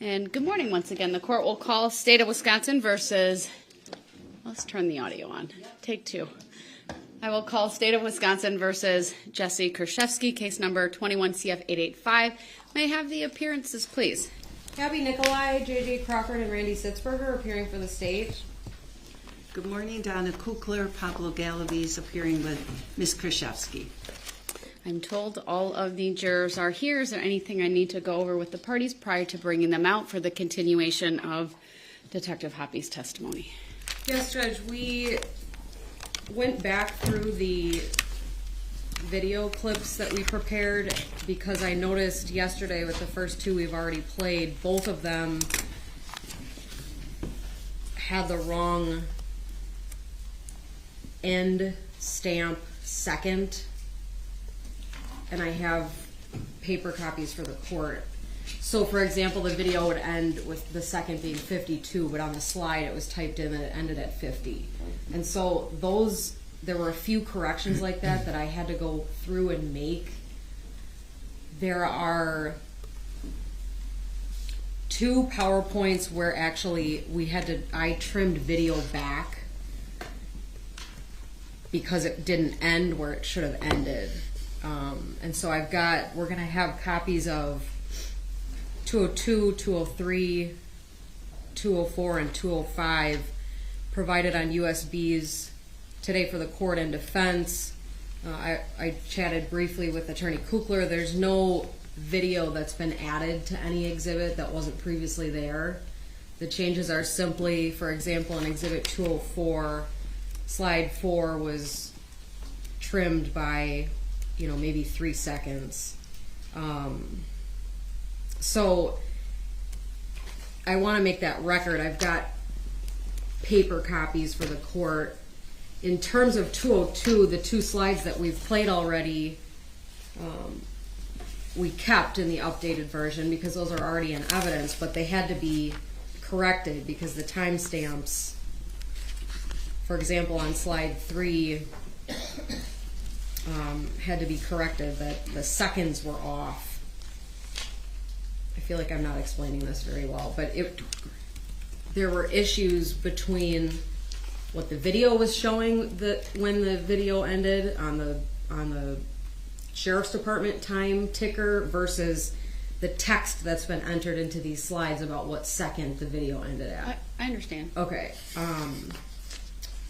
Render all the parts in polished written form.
And good morning once again. The court will call State of Wisconsin versus, let's turn the audio on. Take two. I will call State of Wisconsin versus Jessy Kurczewski, case number 21 CF 885. May I have the appearances, please? Gabby Nikolai, J.J. Crawford, and Randy Sitzberger appearing for the state. Good morning, Donna Kukler, Pablo Galaviz appearing with Ms. Kurczewski. I'm told all of the jurors are here. Is there anything I need to go over with the parties prior to bringing them out for the continuation of Detective Hoppe's testimony? Yes, Judge, we went back through the video clips that we prepared because I noticed yesterday with the first two we've already played, both of them had the wrong end stamp second. And I have paper copies for the court. So, for example, the video would end with the second being 52, but on the slide it was typed in that it ended at 50. And so there were a few corrections like that I had to go through and make. There are two PowerPoints where actually I trimmed video back because it didn't end where it should have ended. And so we're going to have copies of 202, 203, 204, and 205 provided on USBs today for the court and defense. I chatted briefly with Attorney Kukler. There's no video that's been added to any exhibit that wasn't previously there. The changes are simply, for example, in Exhibit 204, Slide 4 was trimmed by maybe 3 seconds. So I want to make that record. I've got paper copies for the court. In terms of 202, the two slides that we've played already, we kept in the updated version because those are already in evidence, but they had to be corrected because the timestamps, for example, on slide 3, had to be corrected, that the seconds were off. I feel like I'm not explaining this very well, but there were issues between what the video was showing when the video ended on the Sheriff's Department time ticker versus the text that's been entered into these slides about what second the video ended at. I understand. Okay.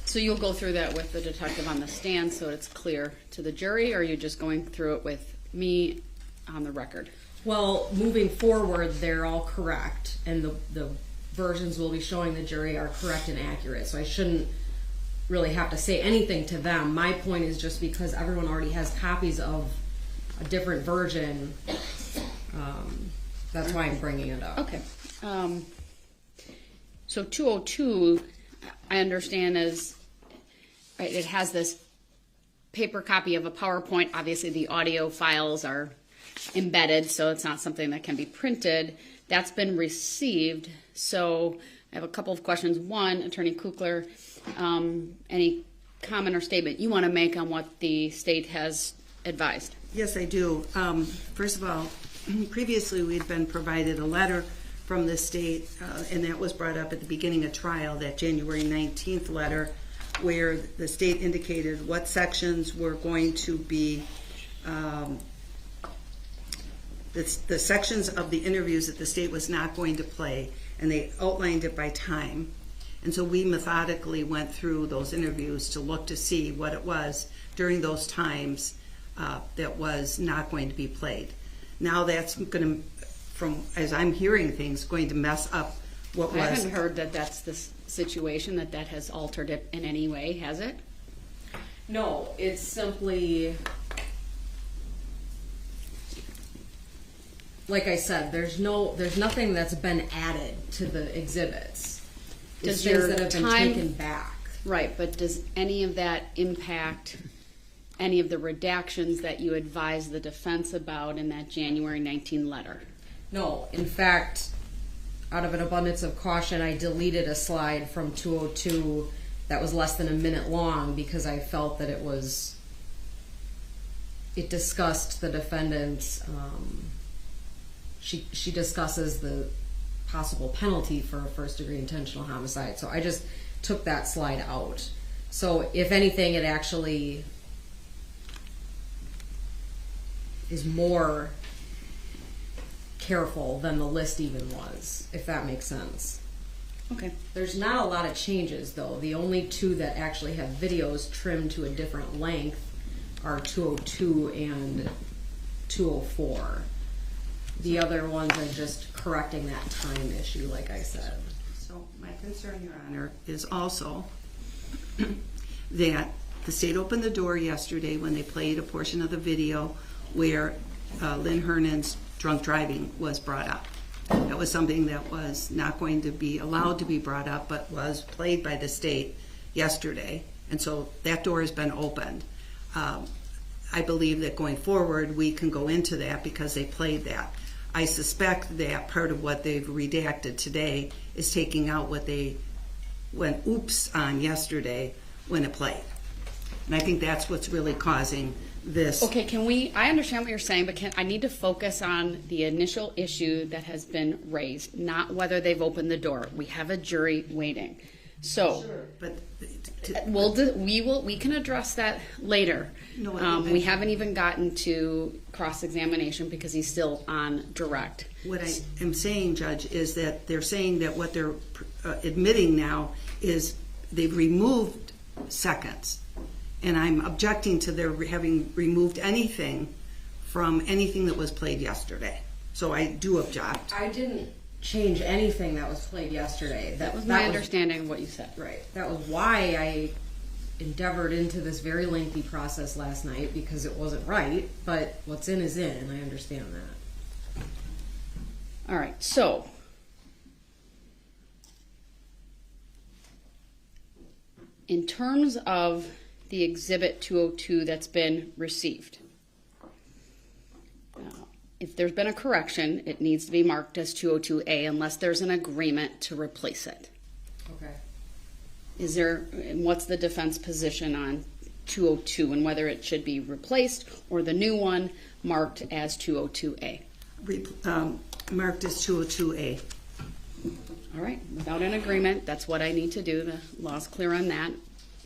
So you'll go through that with the detective on the stand so it's clear to the jury, or are you just going through it with me on the record? Well, moving forward, they're all correct, and the versions we'll be showing the jury are correct and accurate, so I shouldn't really have to say anything to them. My point is just because everyone already has copies of a different version, that's why I'm bringing it up. Okay. So 202, I understand is, right, it has this paper copy of a PowerPoint. Obviously the audio files are embedded, so it's not something that can be printed. That's been received. So I have a couple of questions. One, Attorney Kukler, any comment or statement you want to make on what the state has advised? Yes, I do. First of all, previously we had been provided a letter from the state, and that was brought up at the beginning of trial, that January 19th letter, where the state indicated what sections were going to be, the sections of the interviews that the state was not going to play, and they outlined it by time. And so we methodically went through those interviews to look to see what it was during those times that was not going to be played. Now that's going to, from as I'm hearing things, going to mess up what was. I haven't heard that that's the situation, that has altered it in any way, has it? No, it's simply, like I said, there's nothing that's been added to the exhibits. It's things that have been taken back. Right, but does any of that impact any of the redactions that you advised the defense about in that January 19 letter? No, in fact, out of an abundance of caution, I deleted a slide from 202 that was less than a minute long because I felt that it discussed the defendant's, she discusses the possible penalty for a first-degree intentional homicide. So I just took that slide out. So if anything, it actually is more careful than the list even was, if that makes sense. Okay. There's not a lot of changes, though. The only two that actually have videos trimmed to a different length are 202 and 204. The other ones are just correcting that time issue, like I said. So my concern, Your Honor, is also that the state opened the door yesterday when they played a portion of the video where Lynn Hernan's drunk driving was brought up. That was something that was not going to be allowed to be brought up, but was played by the state yesterday. And so that door has been opened. I believe that going forward, we can go into that because they played that. I suspect that part of what they've redacted today is taking out what they went oops on yesterday when it played. And I think that's what's really causing this. Okay, I understand what you're saying, but I need to focus on the initial issue that has been raised, not whether they've opened the door. We have a jury waiting. So, Sure, but we can address that later. No, we haven't even gotten to cross-examination because he's still on direct. what I am saying, Judge, is that they're saying that what they're admitting now is they've removed seconds. And I'm objecting to their having removed anything from anything that was played yesterday. So I do object. I didn't change anything that was played yesterday. That was my understanding of what you said. Right. That was why I endeavored into this very lengthy process last night, because it wasn't right. But what's in is in, and I understand that. All right, so in terms of the Exhibit 202 that's been received, if there's been a correction, it needs to be marked as 202A unless there's an agreement to replace it. Okay. And what's the defense position on 202 and whether it should be replaced or the new one marked as 202A? Marked as 202A. All right, without an agreement, that's what I need to do. The law's clear on that.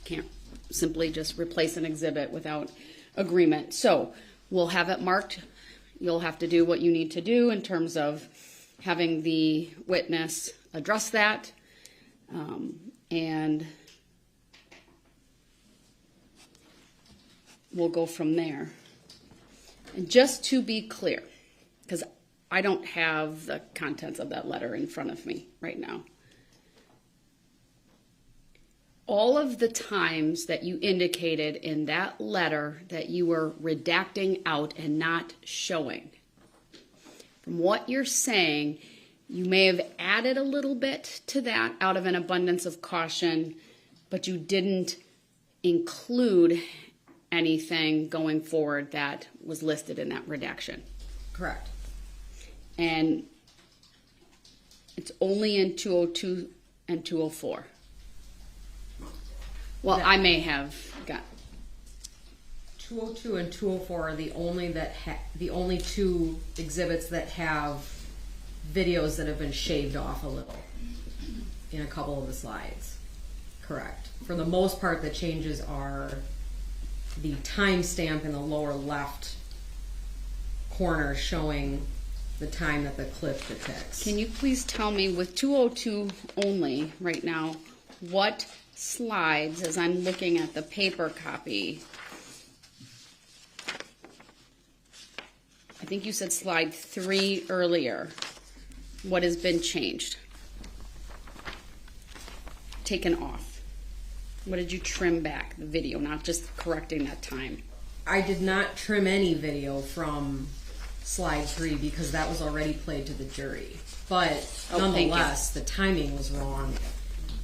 Can't simply just replace an exhibit without agreement. So we'll have it marked. You'll have to do what you need to do in terms of having the witness address that. And we'll go from there. And just to be clear, because I don't have the contents of that letter in front of me right now. All of the times that you indicated in that letter that you were redacting out and not showing, from what you're saying, you may have added a little bit to that out of an abundance of caution, but you didn't include anything going forward that was listed in that redaction. Correct. And it's only in 202 and 204. Well, I may have got 202 and 204 are the only two exhibits that have videos that have been shaved off a little in a couple of the slides. Correct. For the most part, the changes are the timestamp in the lower left corner showing the time that the clip depicts. Can you please tell me, with 202 only right now, what slides, as I'm looking at the paper copy, I think you said slide 3 earlier, what has been changed? Taken off. What did you trim back? The video, not just correcting that time. I did not trim any video from slide 3 because that was already played to the jury. But nonetheless, the timing was wrong.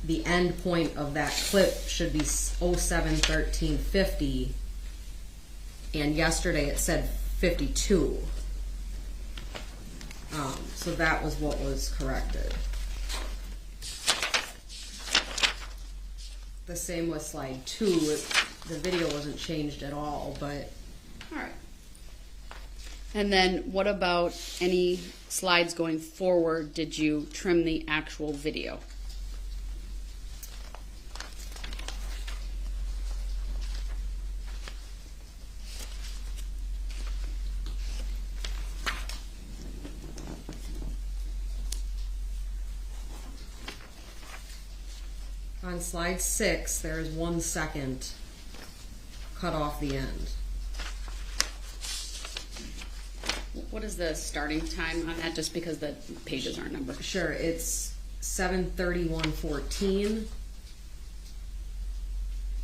The end point of that clip should be 07:13:50, and yesterday it said 52. So that was what was corrected. The same with slide 2. The video wasn't changed at all, but All right. And then what about any slides going forward? Did you trim the actual video? On slide 6, there is 1 second cut off the end. What is the starting time on that, just because the pages aren't numbered? Sure, it's 7:31:14,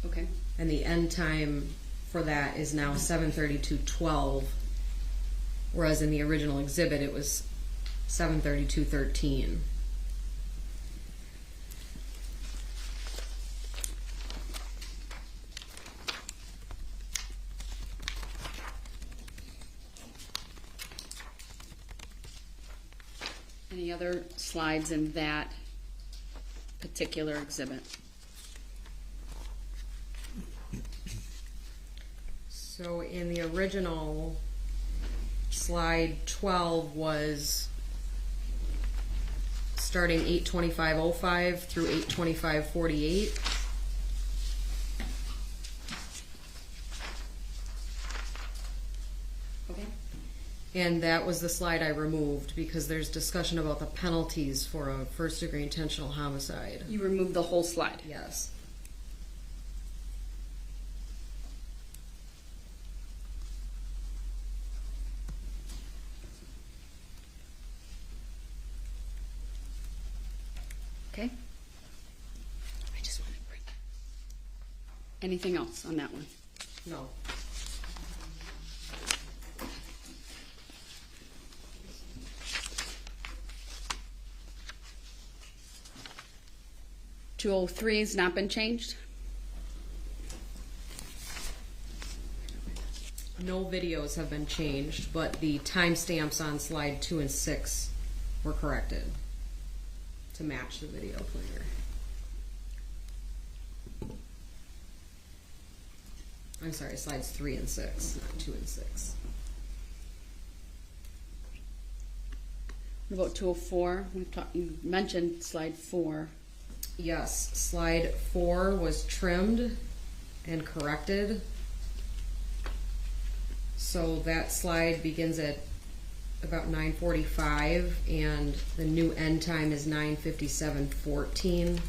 Okay. and the end time for that is now 7:32:12, whereas in the original exhibit it was 7:32:13. Any other slides in that particular exhibit? So in the original, slide 12 was starting 8:25:05 through 8:25:48. Okay. And that was the slide I removed because there's discussion about the penalties for a first-degree intentional homicide. You removed the whole slide? Yes. Okay. I just want to bring. Anything else on that one? No. .203 has not been changed? No videos have been changed, but the timestamps on slide 2 and 6 were corrected to match the video cleaner. I'm sorry, slides 3 and 6, not 2 and 6. What about 204? You mentioned slide 4. Yes, slide 4 was trimmed and corrected. So that slide begins at about 9:45 and the new end time is 9:57:14.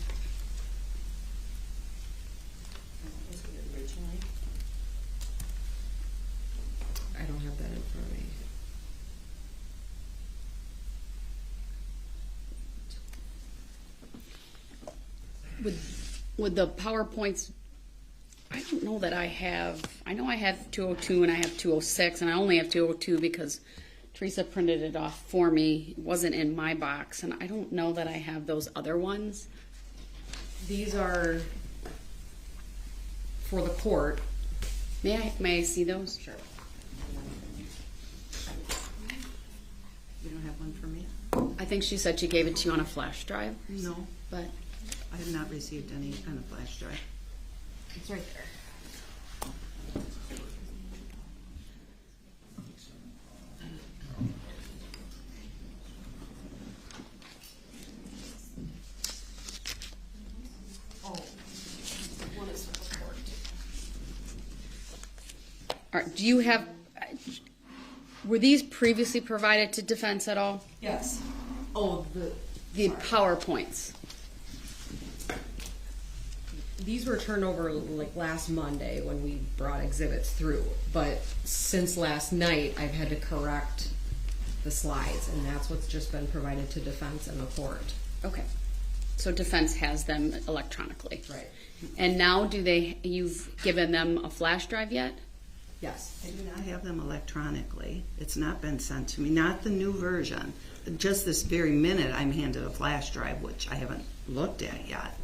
I don't have that in front of me. With the PowerPoints, I don't know that I have. I know I have 202 and I have 206, and I only have 202 because Teresa printed it off for me. It wasn't in my box, and I don't know that I have those other ones. These are for the court. May I see those? Sure. You don't have one for me? I think she said she gave it to you on a flash drive. No, But I have not received any on a flash drive. It's right there. all right, do you have? Were these previously provided to defense at all? Yes. Oh, The PowerPoints. these were turned over like last Monday when we brought exhibits through, but since last night I've had to correct the slides, and that's what's just been provided to defense and the court. Okay. So defense has them electronically. Right. And now you've given them a flash drive yet? Yes. I do not have them electronically. It's not been sent to me, not the new version. Just this very minute I'm handed a flash drive, which I haven't looked at yet.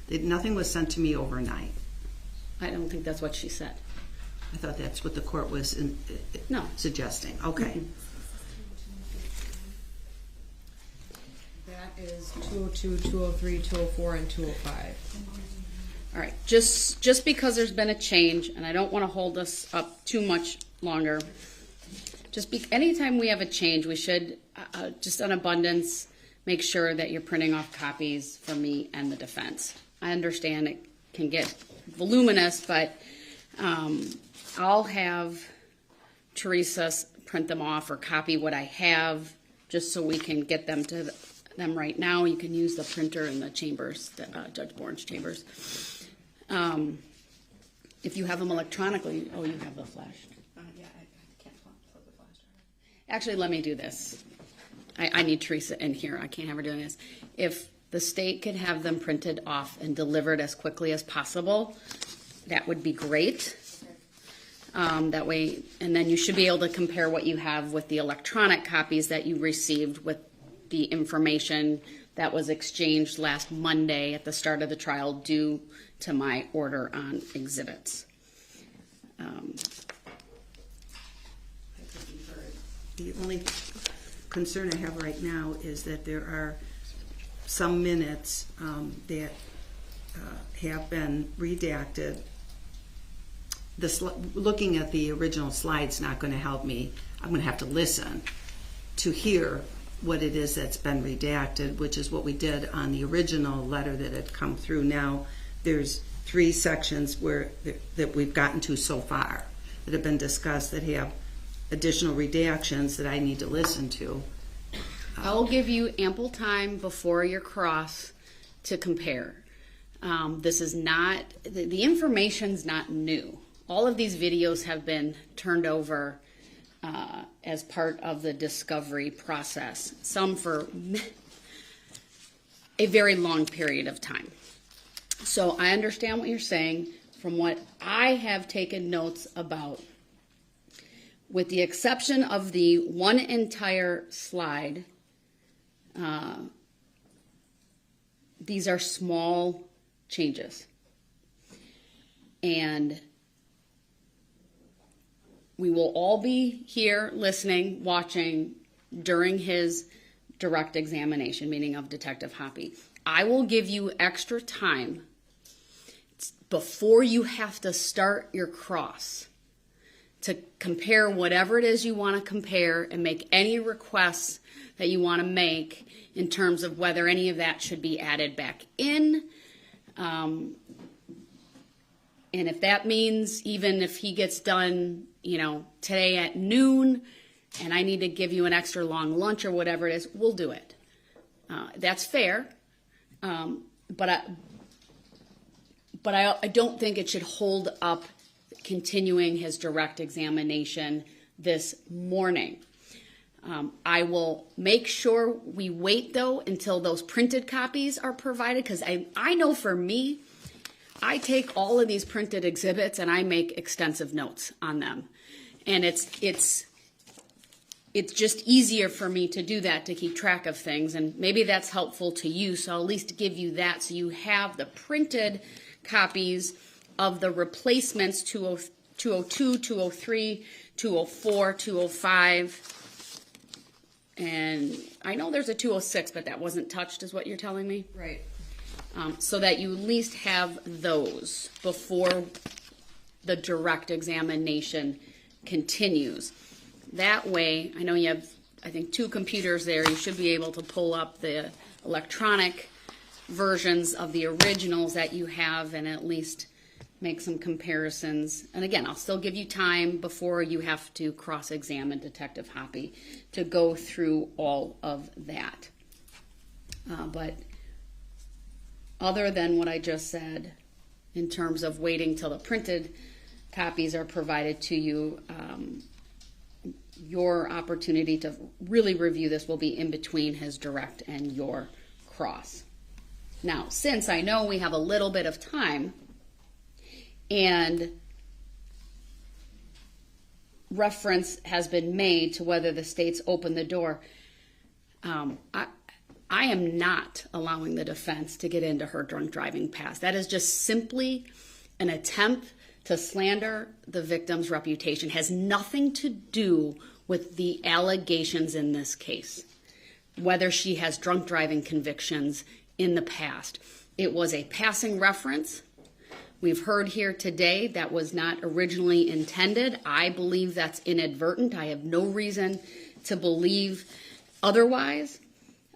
Nothing was sent to me overnight. I don't think that's what she said. I thought that's what the court was No. suggesting. Okay. That is 202, 203, 204, and 205. All right, just because there's been a change, and I don't want to hold us up too much longer, anytime we have a change, we should, just an abundance, make sure that you're printing off copies for me and the defense. I understand it can get voluminous, but I'll have Teresa print them off or copy what I have just so we can get them to them right now. You can use the printer in the chambers, Judge Bourne's chambers. If you have them electronically, you have the flash. Yeah, I can't plug the flash drive. Actually, let me do this. I need Teresa in here. I can't have her doing this. If the state could have them printed off and delivered as quickly as possible, that would be great. That way, and then you should be able to compare what you have with the electronic copies that you received with the information that was exchanged last Monday at the start of the trial due to my order on exhibits. The only concern I have right now is that there are some minutes that have been redacted. Looking at the original slide's not going to help me. I'm going to have to listen to hear what it is that's been redacted, which is what we did on the original letter that had come through. Now there's 3 sections that we've gotten to so far that have been discussed that have additional redactions that I need to listen to. I'll give you ample time before your cross to compare. This is not, the information's not new. All of these videos have been turned over as part of the discovery process, some for a very long period of time. So I understand what you're saying. From what I have taken notes about, with the exception of the one entire slide, these are small changes. And we will all be here listening, watching during his direct examination, meaning of Detective Hoppe. I will give you extra time before you have to start your cross to compare whatever it is you want to compare and make any requests that you want to make in terms of whether any of that should be added back in. And if that means even if he gets done, today at noon and I need to give you an extra long lunch or whatever it is, we'll do it. That's fair. But I don't think it should hold up continuing his direct examination this morning. I will make sure we wait, though, until those printed copies are provided, because I know for me, I take all of these printed exhibits and I make extensive notes on them. And it's just easier for me to do that, to keep track of things, and maybe that's helpful to you, so I'll at least give you that so you have the printed copies of the replacements 202, 203, 204, 205, and I know there's a 206, but that wasn't touched is what you're telling me? Right. So that you at least have those before the direct examination continues. That way, I know you have, I think, 2 computers there. You should be able to pull up the electronic versions of the originals that you have and at least make some comparisons. And again, I'll still give you time before you have to cross-examine Detective Hoppe to go through all of that. But other than what I just said, in terms of waiting till the printed copies are provided to you, your opportunity to really review this will be in between his direct and your cross. Now, since I know we have a little bit of time and reference has been made to whether the state's opened the door, I am not allowing the defense to get into her drunk driving past. That is just simply an attempt to slander the victim's reputation. It has nothing to do with the allegations in this case, whether she has drunk driving convictions in the past. It was a passing reference. We've heard here today that was not originally intended. I believe that's inadvertent. I have no reason to believe otherwise.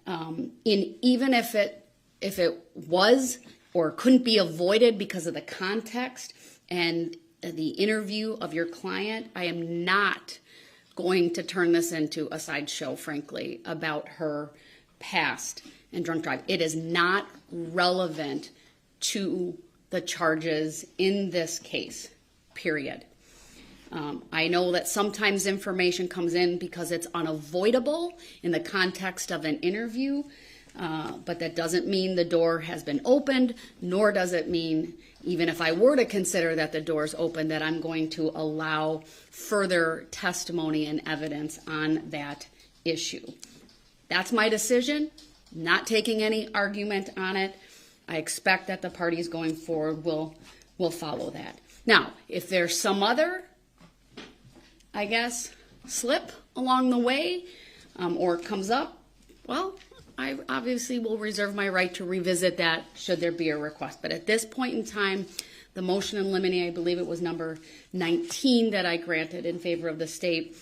Even if it was or couldn't be avoided because of the context and the interview of your client, I am not going to turn this into a sideshow, frankly, about her past and drunk drive. It is not relevant to the charges in this case, period. I know that sometimes information comes in because it's unavoidable in the context of an interview, but that doesn't mean the door has been opened, nor does it mean, even if I were to consider that the door is open, that I'm going to allow further testimony and evidence on that issue. That's my decision, not taking any argument on it. I expect that the parties going forward will follow that. Now, if there's some other, I guess, slip along the way, or it comes up, well, I obviously will reserve my right to revisit that should there be a request. But at this point in time, the motion in limine, I believe it was number 19 that I granted in favor of the state,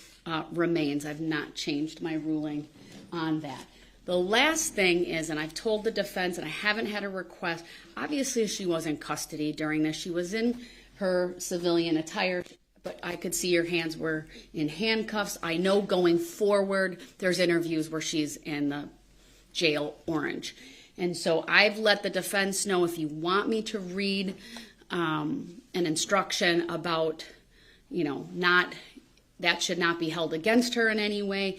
remains. I've not changed my ruling on that. The last thing is, and I've told the defense, and I haven't had a request, obviously she was in custody during this. She was in her civilian attire, but I could see her hands were in handcuffs. I know going forward, there's interviews where she's in the jail orange. And so I've let the defense know, if you want me to read an instruction about, that should not be held against her in any way,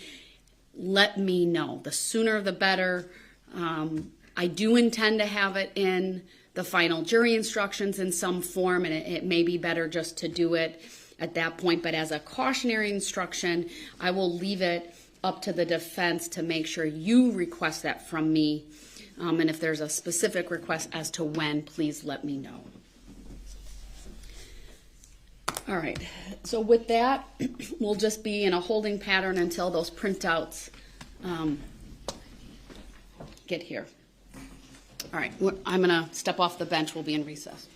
let me know. The sooner the better. I do intend to have it in the final jury instructions in some form, and it may be better just to do it at that point. But as a cautionary instruction, I will leave it up to the defense to make sure you request that from me. And if there's a specific request as to when, please let me know. All right, so with that, we'll just be in a holding pattern until those printouts get here. All right, I'm going to step off the bench. We'll be in recess.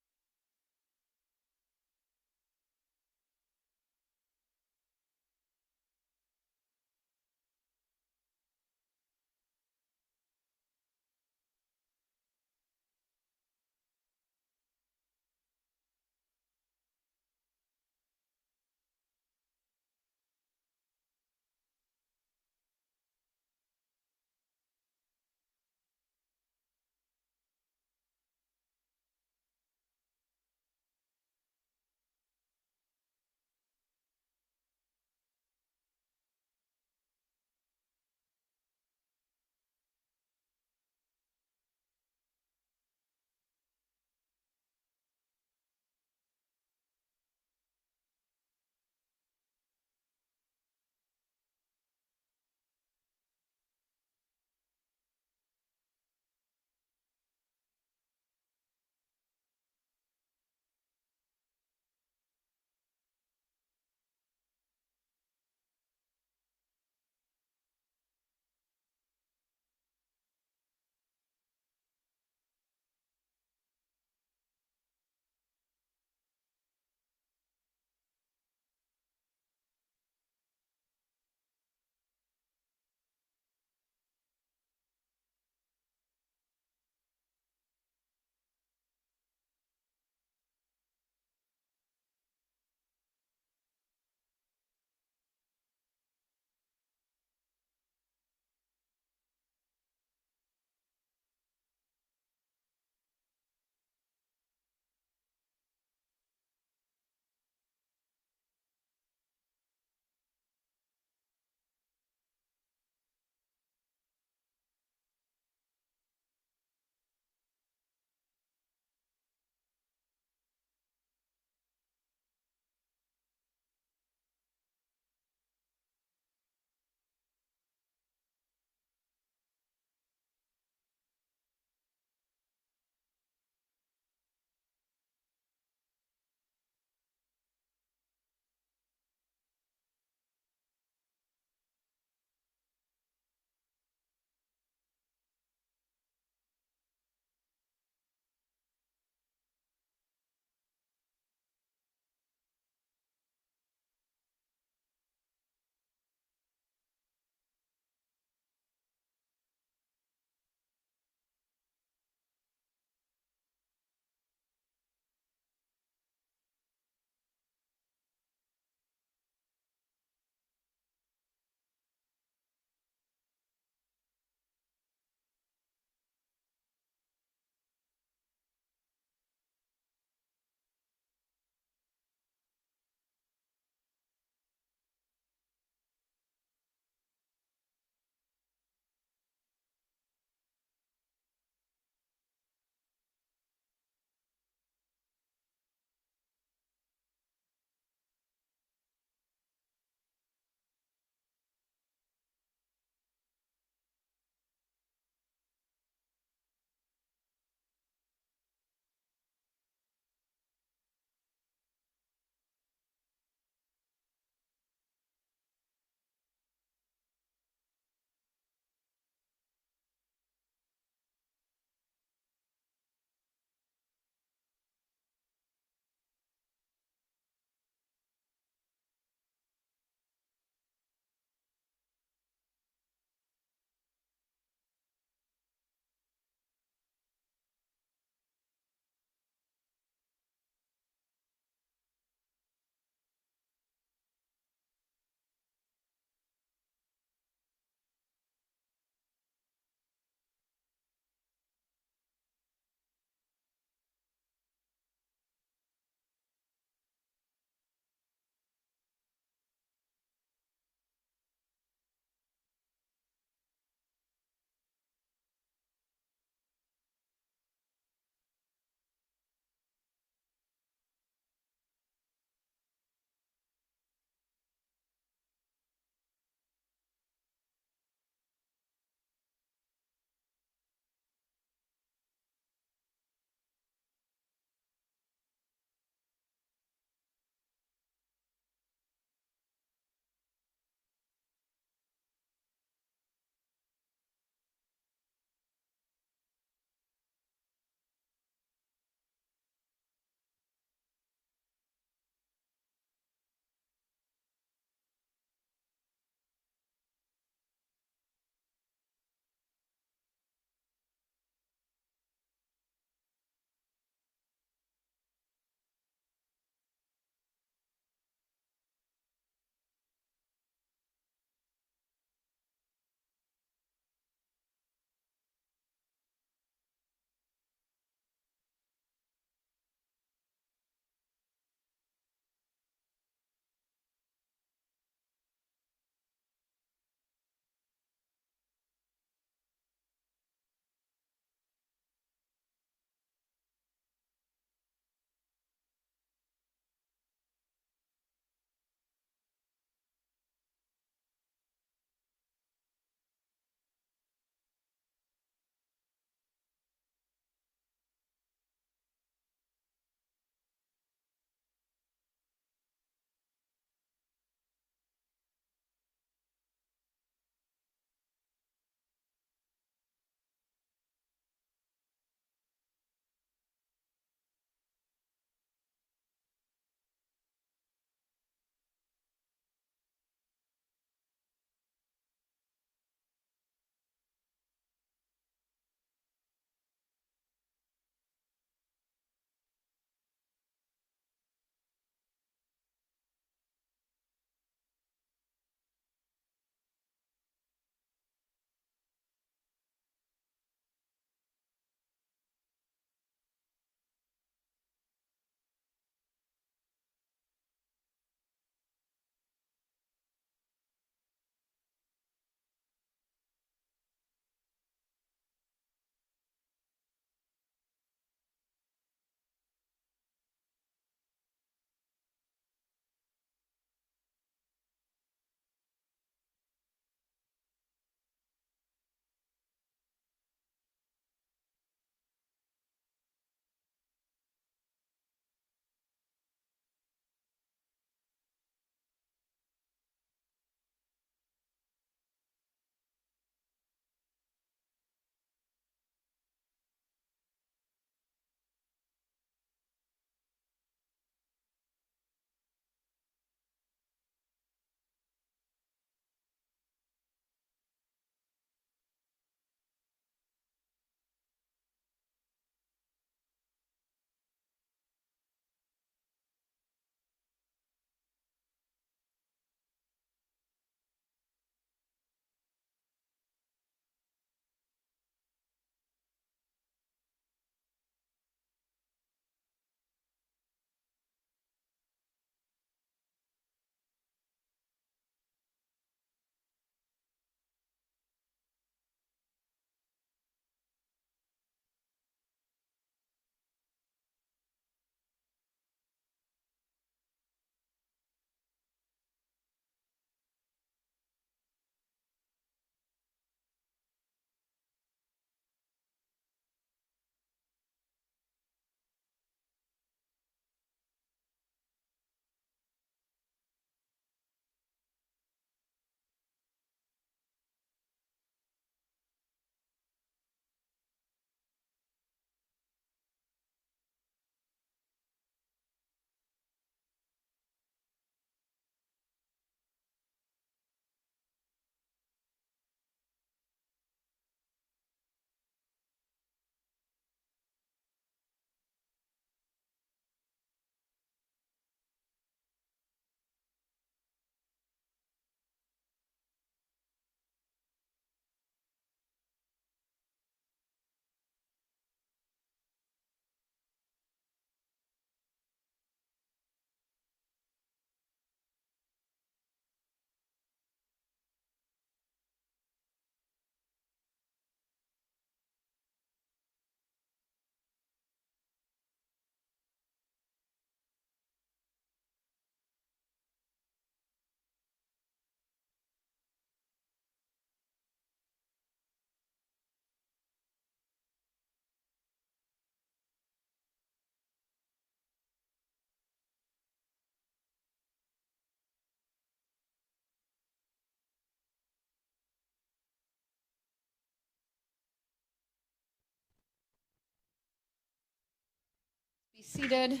Seated.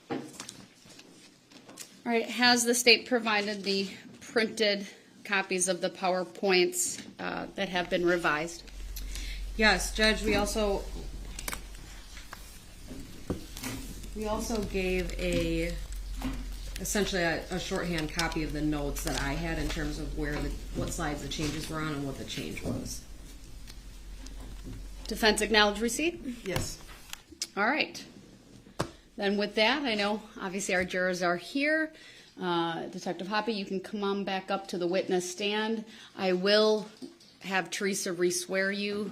All right, has the state provided the printed copies of the PowerPoints that have been revised? Yes, Judge, we also gave essentially a shorthand copy of the notes that I had in terms of what slides the changes were on and what the change was. Defense acknowledge receipt? Yes. All right. Then with that, I know obviously our jurors are here. Detective Hoppe, you can come on back up to the witness stand. I will have Teresa re-swear you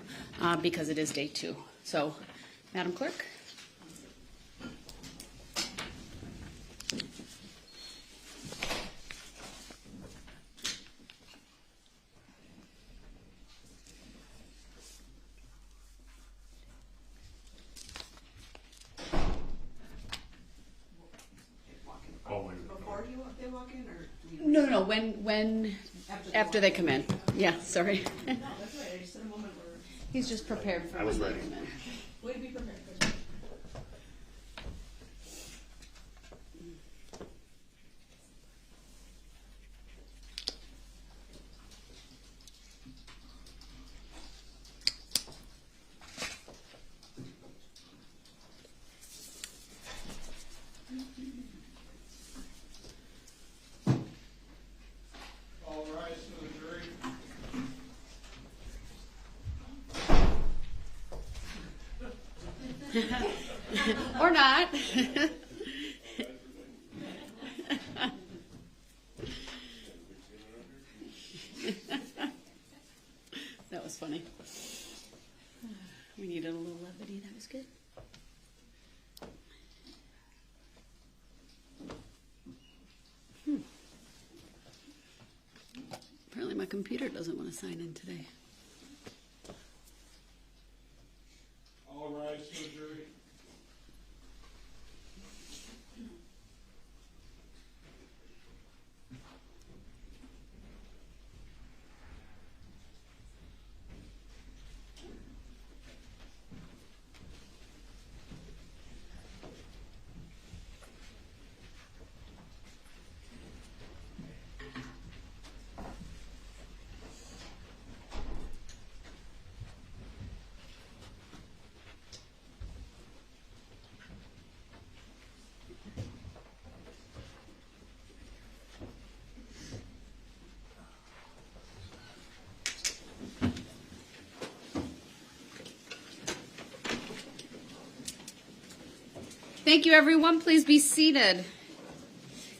because it is day 2. So, Madam Clerk. No, when after they come in. Yeah, sorry. No, that's right. I just said a moment where He's just prepared for I was when they ready. come in. way to be prepared. All rise to the jury. Or not. That was funny. We needed a little levity. That was good. Apparently my computer doesn't want to sign in today. All rise to the jury. Thank you, everyone. Please be seated.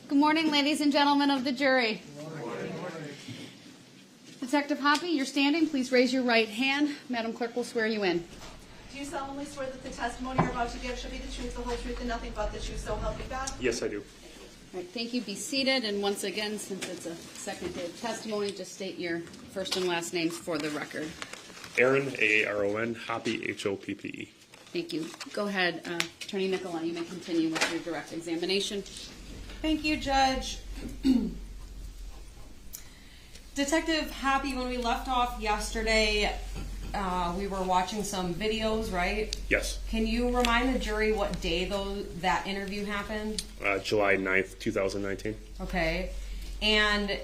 Good morning, ladies and gentlemen of the jury. Detective Hoppe, you're standing. Please raise your right hand. Madam Clerk will swear you in. Do you solemnly swear that the testimony you're about to give shall be the truth, the whole truth, and nothing but the truth, so help you God? Yes, I do. All right, thank you. Be seated. And once again, since it's a second day of testimony, just state your first and last names for the record. Aaron, A-A-R-O-N, Hoppe, H-O-P-P-E. Thank you. Go ahead, Attorney Nicola. You may continue with your direct examination. Thank you, Judge. Detective Hoppe, when we left off yesterday, we were watching some videos, right? Yes. Can you remind the jury what day that interview happened? July 9th, 2019. Okay. And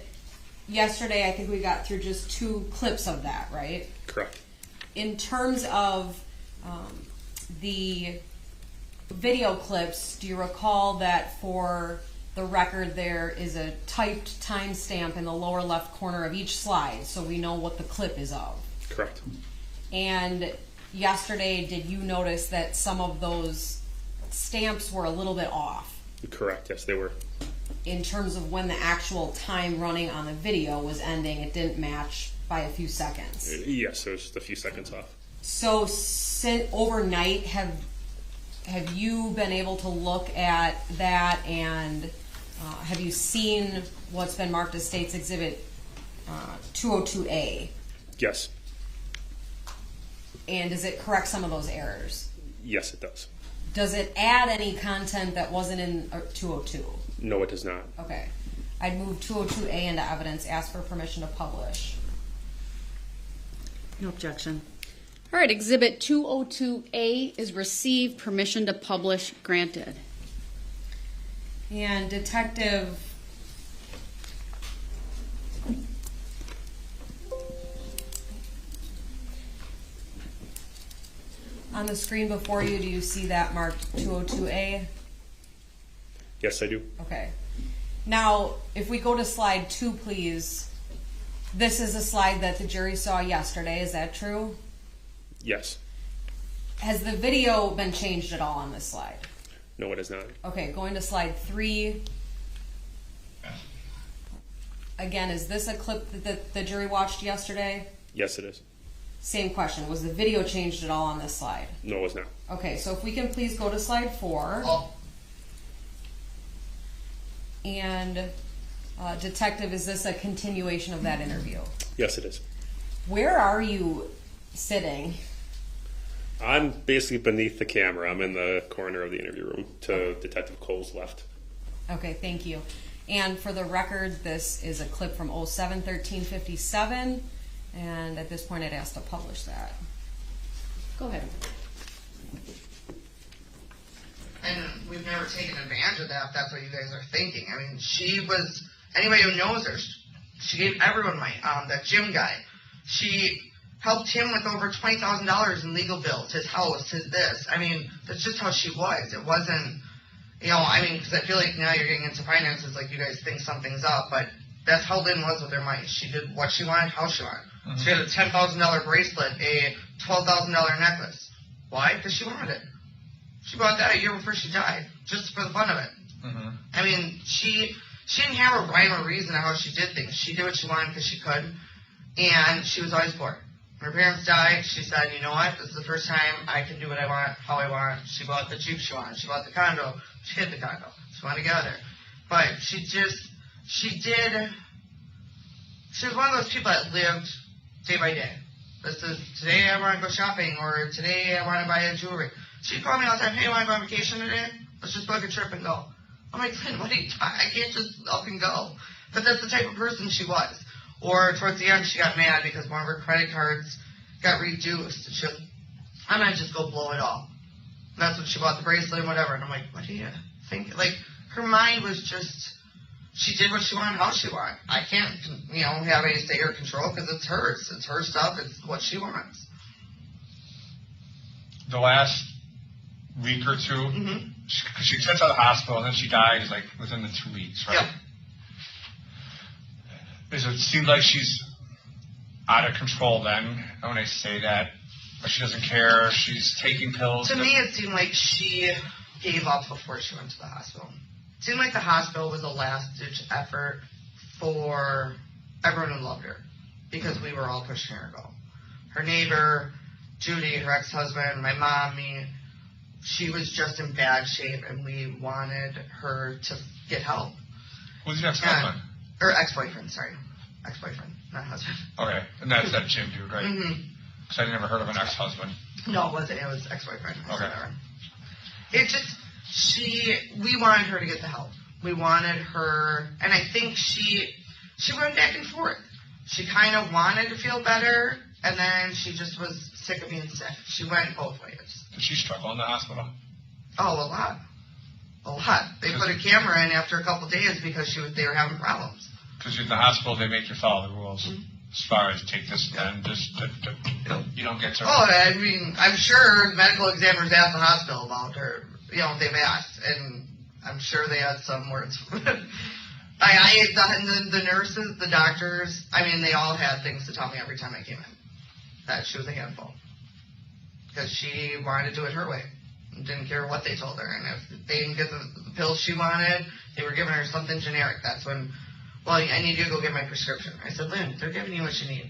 yesterday, I think we got through just 2 clips of that, right? Correct. In terms of the video clips, do you recall that for the record there is a typed timestamp in the lower left corner of each slide so we know what the clip is of? Correct. And yesterday, did you notice that some of those stamps were a little bit off Correct, yes, they were. in terms of when the actual time running on the video was ending? It didn't match by a few seconds. Yes, it was just a few seconds off. So overnight, have you been able to look at that, and have you seen what's been marked as State's Exhibit 202A? Yes. And does it correct some of those errors? Yes, it does. Does it add any content that wasn't in 202? No, it does not. Okay. I'd move 202A into evidence, ask for permission to publish. No objection. All right, Exhibit 202A is received, permission to publish granted. And Detective on the screen before you, do you see that marked 202A? Yes, I do. Okay. Now, if we go to slide 2, please. This is a slide that the jury saw yesterday. Is that true? Yes. Has the video been changed at all on this slide? No, it is not. Okay, going to slide 3. Again, is this a clip that the jury watched yesterday? Yes, it is. Same question. Was the video changed at all on this slide? No, it was not. Okay, so if we can please go to slide 4. And Detective, is this a continuation of that interview? Yes, it is. Where are you sitting? I'm basically beneath the camera. I'm in the corner of the interview room to Detective Cole's left. Okay, thank you. And for the record, this is a clip from 07/13/57, and at this point I'd ask to publish that. Go ahead. And we've never taken advantage of that, if that's what you guys are thinking. I mean, she was, anybody who knows her, she gave everyone money. That gym guy, she helped him with over $20,000 in legal bills, his house, his this. I mean, that's just how she was. It wasn't, you know, I mean, because I feel like now you're getting into finances, like you guys think something's up, but that's how Lynn was with her money. She did what she wanted, how she wanted. Mm-hmm. She had a $10,000 bracelet, a $12,000 necklace. Why? Because she wanted it. She bought that a year before she died, just for the fun of it. Mm-hmm. I mean, she didn't have a rhyme or reason on how she did things. She did what she wanted because she could, and she was always poor. When her parents died, she said, you know what, this is the first time I can do what I want, how I want. She bought the Jeep she wanted. She bought the condo. She hid the condo. She wanted to get out there. But she was one of those people that lived day by day. This is, today I want to go shopping, or today I want to buy a jewelry. She'd call me all the time, hey, you want to go on vacation today? Let's just book a trip and go. I'm like, Lynn, what are you talking? I can't just up and go. But that's the type of person she was. Or towards the end, she got mad because one of her credit cards got reduced. She goes, I'm going to just go blow it all. And that's when she bought the bracelet and whatever. And I'm like, what do you think? Like, her mind was just, she did what she wanted, how she wanted. I can't, you know, have any say or control because it's hers. It's her stuff. It's what she wants. The last week or two, Mm-hmm. she gets out of the hospital and then she dies like within the 2 weeks, right? Yep. Does it seem like she's out of control then when I say that? But she doesn't care, she's taking pills? To me, it seemed like she gave up before she went to the hospital. It seemed like the hospital was a last-ditch effort for everyone who loved her because we were all pushing her to go. Her neighbor, Judy, her ex-husband, my mom, me, she was just in bad shape, and we wanted her to get help. Who's your ex-husband? Or ex-boyfriend, sorry. Ex-boyfriend, not husband. Okay, and that's that gym dude, right? Mm-hmm. Because I never heard of an ex-husband. No, it wasn't. It was ex-boyfriend. Okay. It just, we wanted her to get the help. We wanted her, and I think she went back and forth. She kind of wanted to feel better, and then she just was sick of being sick. She went both ways. Did she struggle in the hospital? Oh, a lot. A lot. They put a camera in after a couple days because they were having problems. Because in the hospital, they make you follow the rules. Mm-hmm. As far as take this and this, you don't get to... Oh, I mean, I'm sure medical examiners asked the hospital about her. You know, they've asked, and I'm sure they had some words. The nurses, the doctors, I mean, they all had things to tell me every time I came in. That she was a handful. Because she wanted to do it her way. Didn't care what they told her. And if they didn't get the pills she wanted, they were giving her something generic. That's when, well, I need you to go get my prescription. I said, Lynn, they're giving you what you need.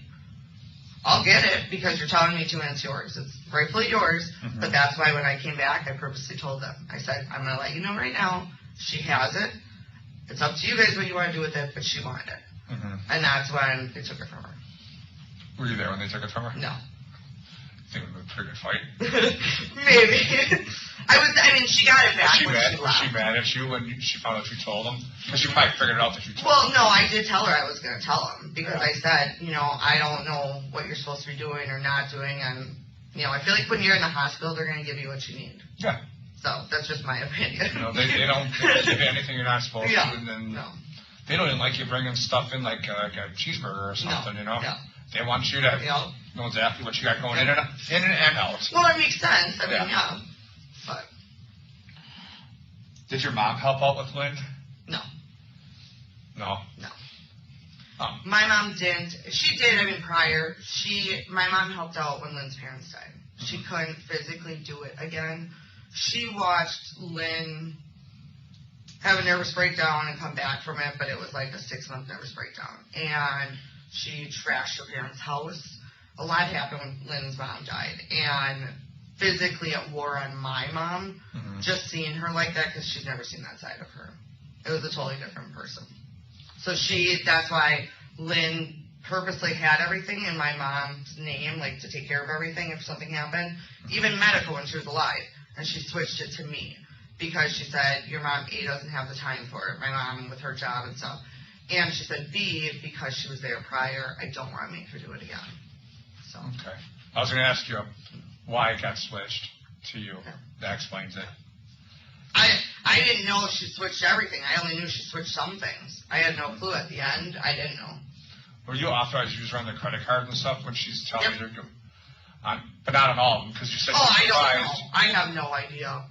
I'll get it because you're telling me to, and it's yours. It's rightfully yours. Mm-hmm. But that's why when I came back, I purposely told them. I said, I'm going to let you know right now, she has it. It's up to you guys what you want to do with it, but she wanted it. Mm-hmm. And that's when they took it from her. Were you there when they took it from her? No. I think it was a pretty good fight. Maybe. I mean, she got it back when she left. Was she mad at you when she found out you told them? Because she probably figured out that you told them. Well, no, I did tell her I was going to tell them. Because I said, you know, I don't know what you're supposed to be doing or not doing. And You know, I feel like when you're in the hospital, they're going to give you what you need. Yeah. So that's just my opinion. You know, they don't give you anything you're not supposed Yeah. to, and then No. they don't even like you bringing stuff in like a cheeseburger or something. You know, No. they want you to Yeah. know exactly what you got going in and out. Well, it makes sense. I mean, Yeah. yeah. But Did your mom help out with Lynn? no. No. No. Oh. My mom didn't. She did, I mean, prior. My mom helped out when Lynn's parents died. She couldn't physically do it again. She watched Lynn have a nervous breakdown and come back from it, but it was like a 6-month nervous breakdown. And she trashed her parents' house. A lot happened when Lynn's mom died. And physically it wore on my mom, just seeing her like that, because she's never seen that side of her. It was a totally different person. So that's why Lynn purposely had everything in my mom's name, like to take care of everything if something happened, even medical when she was alive. And she switched it to me because she said, your mom, A, doesn't have the time for it, my mom with her job and stuff. And she said, B, because she was there prior, I don't want to make her do it again. So. Okay. I was going to ask you why it got switched to you. Okay. That explains it. I didn't know she switched everything. I only knew she switched some things. I had no clue at the end. I didn't know. Were you authorized to use her on the credit card and stuff when she's telling Yep. you to but not on all of them, because you said Oh, I you don't were know. surprised. I have no idea.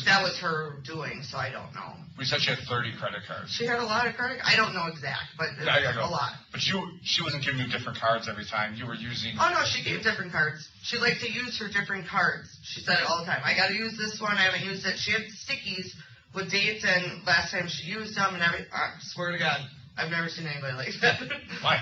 That was her doing, so I don't know. We said she had 30 credit cards. She had a lot of credit. I don't know exact, but it was a lot. But she wasn't giving you different cards every time. You were using. Oh, no, she gave different cards. She liked to use her different cards. She said it all the time. I got to use this one. I haven't used it. She had stickies with dates, and last time she used them, and I swear to God, I've never seen anybody like that. Why?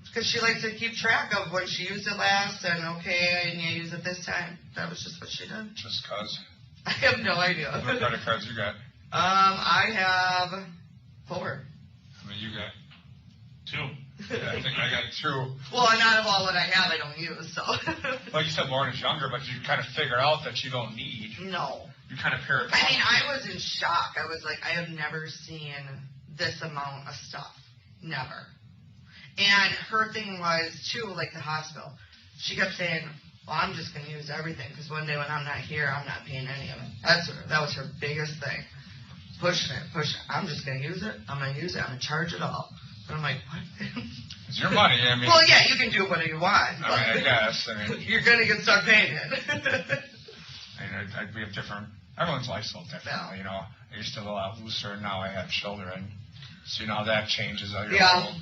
Because she likes to keep track of when she used it last, and okay, and you use it this time. That was just what she did. Just cause. I have no idea. How many credit cards you got? I have 4. I mean, you got 2. Yeah, I think I got 2. Well, not of all that I have, I don't use, so. Well, you said Lauren is younger, but you kind of figured out that you don't need. No. You kind of pair it. I mean, I was in shock. I was like, I have never seen this amount of stuff. Never. And her thing was, too, like the hospital. She kept saying, well, I'm just going to use everything, because one day when I'm not here, I'm not paying any of it. That was her biggest thing. Pushing it. I'm just going to use it. I'm going to use it. I'm going to charge it all. And I'm like, what? It's your money. I mean. Well, yeah, you can do whatever you want. I mean, I guess. I mean, you're going to get stuck paying it. we have different. Everyone's life's a little different. Yeah. You know, I used to go out looser, and now I have children. So you know that changes your Yeah. whole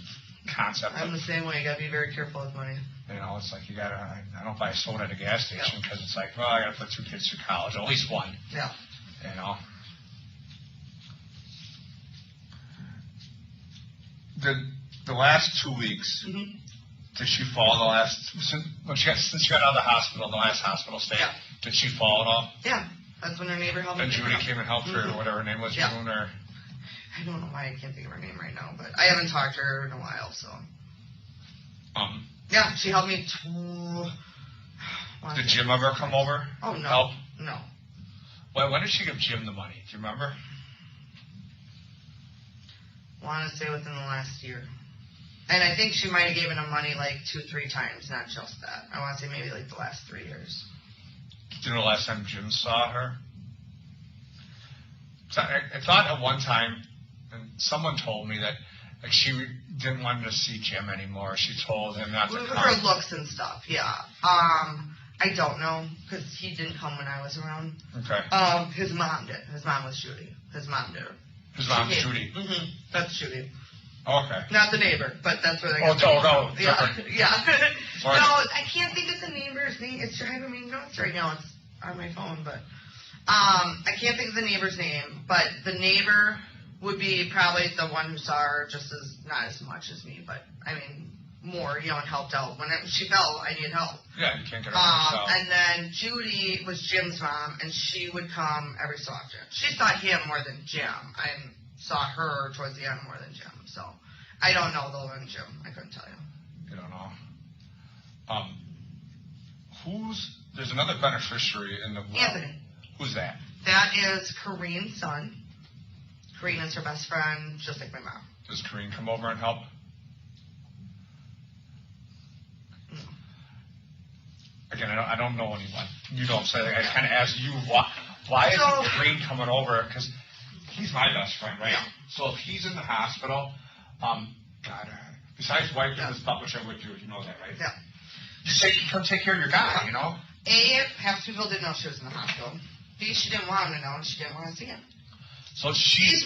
concept. I'm the same way. You got to be very careful with money. You know, it's like you gotta. I don't buy soda at a gas station because it's like, well, I gotta put 2 kids through college, at least one. Yeah. You know. The last 2 weeks, did she fall since she got out of the hospital, the last hospital stay? Yeah. Did she fall at all? Yeah. That's when her neighbor helped me. Then Judy came and helped her, or whatever her name was, Yeah. June, or. I don't know why I can't think of her name right now, but I haven't talked to her in a while, so. Yeah, she helped me Did Jim ever come over? Oh, no. Help? No. When did she give Jim the money? Do you remember? I want to say within the last year. And I think she might have given him money like 2-3 times, not just that. I want to say maybe like the last 3 years. Do you know the last time Jim saw her? So I thought at one time, and someone told me that like she didn't want to see Jim anymore. She told him not to come. Her looks and stuff, yeah. I don't know, because he didn't come when I was around. Okay. His mom did. His mom was Judy. His mom did. His mom's Judy. Mm-hmm. That's Judy. Okay. Not the neighbor, but that's where they got no. Yeah, yeah. No, Right. I can't think of the neighbor's name. It's driving me nuts right now. It's on my phone, but I can't think of the neighbor's name. But the neighbor would be probably the one who saw her just as, not as much as me, but I mean more, and helped out. When she fell, I needed help. Yeah, you can't get her herself. And then Judy was Jim's mom, and she would come every so often. She saw him more than Jim. I saw her towards the end more than Jim. So I don't know though than Jim. I couldn't tell you. You don't know. There's another beneficiary in the will. Anthony. Who's that? That is Kareen's son. Kareen is her best friend, just like my mom. Does Kareen come over and help? Again, I don't know anyone. You know what I'm saying? Like, I kind of asked you, why is Green coming over? Because he's my best friend, right? Yeah. So if he's in the hospital, God, besides wiping his butt, which I would do, you know that, right? Yeah. Just say, come take care of your guy, you know? A, half people didn't know she was in the hospital. B, she didn't want him to know, and she didn't want to see him. So she's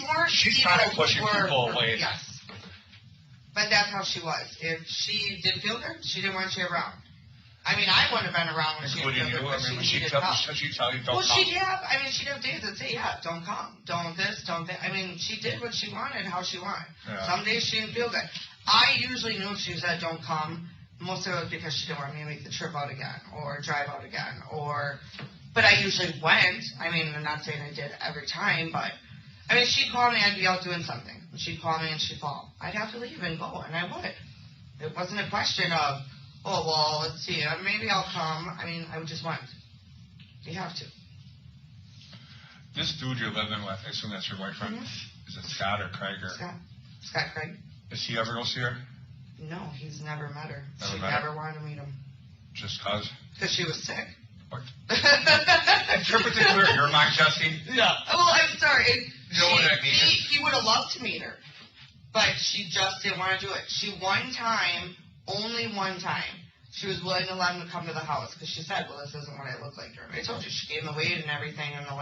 kind of pushing people away. Yes. But that's how she was. If she didn't feel good, she didn't want you around. I mean, I wouldn't have been around when she didn't feel good, but she needed help. She'd tell you, don't Well, come. she'd have days that say, yeah, don't come, don't this, don't that. I mean, she did what she wanted, how she wanted. Yeah. Some days she didn't feel good. I usually knew if she said don't come, most of it was because she didn't want me to make the trip out again, or drive out again, but I usually went. I mean, I'm not saying I did every time, but, I mean, she'd call me, I'd be out doing something. She'd call me and she'd fall. I'd have to leave and go, and I would. It wasn't a question of, oh, well, let's see, maybe I'll come. I mean, I just went. You have to. This dude you're living with, I assume that's your boyfriend. Mm-hmm. Is it Scott or Craig? Or? Scott Craig. Does he ever go see her? No, he's never met her. Never she met never her. wanted to meet him. Just cause? Because she was sick. What? Interpret it clear. You're my Jessy. Yeah. Well, I'm sorry. You know what I mean? He would have loved to meet her, but she just didn't want to do it. Only one time, she was willing to let him to come to the house because she said, well, this isn't what I look like. I told you, she gained the weight and everything in the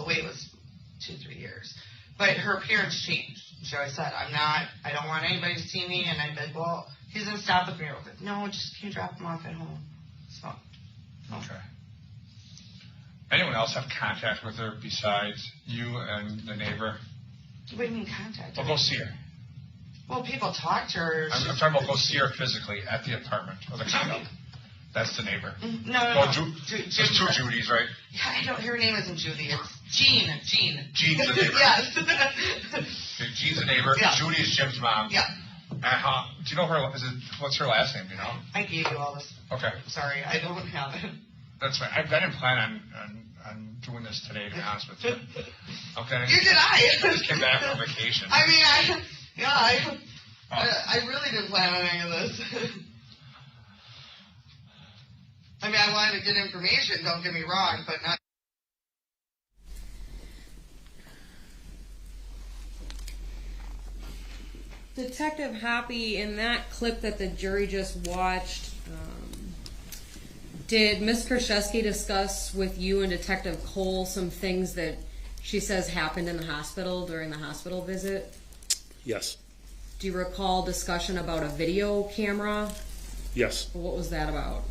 weight was 2-3 years. But her appearance changed. She always said, I don't want anybody to see me. And I'd be like, well, he's going to stop with me real quick. No, just can you drop him off at home? So. Okay. Anyone else have contact with her besides you and the neighbor? What do you mean contact? Well, go see her. Well, people talk to her. I'm talking about go see her physically at the apartment or the condo. That's the neighbor. No. There's two Judys, right? Yeah, her name isn't Judy. It's Jean. Jean's the neighbor. Yes. Jean's the neighbor. Yeah. Judy is Jim's mom. Yeah. Do you know what's her last name? Do you know? I gave you all this. Okay. Sorry, I don't have it. That's right. I didn't plan on doing this today, to be honest with you. Okay. Neither did I. Just came back from vacation. I mean, I really didn't plan on any of this. I mean, I wanted to get information, don't get me wrong, but not. Detective Hoppe, in that clip that the jury just watched, did Ms. Kurczewski discuss with you and Detective Cole some things that she says happened in the hospital during the hospital visit? Yes. Do you recall discussion about a video camera? Yes. What was that about?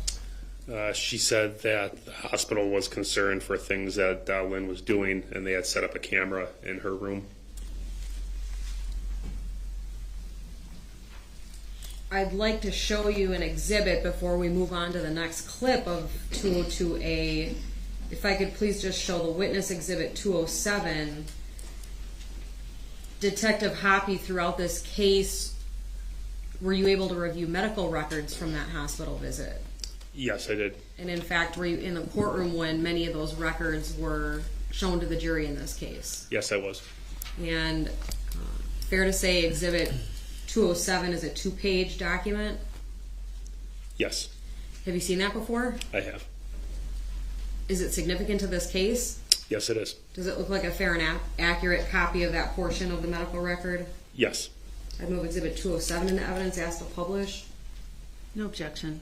She said that the hospital was concerned for things that Lynn was doing, and they had set up a camera in her room. I'd like to show you an exhibit before we move on to the next clip of 202A. If I could please just show the witness exhibit 207. Detective Hoppe, throughout this case, were you able to review medical records from that hospital visit? Yes, I did. And in fact, were you in the courtroom when many of those records were shown to the jury in this case? Yes, I was. And fair to say exhibit 207 is a 2-page document? Yes. Have you seen that before? I have. Is it significant to this case? Yes, it is. Does it look like a fair and accurate copy of that portion of the medical record? Yes. I'd move exhibit 207 into evidence, asked to publish. No objection.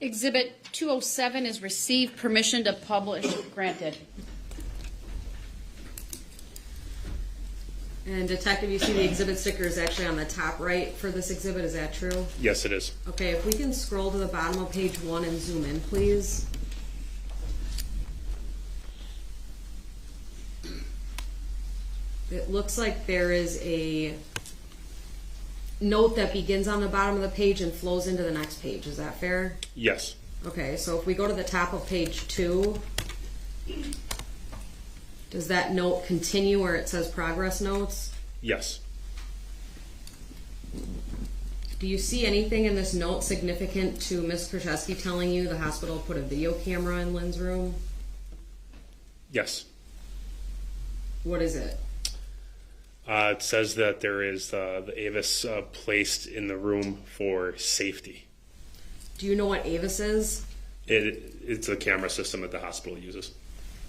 Exhibit 207 is received permission to publish. Granted. And detective, you see the exhibit sticker is actually on the top right for this exhibit. Is that true? Yes, it is. Okay, if we can scroll to the bottom of page 1 and zoom in, please. It looks like there is a note that begins on the bottom of the page and flows into the next page. Is that fair? Yes. Okay, so if we go to the top of page 2, does that note continue where it says progress notes? Yes. Do you see anything in this note significant to Ms. Kurczewski telling you the hospital put a video camera in Lynn's room? Yes. What is it? It says that there is the Avis placed in the room for safety. Do you know what Avis is? It's a camera system that the hospital uses.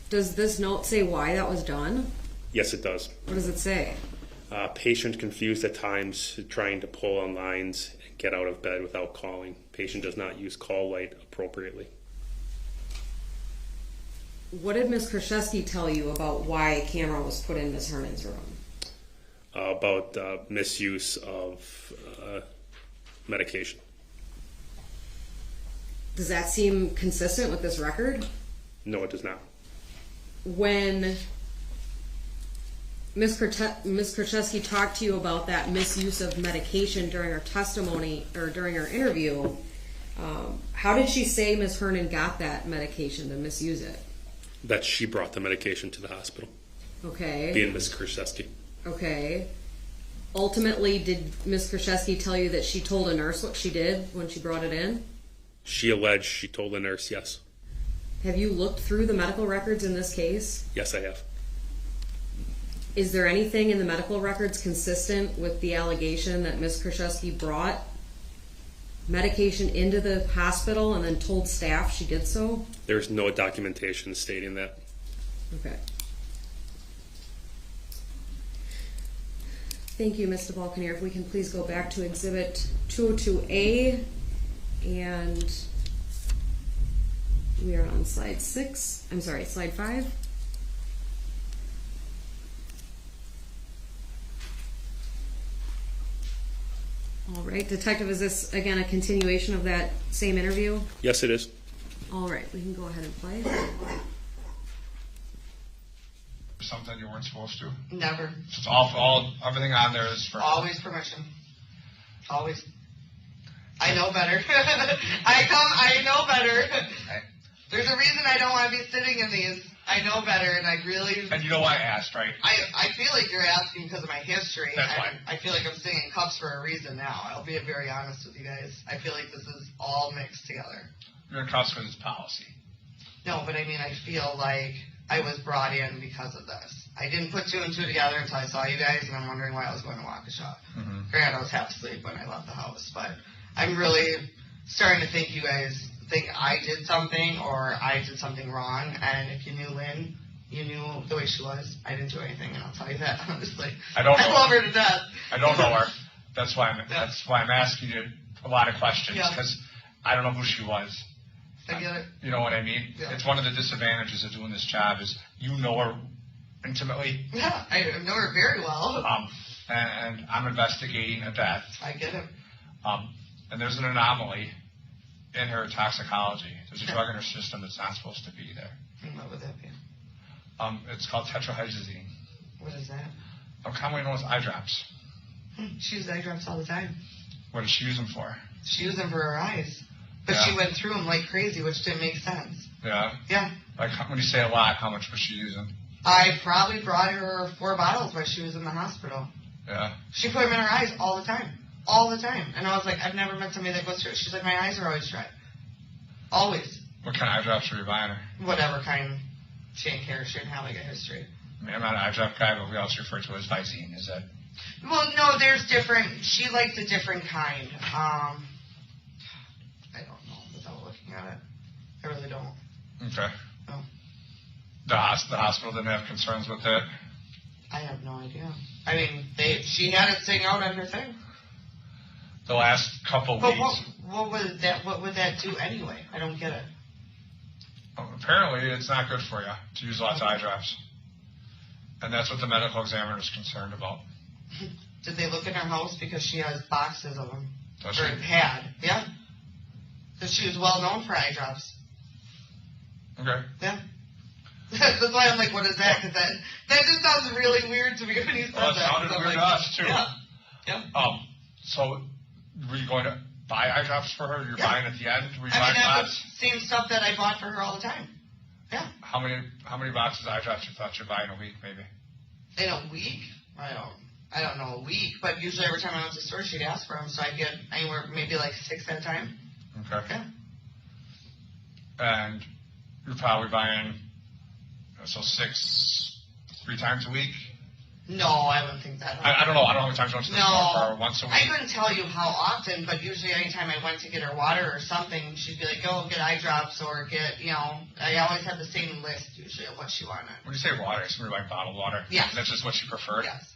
Does this note say why that was done? Yes, it does. What does it say? Patient confused at times, trying to pull on lines and get out of bed without calling. Patient does not use call light appropriately. What did Ms. Kurczewski tell you about why a camera was put in Ms. Hernan's room? About misuse of medication. Does that seem consistent with this record? No, it does not. When Ms. Kurczewski talked to you about that misuse of medication during her testimony or during her interview, how did she say Ms. Hernan got that medication to misuse it? That she brought the medication to the hospital. Okay. Being Ms. Kurczewski. Okay. Ultimately, did Ms. Kurczewski tell you that she told a nurse what she did when she brought it in? She alleged she told the nurse, yes. Have you looked through the medical records in this case? Yes, I have. Is there anything in the medical records consistent with the allegation that Ms. Kurczewski brought medication into the hospital and then told staff she did so? There's no documentation stating that. Okay. Thank you, Ms. DeBalconier. If we can please go back to Exhibit 202A, and we are on slide 5. All right, Detective, is this, again, a continuation of that same interview? Yes, it is. All right, we can go ahead and play. Something you weren't supposed to. Never. It's everything on there is for Always permission. Always. I know better. I know better. There's a reason I don't want to be sitting in these. I know better, and I really... And you know why I asked, right? I feel like you're asking because of my history. That's why. I feel like I'm sitting in cuffs for a reason now. I'll be very honest with you guys. I feel like this is all mixed together. You're in cuffs because it's policy. No, but I mean, I feel like I was brought in because of this. I didn't put two and two together until I saw you guys, and I'm wondering why I was going to Waukesha. Mm-hmm. Granted, I was half asleep when I left the house, but I'm really starting to think you guys think I did something or I did something wrong. And if you knew Lynn, you knew the way she was. I didn't do anything, and I'll tell you that honestly. I don't know. I love her to death. I don't know her. That's why I'm asking you a lot of questions because I don't know who she was. I get it. You know what I mean? Yeah. It's one of the disadvantages of doing this job is you know her intimately. Yeah, I know her very well. And I'm investigating a death. I get it. And there's an anomaly in her toxicology. There's a drug in her system that's not supposed to be there. And what would that be? It's called tetrahydrazine. What is that? Commonly known as eye drops. She uses eye drops all the time. What does she use them for? She used them for her eyes. But she went through them like crazy, which didn't make sense. Yeah? Yeah. Like, when you say a lot, how much was she using? I probably brought her 4 bottles while she was in the hospital. Yeah. She put them in her eyes all the time. All the time. And I was like, I've never met somebody that goes through it. She's like, my eyes are always dry. Always. What kind of eye drops were you buying her? Whatever kind. She didn't care. She didn't have like a history. I mean, I'm not an eye drop guy, but we also refer to it as Visine. Is that? Well, no, there's different. She likes a different kind. I don't know without looking at it. I really don't. Okay. No. The hospital didn't have concerns with it? I have no idea. I mean, she had it sitting out on her thing. The last couple But weeks. what would that do anyway? I don't get it. Apparently, it's not good for you to use lots of eye drops. And that's what the medical examiner is concerned about. Did they look in her house? Because she has boxes of them. Does Or she? had. Yeah. Because she was well known for eye drops. Okay. Yeah. That's why I'm like, what is that? Because that just sounds really weird to me when you said Well, it that. sounded So I'm weird like, to us, too. Yeah. Yeah. So, were you going to buy eye drops for her? You're buying at the end? Were you I buying mean, that's lots? the same stuff that I bought for her all the time. Yeah. How many boxes of eye drops you thought you'd buy in a week, maybe? In a week? I don't know, a week, but usually every time I went to the store, she'd ask for them, so I'd get anywhere, maybe like 6 at a time. Okay. Yeah. And you're probably buying, 6, 3 times a week? No, I wouldn't think that. I don't know. I don't know how many times you went to the store for once a I week. couldn't tell you how often, but usually anytime I went to get her water or something, she'd be like, "Go get eye drops or get," I always had the same list usually of what she wanted. When you say water, it's more like bottled water. Yes. That's just what she preferred. Yes.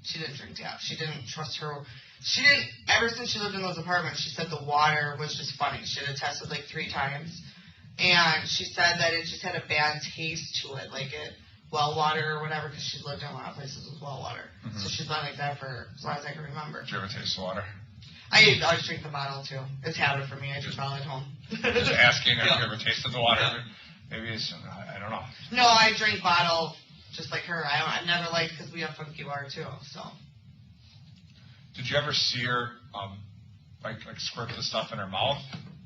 She didn't drink tap. She didn't trust her. She didn't, ever since she lived in those apartments, she said the water was just funny. She had tested like 3 times. And she said that it just had a bad taste to it, like well water or whatever, because she's lived in a lot of places with well water. Mm-hmm. So she's been like that for as long as I can remember. Did you ever taste the water? I always drink the bottle too. It's habit for me. I drink bottle at home. Just asking if Yeah. you ever tasted the water. Yeah. Maybe it's, I don't know. No, I drink bottle just like her. I never liked, because we have funky water too. So Did you ever see her, like squirt the stuff in her mouth?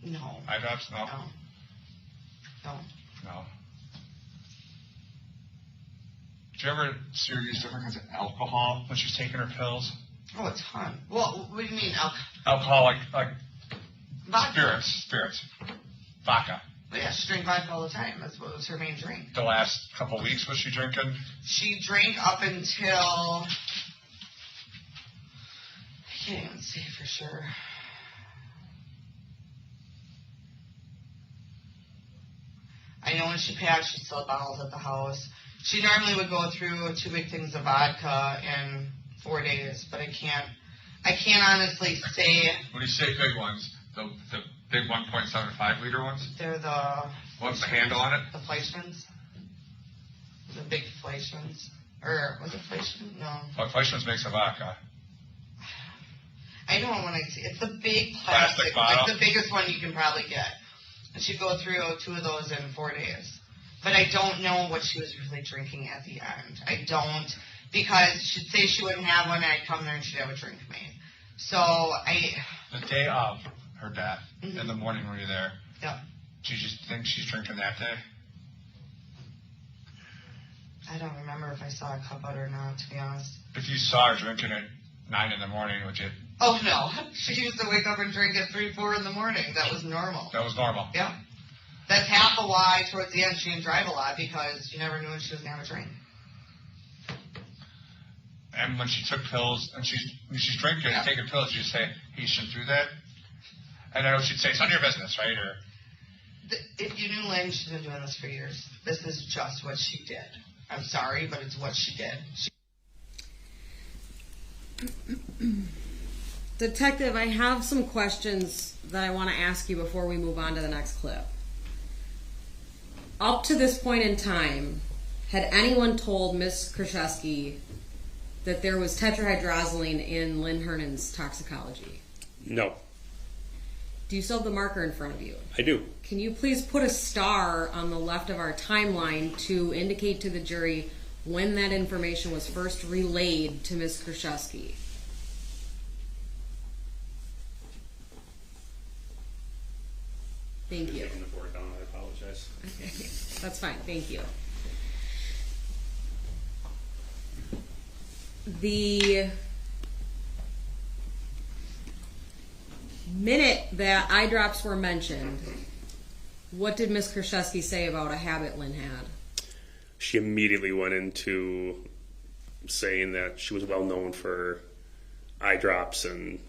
no, Eye drops? No. no. No. Did you ever see her use different kinds of alcohol when she's taking her pills? Oh, a ton. Well, what do you mean? Alcohol, like Vodka. spirits, vodka. Well, yeah, she drank vodka all the time. That's what was her main drink. The last couple weeks was she drinking? She drank up until, I can't even say for sure. I know when she passed, she still had bottles at the house. She normally would go through 2 big things of vodka in 4 days, but I can't honestly say. When you say big ones, the big 1.75 liter ones? They're the. What's the handle on it? The Fleischmann's. The big Fleischmann's. Or was it Fleischmann? No. Well, Fleischmann's makes a vodka. I know when I see it's the big Plastic bottle? like the biggest one you can probably get. And she'd go through 2 of those in 4 days. But I don't know what she was really drinking at the end. I don't, because she'd say she wouldn't have one, and I'd come there and she'd have a drink made. So The day of her death, Mhm. in the morning when you're there, yeah, do you just think she's drinking that day? I don't remember if I saw a cup out or not, to be honest. If you saw her drinking at 9 in the morning, would you? Oh no, she used to wake up and drink at 3, 4 in the morning. That was normal. That was normal. Yeah. That's half of why towards the end she didn't drive a lot, because you never knew when she was going to have a drink. And when she took pills, and when she's drinking and taking pills, you say, hey, you shouldn't do that? And I know she'd say, it's none of your business, right? Or If you knew Lynn, she's been doing this for years. This is just what she did. I'm sorry, but it's what she did. Detective, I have some questions that I want to ask you before we move on to the next clip. Up to this point in time, had anyone told Ms. Kurczewski that there was tetrahydrozoline in Lynn Hernan's toxicology? No, Do you still have the marker in front of you? I do. Can you please put a star on the left of our timeline to indicate to the jury when that information was first relayed to Ms. Kurczewski? Thank you. Taking the board down, I apologize. Okay, that's fine. Thank you. The minute that eye drops were mentioned, what did Ms. Kurczewski say about a habit Lynn had? She immediately went into saying that she was well known for eye drops and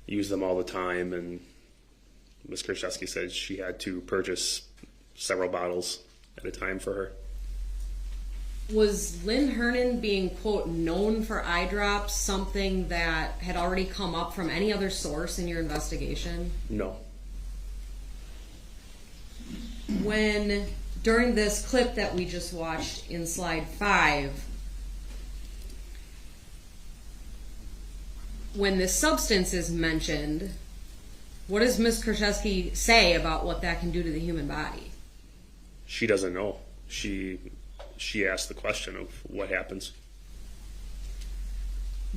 used them all the time, and Ms. Kurczewski said she had to purchase several bottles at a time for her. Was Lynn Hernan being, quote, known for eye drops something that had already come up from any other source in your investigation? No. When, during this clip that we just watched in slide 5, when this substance is mentioned, what does Ms. Kurczewski say about what that can do to the human body? She doesn't know. She asked the question of what happens.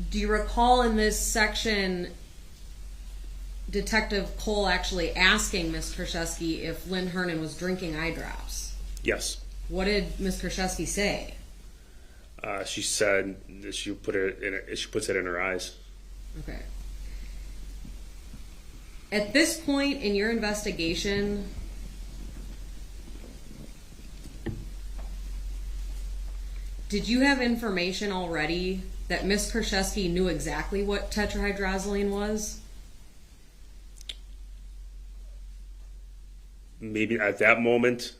Do you recall in this section Detective Cole actually asking Ms. Kurczewski if Lynn Hernan was drinking eye drops? Yes. What did Ms. Kurczewski say? She said that she puts it in her eyes. Okay. At this point in your investigation, Did you have information already that Miss Kurczewski knew exactly what tetrahydrozoline was? Maybe at that moment,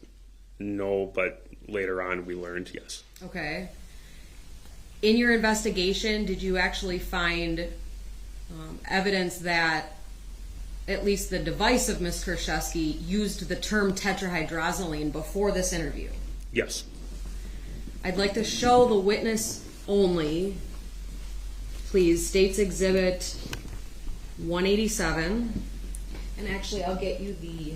no, but later on we learned yes. Okay. In your investigation, did you actually find evidence that at least the device of Miss Kurczewski used the term tetrahydrozoline before this interview? Yes. I'd like to show the witness only, please, State's Exhibit 187. And actually, I'll get you the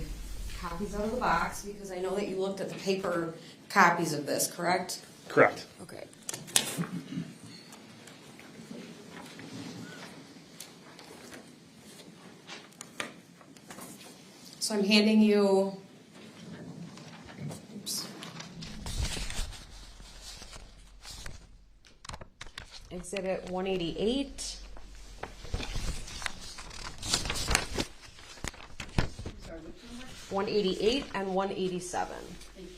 copies out of the box because I know that you looked at the paper copies of this, correct? Correct. Okay. So I'm handing you, oops, Exhibit 188. 188 and 187. Thank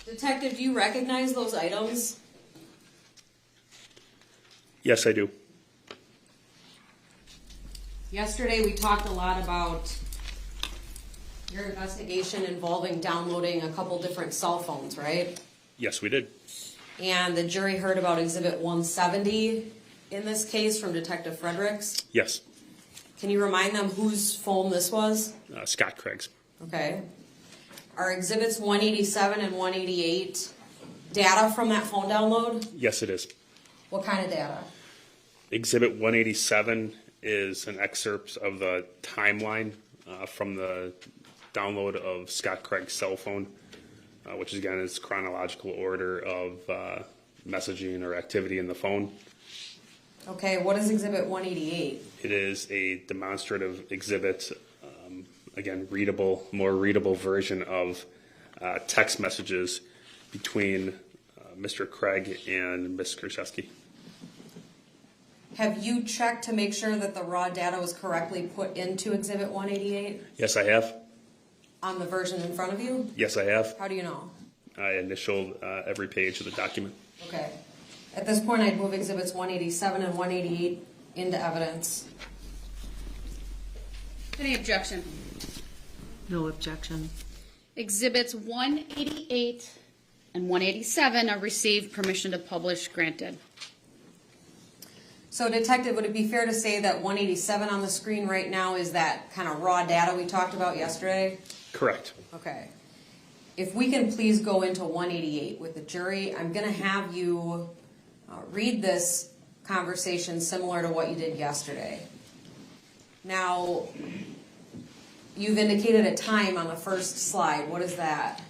you. Detective, do you recognize those items? Yes, I do. Yesterday we talked a lot about your investigation involving downloading a couple different cell phones, right? Yes, we did. And the jury heard about Exhibit 170 in this case from Detective Fredericks. Yes. Can you remind them whose phone this was? Scott Craig's. Okay. Are Exhibits 187 and 188 data from that phone download? Yes, it is. What kind of data? Exhibit 187 is an excerpt of the timeline from the download of Scott Craig's cell phone, which again is chronological order of messaging or activity in the phone. Okay, what is Exhibit 188? It is a demonstrative exhibit, again, readable, more readable version of text messages between Mr. Craig and Ms. Kurczewski. Have you checked to make sure that the raw data was correctly put into Exhibit 188 Yes, I have. on the version in front of you? Yes, I have. How do you know? I initialed every page of the document. Okay. At this point, I'd move Exhibits 187 and 188 into evidence. Any objection? No objection. Exhibits 188 and 187 are received. Permission to publish granted. So, Detective, would it be fair to say that 187 on the screen right now is that kind of raw data we talked about yesterday? Correct. Okay. If we can please go into 188 with the jury, I'm going to have you read this conversation similar to what you did yesterday. Now, you've indicated a time on the first slide. What is that?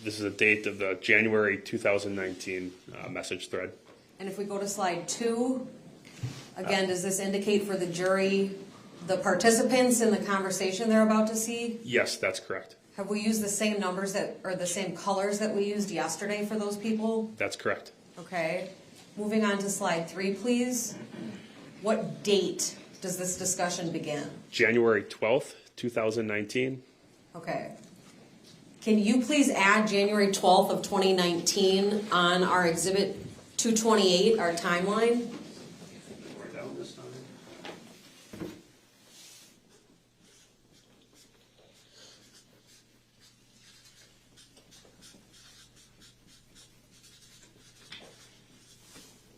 This is a date of the January 2019 message thread. And if we go to slide 2, again, does this indicate for the jury the participants in the conversation they're about to see? Yes, that's correct. Have we used the same numbers that, or the same colors that we used yesterday for those people? That's correct. Okay. Moving on to slide 3, please. What date does this discussion begin? January 12th, 2019. Okay. Can you please add January 12th of 2019 on our Exhibit 228, our timeline?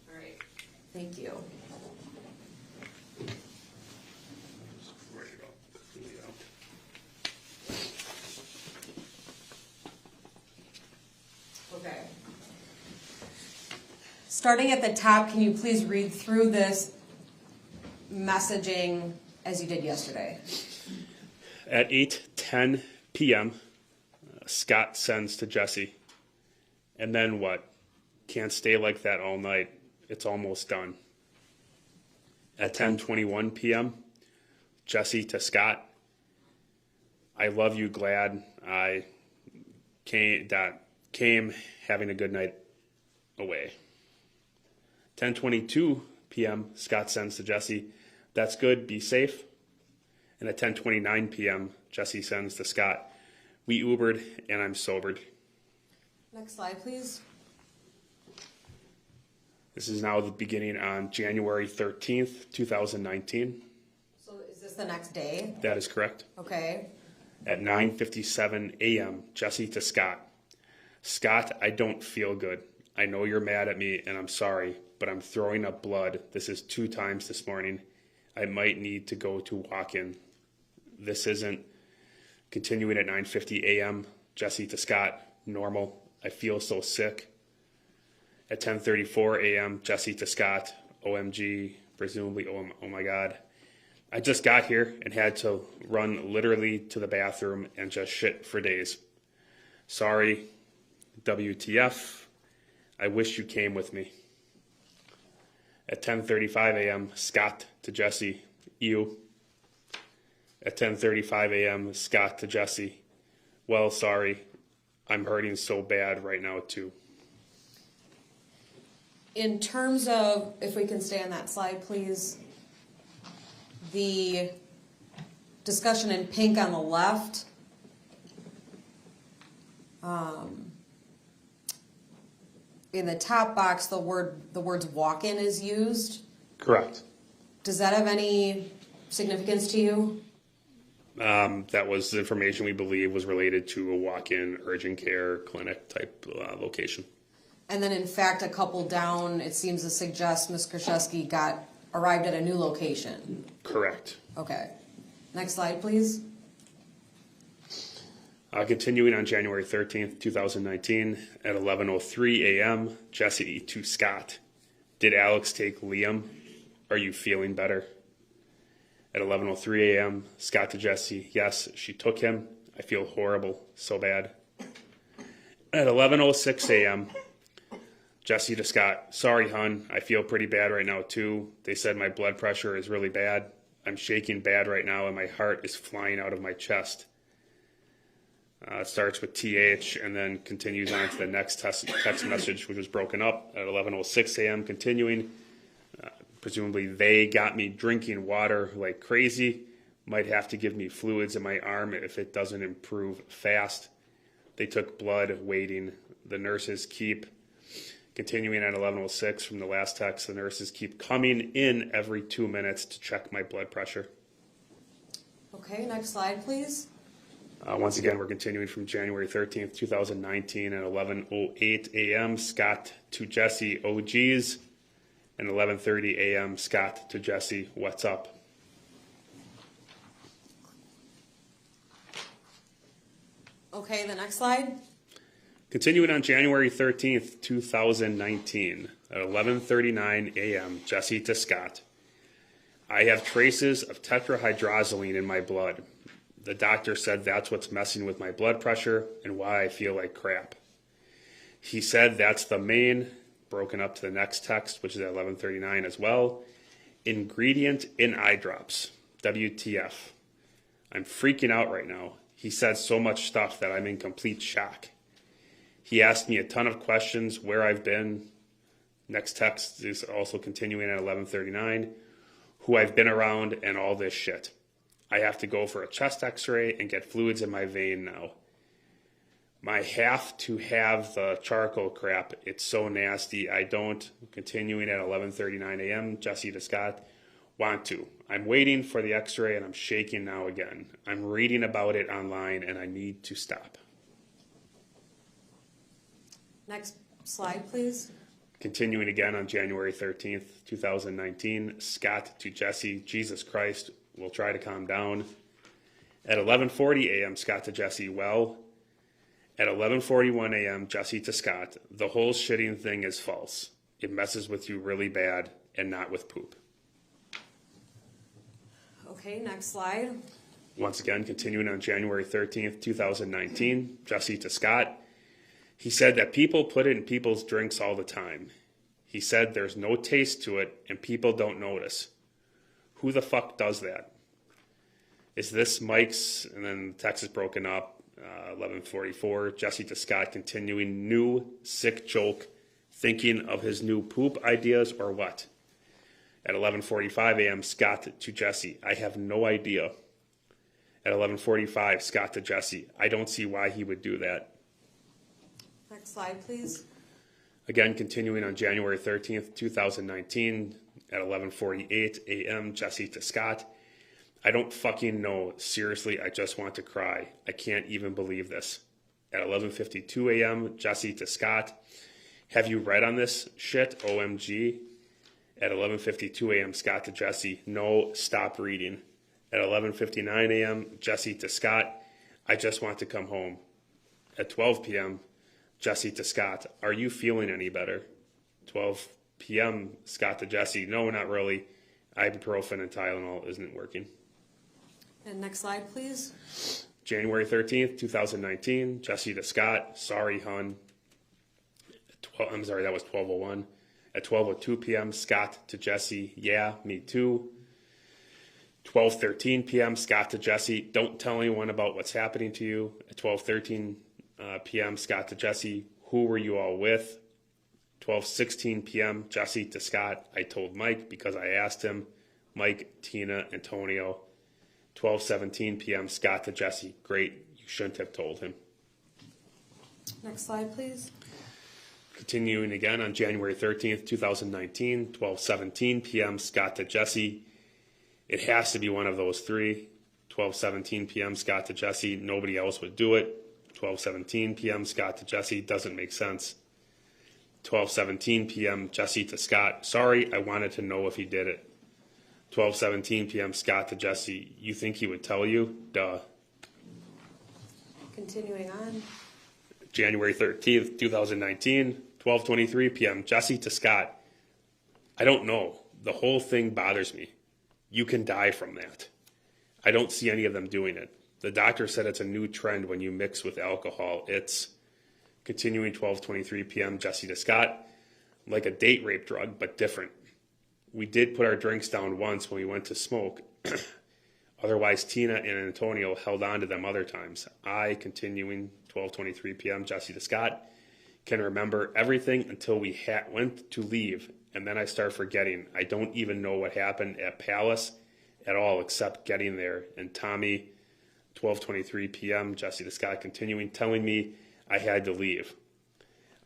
All right. Thank you. Okay. Starting at the top, can you please read through this messaging as you did yesterday? At 8:10 p.m., Scott sends to Jessy, and then what? Can't stay like that all night. It's almost done. At 10:21 p.m., Jessy to Scott, I love you, glad I came having a good night away. 10:22 p.m., Scott sends to Jessy, that's good, be safe. And at 10:29 p.m., Jessy sends to Scott, we Ubered and I'm sobered. Next slide, please. This is now the beginning on January 13th, 2019. So is this the next day? That is correct. Okay. At 9:57 a.m., Jessy to Scott. Scott, I don't feel good. I know you're mad at me, and I'm sorry, but I'm throwing up blood. This is 2 times this morning. I might need to go to walk-in. This isn't. Continuing at 9:50 a.m., Jessy to Scott. Normal. I feel so sick. At 10:34 a.m., Jessy to Scott. OMG, presumably, oh my God. I just got here and had to run literally to the bathroom and just shit for days. Sorry, WTF. I wish you came with me. At 10:35 a.m., Scott to Jessy. Ew. At 10:35 a.m., Scott to Jessy. Well, sorry. I'm hurting so bad right now, too. In terms of, if we can stay on that slide, please, the discussion in pink on the left, in the top box, the words walk-in is used. Correct. Does that have any significance to you? That was the information we believe was related to a walk-in urgent care clinic type location. And then, in fact, a couple down, it seems to suggest Ms. Kurczewski arrived at a new location. Correct. Okay. Next slide, please. Continuing on January 13th, 2019, at 11:03 a.m., Jessy to Scott. Did Alex take Liam? Are you feeling better? At 11:03 a.m., Scott to Jessy. Yes, she took him. I feel horrible. So bad. At 11:06 a.m., Jessy to Scott. Sorry, hun. I feel pretty bad right now, too. They said my blood pressure is really bad. I'm shaking bad right now, and my heart is flying out of my chest. It starts with TH and then continues on to the next text message, which was broken up at 11:06 a.m. Continuing, presumably they got me drinking water like crazy. Might have to give me fluids in my arm if it doesn't improve fast. They took blood waiting. The nurses keep, continuing at 11:06 from the last text, the nurses keep coming in every 2 minutes to check my blood pressure. Okay, next slide, please. Once again, we're continuing from January 13th, 2019 at 11:08 a.m. Scott to Jessy, oh geez. And 11:30 a.m. Scott to Jessy, what's up? Okay, the next slide. Continuing on January 13th, 2019 at 11:39 a.m. Jessy to Scott. I have traces of tetrahydrozoline in my blood. The doctor said that's what's messing with my blood pressure and why I feel like crap. He said that's the main, broken up to the next text, which is at 11:39 as well, ingredient in eye drops. WTF. I'm freaking out right now. He said so much stuff that I'm in complete shock. He asked me a ton of questions, where I've been. Next text is also continuing at 11:39, who I've been around and all this shit. I have to go for a chest x-ray and get fluids in my vein now. I have to have the charcoal crap. It's so nasty. I don't, continuing at 11:39 a.m., Jessy to Scott, want to. I'm waiting for the x-ray and I'm shaking now again. I'm reading about it online and I need to stop. Next slide, please. Continuing again on January 13th, 2019, Scott to Jessy, Jesus Christ, we'll try to calm down. At 11:40 a.m., Scott to Jessy, well. At 11:41 a.m., Jessy to Scott, the whole shitting thing is false. It messes with you really bad and not with poop. Okay, next slide. Once again, continuing on January 13th, 2019, Jessy to Scott. He said that people put it in people's drinks all the time. He said there's no taste to it and people don't notice. Who the fuck does that? Is this Mike's? And then the text is broken up. 11:44, Jessy to Scott continuing, new sick joke, thinking of his new poop ideas or what? At 11:45 a.m., Scott to Jessy, I have no idea. At 11:45, Scott to Jessy, I don't see why he would do that. Next slide, please. Again, continuing on January 13th, 2019 at 11:48 a.m., Jessy to Scott. I don't fucking know. Seriously, I just want to cry. I can't even believe this. At 11:52 a.m., Jessy to Scott. Have you read on this shit? OMG. At 11:52 a.m., Scott to Jessy. No, stop reading. At 11:59 a.m., Jessy to Scott. I just want to come home. At 12 p.m., Jessy to Scott. Are you feeling any better? 12 p.m., Scott to Jessy. No, not really. Ibuprofen and Tylenol isn't working. And next slide, please. January 13th, 2019, Jessy to Scott. Sorry, hun. I'm sorry, that was 12:01. At 12:02 p.m., Scott to Jessy. Yeah, me too. 12:13 p.m., Scott to Jessy. Don't tell anyone about what's happening to you. At 12:13 p.m., Scott to Jessy. Who were you all with? 12:16 p.m., Jessy to Scott. I told Mike because I asked him. Mike, Tina, Antonio. 12:17 p.m., Scott to Jessy. Great, you shouldn't have told him. Next slide, please. Continuing again on January 13th, 2019, 12:17 p.m., Scott to Jessy. It has to be one of those three. 12:17 p.m., Scott to Jessy. Nobody else would do it. 12:17 p.m., Scott to Jessy. Doesn't make sense. 12:17 p.m., Jessy to Scott. Sorry, I wanted to know if he did it. 12:17 p.m., Scott to Jessy. You think he would tell you? Duh. Continuing on. January 13th, 2019, 12:23 p.m., Jessy to Scott. I don't know. The whole thing bothers me. You can die from that. I don't see any of them doing it. The doctor said it's a new trend when you mix with alcohol. It's continuing 12:23 p.m., Jessy to Scott. Like a date rape drug, but different. We did put our drinks down once when we went to smoke. Otherwise, Tina and Antonio held on to them other times. I, continuing 12:23 p.m., Jessy to Scott, can remember everything until we went to leave, and then I start forgetting. I don't even know what happened at Palace at all except getting there. And Tommy, 12:23 p.m., Jessy to Scott, continuing, telling me I had to leave.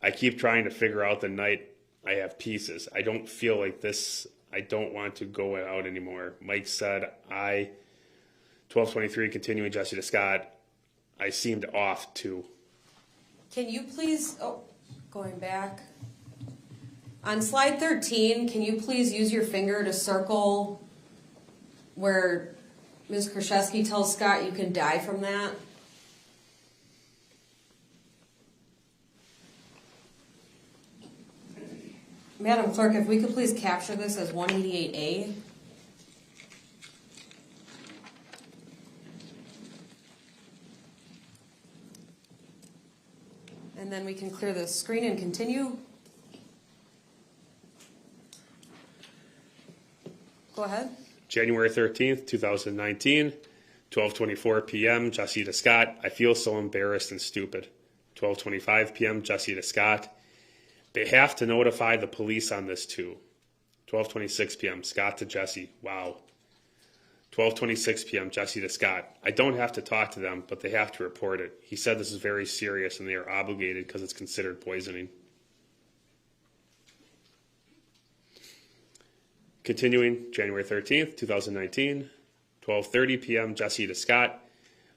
I keep trying to figure out the night I have pieces. I don't feel like this. I don't want to go out anymore. Mike said 12:23, continuing Jessy to Scott. I seemed off too. Can you please, going back. On slide 13, can you please use your finger to circle where Ms. Kurczewski tells Scott you can die from that? Madam Clerk, if we could please capture this as 188A. And then we can clear the screen and continue. Go ahead. January 13th, 2019, 12:24 p.m., Jessy to Scott. I feel so embarrassed and stupid. 12:25 p.m., Jessy to Scott. They have to notify the police on this too. 12:26 p.m., Scott to Jessy. Wow. 12:26 p.m., Jessy to Scott. I don't have to talk to them, but they have to report it. He said this is very serious and they are obligated because it's considered poisoning. Continuing, January 13th, 2019, 12:30 p.m., Jessy to Scott.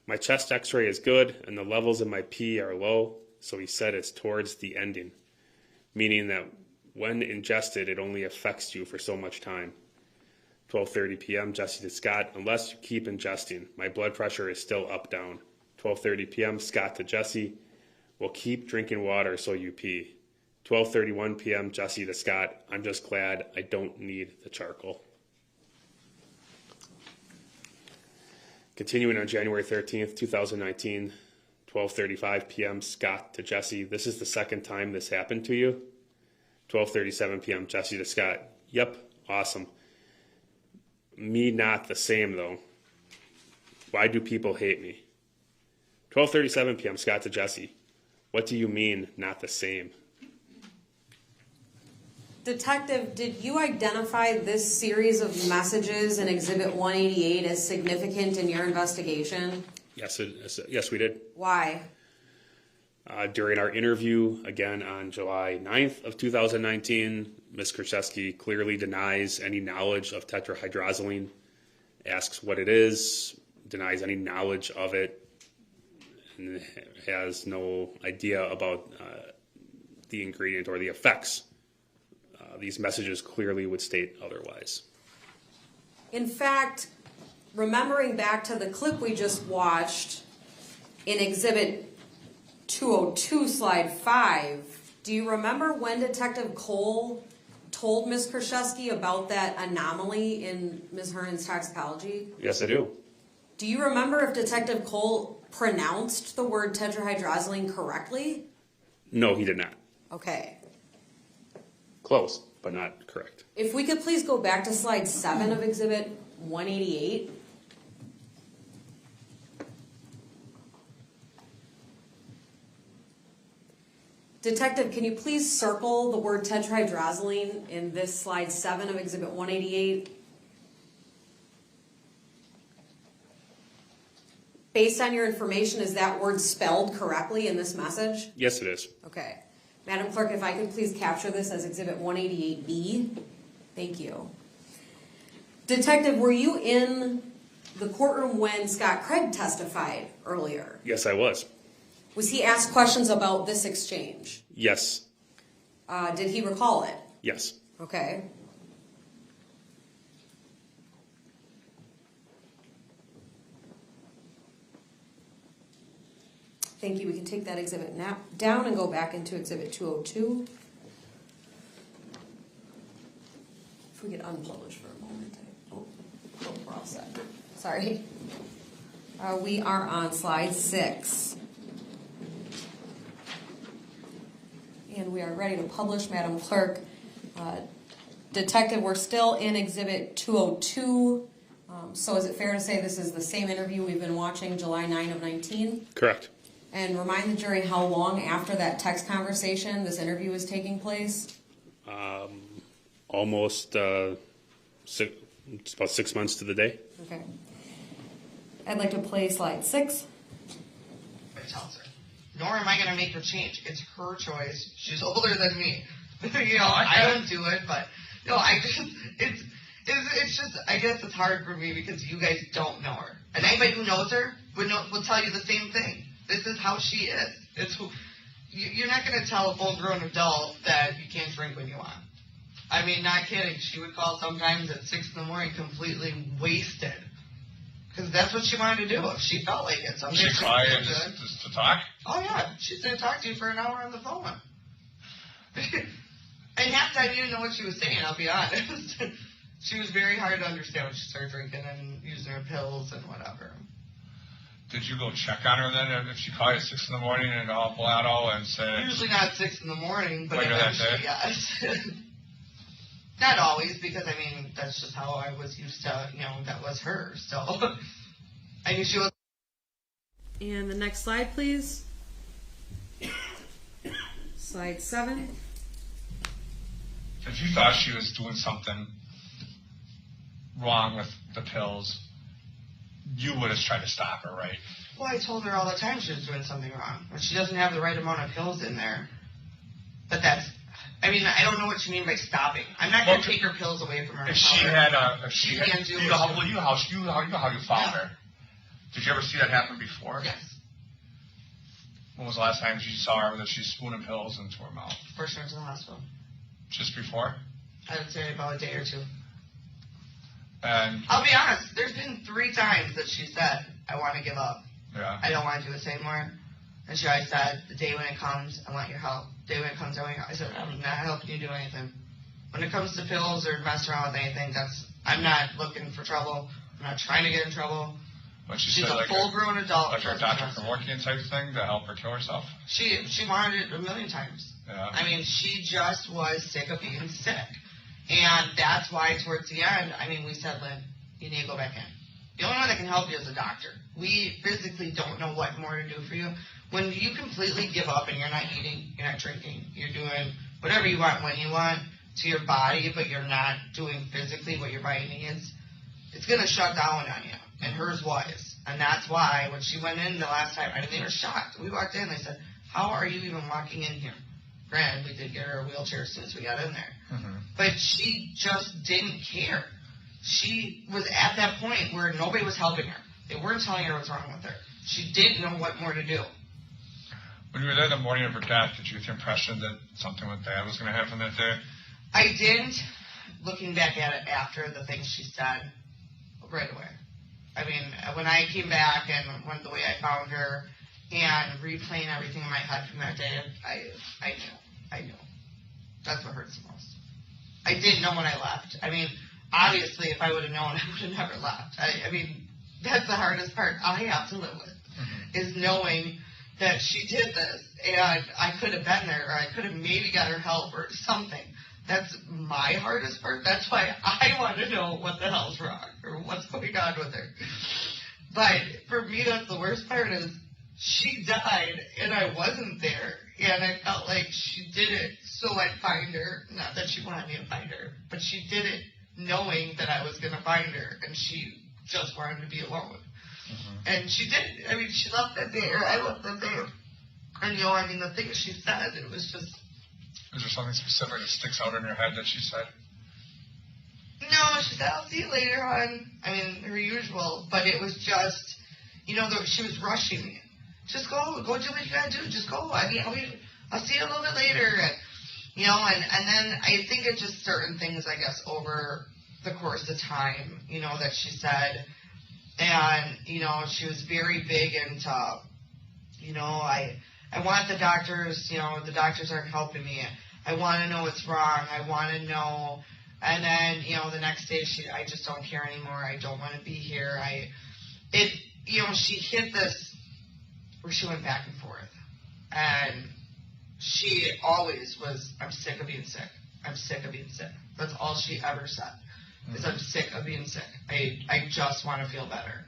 My chest x-ray is good and the levels in my pee are low, so he said it's towards the ending, meaning that when ingested, it only affects you for so much time. 12:30 p.m., Jessy to Scott. Unless you keep ingesting, my blood pressure is still up, down. 12:30 p.m., Scott to Jessy. Well, keep drinking water so you pee. 12:31 p.m., Jessy to Scott. I'm just glad I don't need the charcoal. Continuing on January 13th, 2019, 12:35 p.m., Scott to Jessy. This is the second time this happened to you? 12:37 p.m., Jessy to Scott. Yep, awesome. Me not the same, though. Why do people hate me? 12:37 p.m., Scott to Jessy. What do you mean, not the same? Detective, did you identify this series of messages in Exhibit 188 as significant in your investigation? Yes, we did. Why? During our interview, again on July 9th of 2019, Ms. Kurczewski clearly denies any knowledge of tetrahydrozoline, asks what it is, denies any knowledge of it, and has no idea about the ingredient or the effects. These messages clearly would state otherwise. In fact, remembering back to the clip we just watched in Exhibit 202, Slide 5, do you remember when Detective Cole told Ms. Kurczewski about that anomaly in Ms. Hernan's toxicology? Yes, I do. Do you remember if Detective Cole pronounced the word tetrahydrozoline correctly? No, he did not. Okay. Close, but not correct. If we could please go back to Slide 7 of Exhibit 188. Detective, can you please circle the word tetrahydrozoline in this Slide 7 of Exhibit 188? Based on your information, is that word spelled correctly in this message? Yes, it is. Okay. Madam Clerk, if I could please capture this as Exhibit 188B. Thank you. Detective, were you in the courtroom when Scott Craig testified earlier? Yes, I was. Was he asked questions about this exchange? Yes. Did he recall it? Yes. Okay. Thank you. We can take that exhibit down and go back into Exhibit 202. If we get unpublished for a moment. We're all set. Sorry. We are on Slide 6. And we are ready to publish, Madam Clerk. Detective, we're still in Exhibit 202. So is it fair to say this is the same interview we've been watching July 9 of 19? Correct. And remind the jury how long after that text conversation this interview is taking place? Almost it's about 6 months to the day. Okay. I'd like to play Slide 6. It tells her, nor am I going to make her change. It's her choice. She's older than me. I don't do it, but it's just, I guess it's hard for me because you guys don't know her. And anybody who knows her will tell you the same thing. This is how she is. You're not going to tell a full-grown adult that you can't drink when you want. I mean, not kidding. She would call sometimes at 6 in the morning completely wasted. Because that's what she wanted to do if she felt like it. She call you just to talk? Oh, yeah. She's going to talk to you for an hour on the phone. And half the time you didn't know what she was saying, I'll be honest. She was very hard to understand when she started drinking and using her pills and whatever. Did you go check on her then if she called you at 6 in the morning and all blotto and said... Usually not 6 in the morning, but later eventually, that day? yes. Not always, because, I mean, that's just how I was used to, that was her. So I knew she was... And the next slide, please. Slide 7. If you thought she was doing something wrong with the pills, you would have tried to stop her, right? Well, I told her all the time she was doing something wrong. But she doesn't have the right amount of pills in there. But that's... I mean, I don't know what you mean by stopping. I'm not going to take her pills away from her. If she had you know how you found her. Did you ever see that happen before? Yes. When was the last time you saw her that she's spooning pills into her mouth? First she went to the hospital. Just before? I would say about a day or two. And I'll be honest, there's been 3 times that she said, I want to give up. Yeah. I don't want to do this anymore. And she always said, the day when it comes, I want your help. The day when it comes, I want your help. I said, I'm not helping you do anything. When it comes to pills or messing around with anything, I'm not looking for trouble. I'm not trying to get in trouble. But She's a full-grown adult. Like her Dr. Kevorkian type thing to help her kill herself? She wanted it a million times. Yeah. I mean, she just was sick of being sick. And that's why towards the end, I mean, we said, Lynn, you need to go back in. The only one that can help you is a doctor. We physically don't know what more to do for you. When you completely give up and you're not eating, you're not drinking, you're doing whatever you want when you want to your body, but you're not doing physically what your body needs, it's going to shut down on you. And hers was. And that's why when she went in the last time, I mean, they were shocked. We walked in, they said, how are you even walking in here? Granted, we did get her a wheelchair as soon as we got in there. Mm-hmm. But she just didn't care. She was at that point where nobody was helping her. They weren't telling her what's wrong with her. She didn't know what more to do. When you were there the morning of her death, did you get the impression that something bad was going to happen that day? I didn't, looking back at it after the things she said, right away. I mean, when I came back and went the way I found her and replaying everything in my head from that day, I knew. That's what hurts the most. I didn't know when I left. I mean, obviously, if I would have known, I would have never left. I mean, that's the hardest part I have to live with, is knowing that she did this, and I could have been there, or I could have maybe got her help or something. That's my hardest part. That's why I want to know what the hell's wrong, or what's going on with her. But for me, that's the worst part, is she died, and I wasn't there, and I felt like she did it so I'd find her. Not that she wanted me to find her, but she did it knowing that I was going to find her, and she just wanted to be alone. Mm-hmm. And she did. I mean, she left that day, or I left that day. And, I mean, the things she said, it was just... Is there something specific that sticks out in your head that she said? No, she said, I'll see you later on. I mean, her usual. But it was just, she was rushing me. Just go do what you got to do. Just go. I mean, I'll see you a little bit later. And, and then I think it's just certain things, I guess, over the course of time, that she said. And, she was very big into, I want the doctors, the doctors aren't helping me. I want to know what's wrong. I want to know. And then, the next day, I just don't care anymore. I don't want to be here. She hit this where she went back and forth. And she always was, I'm sick of being sick. I'm sick of being sick. That's all she ever said, is I'm sick of being sick. I just want to feel better.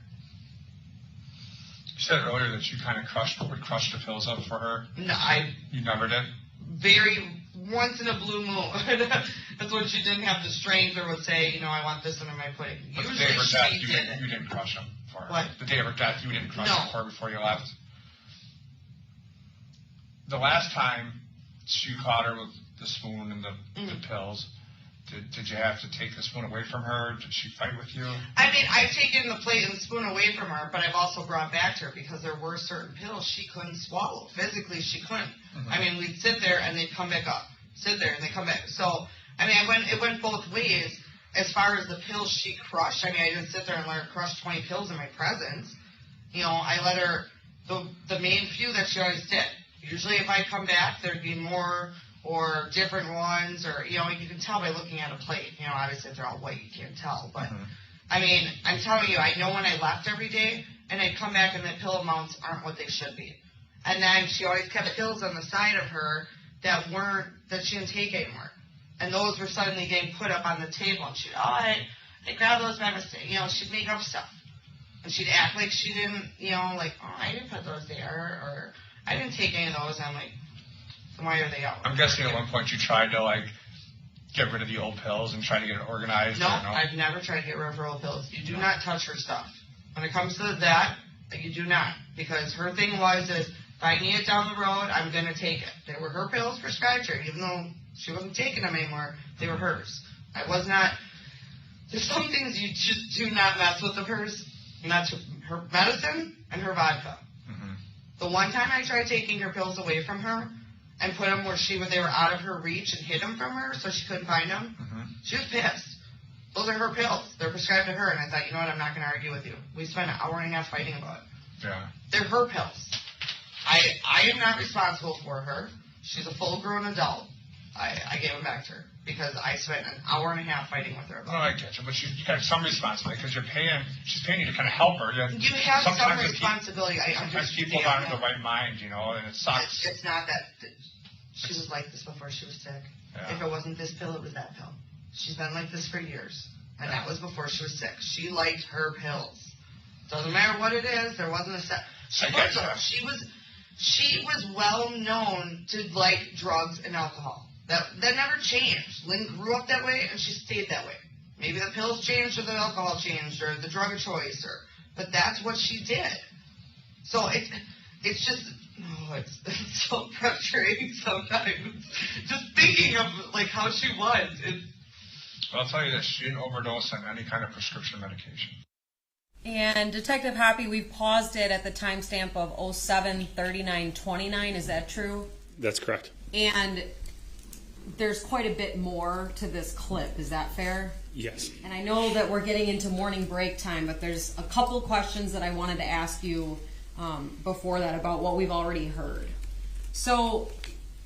You said earlier that you kind of would crush the pills up for her. No, You never did? Once in a blue moon. That's when she didn't have the strength, or would say, I want this under my pudding. But Usually the day of her death, she did it. you didn't crush them for her. What? The day of her death, you didn't crush No. them for her before you left. The last time you caught her with the spoon and the pills, did you have to take the spoon away from her? Did she fight with you? I mean, I've taken the plate and the spoon away from her, but I've also brought back to her because there were certain pills she couldn't swallow. Physically, she couldn't. Mm-hmm. I mean, we'd sit there and they'd come back up. Sit there and they come back. So, I mean, it went both ways as far as the pills she crushed. I mean, I didn't sit there and let her crush 20 pills in my presence. I let her, the main few that she always did. Usually if I come back, there'd be more or different ones, or, you can tell by looking at a plate. Obviously if they're all white, you can't tell. But, I mean, I'm telling you, I know when I left every day, and I'd come back and the pill amounts aren't what they should be. And then she always kept pills on the side of her that she didn't take anymore. And those were suddenly getting put up on the table. And she'd, I grabbed those by mistake. She'd make up stuff. And she'd act like she didn't, I didn't put those there, or I didn't take any of those. I'm like, why are they out? I'm guessing at one point you tried to, get rid of the old pills and try to get it organized. No, I've never tried to get rid of her old pills. You do not touch her stuff. When it comes to that, you do not. Because her thing is, if I need it down the road, I'm going to take it. They were her pills prescribed her, even though she wasn't taking them anymore. They were hers. I was not. There's some things you just do not mess with of hers. And that's her medicine and her vodka. Mm-hmm. The one time I tried taking her pills away from her and put them where they were out of her reach and hid them from her so she couldn't find them, she was pissed. Those are her pills. They're prescribed to her. And I thought, I'm not going to argue with you. We spent an hour and a half fighting about it. Yeah. They're her pills. I am not responsible for her. She's a full-grown adult. I gave them back to her because I spent an hour and a half fighting with her about it. I get you, but you have some responsibility because she's paying you to kind of help her. You have some responsibility. Sometimes people aren't in the right mind, and it sucks. It's not that. She was like this before she was sick. Yeah. If it wasn't this pill, it was that pill. She's been like this for years, and that was before she was sick. She liked her pills. Doesn't matter what it is. There wasn't a set. She was well known to like drugs and alcohol. That never changed. Lynn grew up that way, and she stayed that way. Maybe the pills changed, or the alcohol changed, or the drug of choice, but that's what she did. So it's just, Oh, it's so frustrating sometimes. Just thinking of like how she was. I'll tell you this, she didn't overdose on any kind of prescription medication. And Detective Hoppe, we've paused it at the timestamp of 07:39:29. Is that true? That's correct. And there's quite a bit more to this clip. Is that fair? Yes. And I know that we're getting into morning break time, but there's a couple questions that I wanted to ask you before that about what we've already heard. So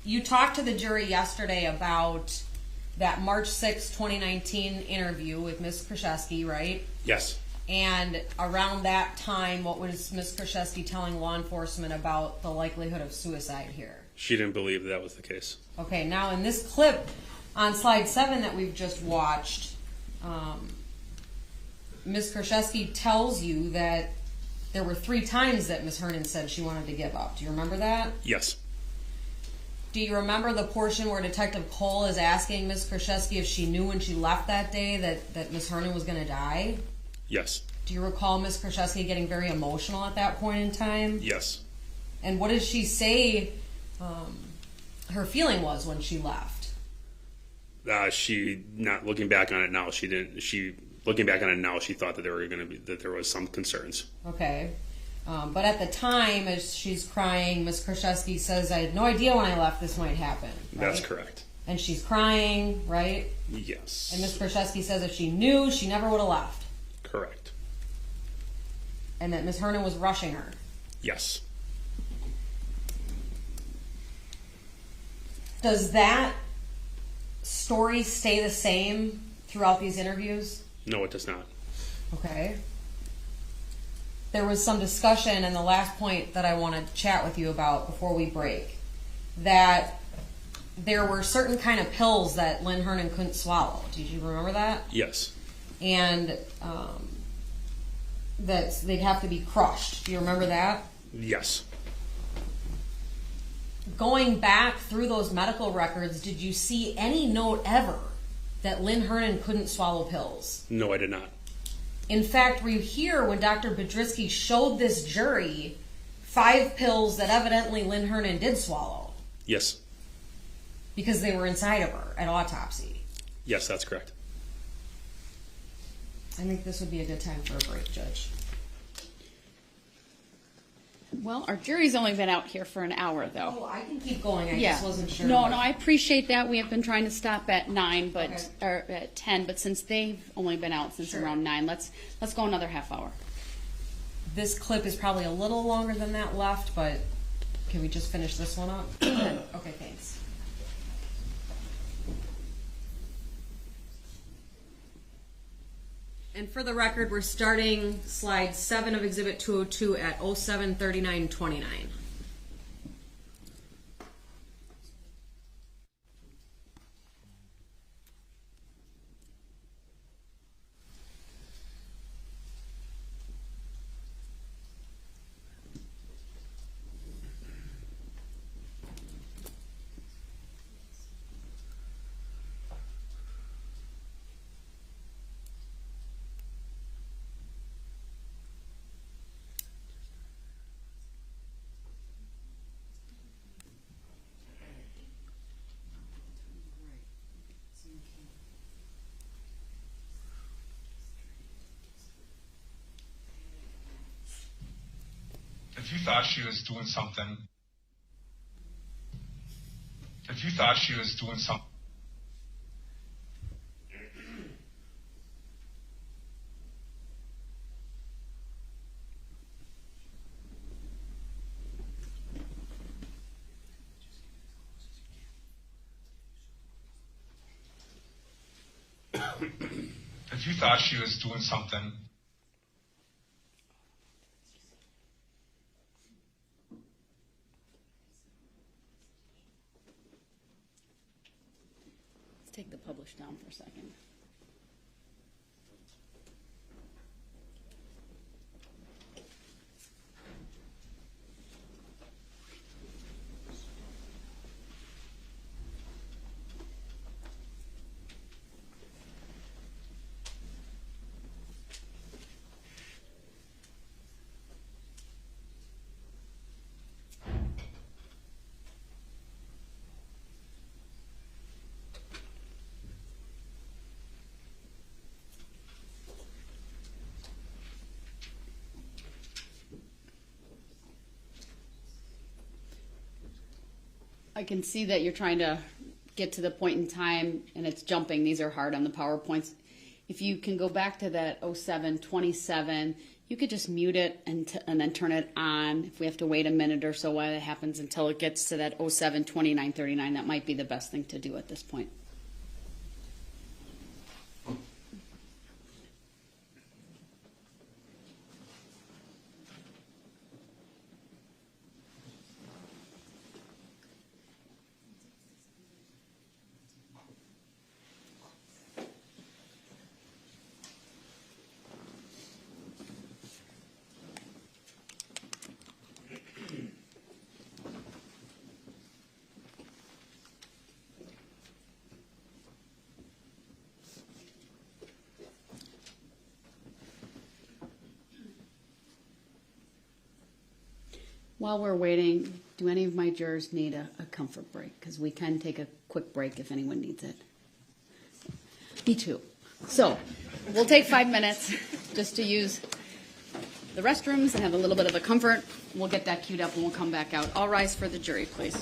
you talked to the jury yesterday about that March 6, 2019 interview with Ms. Kurczewski, right? Yes. And around that time, what was Ms. Kurczewski telling law enforcement about the likelihood of suicide here? She didn't believe that was the case. Okay, now in this clip on slide 7 that we've just watched, Ms. Kurczewski tells you that there were 3 times that Ms. Hernan said she wanted to give up. Do you remember that? Yes. Do you remember the portion where Detective Cole is asking Ms. Kurczewski if she knew when she left that day that Ms. Hernan was going to die? Yes. Do you recall Ms. Kurczewski getting very emotional at that point in time? Yes. And what did she say her feeling was when she left? She, not looking back on it now, she didn't. She, looking back on it now, she thought that there was some concerns. Okay. But at the time, as she's crying, Ms. Kurczewski says, "I had no idea when I left this might happen." Right? That's correct. And she's crying, right? Yes. And Ms. Kurczewski says if she knew, she never would have left. Correct. And that Ms. Hernan was rushing her. Yes. Does that story stay the same throughout these interviews? No, it does not. Okay. There was some discussion in the last point that I want to chat with you about before we break, that there were certain kind of pills that Lynn Hernan couldn't swallow. Did you remember that? Yes. And that they'd have to be crushed. Do you remember that? Yes. Going back through those medical records, did you see any note ever that Lynn Hernan couldn't swallow pills? No, I did not. In fact, were you here when Dr. Bedrisky showed this jury 5 pills that evidently Lynn Hernan did swallow? Yes. Because they were inside of her at autopsy. Yes, that's correct. I think this would be a good time for a break, Judge. Well, our jury's only been out here for an hour, though. Oh, I can keep going. I just wasn't sure. No, I appreciate that. We have been trying to stop at 9, but Okay. or at 10, but since they've only been out since Sure. around 9, let's go another half hour. This clip is probably a little longer than that left, but can we just finish this one up? Okay, thanks. And for the record, we're starting slide 7 of Exhibit 202 at 07:39:29. If you thought she was doing something, Let's take the publish down for a second. I can see that you're trying to get to the point in time and it's jumping. These are hard on the PowerPoints. If you can go back to that 0727, you could just mute it and then turn it on. If we have to wait a minute or so while it happens until it gets to that 072939, that might be the best thing to do at this point. While we're waiting, do any of my jurors need a comfort break? Because we can take a quick break if anyone needs it. Me too. So we'll take 5 minutes just to use the restrooms and have a little bit of a comfort. We'll get that queued up and we'll come back out. All rise for the jury, please.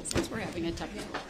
Since we're having a technical.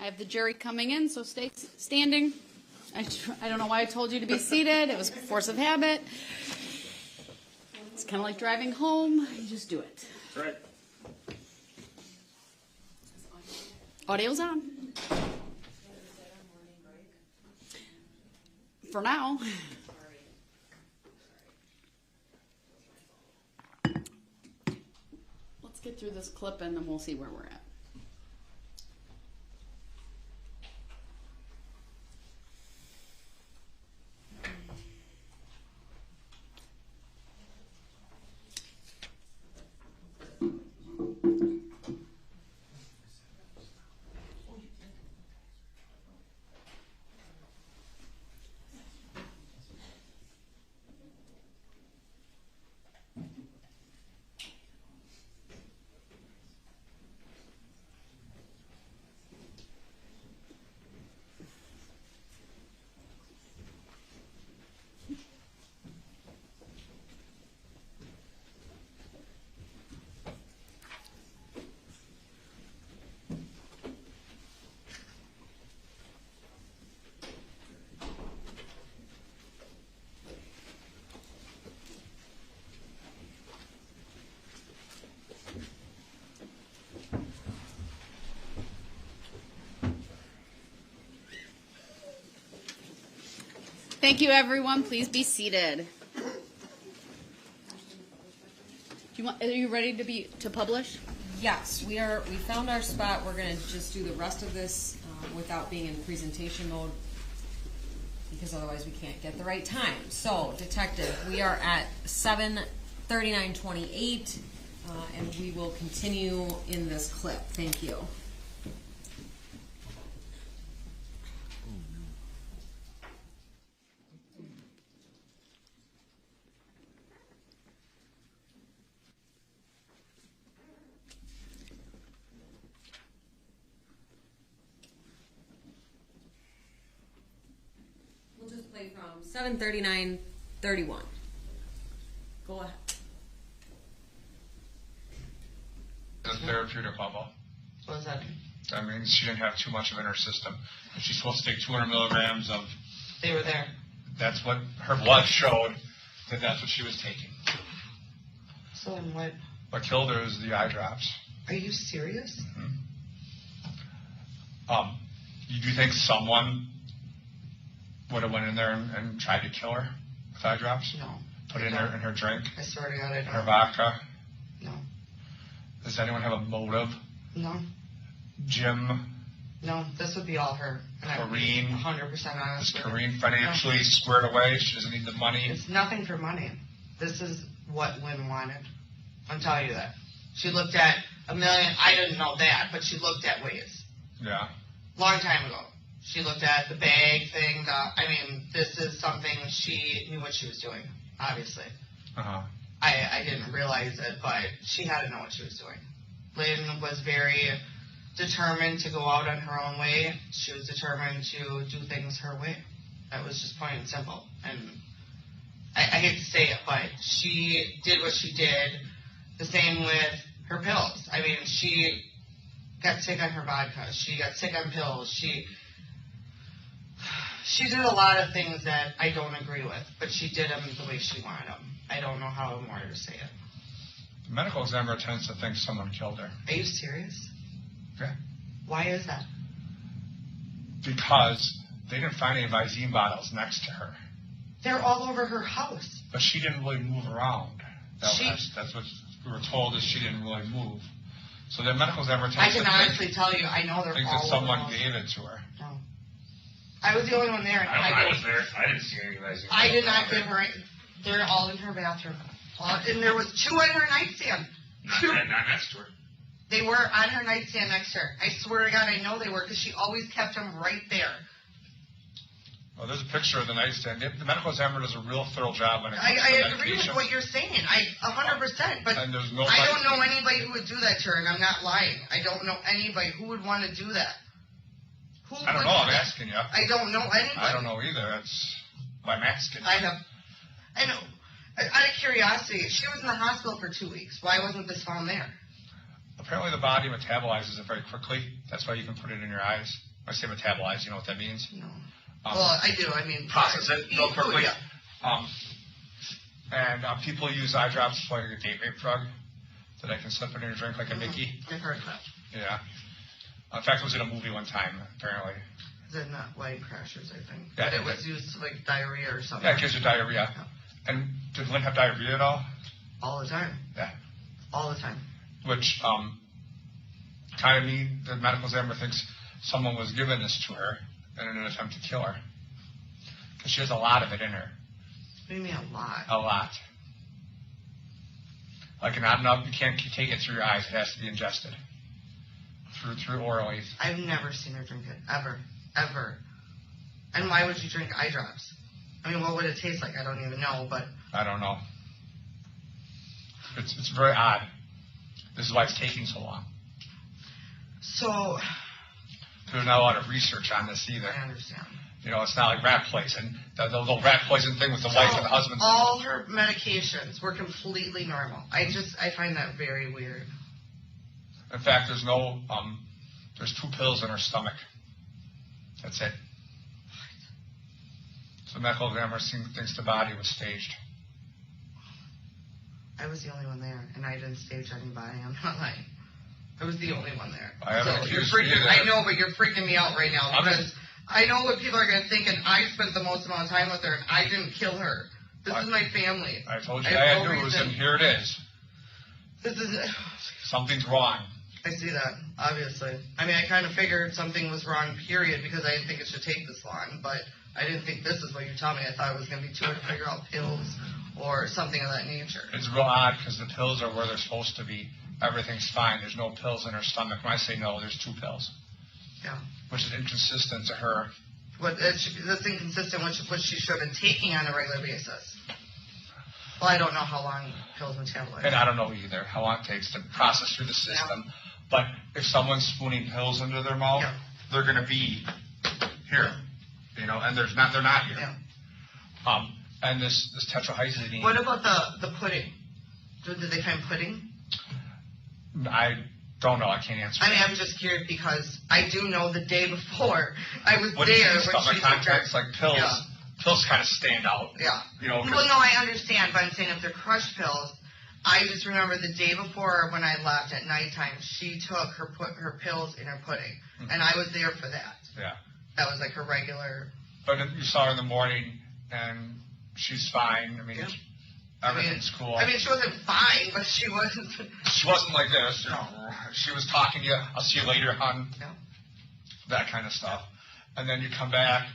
I have the jury coming in, so stay standing. I don't know why I told you to be seated. It was force of habit. It's kind of like driving home. You just do it. That's right. Audio's on. For now. Let's get through this clip and then we'll see where we're at. Thank you, everyone. Please be seated. Are you ready to publish? Yes, we are. We found our spot. We're going to just do the rest of this without being in presentation mode, because otherwise we can't get the right time. So, detective, we are at 7:39:28, and we will continue in this clip. Thank you. From 7:39:31. Go ahead. The therapeutic level. What does that mean? That means she didn't have too much of it in her system. If she's supposed to take 200 milligrams of... They were there. That's what her blood showed, that's what she was taking. So then what? What killed her is the eye drops. Are you serious? Mm-hmm. Do you think someone would have went in there and tried to kill her with eye drops? No. Put it in her drink? I swear to God, I don't. Her vodka? No. Does anyone have a motive? No. Jim? No, this would be all her. And Corrine? 100% honest. Is Corrine financially squared away? She doesn't need the money? It's nothing for money. This is what Lynn wanted. I'm telling you that. She looked at $1 million. I didn't know that, but she looked at ways. Yeah. Long time ago. She looked at the bag thing. This is something she knew what she was doing, obviously. Uh-huh. I didn't realize it, but she had to know what she was doing. Lynn was very determined to go out on her own way. She was determined to do things her way. That was just plain and simple. And I hate to say it, but she did what she did. The same with her pills. She got sick on her vodka. She got sick on pills. She did a lot of things that I don't agree with, but she did them the way she wanted them. I don't know how more to say it. The medical examiner tends to think someone killed her. Are you serious? Yeah. Why is that? Because they didn't find any Visine bottles next to her. They're all over her house. But she didn't really move around. That's what we were told, is she didn't really move. So the medical examiner tends to honestly tell you, I know they're think all that someone over gave it to her. No. I was the only one there. And I was there. I didn't see any Visine. I did not give her. They're all in her bathroom. And there was 2 on her nightstand. Not next to her. They were on her nightstand next to her. I swear to God, I know they were, because she always kept them right there. Oh, there's a picture of the nightstand. The medical examiner does a real thorough job when it comes to I medication. agree with what you're saying. 100%. But And there's no I don't know anybody who would do that to her, and I'm not lying. I don't know anybody who would want to do that. I don't know. I'm asking you. I don't know anybody. I don't know either. That's why I'm asking you. I know. Out of curiosity, she was in the hospital for 2 weeks. Why wasn't this found there? Apparently the body metabolizes it very quickly. That's why you can put it in your eyes. I say metabolize, you know what that means? No. Well, I do. I mean, process it real eat quickly. food, yeah. And people use eye drops like a date rape drug that I can slip in your drink like a Mickey. I've heard of that. Yeah. In fact, I was in a movie one time, apparently. Is it not White Crashers, I think? Yeah, But it was used to, like, diarrhea or something. Yeah, it gives you diarrhea. Yeah. And did Lynn have diarrhea at all? All the time. Yeah. All the time. Which kind of mean the medical examiner thinks someone was giving this to her in an attempt to kill her. Because she has a lot of it in her. What do you mean a lot? A lot. Like not enough, you can't take it through your eyes. It has to be ingested. Through orally. I've never seen her drink it. Ever. Ever. And why would you drink eye drops? I mean, what would it taste like? I don't even know, but... I don't know. It's very odd. This is why it's taking so long. So... There's not a lot of research on this either. I understand. You know, it's not like rat poison. The little rat poison thing with the wife and the husband. All her medications were completely normal. I find that very weird. In fact, there's no, there's 2 pills in her stomach. That's it. So the medical examiner thinks the body was staged. I was the only one there, and I didn't stage anybody. I'm not lying. I was the only one there. I haven't So you're accused you freaking. either. I know, but you're freaking me out right now because I know what people are going to think, and I spent the most amount of time with her, and I didn't kill her. This is my family. I told you I I have had no news, reason. and here it is. This is. Something's wrong. I see that, obviously. I mean, I kind of figured something was wrong, period, because I didn't think it should take this long, but I didn't think this is what you told me. I thought it was going to be 2 to figure out pills or something of that nature. It's real odd because the pills are where they're supposed to be. Everything's fine. There's no pills in her stomach. When I say no, there's 2 pills. Yeah. Which is inconsistent to her. That's inconsistent with what she should have been taking on a regular basis. Well, I don't know how long pills metabolize. And I don't know either how long it takes to process through the system. Yeah. But if someone's spooning pills into their mouth, they're going to be here, you know, and they're not here. Yeah. And this tetrahydrogenine. What about the pudding? Did they find pudding? I don't know. I can't answer. I mean, I'm just curious because I do know the day before I was what there. When stomach contacts, like pills, pills kind of stand out. Yeah. You know. Well, no, I understand, but I'm saying if they're crushed pills, I just remember the day before when I left at nighttime, she took her pills in her pudding, and I was there for that. Yeah. That was like her regular. But you saw her in the morning, and she's fine. I mean, everything's cool. I mean, she wasn't fine, but she wasn't. She wasn't like this. You know, she was talking to you. I'll see you later, hon. Yeah. That kind of stuff. And then you come back,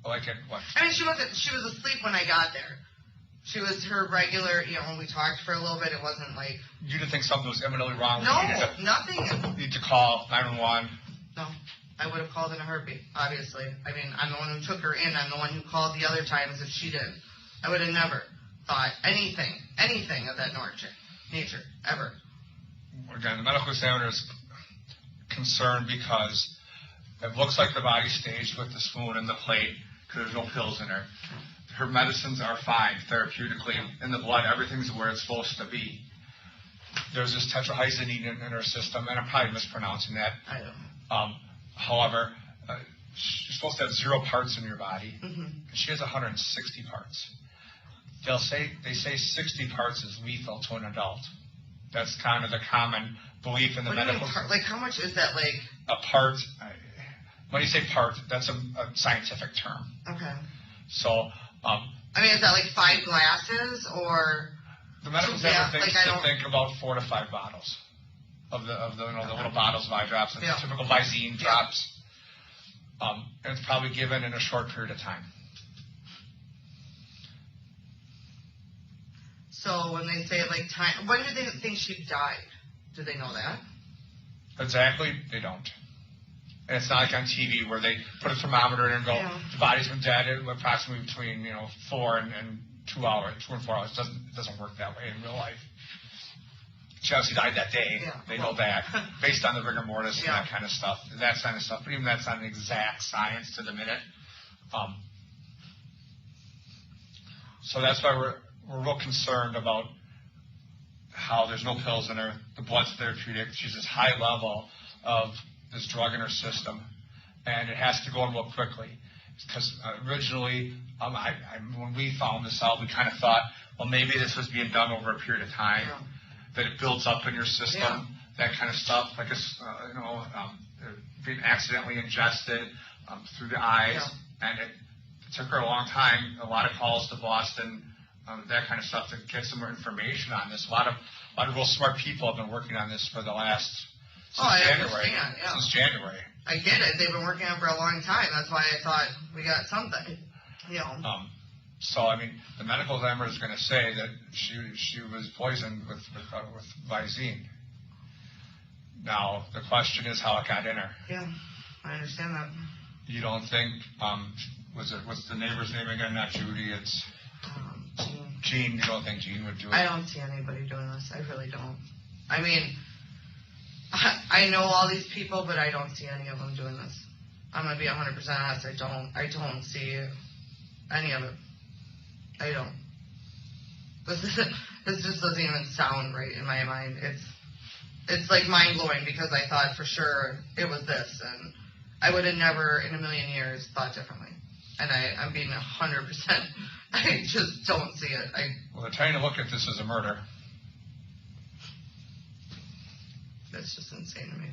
like at what? I mean, she was asleep when I got there. She was her regular, you know, when we talked for a little bit, it wasn't like... You didn't think something was imminently wrong? No, nothing. You need to call 911? No, I would have called in a heartbeat, obviously. I mean, I'm the one who took her in. I'm the one who called the other times if she didn't. I would have never thought anything of that nature, ever. Again, the medical examiner is concerned because it looks like the body's staged with the spoon and the plate because there's no pills in her. Her medicines are fine therapeutically in the blood. Everything's where it's supposed to be. There's this tetrahydrogenine in her system, and I'm probably mispronouncing that. I don't. However, you're supposed to have 0 parts in your body. Mm-hmm. She has 160 parts. They say 60 parts is lethal to an adult. That's kind of the common belief in the medical. Like, how much is that? Like a part. When you say part, that's a scientific term. Okay. So. I mean, is that like 5 glasses or? The medical examiner think about 4 to 5 bottles of the little bottles of eye drops, and typical Visine drops. And it's probably given in a short period of time. So when they say like time, when did they think she died? Do they know that? Exactly, they don't. And it's not like on TV where they put a thermometer in and go, the body's been dead approximately between 4 and 2 hours, 2 and 4 hours. It doesn't work that way in real life. She obviously died that day. Yeah. They know that based on the rigor mortis and that kind of stuff. That kind of stuff. But even that's not an exact science to the minute. So that's why we're real concerned about how there's no pills in her. The blood's therapeutic. She's this high level of this drug in her system, and it has to go in real quickly. Because originally, when we found this out, we kind of thought, well, maybe this was being done over a period of time, that it builds up in your system, that kind of stuff, like it's, being accidentally ingested through the eyes, and it took her a long time, a lot of calls to Boston, that kind of stuff, to get some more information on this. A lot of real smart people have been working on this for the last since January. I get it. They've been working on it for a long time. That's why I thought we got something. So I mean, the medical examiner is going to say that she was poisoned with Visine. Now the question is how it got in her. Yeah, I understand that. You don't think what's the neighbor's name again? Not Judy. It's Jean. You don't think Jean would do it? I don't see anybody doing this. I really don't. I mean, I know all these people, but I don't see any of them doing this. I'm gonna be 100% honest. I don't see any of it. I don't. This just doesn't even sound right in my mind. It's like mind blowing, because I thought for sure it was this, and I would have never in a million years thought differently. And I'm being 100%. I just don't see it. Well, they're trying to look at this as a murder. That's just insane to me.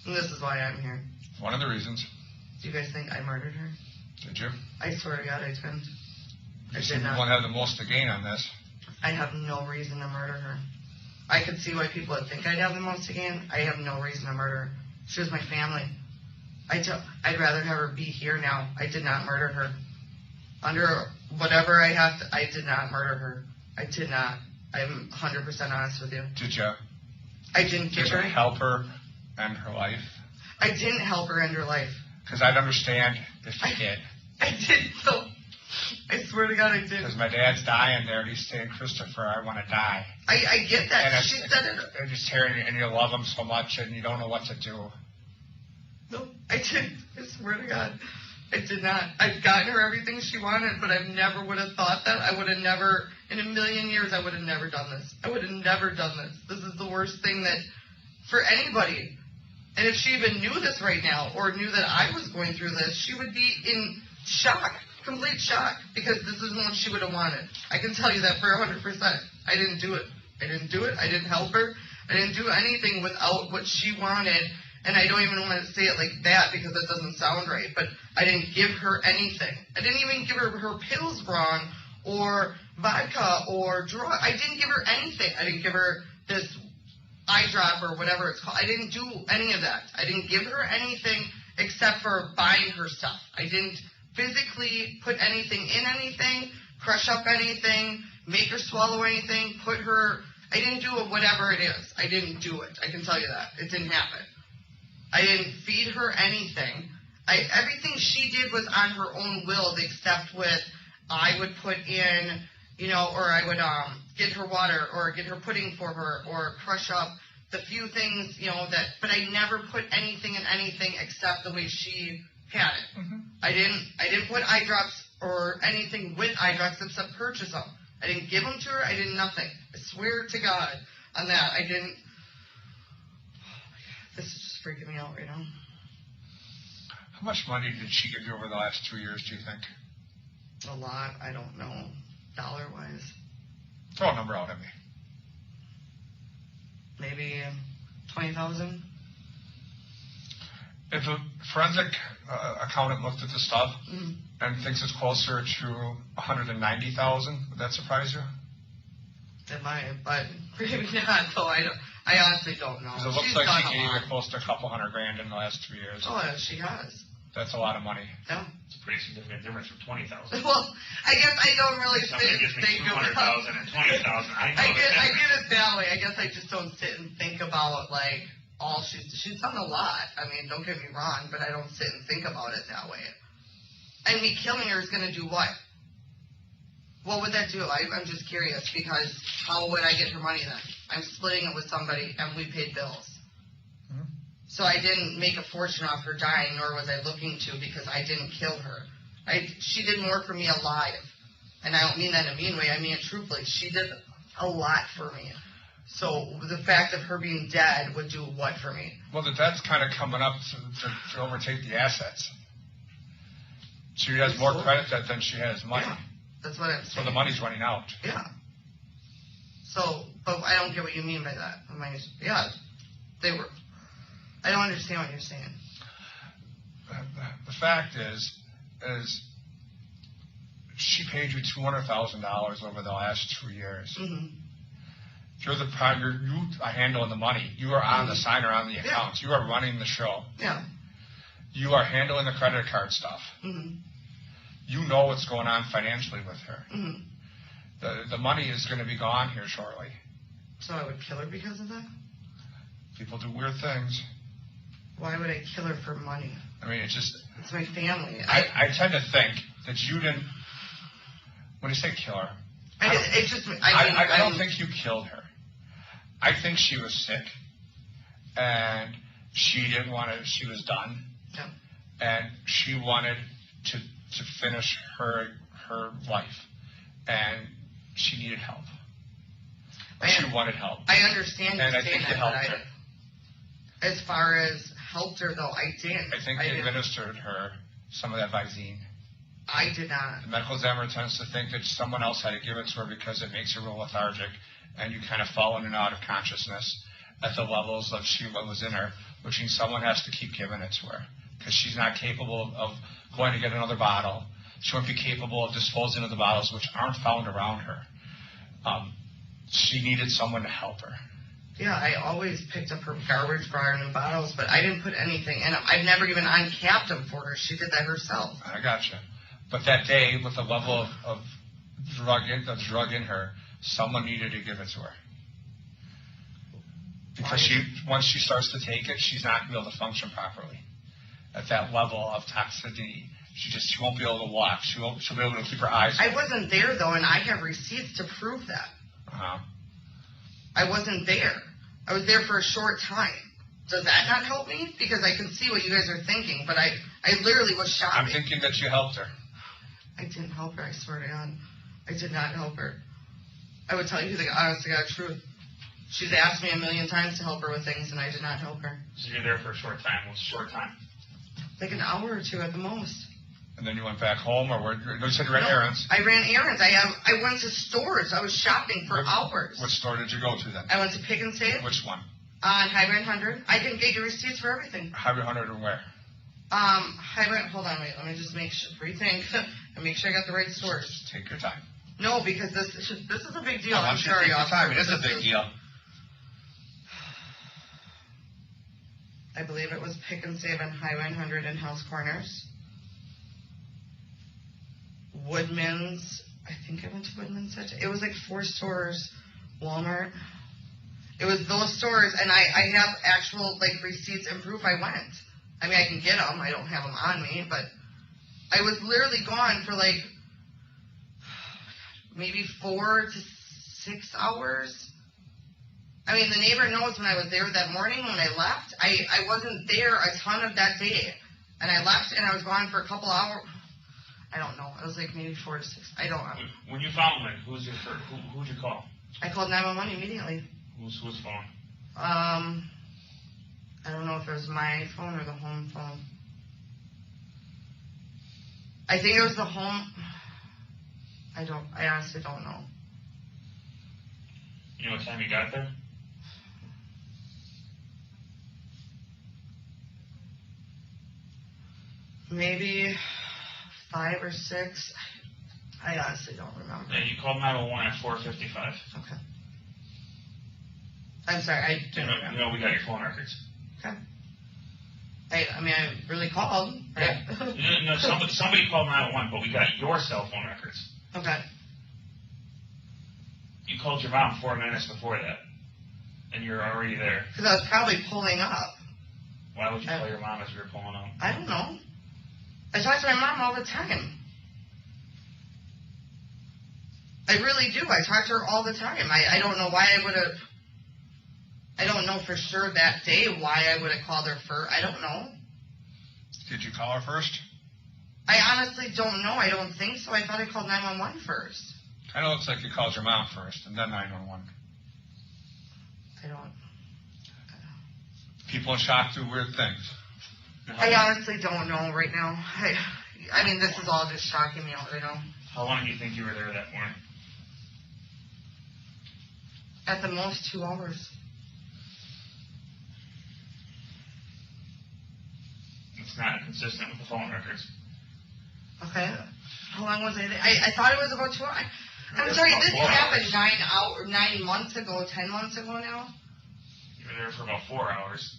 And this is why I'm here. One of the reasons. Do you guys think I murdered her? Did you? I swear to God I didn't. You seem to want to have the most to gain on this. I have no reason to murder her. I could see why people would think I'd have the most to gain. I have no reason to murder her. She was my family. I'd rather have her be here now. I did not murder her. Under whatever I have to, I did not murder her. I did not. I'm 100% honest with you. Did you? I didn't give her. Did you help her end her life? I didn't help her end her life. Because I'd understand if you did. I did, so I swear to God I did. Because my dad's dying there, and he's saying, Christopher, I want to die. I get that. And she said it. They're just hearing it, and you love him so much, and you don't know what to do. No, I didn't. I swear to God. I did not. I've gotten her everything she wanted, but I never would have thought that. I would have never, in a million years, I would have never done this. I would have never done this. This is the worst thing that, for anybody. And if she even knew this right now, or knew that I was going through this, she would be in shock, complete shock, because this is what she would have wanted. I can tell you that for 100%. I didn't do it. I didn't do it. I didn't help her. I didn't do anything without what she wanted. And I don't even want to say it like that because it doesn't sound right, but I didn't give her anything. I didn't even give her pills wrong, or vodka, or drug. I didn't give her anything. I didn't give her this eye drop or whatever it's called. I didn't do any of that. I didn't give her anything except for buying her stuff. I didn't physically put anything in anything, crush up anything, make her swallow anything, I didn't do it, whatever it is. I didn't do it. I can tell you that. It didn't happen. I didn't feed her anything. Everything she did was on her own will, except with I would put in, or I would get her water, or get her pudding for her, or crush up the few things, but I never put anything in anything except the way she had it. Mm-hmm. I didn't put eye drops or anything with eye drops except purchase them. I didn't give them to her. I did nothing. I swear to God on that. I didn't. This is just freaking me out right now. How much money did she give you over the last 2 years, do you think? A lot. I don't know. Dollar-wise. Throw a number out at me. Maybe 20,000. If a forensic accountant looked at the stuff and thinks it's closer to 190,000, would that surprise you? It might, but maybe not. So I honestly don't know. Because it looks like she gave you close to $200,000 in the last 2 years. Oh, yeah, she has. That's a lot of money. Yeah. It's a pretty significant difference from 20,000. Well, I guess I don't really Somebody gives me 200,000 and 20,000. I get it that way. I guess I just don't sit and think about all she's done a lot. I mean, don't get me wrong, but I don't sit and think about it that way. And me killing her is going to do what? What would that do? I'm just curious, because how would I get her money then? I'm splitting it with somebody, and we paid bills. Mm-hmm. So I didn't make a fortune off her dying, nor was I looking to, because I didn't kill her. She did more for me alive. And I don't mean that in a mean way. I mean it truthfully. She did a lot for me. So the fact of her being dead would do what for me? Well, the debt's kind of coming up to overtake the assets. She has more credit debt than she has money. Yeah, that's what I'm saying. So the money's running out. Yeah. So, but I don't get what you mean by that. Yeah, they were. I don't understand what you're saying. The fact is she paid you $200,000 over the last 2 years. Mm-hmm. You're the you are handling the money. You are on the signer on the accounts. You are running the show. Yeah. You are handling the credit card stuff. Mm-hmm. You know what's going on financially with her. Mm-hmm. The money is going to be gone here shortly. So I would kill her because of that? People do weird things. Why would I kill her for money? I mean, it's my family. I tend to think that you didn't. When you say kill her, I don't think you killed her. I think she was sick, and she didn't want to. She was done, and she wanted to finish her life, and she needed help. She wanted help. I understand. And I think you helped her. As far as helped her, though, I didn't. I think you administered her some of that Visine. I did not. The medical examiner tends to think that someone else had to give it to her because it makes her real lethargic, and you kind of fall in and out of consciousness at the levels of what was in her, which means someone has to keep giving it to her because she's not capable of going to get another bottle. She won't be capable of disposing of the bottles, which aren't found around her. She needed someone to help her. Yeah, I always picked up her garbage, brought her new bottles, but I didn't put anything, and I've never even uncapped them for her. She did that herself. I gotcha. But that day, with the level of drug in her, someone needed to give it to her. Because once she starts to take it, she's not going to be able to function properly. At that level of toxicity, she won't be able to walk. She'll be able to keep her eyes open. I wasn't there, though, and I have receipts to prove that. Uh-huh. I wasn't there. I was there for a short time. Does that not help me? Because I can see what you guys are thinking, but I literally was shopping. I'm thinking that you helped her. I didn't help her, I swear to God. I did not help her. I would tell you the honest to God truth. She's asked me 1,000,000 times to help her with things, and I did not help her. So you're there for a short time. What's a short time? Like an hour or two at the most. And then you went back home, or you said you ran errands? I ran errands. I went to stores. I was shopping for hours. What store did you go to then? I went to Pick and Save. Which one? On Highway 100. I can get you receipts for everything. Highway 100 and where? Highway. Hold on, wait. Let me just make sure. Rethink and make sure I got the right stores. Just take your time. No, because this is a big deal. I'm sorry. It is a big deal. I believe it was Pick and Save on Highway 100 in House Corners. Woodman's. I think I went to Woodman's. It was like 4 stores. Walmart. It was those stores, and I have actual like receipts and proof I went. I mean, I can get them. I don't have them on me, but I was literally gone for like maybe 4 to 6 hours. I mean, the neighbor knows when I was there that morning when I left. I wasn't there a ton of that day, and I left, and I was gone for a couple hours. I don't know. It was like maybe 4 to 6. I don't know. When you found Lynn, who'd you call? I called 911 immediately. Whose phone? I don't know if it was my phone or the home phone. I think it was the home. I honestly don't know. You know what time you got there? Maybe 5 or 6. I honestly don't remember. Yeah, you called 911 at 4:55. Okay. I'm sorry, I didn't remember. You know, we got your phone records. Okay. I mean, I really called. Right? No, somebody called 911, but we got your cell phone records. Okay. You called your mom 4 minutes before that, and you're already there. Because I was probably pulling up. Why would you call your mom as you were pulling up? I don't know. I talk to my mom all the time. I really do. I talk to her all the time. I don't know why I would have... I don't know for sure that day why I would have called her first. I don't know. Did you call her first? I honestly don't know. I don't think so. I thought I called 911 first. Kind of looks like you called your mom first and then 911. I don't. People in shock do weird things. I honestly don't know right now. I mean, this is all just shocking me out right now. How long do you think you were there that morning? At the most 2 hours. It's not consistent with the phone records. Okay. How long was I there? I thought it was about 2 hours. I'm That's sorry, about this 4 happened hours. 9 months ago, 10 months ago now. You were there for about 4 hours.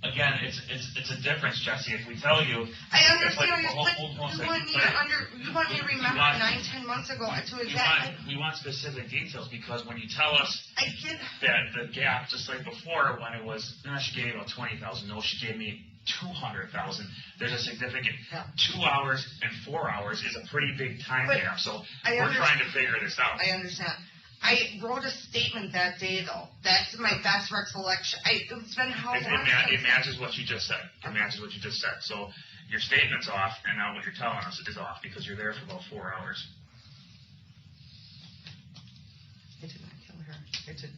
Again, it's a difference, Jesse. If we tell you, I it's like, understand, hold but on a you second. want me to you want me to remember 9-10 months ago to exactly. We want specific details because when you tell us I get that the gap, just like before, when it was, no, she gave me about 20,000. No, she gave me 200,000. There's a significant 2 hours and 4 hours is a pretty big time But gap. So I we're trying to figure this out. I understand. I wrote a statement that day, though. That's my best recollection. It's been how long? It matches what you just said. It matches what you just said. So your statement's off, and now what you're telling us is off because you're there for about 4 hours. I did not kill her.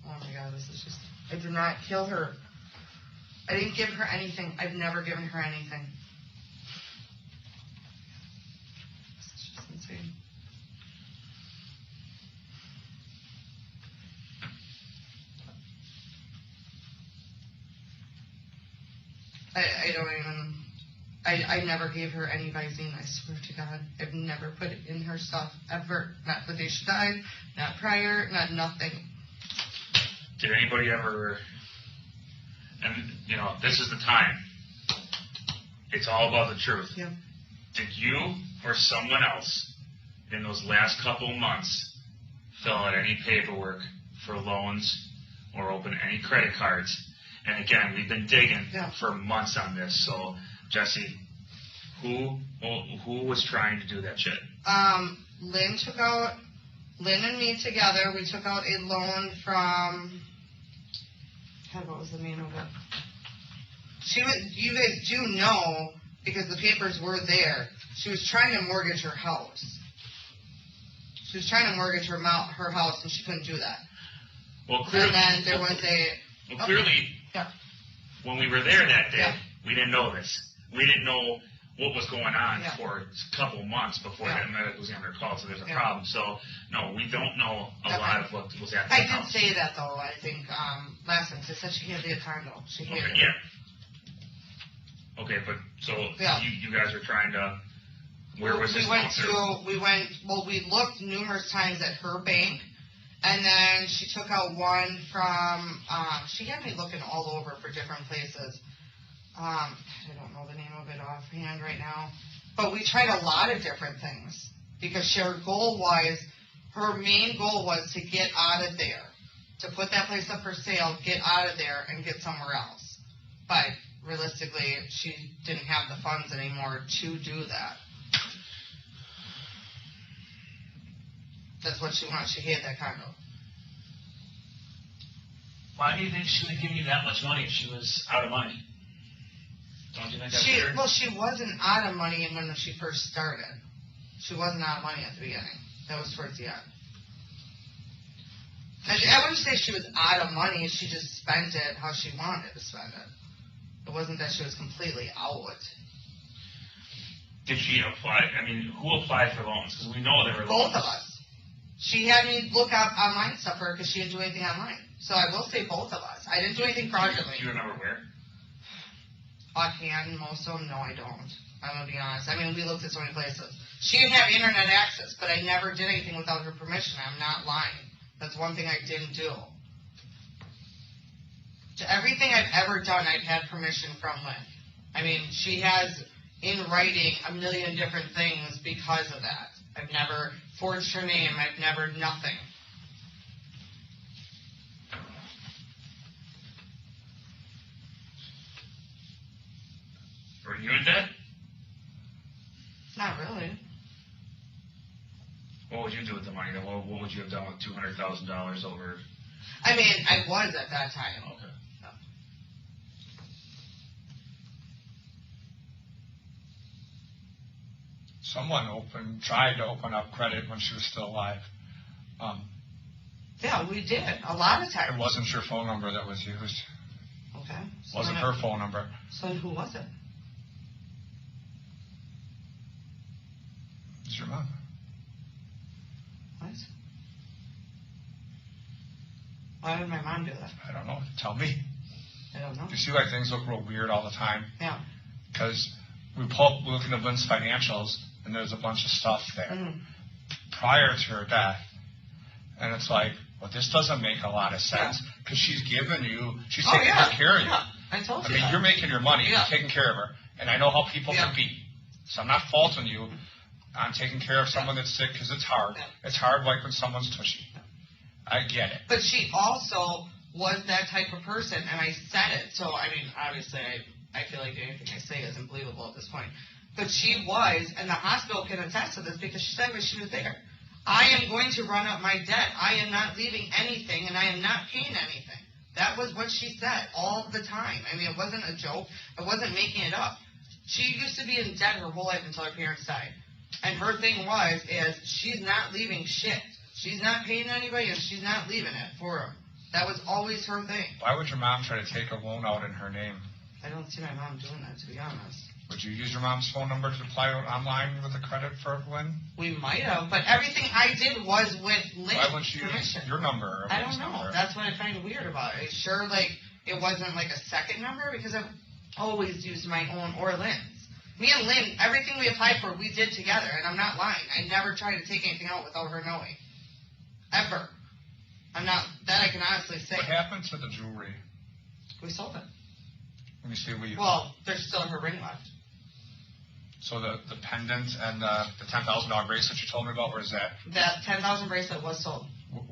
Oh my God, this is just. I did not kill her. I didn't give her anything. I've never given her anything. This is just insane. I don't even. I never gave her any Visine, I swear to God. I've never put it in her stuff, ever. Not the day she died, not prior, not nothing. Did anybody ever, and you know, this is the time. It's all about the truth. Yeah. Did you or someone else in those last couple months fill out any paperwork for loans or open any credit cards? And again, we've been digging for months on this. So, Jesse, who was trying to do that shit? Lynn and me together, we took out a loan from, God, what was the name of it? You guys do know, because the papers were there, she was trying to mortgage her house. She was trying to mortgage her house, and she couldn't do that. Well, clearly, and then there was a... Well, clearly, when we were there that day, we didn't know this. We didn't know what was going on for a couple months before that medical examiner called, so there's a problem. So, no, we don't know a lot of what was at the I house. did say that, though, I think, last time. I said she hated the condo. She hated it. Yeah. Okay, but so you guys are trying to... Where was this? We looked numerous times at her bank, and then she took out one from, she had me looking all over for different places. I don't know the name of it offhand right now. But we tried a lot of different things because her main goal was to get out of there, to put that place up for sale, get out of there, and get somewhere else. But realistically, she didn't have the funds anymore to do that. That's what she wants. She hated that condo. Why do you think she would give you that much money if she was out of money? Don't you think that's weird? Well, she wasn't out of money when she first started. She wasn't out of money at the beginning. That was towards the end. I wouldn't say she was out of money. She just spent it how she wanted to spend it. It wasn't that she was completely out. Did she apply? I mean, who applied for loans? Because we know there were loans. Both of us. She had me look up online stuff for her because she didn't do anything online. So I will say both of us. I didn't do anything fraudulently. Do you remember where? Offhand, most of them, no, I don't. I'm going to be honest. I mean, we looked at so many places. She didn't have internet access, but I never did anything without her permission. I'm not lying. That's one thing I didn't do. To everything I've ever done, I've had permission from Lynn. I mean, she has in writing a million different things because of that. I've never forged her name. I've never nothing. Were you in debt? Not really. What would you do with the money? Then what would you have done with $200,000 over? I mean, I was at that time. Okay. Someone tried to open up credit when she was still alive. Yeah, we did. A lot of It times. wasn't your phone number that was used. Okay. It wasn't her phone number. So then who was it? It was your mom. What? Why would my mom do that? I don't know. Tell me. I don't know. You see, like, things look real weird all the time? Yeah. Because we look into Lynn's financials, and there's a bunch of stuff there Mm-hmm. prior to her death. And it's like, well, this doesn't make a lot of sense because she's given you, she's taking care of you. Yeah, I told you. I mean, you're making your money, Yeah. you're taking care of her. And I know how people can be. So I'm not faulting you on taking care of someone that's sick because it's hard. Yeah. It's hard, like when someone's tushy. I get it. But she also was that type of person, and I said it. So, I mean, obviously, I feel like anything I say isn't believable at this point. But she was, and the hospital can attest to this because she said when she was there, I am going to run up my debt. I am not leaving anything, and I am not paying anything. That was what she said all the time. I mean, it wasn't a joke. I wasn't making it up. She used to be in debt her whole life until her parents died. And her thing is she's not leaving shit. She's not paying anybody, and she's not leaving it for them. That was always her thing. Why would your mom try to take a loan out in her name? I don't see my mom doing that, to be honest. Would you use your mom's phone number to apply online with a credit for Lynn? We might have, but everything I did was with Lynn's Why wouldn't you permission. use your number? Or I don't Lynn's know. number? That's what I find weird about it. Sure, like, it wasn't like a second number because I've always used my own or Lynn's. Me and Lynn, everything we applied for, we did together, and I'm not lying. I never tried to take anything out without her knowing. Ever. I'm not, that I can honestly say. What happened to the jewelry? We sold it. Let me see what you... Well, there's still her ring left. So the pendant and the $10,000 bracelet you told me about, where's that? That 10,000 bracelet was sold.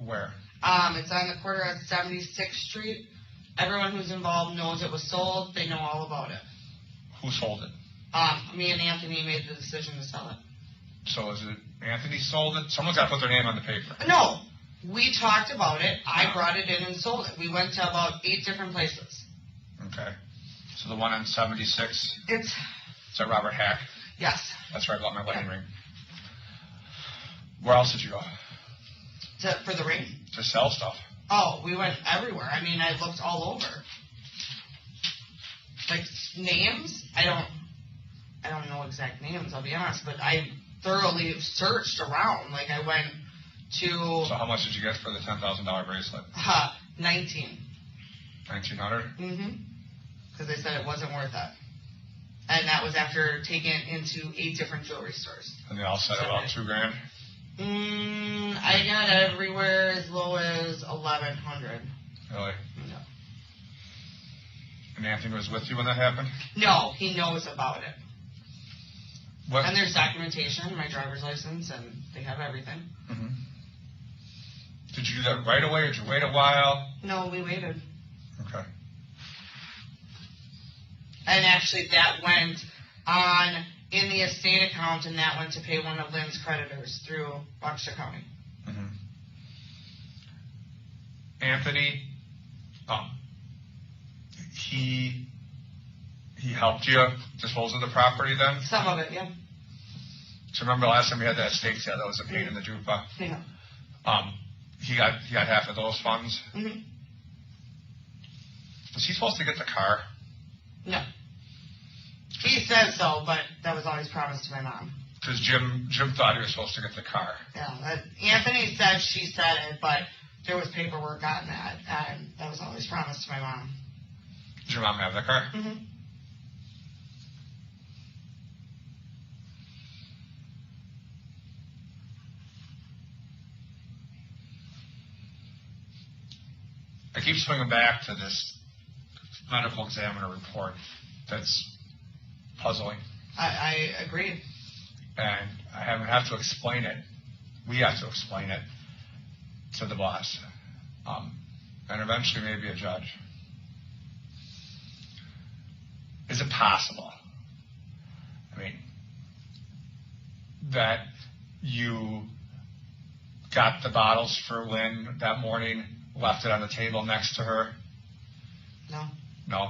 Where? It's on the corner at 76th Street. Everyone who's involved knows it was sold. They know all about it. Who sold it? Me and Anthony made the decision to sell it. So is it Anthony sold it? Someone's got to put their name on the paper. No. We talked about it. I brought it in and sold it. We went to about 8 different places. Okay. So the one on 76, It's, is that Robert Hack? yes. That's where I bought my wedding ring. Where else did you go? For the ring? To sell stuff. Oh, we went everywhere. I mean, I looked all over. Like, names? I don't know exact names, I'll be honest, but I thoroughly searched around. Like, I went to... So how much did you get for the $10,000 bracelet? 19. 1,900? Mm-hmm. Because they said it wasn't worth it. And that was after taking it into 8 different jewelry stores. And they all said about $2,000? I got everywhere as low as 1,100. Really? No. And Anthony was with you when that happened? No, he knows about it. What? And there's documentation, my driver's license, and they have everything. Mm-hmm. Did you do that right away, or did you wait a while? No, we waited. Okay. And actually, that went on in the estate account, and that went to pay one of Lynn's creditors through Waukesha County. Mm-hmm. Anthony, he helped you dispose of the property then? Some of it, yeah. So remember last time we had that estate sale, that was a pain in the jupa? Yeah. He got half of those funds? Mm-hmm. Was he supposed to get the car? No. He said so, but that was always promised to my mom. Because Jim thought he was supposed to get the car. Yeah. Anthony said she said it, but there was paperwork on that, and that was always promised to my mom. Did your mom have the car? Mm-hmm. I keep swinging back to this medical examiner report that's puzzling. I agree. And I have to explain it. We have to explain it to the boss. And eventually maybe a judge. Is it possible, I mean, that you got the bottles for Lynn that morning, left it on the table next to her? No. No?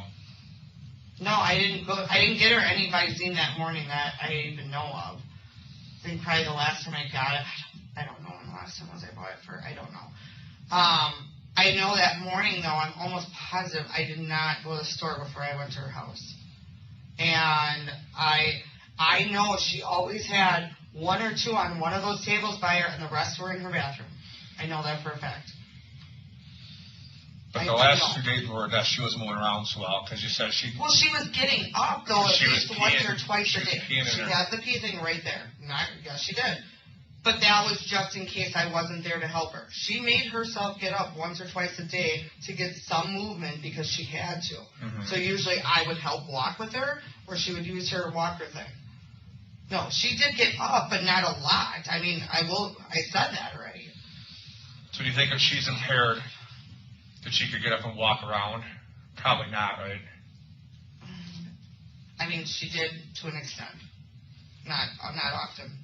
No, I didn't get her any Visine that morning that I even know of. I think probably the last time I got it, I don't know when the last time was I bought it for, I don't know. I know that morning, though, I'm almost positive I did not go to the store before I went to her house. And I know she always had 1 or 2 on one of those tables by her, and the rest were in her bathroom. I know that for a fact. But the last 2 days before her death, she wasn't moving around so well, because you said she... Well, she was getting up, though, at least once or twice a day. She had the pee thing right there. Yes, she did. But that was just in case I wasn't there to help her. She made herself get up once or twice a day to get some movement because she had to. Mm-hmm. So usually I would help walk with her, or she would use her walker thing. No, she did get up, but not a lot. I mean, I said that already. So do you think if she's impaired, that she could get up and walk around? Probably not, right? I mean, she did to an extent. Not often.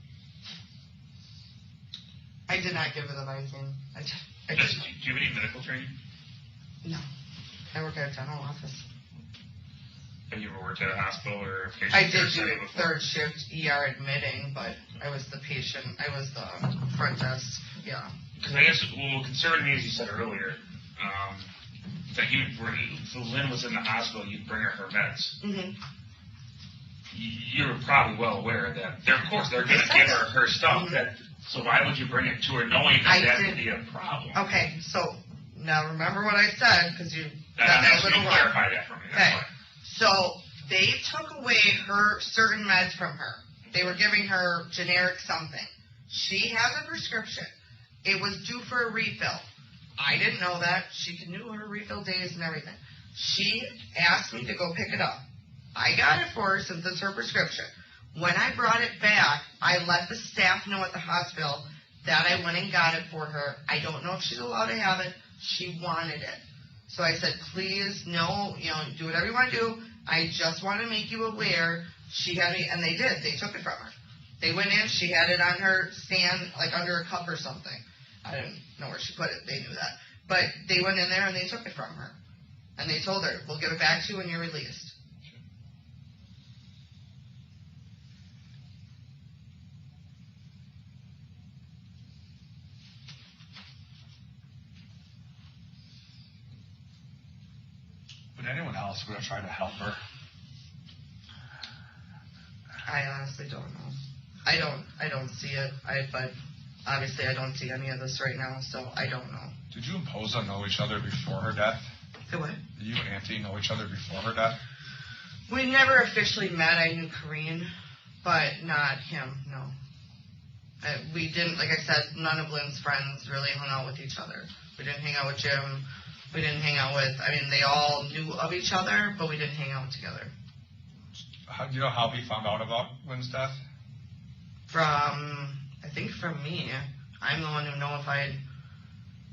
I did not give her the Visine. Do you have any medical training? No. I work at a dental office. Have you ever worked at a hospital or patient I care did do center before? 3rd shift ER admitting, but I was the patient. I was the front desk. Yeah. Because I guess what concerned me, as you said earlier, that you would bring, so Lynn was in the hospital, you'd bring her meds. Mm-hmm. You're probably well aware that of course they're going to give her stuff. Mm-hmm. So why would you bring it to her knowing that could be a problem? Okay, so now remember what I said, because you got that a little wrong. Clarify that for me. Okay, so they took away her certain meds from her. They were giving her generic something. She has a prescription. It was due for a refill. I didn't know that. She knew her refill days and everything. She asked me to go pick it up. I got it for her since it's her prescription. When I brought it back, I let the staff know at the hospital that I went and got it for her. I don't know if she's allowed to have it. She wanted it. So I said, please, no, do whatever you want to do. I just want to make you aware. She had me, and they did. They took it from her. They went in. She had it on her stand, like under a cup or something. I didn't know where she put it. They knew that. But they went in there, and they took it from her. And they told her, we'll give it back to you when you're released. Would anyone else would have tried to help her? I honestly don't know. I don't see it. But obviously I don't see any of this right now, so I don't know. Did you and Posa know each other before her death? The what? Did you and Auntie know each other before her death? We never officially met. I knew Corrine, but not him, no. We didn't, like I said, none of Lynn's friends really hung out with each other. We didn't hang out with Jim. We didn't hang out with, they all knew of each other, but we didn't hang out together. Do you know how he found out about Lynn's death? I think from me. I'm the one who notified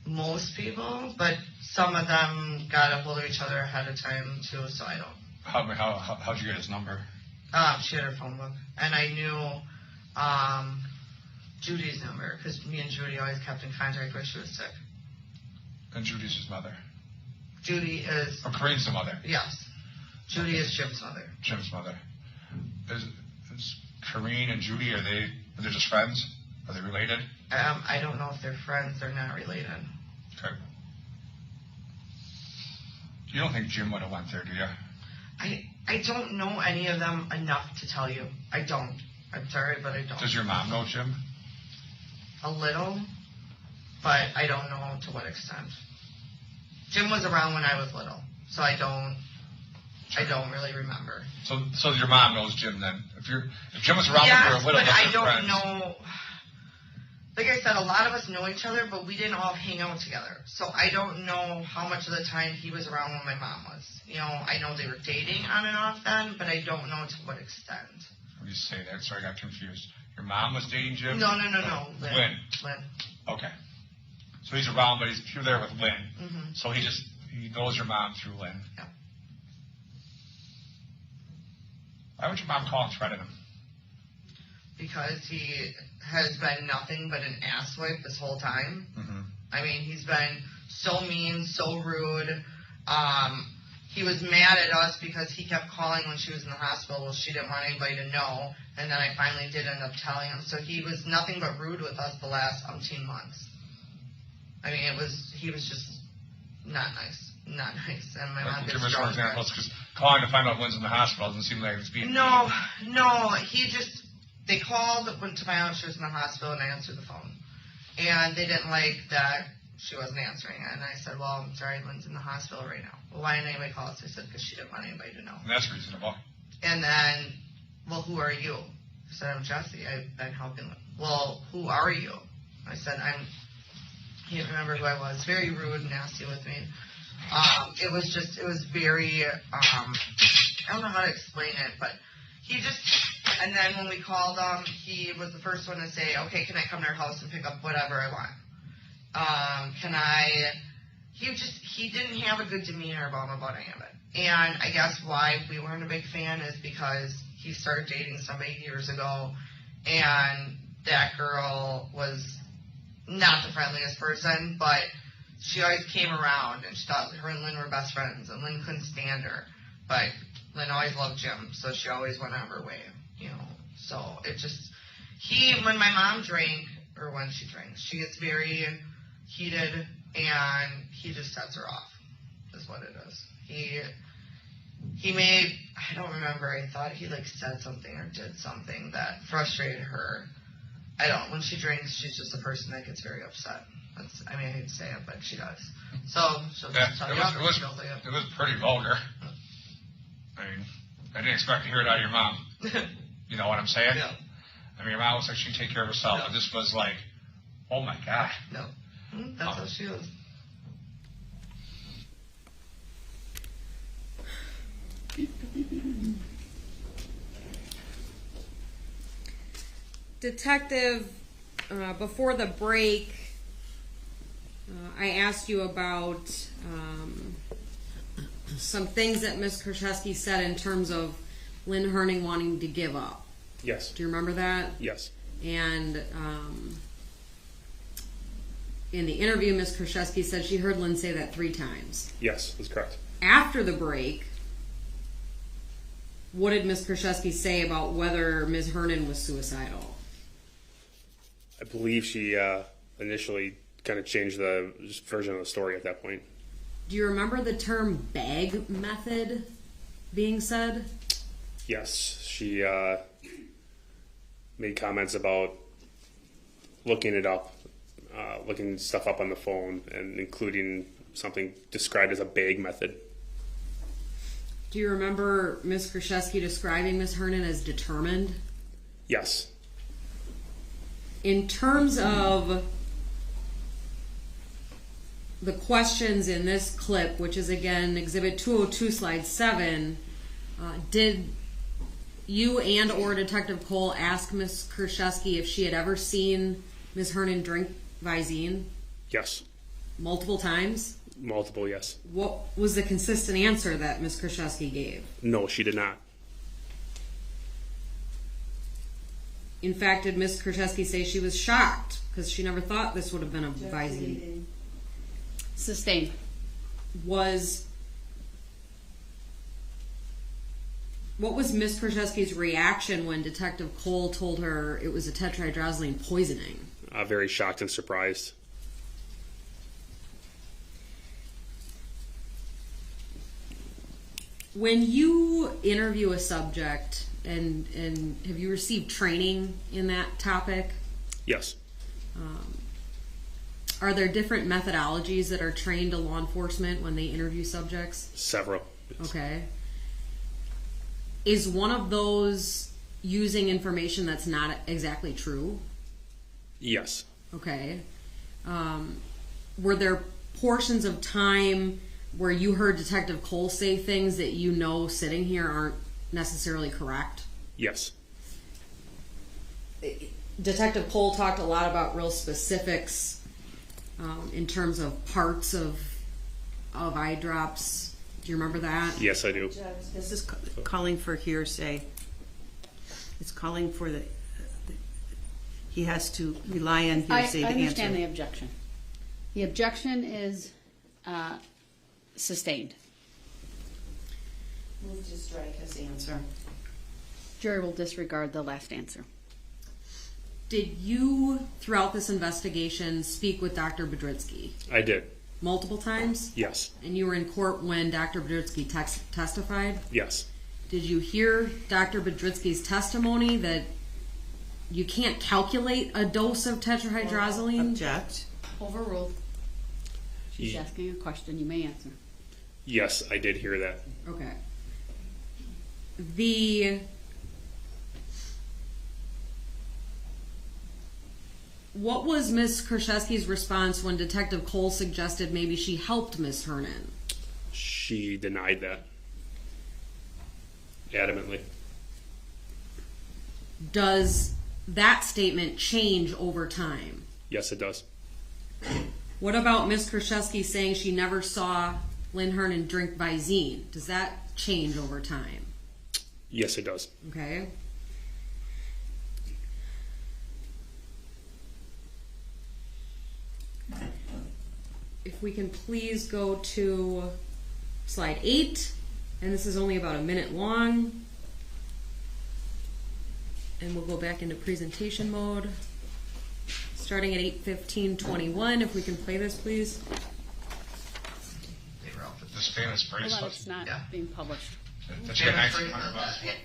most people, but some of them got a hold of each other ahead of time too, so I don't. How'd you get his number? She had her phone book, and I knew Judy's number, because me and Judy always kept in contact when she was sick. And Judy's his mother? Judy is... Oh, Corrine's the mother? Yes. Judy is Jim's mother. Jim's mother. Is Corrine and Judy, are they just friends? Are they related? I don't know if they're friends. They're not related. Okay. You don't think Jim would have went there, do you? I don't know any of them enough to tell you. I don't. I'm sorry, but I don't. Does your mom know Jim? A little, but I don't know to what extent. Jim was around when I was little, so I don't really remember. So your mom knows Jim then? If Jim was around when you were little, but I don't friends. know. Like I said, a lot of us know each other, but we didn't all hang out together. So I don't know how much of the time he was around when my mom was. I know they were dating on and off then, but I don't know to what extent. When you say that, sorry, I got confused. Your mom was dating Jim? No. Lynn. Okay. So he's around, but you're there with Lynn. Mm-hmm. So he knows your mom through Lynn. Yeah. Why would your mom call and threaten him? Because he has been nothing but an asswipe this whole time. Mm-hmm. He's been so mean, so rude. He was mad at us because he kept calling when she was in the hospital. Well, she didn't want anybody to know. And then I finally did end up telling him. So he was nothing but rude with us the last 18 months. I mean, he was just not nice. Not nice. And my mom Give gets me some drunk. examples, because calling to find out Lynn's in the hospital doesn't seem like it's being. No, they called, went to my house, she was in the hospital, and I answered the phone. And they didn't like that she wasn't answering it. And I said, well, I'm sorry, Lynn's in the hospital right now. Well, why didn't anybody call us? I said, because she didn't want anybody to know. And that's reasonable. And then, well, who are you? I said, I'm Jessy. I've been helping them. Well, who are you? I said, I can't remember who I was. Very rude and nasty with me. It was very, I don't know how to explain it, but and then when we called him, he was the first one to say, okay, can I come to your house and pick up whatever I want? He didn't have a good demeanor about any of it. And I guess why we weren't a big fan is because he started dating somebody years ago, and that girl was not the friendliest person, but she always came around, and she thought her and Lynn were best friends, and Lynn couldn't stand her. But Lynn always loved Jim, so she always went out of her way, So it just, when my mom drank, or when she drinks, she gets very heated, and he just sets her off, is what it is. He made, I don't remember, I thought he said something or did something that frustrated her. When she drinks, she's just a person that gets very upset. I hate to say it, but she does. So she'll just tell you it was pretty vulgar. I mean, I didn't expect to hear it out of your mom. You know what I'm saying? Yeah. I mean, your mom was like, she can take care of herself. No. But this was like, oh my God. No. That's how she is. Detective, before the break, I asked you about some things that Ms. Kurczewski said in terms of Lynn Hernan wanting to give up. Yes. Do you remember that? Yes. And in the interview, Ms. Kurczewski said she heard Lynn say that 3 times. Yes, that's correct. After the break, what did Ms. Kurczewski say about whether Ms. Hernan was suicidal? I believe she initially kind of changed the version of the story at that point. Do you remember the term bag method being said? Yes, she made comments about looking it up, looking stuff up on the phone, and including something described as a bag method. Do you remember Ms. Kurczewski describing Ms. Hernan as determined? Yes. In terms of the questions in this clip, which is again Exhibit 202, Slide 7, did you and or Detective Cole ask Ms. Kurczewski if she had ever seen Ms. Hernan drink Visine? Yes. Multiple times? Multiple, yes. What was the consistent answer that Ms. Kurczewski gave? No, she did not. In fact, did Ms. Kurczewski say she was shocked because she never thought this would have been a Visine? Sustained. What was Ms. Kurczewski's reaction when Detective Cole told her it was a tetrahydrozoline poisoning? Very shocked and surprised. When you interview a subject, and have you received training in that topic? Yes. Are there different methodologies that are trained to law enforcement when they interview subjects? Several. Okay. Is one of those using information that's not exactly true? Yes. Okay. Were there portions of time where you heard Detective Cole say things that you know sitting here aren't necessarily correct? Yes. Detective Cole talked a lot about real specifics in terms of parts of eye drops. Do you remember that? Yes, I do. This is calling for hearsay. It's calling for he has to rely on hearsay to answer. I understand the objection. The objection is sustained. Move to strike his answer. Jury will disregard the last answer. Did you, throughout this investigation, speak with Dr. Budritsky I did. multiple times? Yes. And you were in court when Dr. Budritsky testified? Yes. Did you hear Dr. Budritsky's testimony that you can't calculate a dose of tetrahydrozoline? Object. Overruled. She's Ye- asking a question. You may answer. Yes, I did hear that. Okay. What was Ms. Kurczewski's response when Detective Cole suggested maybe she helped Ms. Hernan? She denied that. Adamantly. Does that statement change over time? Yes, it does. What about Ms. Kurczewski saying she never saw Lynn Hernan drink Visine? Does that change over time? Yes, it does. Okay. If we can please go to slide 8, and this is only about a minute long. And we'll go back into presentation mode. Starting at 8:15:21, if we can play this, please. They were out with this famous Hold on, bracelet. it's not Yeah. being published. That you get $1,900 Yeah.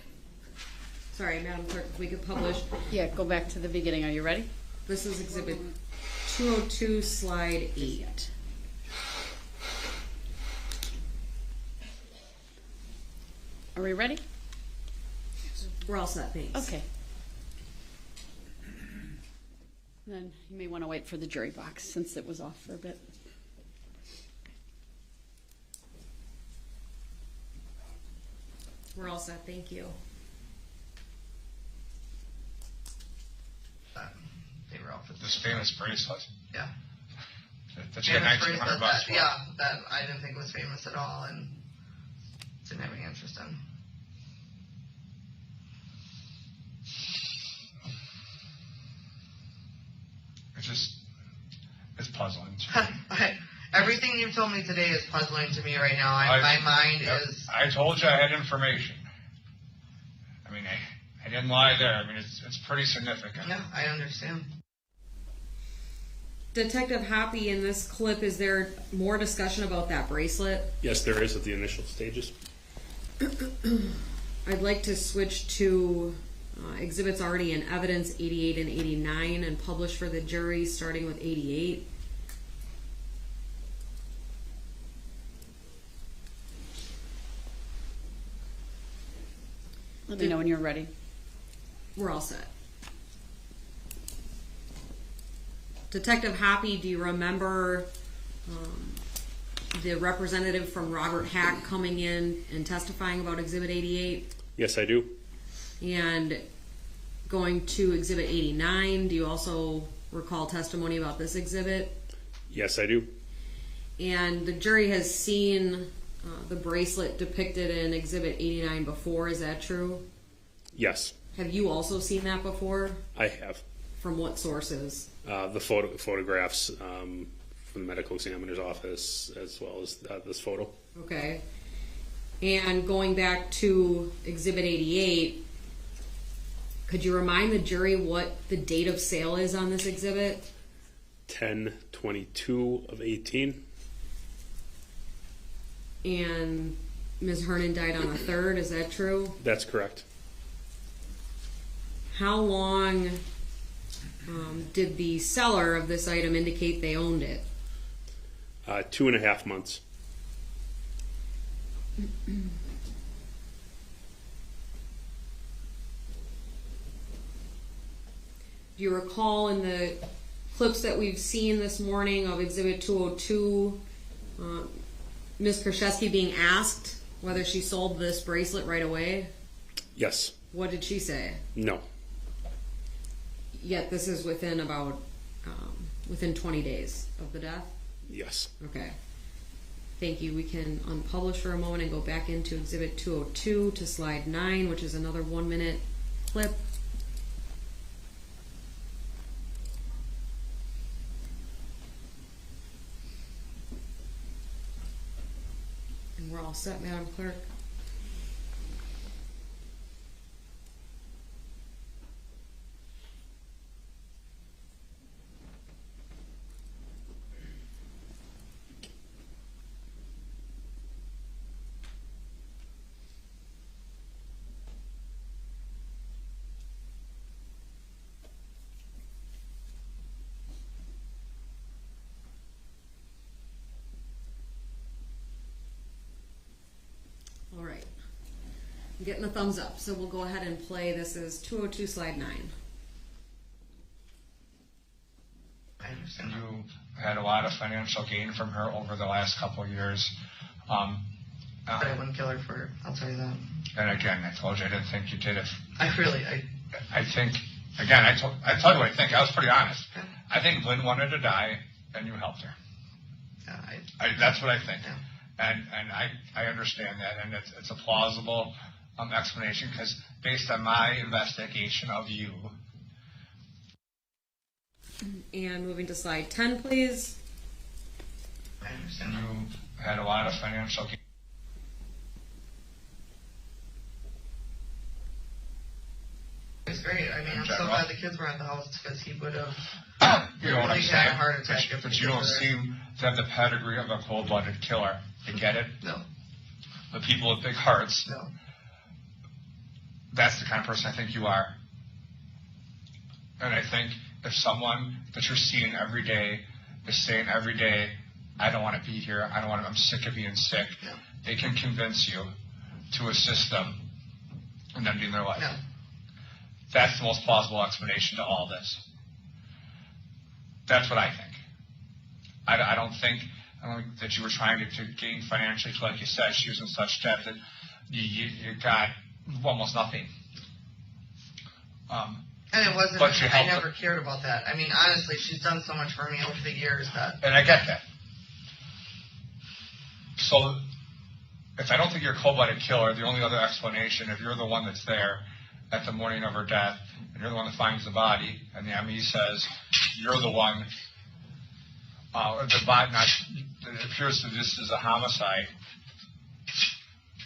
Sorry, Madam Clerk, if we could publish. Yeah, go back to the beginning. Are you ready? This is exhibit 202, slide 8. Are we ready? We're all set, thanks. Okay. Then you may want to wait for the jury box since it was off for a bit. We're all set, thank you. They were out with This famous bracelet. Yeah. That you get Famous $1,900 bracelet for. yeah, that I didn't think was famous at all and didn't have any interest in. It's puzzling. Everything you've told me today is puzzling to me right now. My mind is. I told you I had information. I mean, I didn't lie there. I mean, it's pretty significant. Yeah, I understand. Detective Hoppe, in this clip, is there more discussion about that bracelet? Yes, there is at the initial stages. I'd like to switch to exhibits already in evidence, 88 and 89, and published for the jury, starting with 88. Let me know when you're ready. We're all set. Detective Hoppe, do you remember the representative from Robert Hack coming in and testifying about Exhibit 88? Yes, I do. And going to Exhibit 89, do you also recall testimony about this exhibit? Yes, I do. And the jury has seen the bracelet depicted in Exhibit 89 before, is that true? Yes, Have you also seen that before? I have. From what sources? The photographs from the medical examiner's office, as well as this photo. Okay. And going back to Exhibit 88, could you remind the jury what the date of sale is on this exhibit? 10/22 of 18. And Ms. Hernan died on the 3rd, is that true? That's correct. How long did the seller of this item indicate they owned it? 2.5 months. Do you recall in the clips that we've seen this morning of Exhibit 202, Ms. Kurczewski being asked whether she sold this bracelet right away? Yes. What did she say? No. Yet this is within about, within 20 days of the death? Yes. Okay. Thank you. We can unpublish for a moment and go back into Exhibit 202 to slide 9, which is another 1-minute clip. And we're all set, Madam Clerk. getting a thumbs up. So we'll go ahead and play. This is 202 slide 9. I understand. You had a lot of financial gain from her over the last couple of years. But I wouldn't kill her for her, I'll tell you that. And again, I told you I didn't think you did it. I think, again, I told you what I think. I was pretty honest. Yeah. I think Lynn wanted to die, and you helped her. Yeah, That's what I think. Yeah. And I understand that, and it's a plausible explanation, because based on my investigation of you. And moving to slide 10, please. I understand. You had a lot of financial gain. It's great. I mean, I'm so glad the kids were at the house, because he would have You know what I'm really saying? had a heart attack. But you don't seem to have the pedigree of a cold-blooded killer. You get it? No. The people with big hearts. No. That's the kind of person I think you are. And I think if someone that you're seeing every day is saying every day, I don't want to be here, I'm sick of being sick, No. they can convince you to assist them in ending their life. No. That's the most plausible explanation to all this. That's what I think. I don't think that you were trying to gain financially. Like you said, she was in such debt that you got almost nothing. And it wasn't, But you I helped never her. cared about that. I mean, honestly, she's done so much for me over the years that. And I get that. So, if I don't think you're a cold-blooded killer, the only other explanation, if you're the one that's there at the morning of her death, and you're the one that finds the body, and the ME says you're the one, it appears that this is a homicide.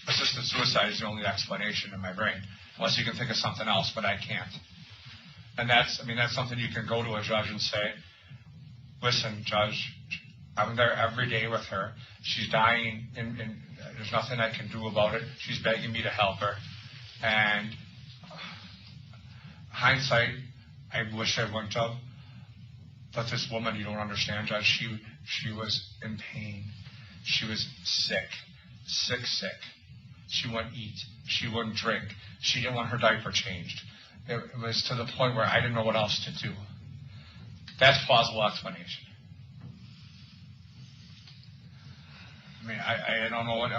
Assisted suicide is the only explanation in my brain, unless you can think of something else, but I can't. And that's something you can go to a judge and say, listen, Judge, I'm there every day with her. She's dying, and there's nothing I can do about it. She's begging me to help her. And hindsight, I wish I wouldn't have. But this woman, you don't understand, Judge, she was in pain. She was sick. She wouldn't eat. She wouldn't drink. She didn't want her diaper changed. It was to the point where I didn't know what else to do. That's plausible explanation. I mean, I don't know what,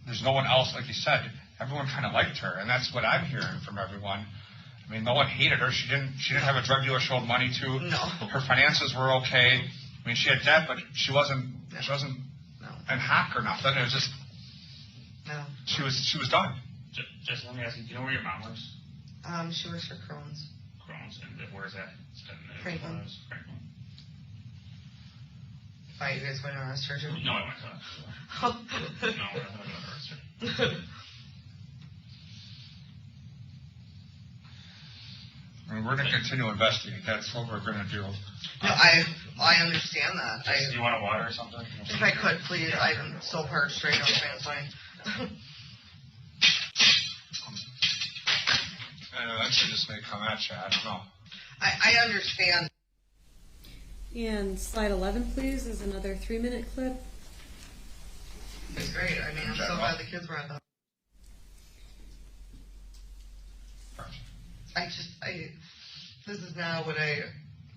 there's no one else, like you said, everyone kind of liked her, and that's what I'm hearing from everyone. I mean, no one hated her. She didn't have a drug dealer she owed money to. No. Her finances were okay. I mean, she had debt, but she wasn't in hock or nothing. It was just, No. she was done. Just let me ask you, do you know where your mom works? She works for Crohn's. Crohn's, and where's that? Franklin. Franklin. Why, you guys went to arrest her too? No, I went to No, we're not going to arrest her. I mean, we're going to continue to investigate. That's what we're going to do. No, I understand that. Do you want a water or something? If I could, please. I'm so parched right now, man. And eventually this may come at you. I don't know. I understand. And slide 11, please, is another 3-minute clip. It's great. I mean, I'm so glad the kids were at the this is now what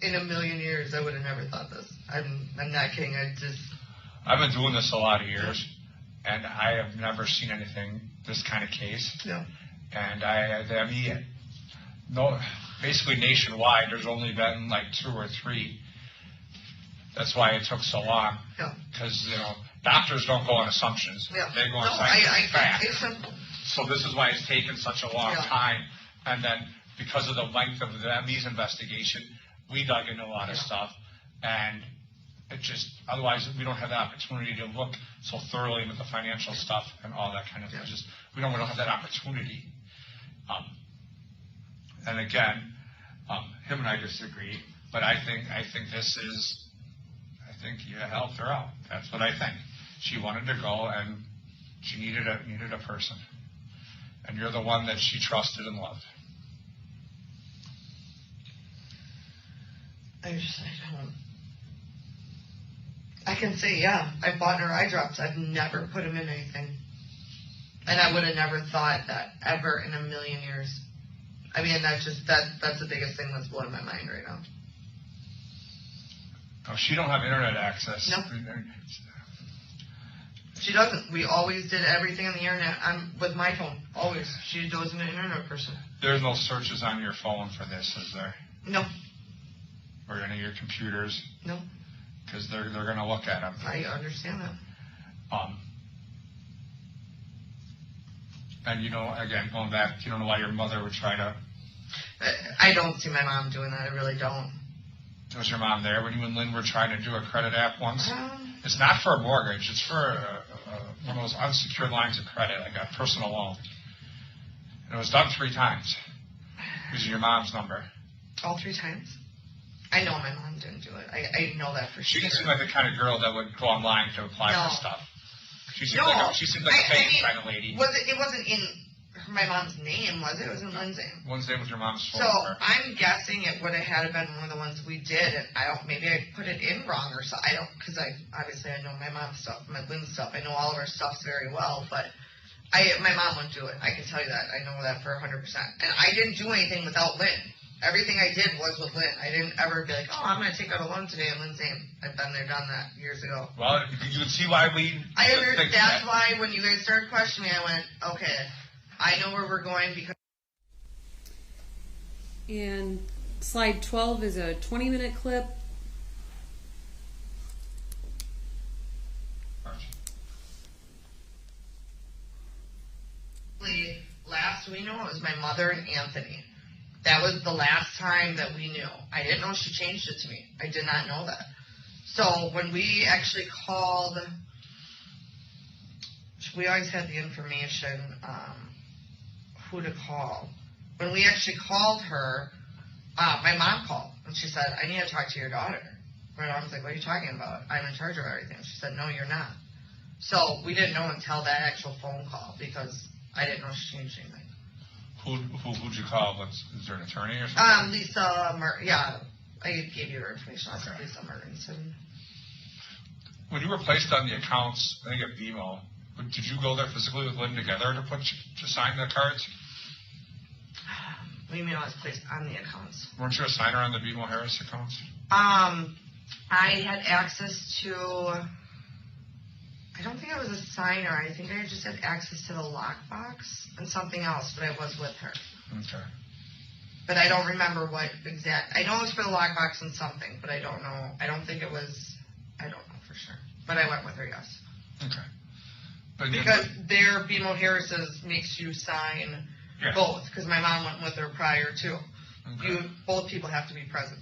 in a million years, I would have never thought this. I'm not kidding. I've been doing this a lot of years, and I have never seen anything, this kind of case. No. And basically nationwide, there's only been like 2 or 3. That's why it took so long. Yeah. Because, doctors don't go on assumptions. Yeah. They go on scientific facts. It's simple. So this is why it's taken such a long time. And then because of the length of the ME's investigation, we dug into a lot of stuff. And it just, otherwise we don't have the opportunity to look so thoroughly into the financial stuff and all that kind of thing. We don't have that opportunity. And again, him and I disagree, but I think you helped her out. That's what I think. She wanted to go, and she needed a person, and you're the one that she trusted and loved. I can say, yeah, I bought her eye drops. I've never put them in anything. And I would have never thought that ever in a million years. I mean, that's the biggest thing that's blowing my mind right now. Oh, she don't have internet access. No. She doesn't. We always did everything on the internet. With my phone, always. She wasn't an internet person. There's no searches on your phone for this, is there? No. Or any of your computers? No. Because they're going to look at them. I understand that. And again, going back, you don't know why your mother would try to. I don't see my mom doing that. I really don't. Was your mom there when you and Lynn were trying to do a credit app once? It's not for a mortgage. It's for one of those unsecured lines of credit, like a personal loan. And it was done 3 times using your mom's number. All 3 times? I know my mom didn't do it. I know that for She sure. didn't seem like the kind of girl that would go online to apply for stuff. She seemed like a fake kind of lady. It wasn't in my mom's name, was it? It was in Lynn's name. Lynn's name was your mom's phone So number. I'm guessing it would have had been one of the ones we did, and maybe I put it in wrong or so. I don't, because obviously I know my mom's stuff, my Lynn's stuff. I know all of our stuffs very well, but my mom wouldn't do it. I can tell you that. I know that for 100%. And I didn't do anything without Lynn. Everything I did was with Lynn. I didn't ever be like, oh, I'm going to take out a loan today in Lynn's name. I've been there, done that years ago. Well, you can see why we. That's why when you guys started questioning me, I went, okay, I know where we're going because. And slide 12 is a 20-minute clip. Last we knew, it was my mother and Anthony. That was the last time that we knew. I didn't know she changed it to me. I did not know that. So when we actually called, we always had the information who to call. When we actually called her, my mom called, and she said, I need to talk to your daughter. My mom was like, what are you talking about? I'm in charge of everything. She said, no, you're not. So we didn't know until that actual phone call because I didn't know she changed anything. Who'd you call? Is there an attorney or something? Lisa, yeah, I gave you her information. Okay. Lisa Mertensen. When you were placed on the accounts, I think at BMO, did you go there physically with Lynn together to sign the cards? What do you mean I was placed on the accounts? Weren't you a signer on the BMO Harris accounts? I had access to, I don't think I was a signer. I think I just had access to the lockbox and something else, but I was with her. Okay. But I don't remember what exact, I know it was for the lockbox and something, but I don't know. I don't think it was, I don't know for sure. But I went with her, yes. Okay. But because their BMO Harris's makes you sign both, because my mom went with her prior too. Okay. Both people have to be present.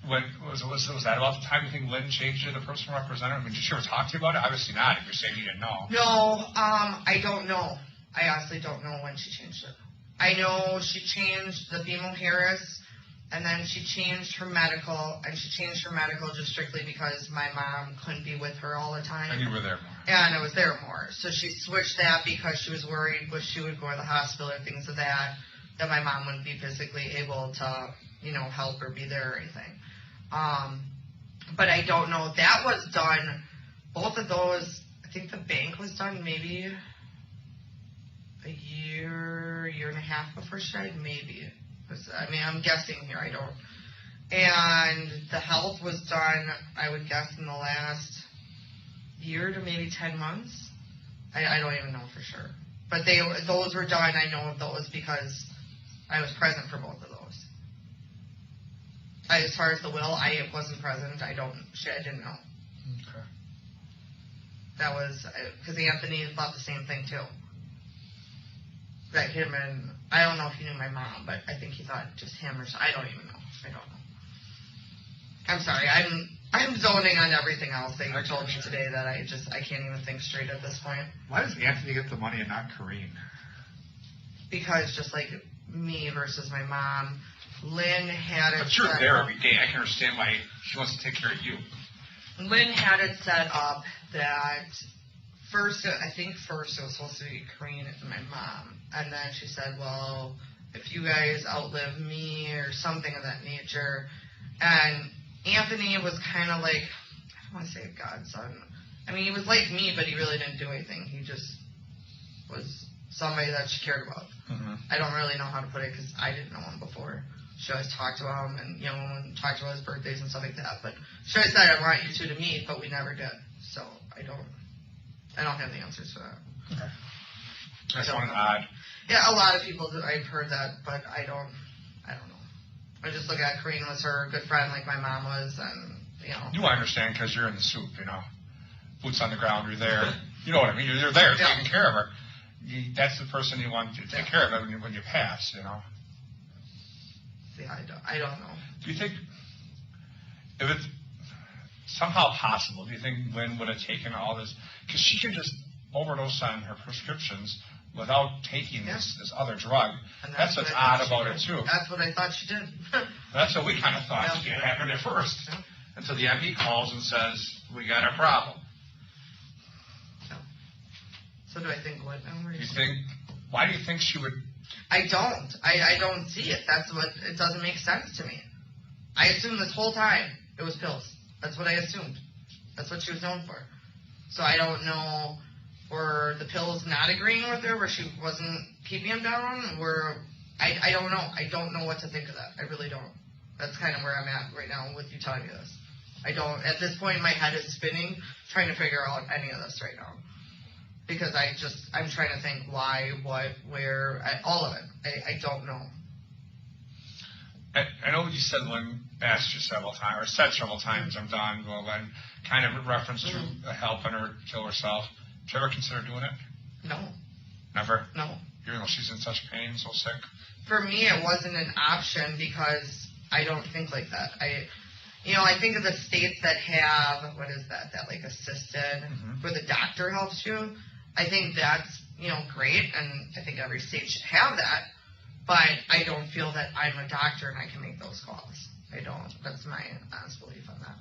When was that about the time you think Lynn changed it to personal representative? I mean, did she ever talk to you about it? Obviously not, if you're saying you didn't know. No, I don't know. I honestly don't know when she changed it. I know she changed the BMO Harris, and then she changed her medical, and she changed her medical just strictly because my mom couldn't be with her all the time. And you were there more. And I was there more. So she switched that because she was worried when she would go to the hospital or things of that my mom wouldn't be physically able to, help or be there or anything. But I don't know. That was done, both of those, I think the bank was done maybe a year and a half before she died, maybe. I'm guessing here, I don't. And the health was done, I would guess, in the last year to maybe 10 months. I don't even know for sure. But those were done, I know of those because I was present for both of those. As far as the will, I wasn't present. I didn't know. Okay. That was, because Anthony thought the same thing too. That him and, I don't know if he knew my mom, but I think he thought just him or I don't even know. I don't know. I'm sorry, I'm zoning on everything else that you told me today that I can't even think straight at this point. Why does Anthony get the money and not Kareem? Because just like me versus my mom, Lynn had it. But you're there every day. I can understand why she wants to take care of you. Lynn had it set up that first it was supposed to be Kareem and my mom. And then she said, well, if you guys outlive me or something of that nature. And Anthony was kind of like, I don't want to say a godson. I mean, he was like me, but he really didn't do anything. He just was somebody that she cared about. Mm-hmm. I don't really know how to put it because I didn't know him before. She always talked to him and, and talked about his birthdays and stuff like that. But she always said, I want you two to meet, but we never did. So I don't have the answers for that. Okay. That's one odd. Yeah, a lot of people, I've heard that, but I don't know. I just look at Corinne was her good friend like my mom was, and, You understand because you're in the soup, Boots on the ground, you're there. You know what I mean? You're there taking care of her. That's the person you want to take care of when you pass, Yeah, I don't know. Do you think, if it's somehow possible, do you think Lynn would have taken all this? Because she can just overdose on her prescriptions without taking this other drug. And that's what's odd about it, too. That's what I thought she did. That's what we kind of thought happened at first. Yeah. Until the MP calls and says, we got a problem. So do I think what? Why do you think she would? I don't. I don't see it. It doesn't make sense to me. I assumed this whole time it was pills. That's what I assumed. That's what she was known for. So I don't know, were the pills not agreeing with her, where she wasn't keeping them down, I don't know. I don't know what to think of that. I really don't. That's kind of where I'm at right now with you telling me this. I don't, at this point my head is spinning, trying to figure out any of this right now. Because I'm trying to think why, what, where, all of it. I don't know. I know you said Lynn asked you several times, or said several times, I'm done, well, then kind of reference to helping her kill herself. Did you ever consider doing it? No. Never? No. Even though she's in such pain, so sick? For me, it wasn't an option because I don't think like that. I think of the states that have, what is that like assisted, where the doctor helps you. I think that's, great, and I think every state should have that, but I don't feel that I'm a doctor and I can make those calls. I don't. That's my honest belief on that.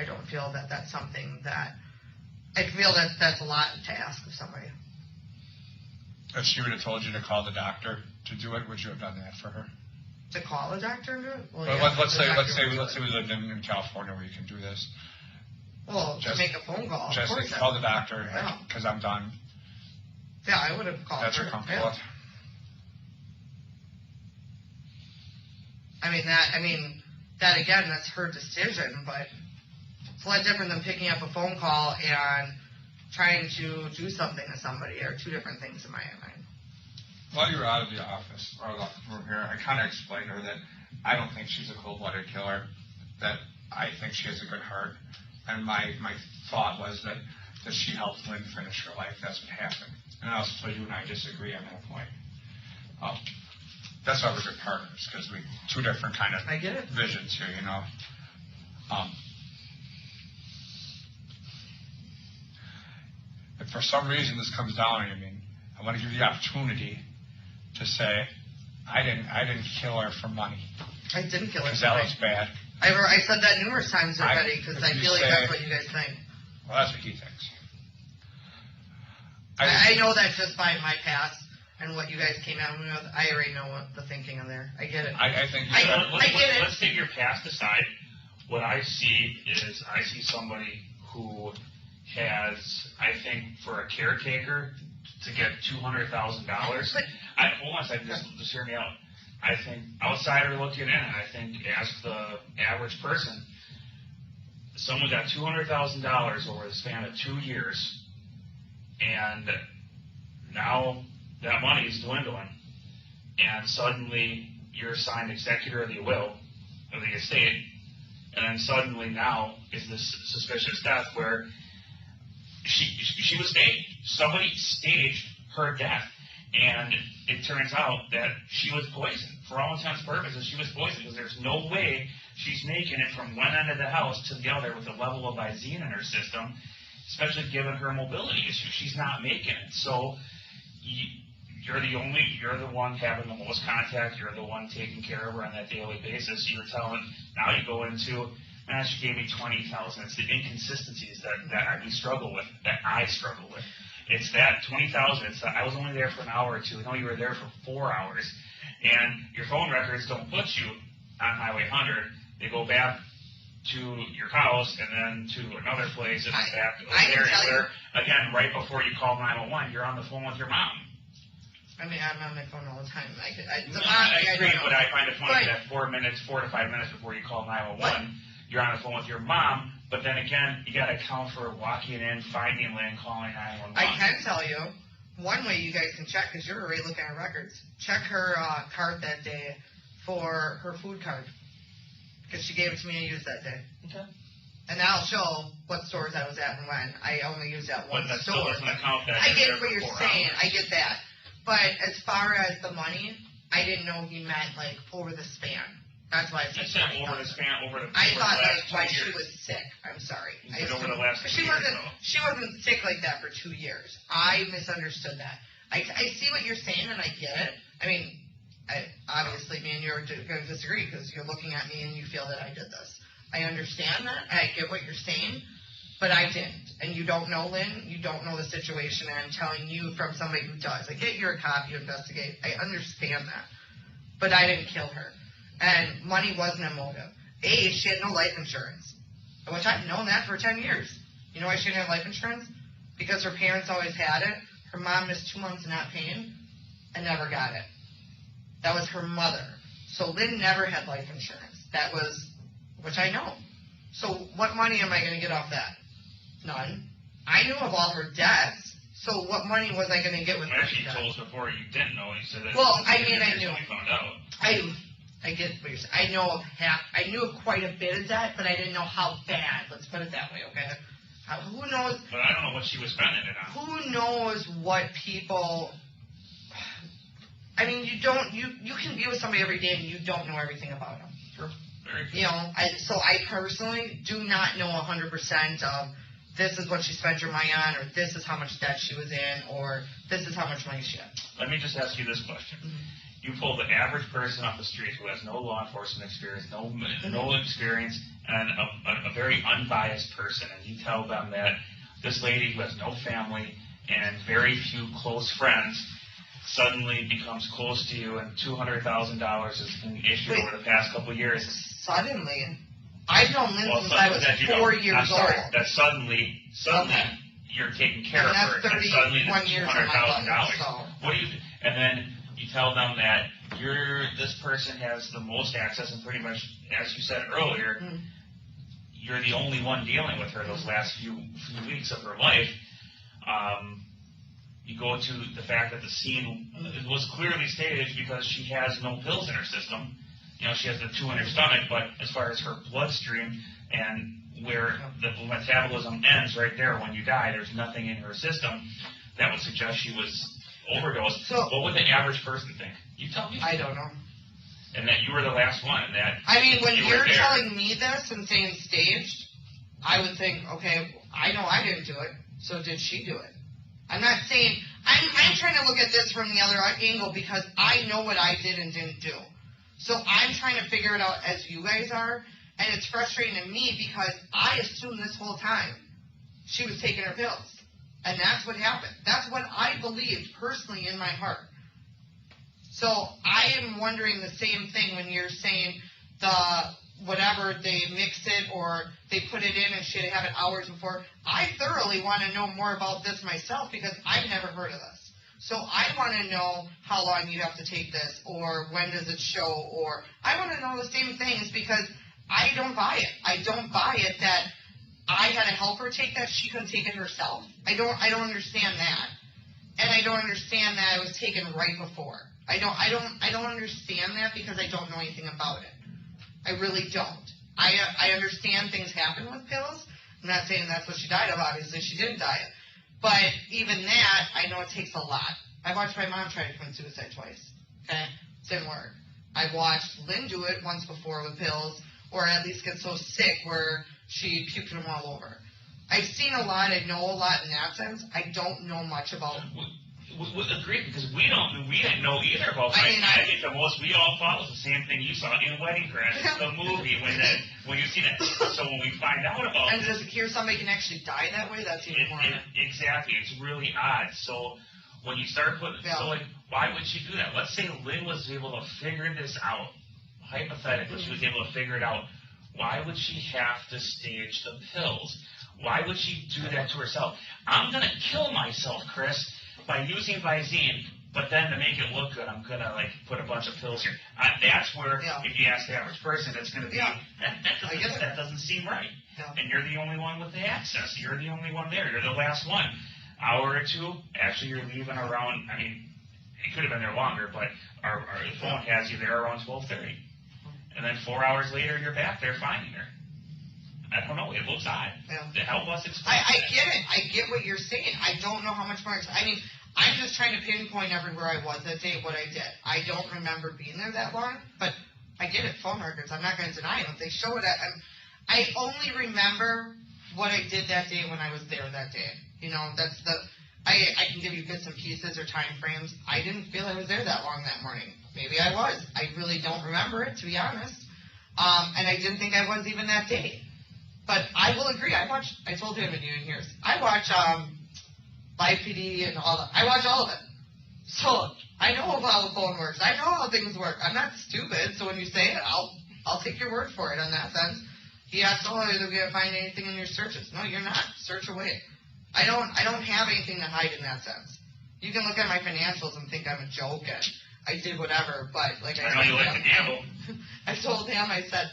I don't feel that that's something that, I feel that that's a lot to ask of somebody. If she would have told you to call the doctor to do it, would you have done that for her? To call a doctor and do it? Well, let's say we lived in California where you can do this. Well, to make a phone call. Just call the doctor because I'm done. Yeah, I would have called That's her. your comfortable with? That again, that's her decision, but it's a lot different than picking up a phone call and trying to do something to somebody, or two different things in my mind. While you were out of the office, or from here, I kind of explained to her that I don't think she's a cold-blooded killer, that I think she has a good heart. And my thought was that she helped Lynn finish her life. That's what happened. And I also told you and I disagree on that point. That's why we're good partners, because we two different kind of visions here, If for some reason this comes down, I want to give you the opportunity to say, I didn't kill her for money. I didn't kill her because for money. that was bad. I said that numerous times already, because I feel like that's what you guys think. Well, that's what he thinks. I know that just by my past and what you guys came out with, I already know what the thinking in there. I get it. I think I get it. Let's take your past aside. What I see is somebody who has, I think, for a caretaker to get $200,000. Hold on a second, just hear me out. I think outsider looking in, I think as the average person, someone got $200,000 over the span of 2 years, and now that money is dwindling, and suddenly you're assigned executor of the will of the estate, and then suddenly now is this suspicious death where she was staged. Somebody staged her death, and it turns out that she was poisoned. For all intents and purposes, she was poisoned because there's no way she's making it from one end of the house to the other with a level of Visine in her system, especially given her mobility issue. She's not making it. So you're the one having the most contact. You're the one taking care of her on that daily basis. You're telling, now you go into, she gave me $20,000. It's the inconsistencies that we struggle with, that I struggle with. It's that $20,000. It's that I was only there for an hour or two. No, you were there for 4 hours. And your phone records don't put you on Highway 100. They go back to your house and then to another place and back to I can there. tell you. Again, right before you call 911, you're on the phone with your mom. I mean, I'm on my phone all the time. I agree, but I find it funny that 4 to 5 minutes before you call 911, you're on the phone with your mom. But then again, you got to account for walking in, finding Lynn, calling 911. I can tell you, one way you guys can check, because you're already looking at records, check her card that day for her food card. Because she gave it to me and used that day. Okay. And that'll show what stores I was at and when. I only used that one But that store. still doesn't account that I you're get there what you're for 4 saying. hours. I get that. But as far as the money, I didn't know he meant, like, over the span. That's why I You said said over the span, over the I thought the like last when 2 she years. was sick. I'm sorry. You said over the last 2 she years, wasn't. though. She wasn't sick like that for 2 years. I misunderstood that. I see what you're saying and I get it. I mean, obviously me and you are going to disagree because you're looking at me and you feel that I did this. I understand that. I get what you're saying, but I didn't. And you don't know Lynn. You don't know the situation. And I'm telling you from somebody who does. I get you're a cop. You investigate. I understand that. But I didn't kill her. And money wasn't a motive. She had no life insurance, which I've known that for 10 years. You know why she didn't have life insurance? Because her parents always had it. Her mom missed 2 months not paying and never got it. That was her mother. So Lynn never had life insurance. That was, which I know. So what money am I going to get off that? None. I knew of all her debts. So what money was I going to get with her? Actually, you told us before you didn't know. You said that. Well, I mean, I knew. You found out. I get what you're saying. I knew of quite a bit of that, but I didn't know how bad. Let's put it that way, okay? Who knows? But I don't know what she was spending it on. Who knows what people? I mean, you can be with somebody every day and you don't know everything about them. Sure. Very true. You know, so I personally do not know 100% of this is what she spent her money on, or this is how much debt she was in, or this is how much money she had. Let me just ask you this question. You pull the average person off the street who has no law enforcement experience, no experience, and a very unbiased person, and you tell them that this lady who has no family and very few close friends suddenly becomes close to you, and $200,000 has been issued over the past couple of years. Suddenly? I've known Lynn since I was 4 years old. That suddenly Okay. you're taking care of And her, that's and suddenly 31 it's years of my $200,000. life, so. What do you? And then you tell them that this person has the most access, and pretty much, as you said earlier, you're the only one dealing with her those last few weeks of her life. You go to the fact that the scene was clearly stated because she has no pills in her system. You know, she has the 2 in her stomach, but as far as her bloodstream and where the metabolism ends right there when you die, there's nothing in her system that would suggest she was overdosed. So, what would the average person think? You tell me. I don't know. And that you were the last one. And that I mean, when you're telling me this and saying staged, I would think, okay, I know I didn't do it, so did she do it? I'm not saying, I'm trying to look at this from the other angle because I know what I did and didn't do. So I'm trying to figure it out as you guys are, and it's frustrating to me because I assumed this whole time she was taking her pills. And that's what happened. That's what I believed personally in my heart. So I am wondering the same thing when you're saying whatever, they mix it or they put it in and she had to have it hours before. I thoroughly want to know more about this myself because I've never heard of this. So I want to know how long you have to take this or when does it show, or I want to know the same things because I don't buy it. I don't buy it that I had to help her take that. She couldn't take it herself. I don't understand that. And I don't understand that it was taken right before. I don't understand that because I don't know anything about it. I really don't. I understand things happen with pills. I'm not saying that's what she died of. Obviously, she didn't die of. But even that, I know it takes a lot. I watched my mom try to commit suicide twice. Okay? It didn't work. I watched Lynn do it once before with pills, or at least get so sick where she puked them all over. I've seen a lot. I know a lot in that sense. I don't know much about. We agree because we didn't know either about. I think the most we all thought was the same thing you saw in Wedding Crashers, the movie when you see that. So when we find out about and this, to hear somebody can actually die that way, that's even more. Exactly, it's really odd. So when you start putting, so like, why would she do that? Let's say Lynn was able to figure this out. Hypothetically, she was able to figure it out Why would she have to stage the pills? Why would she do that to herself? I'm going to kill myself, Chris, by using Visine, but then to make it look good, I'm going to like put a bunch of pills here. That's where, if you ask the average person, it's going to be, that doesn't seem right. Yeah. And you're the only one with the access. You're the only one there. You're the last one. Hour or two, actually you're leaving around, I mean, it could have been there longer, but our phone has you there around 12:30. And then 4 hours later, you're back there finding her. I don't know. It looks odd. Yeah. To help us explain I get it. I get what you're saying. I don't know how much more. I mean, I'm just trying to pinpoint everywhere I was that day, what I did. I don't remember being there that long, but I get it. Phone records. I'm not going to deny them. They show it. I only remember what I did that day when I was there that day. You know, that's the. I can give you bits and pieces or time frames. I didn't feel I was there that long that morning. Maybe I was. I really don't remember it, to be honest. And I didn't think I was even that day. But I will agree. I told you I've been doing years. I watch Live PD and all that. I watch all of it. So I know how the phone works. I know how things work. I'm not stupid. So when you say it, I'll take your word for it in that sense. He asked, "Oh, are you going to find anything in your searches?" No, you're not. Search away. I don't have anything to hide in that sense. You can look at my financials and think I'm a joke and I did whatever, but like I know you like to gamble. I told him, I said,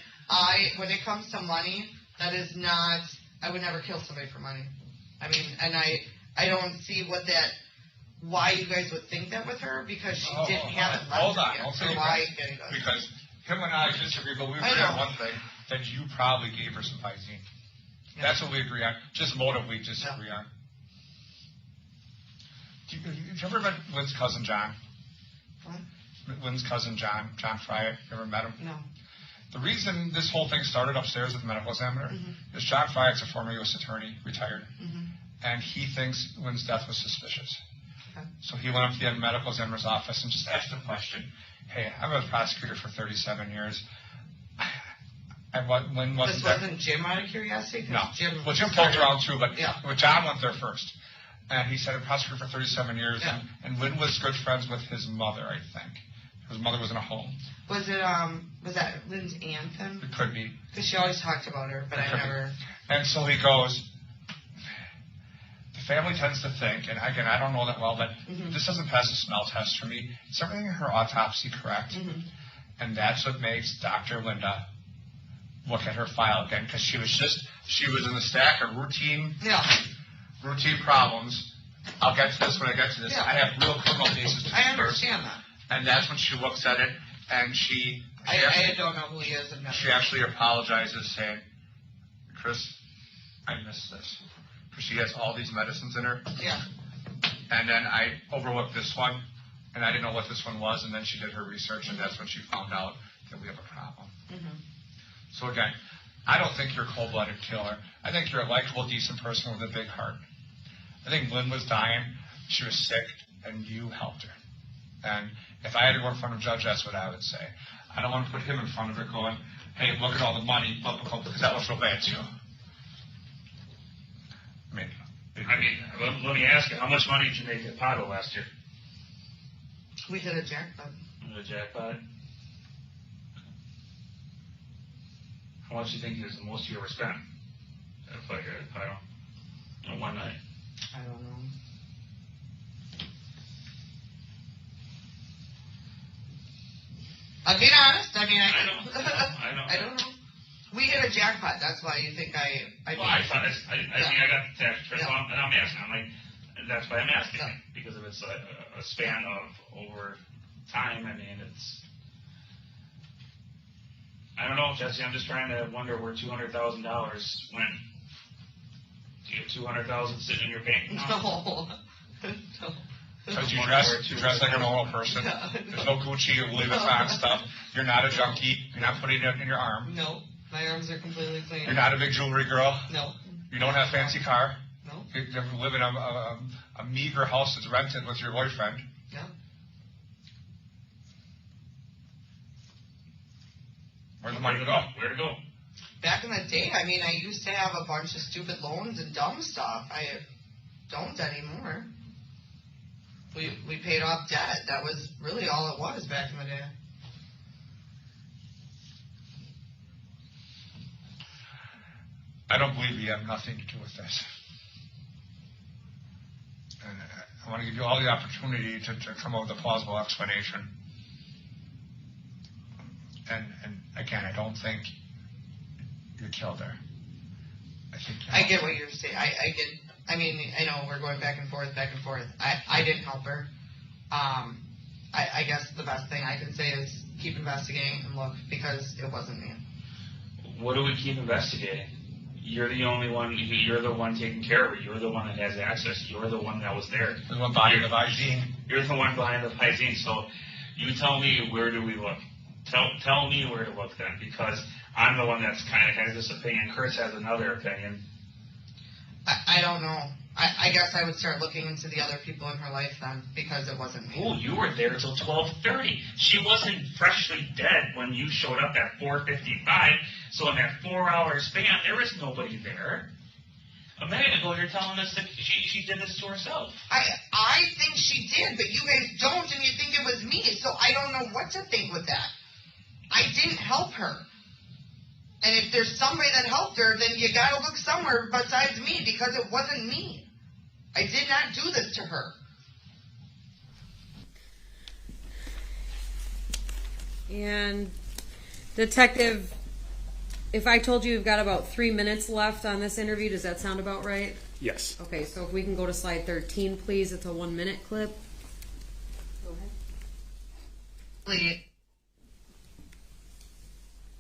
when it comes to money, that is not, I would never kill somebody for money. I mean, and I don't see why you guys would think that with her, because she didn't have it left. Hold on, I'll tell you why because him and I disagree, but we agree on one thing, that you probably gave her some Visine. Yeah. That's what we agree on. Just motive we disagree on. Did you ever met Lynn's cousin John? What? Lynn's cousin John Frye. You ever met him? No. The reason this whole thing started upstairs at the medical examiner is John Frye is a former U.S. attorney, retired, and he thinks Lynn's death was suspicious. Okay. So he went up to the medical examiner's office and just asked the question, "Hey, I'm a prosecutor for 37 years. Lynn wasn't there." This wasn't Jim out of curiosity? No. Jim poked around too, but John went there first. And he said, "I'm a prosecutor for 37 years, and Lynn was good friends with his mother, I think. His mother was in a home." Was it, was that Lynn's aunt then? It could be. Because she always talked about her, but I never... And so he goes, the family tends to think, and again, I don't know that well, but this doesn't pass the smell test for me. Is everything in her autopsy correct? And that's what makes Dr. Linda look at her file again, because she was in the stack of routine problems. I'll get to this when I get to this. I have real criminal cases to I understand that. And that's when she looks at it, and I don't know who he is. She actually apologizes, saying, "Chris, I missed this." Because she has all these medicines in her. Yeah. And then I overlooked this one, and I didn't know what this one was, and then she did her research, and that's when she found out that we have a problem. So again, I don't think you're a cold-blooded killer. I think you're a likable, decent person with a big heart. I think Lynn was dying, she was sick, and you helped her. And if I had to go in front of a judge, that's what I would say. I don't want to put him in front of her going, "Hey, look at all the money," because that looks real bad too. Let me ask you, how much money did you make at Pato last year? We hit a jackpot. A jackpot? How much do you think is the most you ever spent at a fight here at Pato on one night? I don't know. I'll be honest. I mean, I know. I don't know. We hit a jackpot. That's why you think I mean, I got the text, and I'm asking. I'm like, that's why I'm asking, because if it's a span of over time, I mean, it's. I don't know, Jesse. I'm just trying to wonder where $200,000 went. Do you have $200,000 sitting in your bank account? No. Because you dress like a normal person. There's no Gucci or Louis Vuitton stuff. You're not a junkie. You're not putting it in your arm. No. My arms are completely clean. You're not a big jewelry girl. No. You don't have a fancy car. No. You live in a meager house that's rented with your boyfriend. Yeah. Where'd the money go? Where'd it go? Back in the day, I mean, I used to have a bunch of stupid loans and dumb stuff. I don't anymore. We paid off debt. That was really all it was back in the day. I don't believe you have nothing to do with this. And I want to give you all the opportunity to come up with a plausible explanation. And again, I don't think you killed her. I get what you're saying. I mean, I know we're going back and forth. I didn't help her. I guess the best thing I can say is keep investigating and look, because it wasn't me. What do we keep investigating? You're the only one. You're the one taking care of it. You're the one that has access. You're the one that was there. You're the one buying the Visine. You're the one buying the Visine. So you tell me, where do we look? Tell me where to look then, because I'm the one that's kind of has this opinion. Kurtz has another opinion. I don't know. I guess I would start looking into the other people in her life then, because it wasn't me. Oh, you were there till 12:30. She wasn't freshly dead when you showed up at 4:55. So in that 4-hour span, there was nobody there. A minute ago, you're telling us that she did this to herself. I think she did, but you guys don't, and you think it was me. So I don't know what to think with that. I didn't help her. And if there's somebody that helped her, then you gotta look somewhere besides me, because it wasn't me. I did not do this to her. And Detective, if I told you you've got about 3 minutes left on this interview, does that sound about right? Yes. Okay, so if we can go to slide 13, please. It's a 1-minute clip. Go ahead. Please.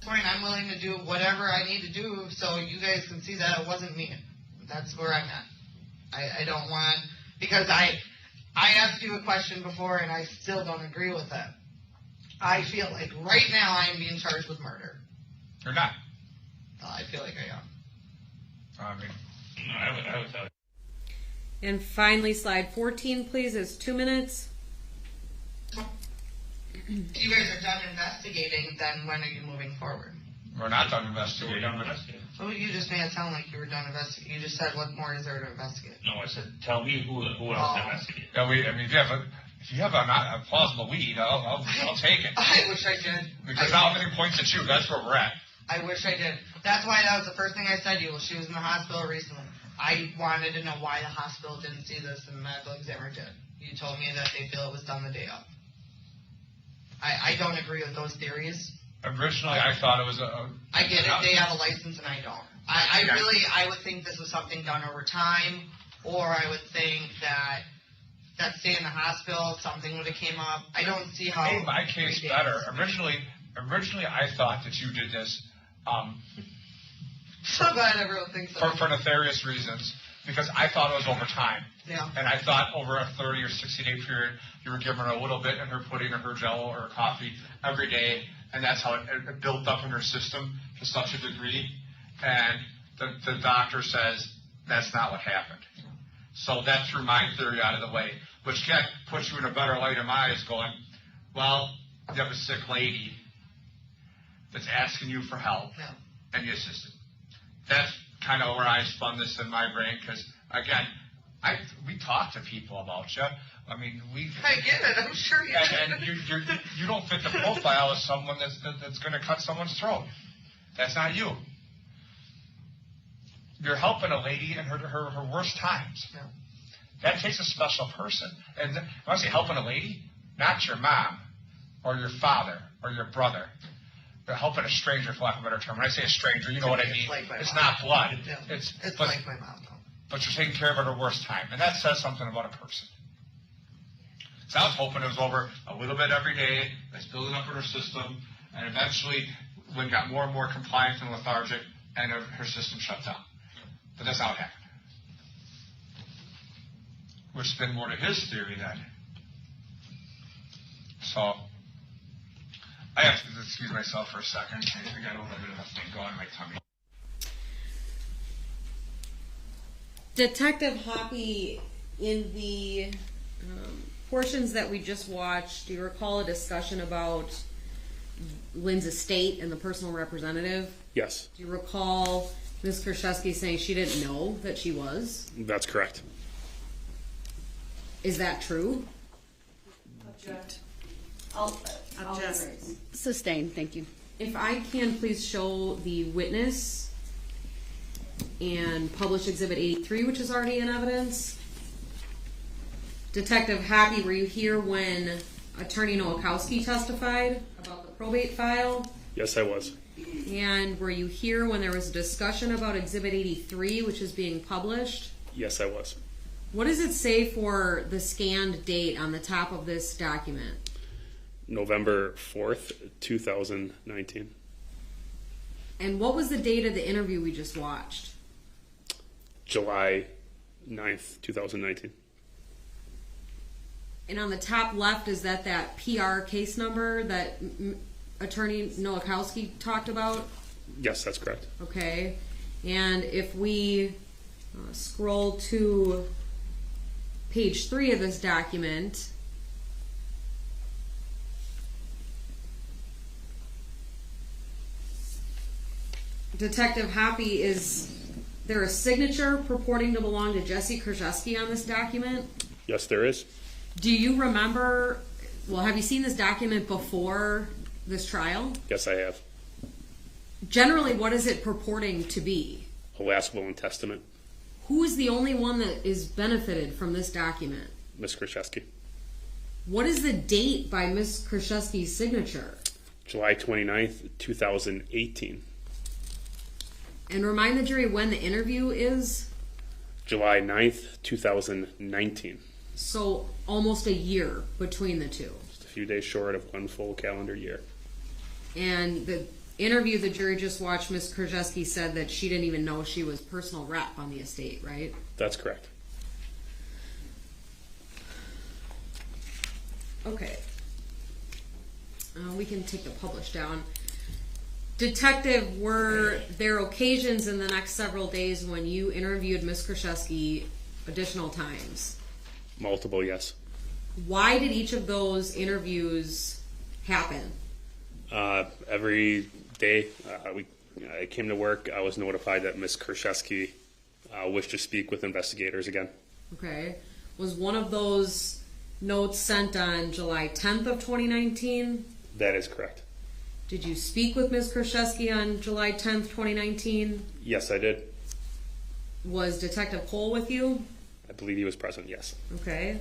I'm willing to do whatever I need to do so you guys can see that it wasn't me. That's where I'm at. I don't want, because I asked you a question before and I still don't agree with it. I feel like right now I am being charged with murder. You're not. I feel like I am. I mean, I would tell you. And finally, slide 14, please. It's 2 minutes. If you guys are done investigating, then when are you moving forward? we're not done investigating. We're done investigating. Well, you just made it sound like you were done investigating. You just said, what more is there to investigate? No, I said, tell me who else to investigate. Yeah, if you have a plausible lead, I'll take it. I wish I did. Because now everything points at you. That's where we're at. I wish I did. That's why that was the first thing I said to you. Well, she was in the hospital recently. I wanted to know why the hospital didn't see this and the medical examiner did. You told me that they feel it was done the day of. I don't agree with those theories. Originally, I thought it was I get it. They have a license and I don't. I would think this was something done over time, or I would think that stay in the hospital, something would have came up. I don't see how. Made my case better. Originally, I thought that you did this so glad everyone thinks so. for nefarious reasons, because I thought it was over time. Yeah. And I thought over a 30 or 60-day period, you were giving her a little bit in her pudding or her jello or her coffee every day, and that's how it built up in her system to such a degree. And the doctor says that's not what happened. So that threw my theory out of the way, which puts you in a better light in my eyes going, well, you have a sick lady that's asking you for help, and you assisted. That's kind of where I spun this in my brain, because, again, we talk to people about you. I mean, I get it. I'm sure you do. And you don't fit the profile of someone that's going to cut someone's throat. That's not you. You're helping a lady in her worst times. Yeah. That takes a special person. And when I say helping a lady, not your mom or your father or your brother. You're helping a stranger, for lack of a better term. When I say a stranger, you know what I mean. It's not blood. Yeah. It's like my mom, though. But you're taking care of her at her worst time. And that says something about a person. So I was hoping it was over a little bit every day. That's building up in her system. And eventually, when got more and more compliant and lethargic, and her system shut down. But that's how it happened. Which has been more to his theory then. So, I have to excuse myself for a second. I got a little bit of a thing going in my tummy. Detective Hoppe, in the portions that we just watched, do you recall a discussion about Lynn's estate and the personal representative? Yes. Do you recall Ms. Kurczewski saying she didn't know that she was? That's correct. Is that true? Object. Object. Sustained, thank you. If I can please show the witness and publish Exhibit 83, which is already in evidence. Detective Hoppe, were you here when Attorney Nowakowski testified about the probate file? Yes, I was. And were you here when there was a discussion about Exhibit 83, which is being published? Yes, I was. What does it say for the scanned date on the top of this document? November 4th, 2019. And what was the date of the interview we just watched? July 9th, 2019. And on the top left, is that PR case number that Attorney Nowakowski talked about? Yes, that's correct. Okay. And if we scroll to page 3 of this document, Detective Hoppe, is there a signature purporting to belong to Jessy Kurczewski on this document? Yes, there is. Do you remember, have you seen this document before this trial? Yes, I have. Generally, what is it purporting to be? A last will and testament. Who is the only one that is benefited from this document? Ms. Kurczewski. What is the date by Ms. Kurczewski's signature? July 29th, 2018. And remind the jury when the interview is? July 9th, 2019. So almost a year between the two. Just a few days short of one full calendar year. And the interview the jury just watched, Ms. Kurczewski said that she didn't even know she was personal rep on the estate, right? That's correct. Okay. We can take the publish down. Detective, were there occasions in the next several days when you interviewed Ms. Kurczewski additional times? Multiple, yes. Why did each of those interviews happen? Every day I came to work, I was notified that Ms. Kurczewski wished to speak with investigators again. Okay. Was one of those notes sent on July 10th of 2019? That is correct. Did you speak with Ms. Kurczewski on July 10th, 2019? Yes, I did. Was Detective Cole with you? I believe he was present, yes. Okay.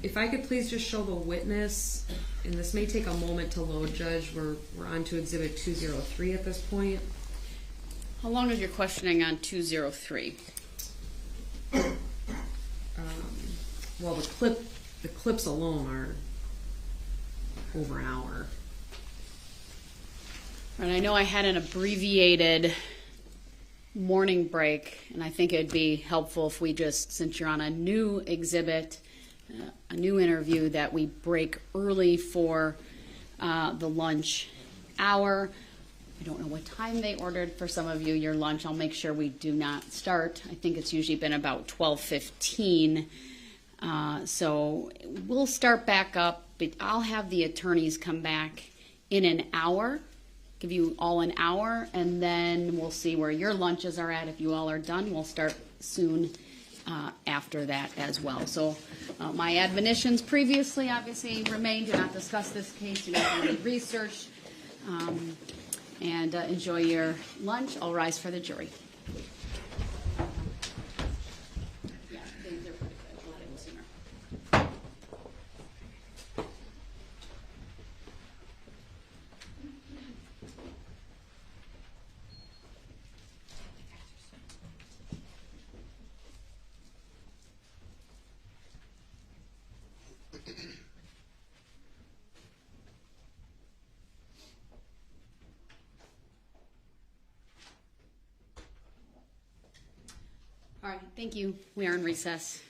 If I could please just show the witness, and this may take a moment to load, Judge. We're on to Exhibit 203 at this point. How long is your questioning on 203? Well, the clips alone are over an hour. And I know I had an abbreviated morning break, and I think it'd be helpful if we just, since you're on a new exhibit, a new interview, that we break early for the lunch hour. I don't know what time they ordered for some of you your lunch. I'll make sure we do not start. I think it's usually been about 12:15. So we'll start back up, but I'll have the attorneys come back in an hour, give you all an hour, and then we'll see where your lunches are at. If you all are done, we'll start soon after that as well. So my admonitions previously obviously remain: do not discuss this case, do not do any research, and enjoy your lunch. I'll rise for the jury. Yeah, they're pretty good. A lot of them sooner. All right, thank you. We are in recess.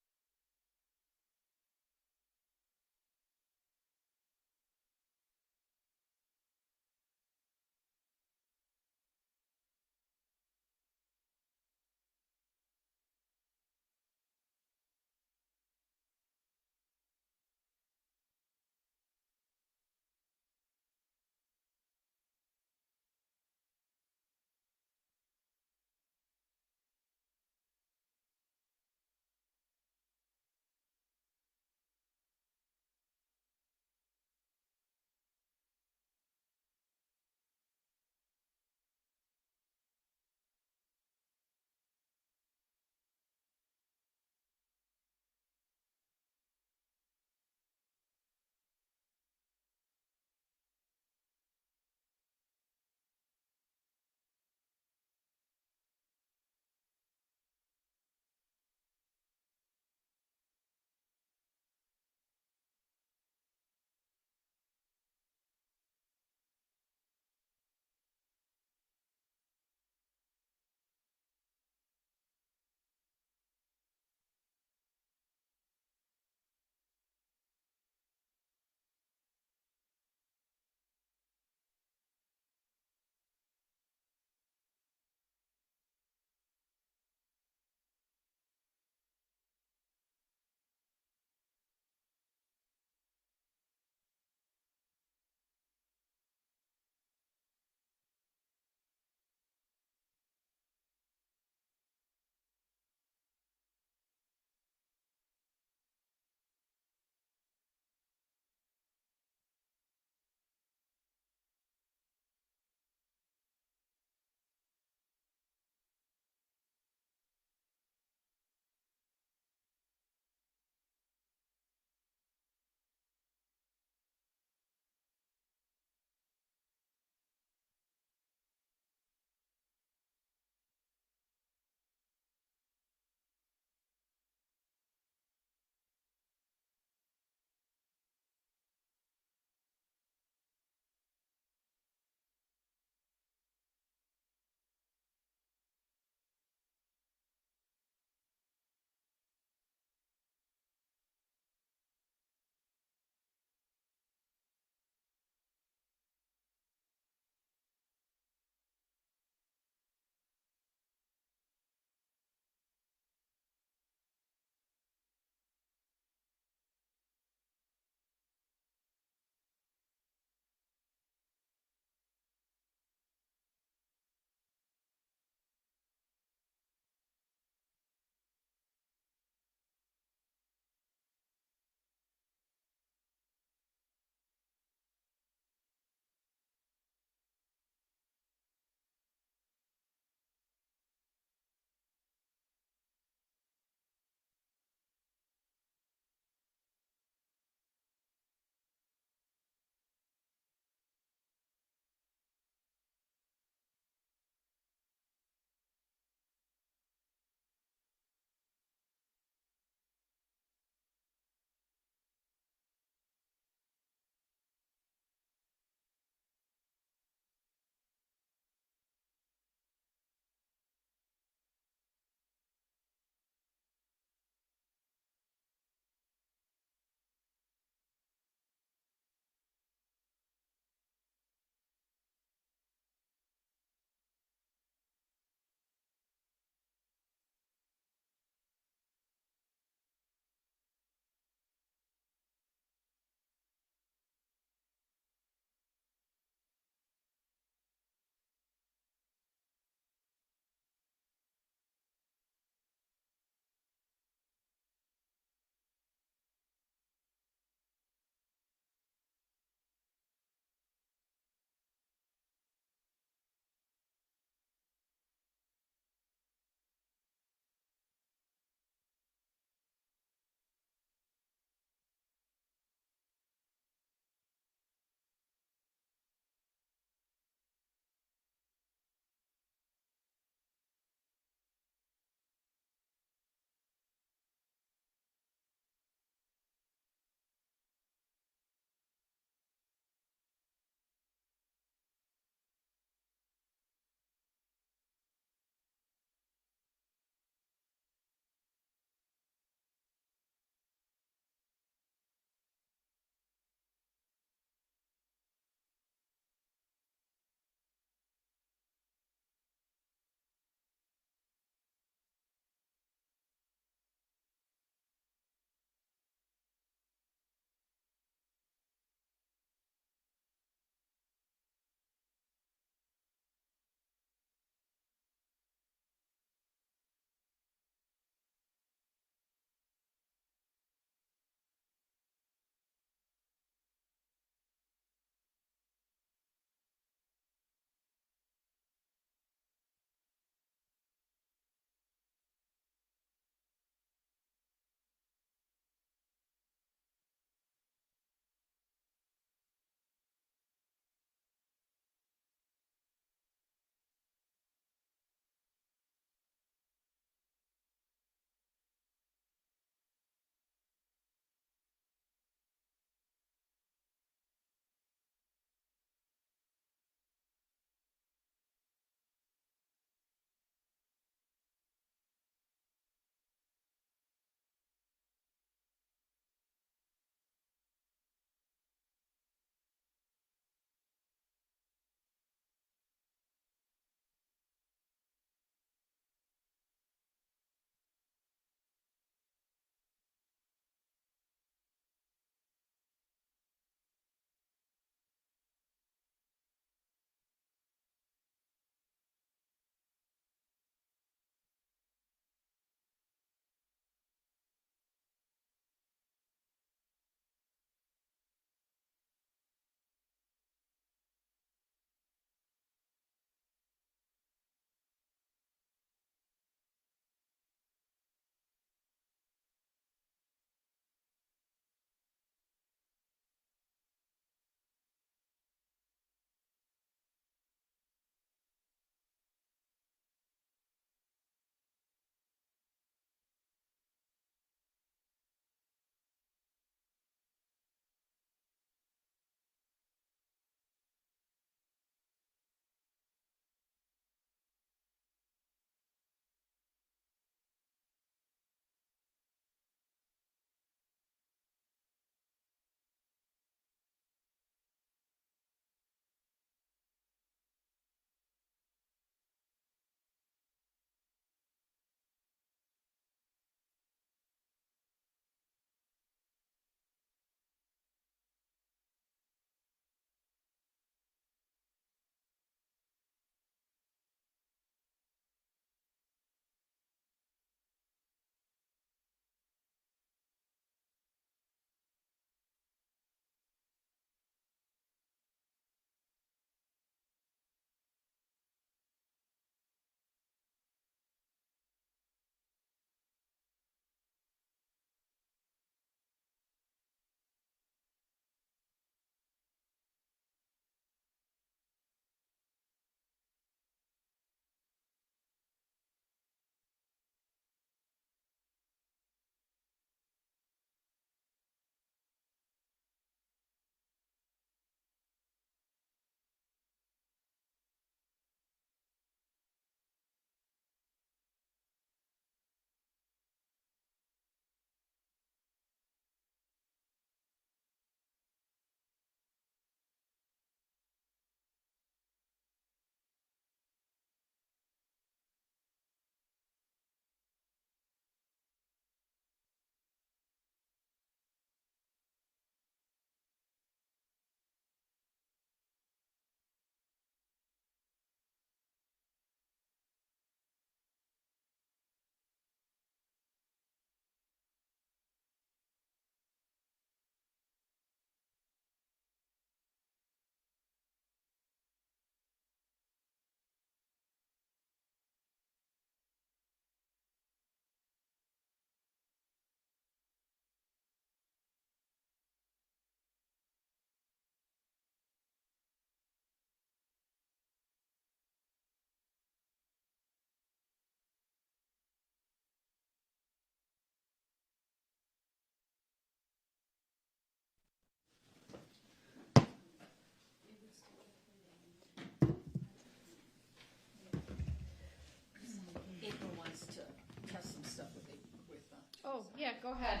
go ahead.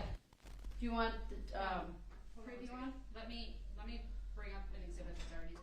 Do you want the preview on? Let me bring up an exhibit that's already.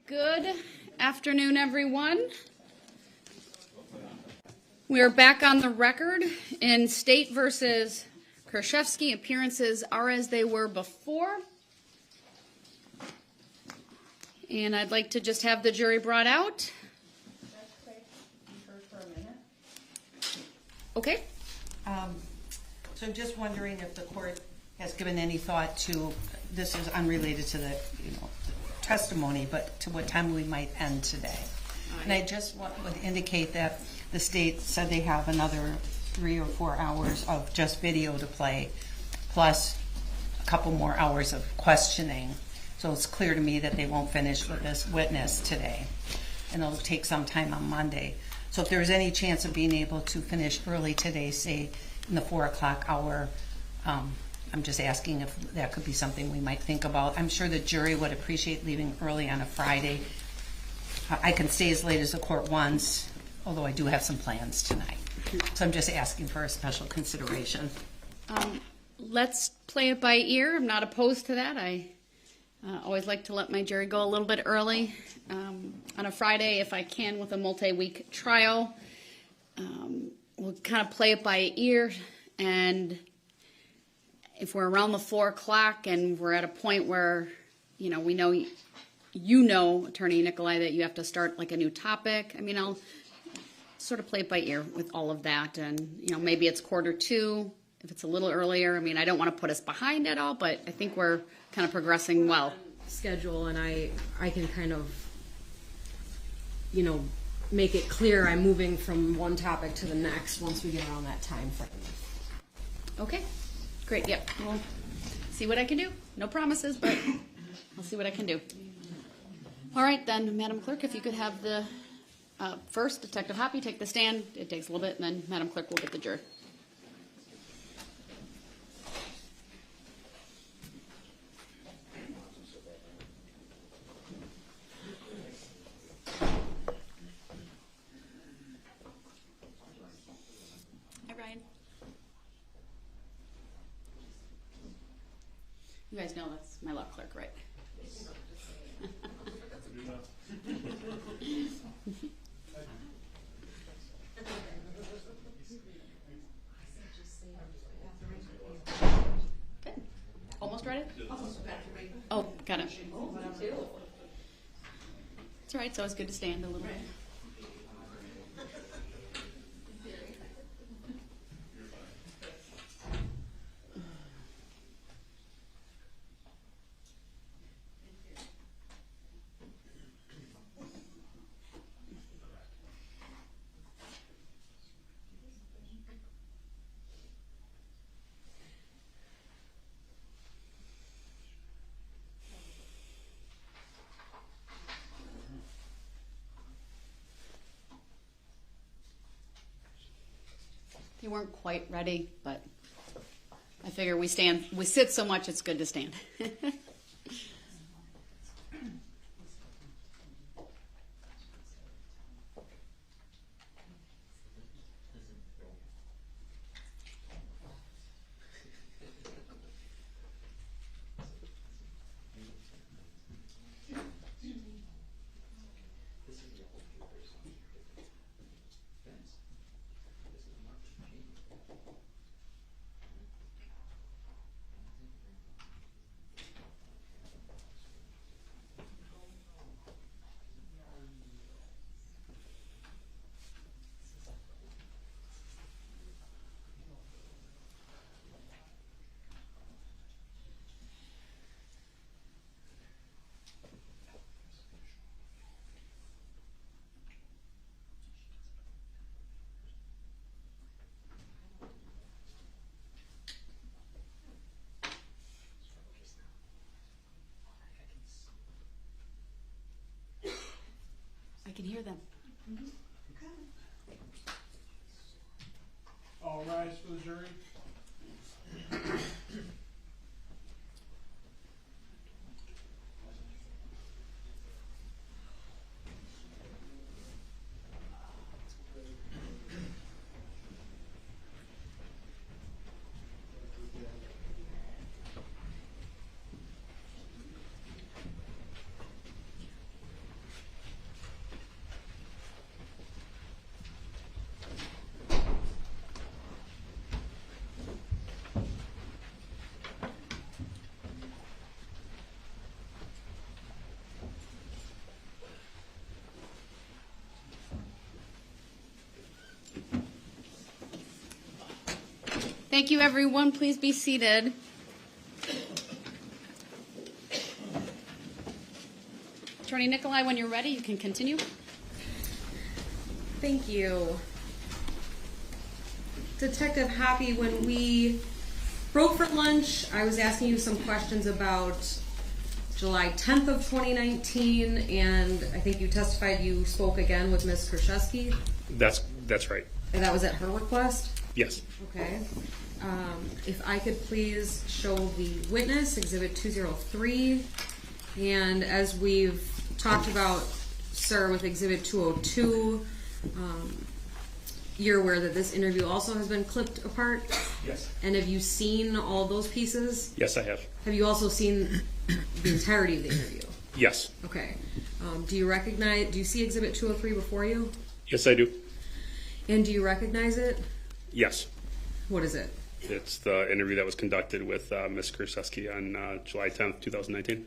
Good afternoon, everyone. We are back on the record in State versus Kurczewski. Appearances are as they were before. And I'd like to just have the jury brought out. Okay. So I'm just wondering if the court has given any thought to, this is unrelated to the testimony, but to what time we might end today. And I just would indicate that the state said they have another 3 or 4 hours of just video to play, plus a couple more hours of questioning. So it's clear to me that they won't finish with this witness today, and it'll take some time on Monday. So if there's any chance of being able to finish early today, say in the 4 o'clock hour, I'm just asking if that could be something we might think about. I'm sure the jury would appreciate leaving early on a Friday. I can stay as late as the court wants, although I do have some plans tonight. So I'm just asking for a special consideration. Let's play it by ear. I'm not opposed to that. I always like to let my jury go a little bit early on a Friday if I can with a multi-week trial. We'll kind of play it by ear, and if we're around the 4 o'clock and we're at a point where, we know, Attorney Nicolai, that you have to start like a new topic, I'll sort of play it by ear with all of that. And, maybe it's 1:45, if it's a little earlier. I don't want to put us behind at all, but I think we're kind of progressing well. Schedule, and I can kind of, make it clear I'm moving from one topic to the next once we get around that time frame. Okay, great. Yep, we'll see what I can do. No promises, but I'll see what I can do. All right, then, Madam Clerk, if you could have the first Detective Hoppe take the stand. It takes a little bit, and then Madam Clerk will get the jury. You guys know that's my law clerk, right? Good. Almost ready? Oh, got it. It's all right. It's always good to stand a little bit. They weren't quite ready, but I figure we sit so much, it's good to stand. I can hear them. Mm-hmm. All rise for the jury. Thank you, everyone. Please be seated. Attorney Nikolai, when you're ready, you can continue. Thank you. Detective Hoppe, when we broke for lunch, I was asking you some questions about July 10th of 2019, and I think you testified you spoke again with Ms. Kurczewski. That's right. And that was at her request? Yes. Okay. If I could please show the witness, Exhibit 203. And as we've talked about, sir, with Exhibit 202, you're aware that this interview also has been clipped apart? Yes. And have you seen all those pieces? Yes, I have. Have you also seen the entirety of the interview? Yes. Okay. Do you see Exhibit 203 before you? Yes, I do. And do you recognize it? Yes. What is it? It's the interview that was conducted with Ms. Kurczewski on July 10th, 2019.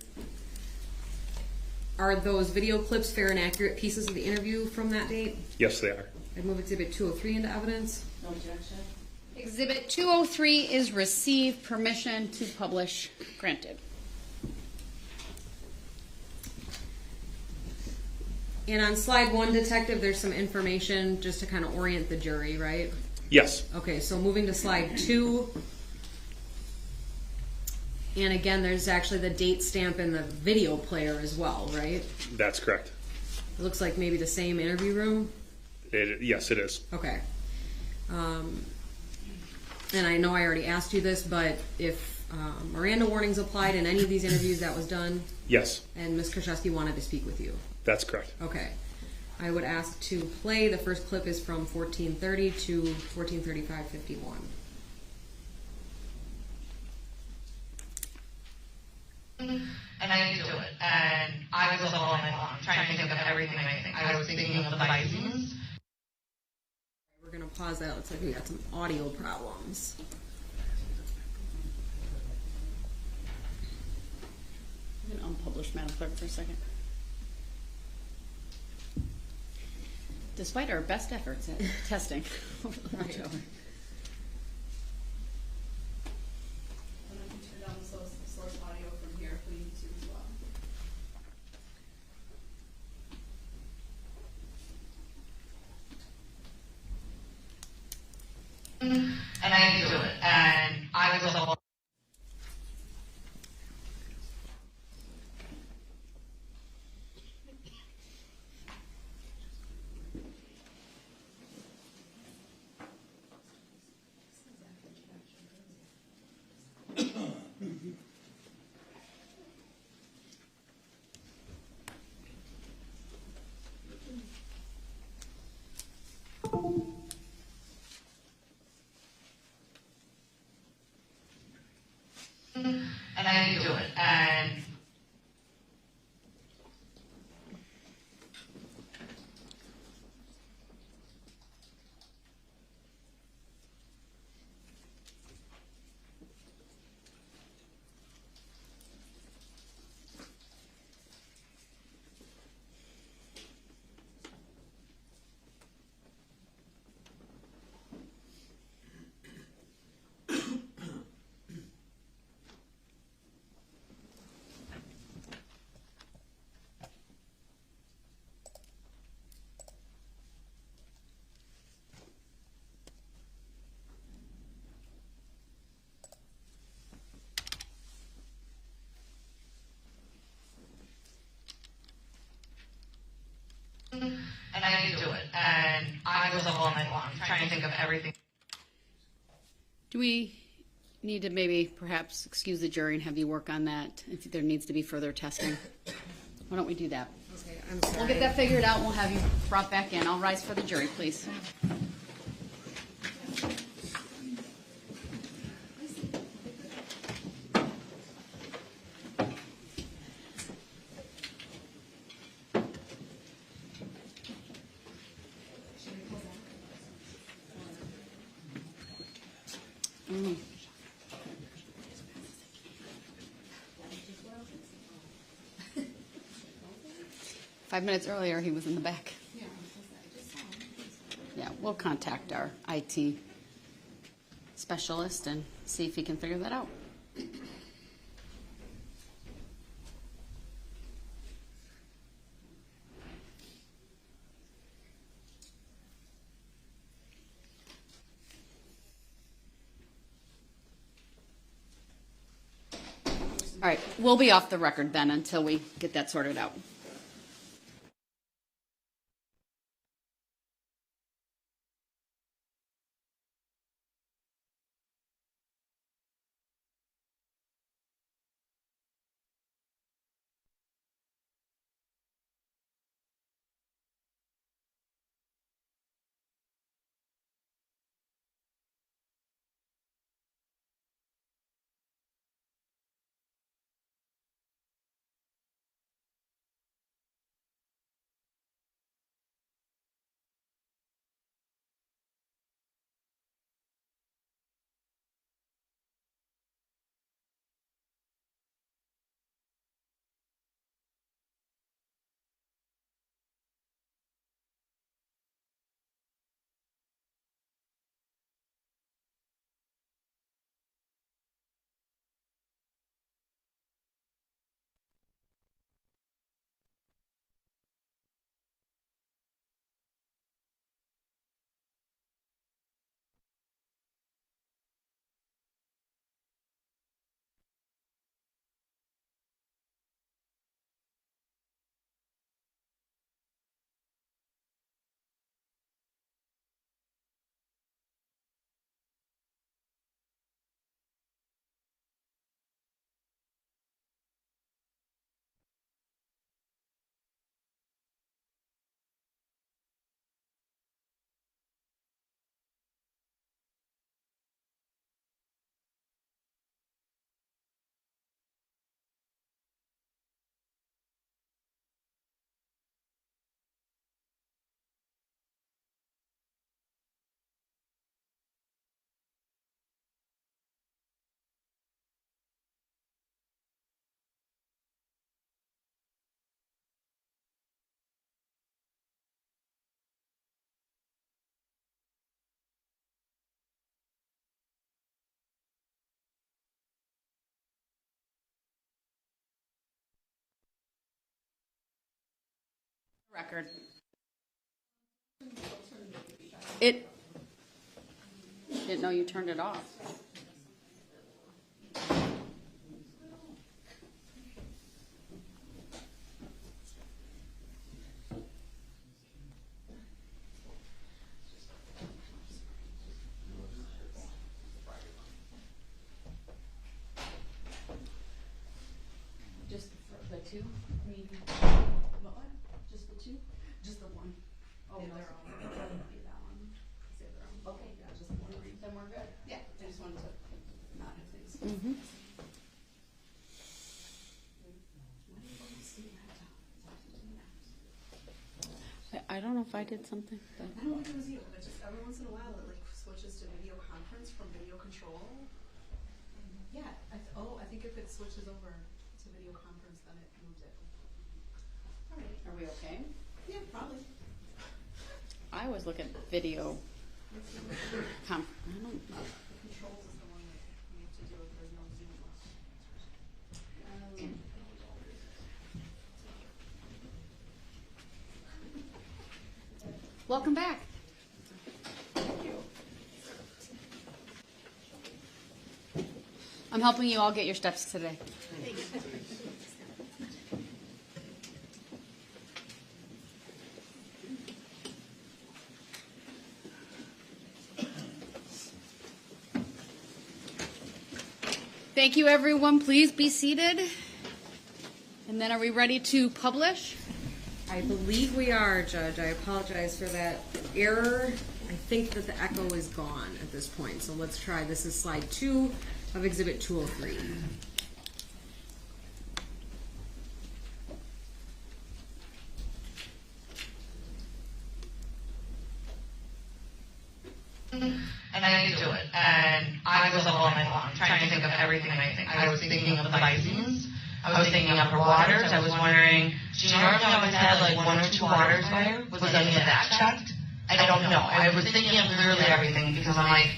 Are those video clips fair and accurate pieces of the interview from that date? Yes, they are. I'd move Exhibit 203 into evidence. No objection. Exhibit 203 is receive permission to publish granted. And on slide 1, Detective, there's some information just to kind of orient the jury, right? Yes. Okay, so moving to slide 2. And again, there's actually the date stamp in the video player as well, right? That's correct. It looks like maybe the same interview room. Yes, it is. Okay. And I know I already asked you this, but if Miranda warnings applied in any of these interviews, that was done? Yes. And Ms. Kurczewski wanted to speak with you? That's correct. Okay. I would ask to play. The first clip is from 14:30 to 14:35:51. And I didn't do it. And I was up all night long trying to think of everything I was thinking of the Visines. We're going to pause that. Looks like we got some audio problems. I'm going to unpublish Madam Clerk for a second. Despite our best efforts at testing over the last hour. Why don't you turn down the source audio from here if we need to as well? And I didn't do it. And I was all. And I didn't do it. And I didn't do it. And I was up all night long trying to think of everything. Do we need to maybe perhaps excuse the jury and have you work on that if there needs to be further testing? Why don't we do that? Okay, I'm sorry. We'll get that figured out and we'll have you brought back in. I'll rise for the jury, please. 5 minutes earlier, he was in the back. Yeah, we'll contact our IT specialist and see if he can figure that out. All right, we'll be off the record then until we get that sorted out. Record. It didn't know you turned it off. Just the two, maybe. Just the two? Just the one. Oh, they're all. That one. Say they're all. Okay, yeah, just the one. Then we're good. Yeah, I just wanted to not have things. Mm-hmm. I don't know if I did something. But I don't think it was you, but just every once in a while it like switches to video conference from video control. Yeah, I think if it switches over to video conference, then it moves it. All right. Are we okay? Yeah, probably. I always look at video. I don't know. Controls is the one that we have to do if there's no Zoom. Welcome back. I'm helping you all get your steps today. Thank you, everyone. Please be seated. And then are we ready to publish? I believe we are, Judge. I apologize for that error. I think that the echo is gone at this point. So let's try. This is slide 2 of Exhibit 203. And I didn't do it. And I was up all night long trying to think of everything I was thinking of the Visines. I was thinking of her waters. I was wondering, do you normally always have like 1 or 2 waters there? Was any of that checked? I don't know. I was thinking of literally everything because I'm like,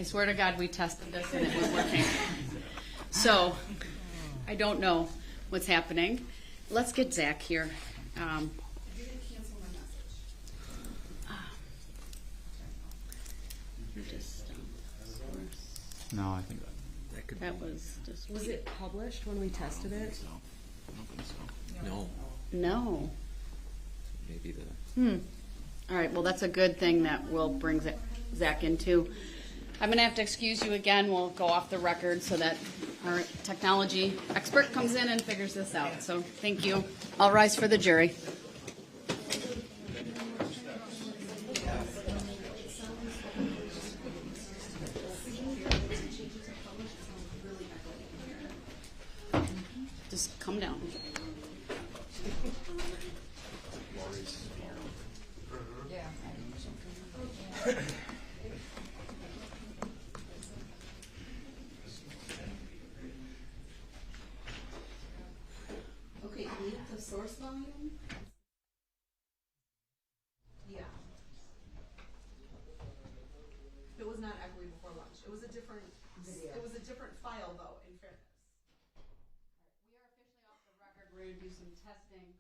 I swear to God, we tested this and it was working. So, I don't know what's happening. Let's get Zach here. You didn't cancel my message. No, I think That was just. Was it published when we tested it? I don't think so. No. No. Maybe the. All right, well, that's a good thing that we'll bring Zach into. I'm going to have to excuse you again. We'll go off the record so that our technology expert comes in and figures this out. So thank you. I'll rise for the jury. Just come down. Okay, mute the source volume. Yeah. It was not echoing before lunch. It was a different video. It was a different file though, in fairness. We are officially off the record. We're going to do some testing.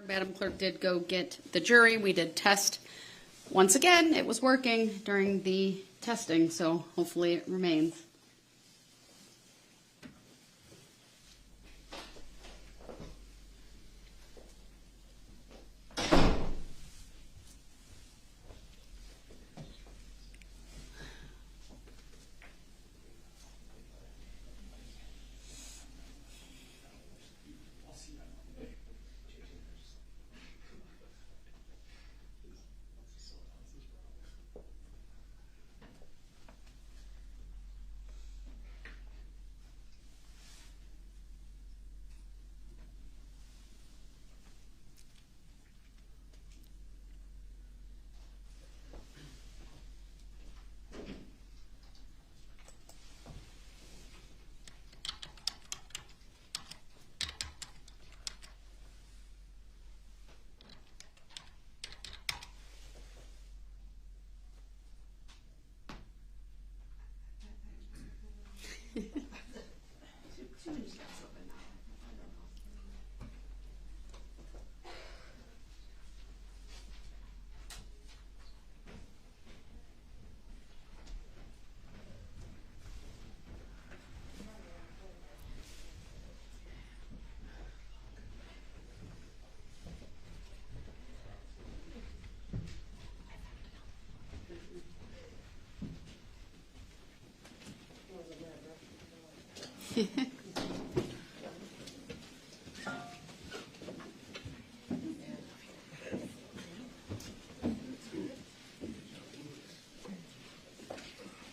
Madam Clerk did go get the jury. We did test. Once again, it was working during the testing, so hopefully it remains.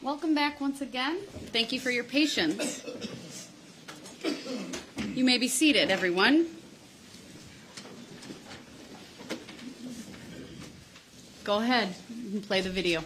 Welcome back once again. Thank you for your patience. You may be seated, everyone. Go ahead and play the video.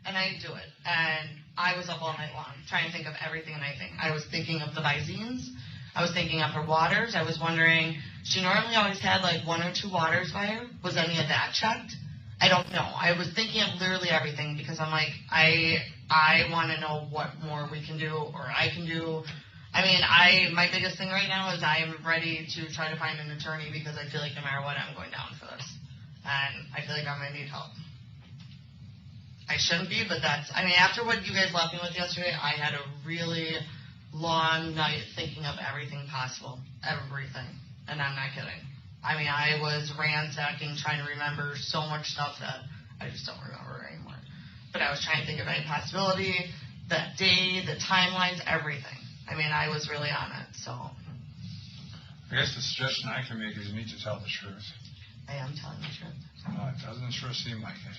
And I didn't do it. And I was up all night long trying to think of everything and anything. I was thinking of the Visines. I was thinking of her waters. I was wondering, she normally always had like 1 or 2 waters by her. Was any of that checked? I don't know. I was thinking of literally everything because I'm like, I want to know what more we can do or I can do. I mean, my biggest thing right now is I am ready to try to find an attorney because I feel like no matter what, I'm going down for this. And I feel like I'm going to need help. I shouldn't be, but after what you guys left me with yesterday, I had a really long night thinking of everything possible. Everything. And I'm not kidding. I was ransacking, trying to remember so much stuff that I just don't remember anymore. But I was trying to think of any possibility, that day, the timelines, everything. I was really on it, so. I guess the suggestion I can make is you need to tell the truth. I am telling the truth. It doesn't sure seem like it.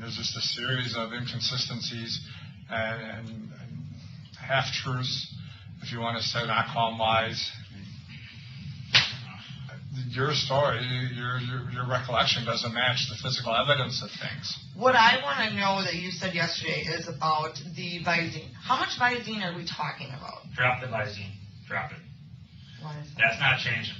There's just a series of inconsistencies and half-truths, if you want to say, not call them lies. Your story, your recollection doesn't match the physical evidence of things. What I want to know that you said yesterday is about the Visine. How much Visine are we talking about? Drop the Visine. Drop it. Why is that? That's not changing.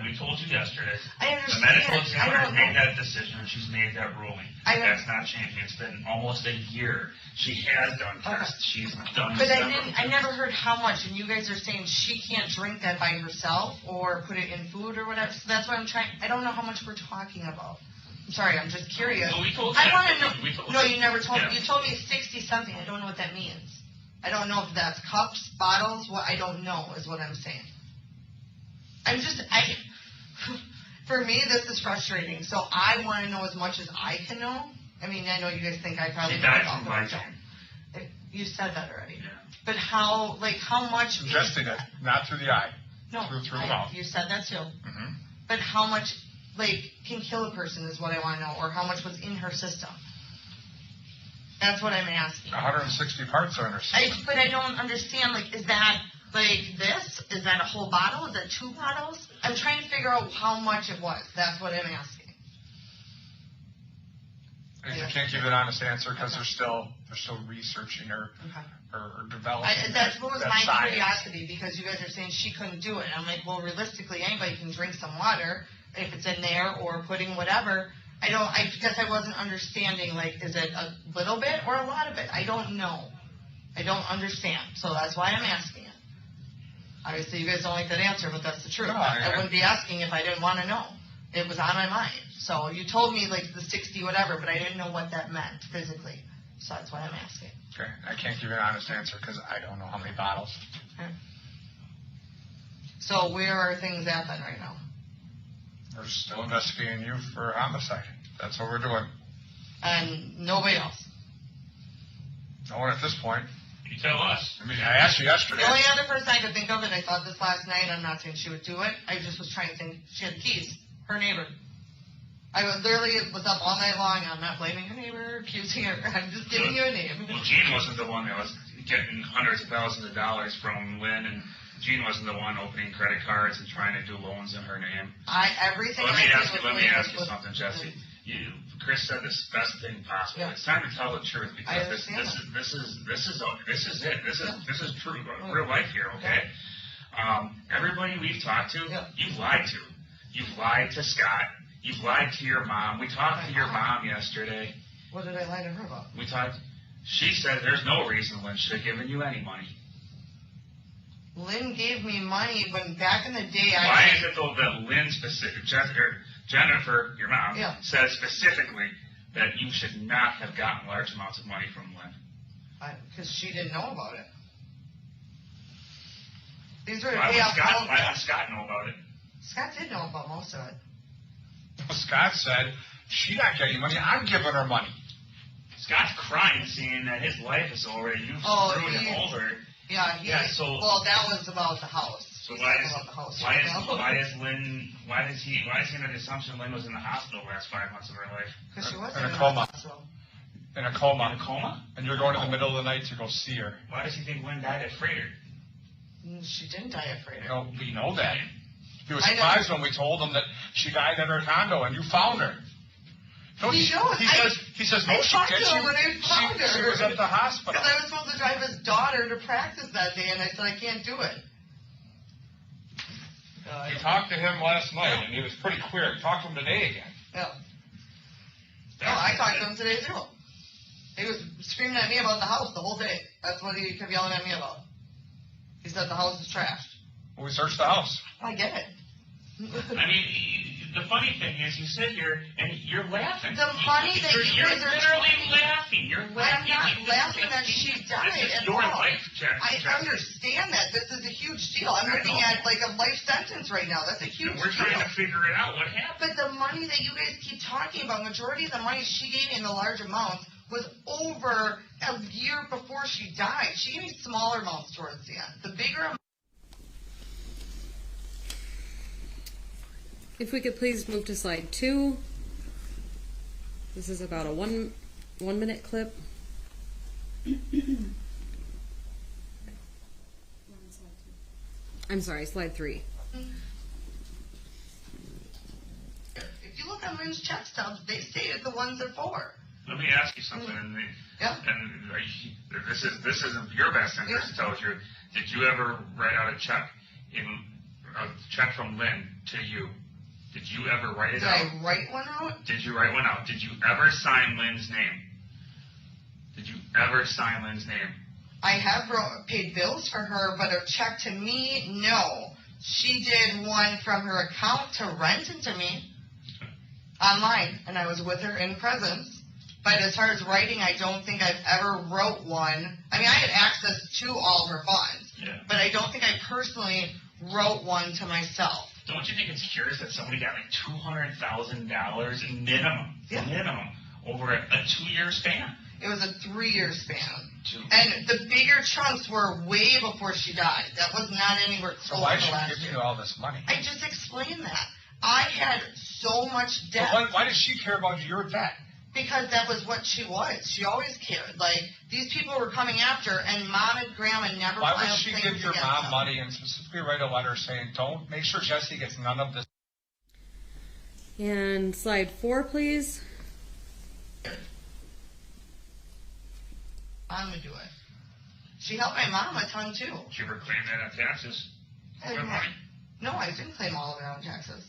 We told you yesterday. I understand. The medical examiner has made that decision and she's made that ruling. That's not changing. It's been almost a year. She has done tests. She's done But several. I never heard how much, and you guys are saying she can't drink that by herself or put it in food or whatever. So that's what I'm trying. I don't know how much we're talking about. I'm sorry. I'm just curious. Well, we told you. I want to know. No, you never told Yeah. me. You told me 60 something. I don't know what that means. I don't know if that's cups, bottles. What I don't know is what I'm saying. For me, this is frustrating. So I want to know as much as I can know. I know you guys think I probably know died about from the Visine. You said that already. Yeah. But how much? Suggesting it, not through the eye. No, through the mouth. You said that too. Mm-hmm. But how much, can kill a person is what I want to know, or how much was in her system? That's what I'm asking. 160 parts are in her system. But I don't understand, is that this? Is that a whole bottle? Is that 2 bottles? I'm trying to figure out how much it was. That's what I'm asking. I can't give you an honest answer because they're still researching or developing. That was my science. curiosity because you guys are saying she couldn't do it. I'm like, well, realistically, anybody can drink some water if it's in there or putting whatever. I guess I wasn't understanding, is it a little bit or a lot of it? I don't know. I don't understand. So that's why I'm asking it. Obviously, you guys don't like that answer, but that's the truth. No, I wouldn't be asking if I didn't want to know. It was on my mind. So you told me, the 60 whatever, but I didn't know what that meant physically. So that's why I'm asking. Okay, I can't give you an honest answer because I don't know how many bottles. Okay. So where are things at then right now? We're still investigating you for homicide. That's what we're doing. And nobody else? No one at this point. You tell us. I asked you yesterday. The only other person I could think of, and I thought this last night, I'm not saying she would do it, I just was trying to think, she had keys, her neighbor. I literally was up all night long. I'm not blaming her neighbor, accusing her. I'm just giving you a name. Well, Gene wasn't the one that was getting hundreds of thousands of dollars from Lynn, and Gene wasn't the one opening credit cards and trying to do loans in her name. Everything Let I me did ask was you something, Jesse. Chris said the best thing possible. Yeah. It's time to tell the truth because this is it. This is true, real life here. Okay. Everybody we've talked to, you've lied to. You've lied to Scott. You've lied to your mom. We talked to your mom yesterday. What did I lie to her about? We talked. She said there's no reason Lynn should have given you any money. Lynn gave me money when back in the day Why is it though that Lynn Jennifer, your mom, said specifically that you should not have gotten large amounts of money from Lynn? Because she didn't know about it. These were Why would Scott know about it? Scott did know about most of it. Scott said, she's not getting money, I'm giving her money. Scott's crying, seeing that his life is over. You screwed him over. Yeah, well, that was about the house. So why is Lynn? Why is he under the assumption Lynn was in the hospital the last 5 months of her life? Because she was in a coma. In a coma? And you're going in the middle of the night to go see her. Why does he think Lynn died at Freighter? She didn't die at Freighter. No, we know that. He was surprised when we told him that she died at her condo and you found her. He says, no, she did. She was at the hospital. Because I was supposed to drive his daughter to practice that day, and I said, I can't do it. We talked to him last night, and he was pretty clear. We talked to him today again. Yeah. No, I talked to him today, too. He was screaming at me about the house the whole day. That's what he kept yelling at me about. He said the house is trashed. Well, we searched the house. I get it. I mean, the funny thing is, you sit here and you're laughing. The funny that you're literally laughing. You're laughing. I'm not laughing that she died at all. I understand that. This is a huge deal. I'm looking at like a life sentence right now. That's a huge deal. We're trying to figure it out. What happened? But the money that you guys keep talking about, majority of the money she gave me in the large amounts was over a year before she died. She gave me smaller amounts towards the end. The bigger amount. If we could please move to slide 2. This is about a one minute clip. I'm sorry, slide 3. If you look on Lynn's check stubs, they stated the ones they're for. Let me ask you something, and this is in your best interest to tell the truth. Did you ever write out a check from Lynn to you? Did you ever write it out? Did I write one out? Did you write one out? Did you ever sign Lynn's name? Did you ever sign Lynn's name? I have paid bills for her, but a check to me, no. She did one from her account to rent it to me online, and I was with her in presence. But as far as writing, I don't think I've ever wrote one. I mean, I had access to all of her funds, but I don't think I personally wrote one to myself. Don't you think it's curious that somebody got like $200,000 minimum over a 2-year span? It was a 3-year span. And the bigger chunks were way before she died. That was not anywhere close to last year. So why should she give you all this money? I just explained that. I had so much debt. But why does she care about your debt? Because that was what she was. She always cared. Like, these people were coming after, and Mom and Grandma never Why filed would she give your mom money and specifically write a letter saying, don't, make sure Jessy gets none of this? And slide 4, please. I'm going to do it. She helped my mom a ton, too. Did you ever claim that on taxes? No, I didn't claim all of it on taxes.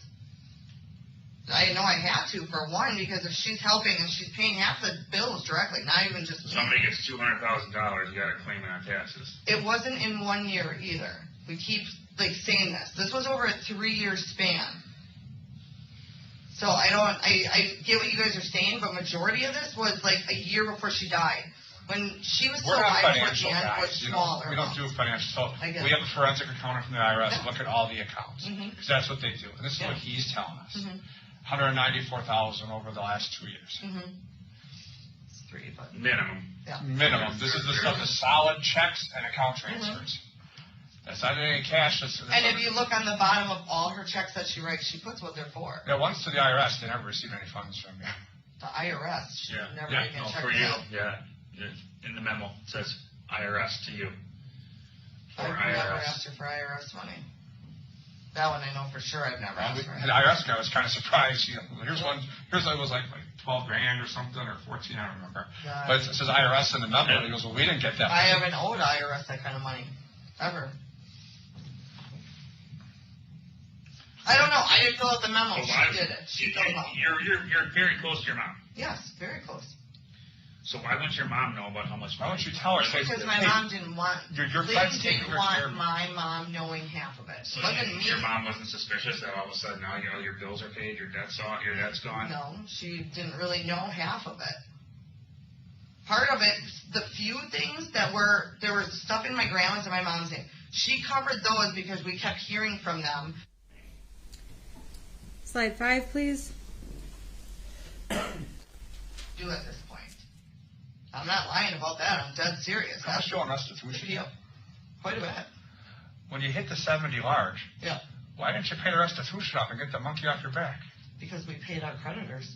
I know I had to, for one, because if she's helping and she's paying half the bills directly, not even just me. Somebody gets $200,000, you got to claim it on taxes. It wasn't in 1 year either. We keep saying this. This was over a 3-year span. So I get what you guys are saying, but majority of this was like a year before she died. When she was still alive towards the end, was smaller. We don't do financial. So we have a forensic accountant from the IRS look at all the accounts, because that's what they do. And this is what he's telling us. $194,000 over the last 2 years. It's 3, but minimum. Yeah. Minimum. This is the stuff, the solid checks and account transfers. That's not any cash. And if you look on the bottom of all her checks that she writes, she puts what they're for. Yeah, once to the IRS, they never receive any funds from you. The IRS. She never even checked for you. out. Yeah. In the memo, it says IRS to you. I've never asked her for IRS money. That one I know for sure. I've never asked her. The IRS guy was kind of surprised. Here's one. Here's it was like $12,000 or something, or 14. I don't remember. God. But it says IRS in the memo. He goes, well, we didn't get that. I haven't owed IRS that kind of money ever. I don't know. I didn't fill out the memo. Well, she did it. She filled it out. You're very close to your mom. Yes, very close. So why wouldn't your mom know about how much money? Why don't you tell her? Because my mom didn't want. Your Lynn didn't want my mom knowing half of it. So wasn't me. Your mom wasn't suspicious that all of a sudden now your bills are paid, your debt's gone. No, she didn't really know half of it. Part of it, the few things that there was stuff in my grandma's and my mom's name. She covered those because we kept hearing from them. Slide 5, please. Do at this point. I'm not lying about that. I'm dead serious. How much on restitution? Video. Quite a bit. When you hit the 70 large, Yeah. why didn't you pay the restitution off and get the monkey off your back? Because we paid our creditors.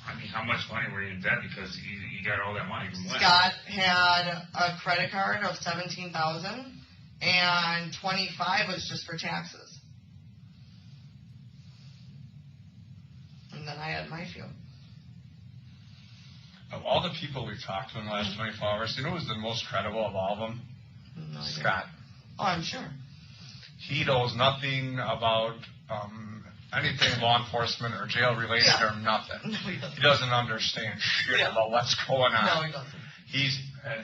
I mean, how much money were you in debt because you got all that money from when? Scott had a credit card of $17,000 and $25,000 was just for taxes. And then I had my few. Of all the people we've talked to in the last 24 hours, you know who's the most credible of all of them? No idea. Scott. Oh, I'm sure. He knows nothing about anything law enforcement or jail related or nothing. No, he doesn't. He doesn't understand shit about what's going on. No, he doesn't. He's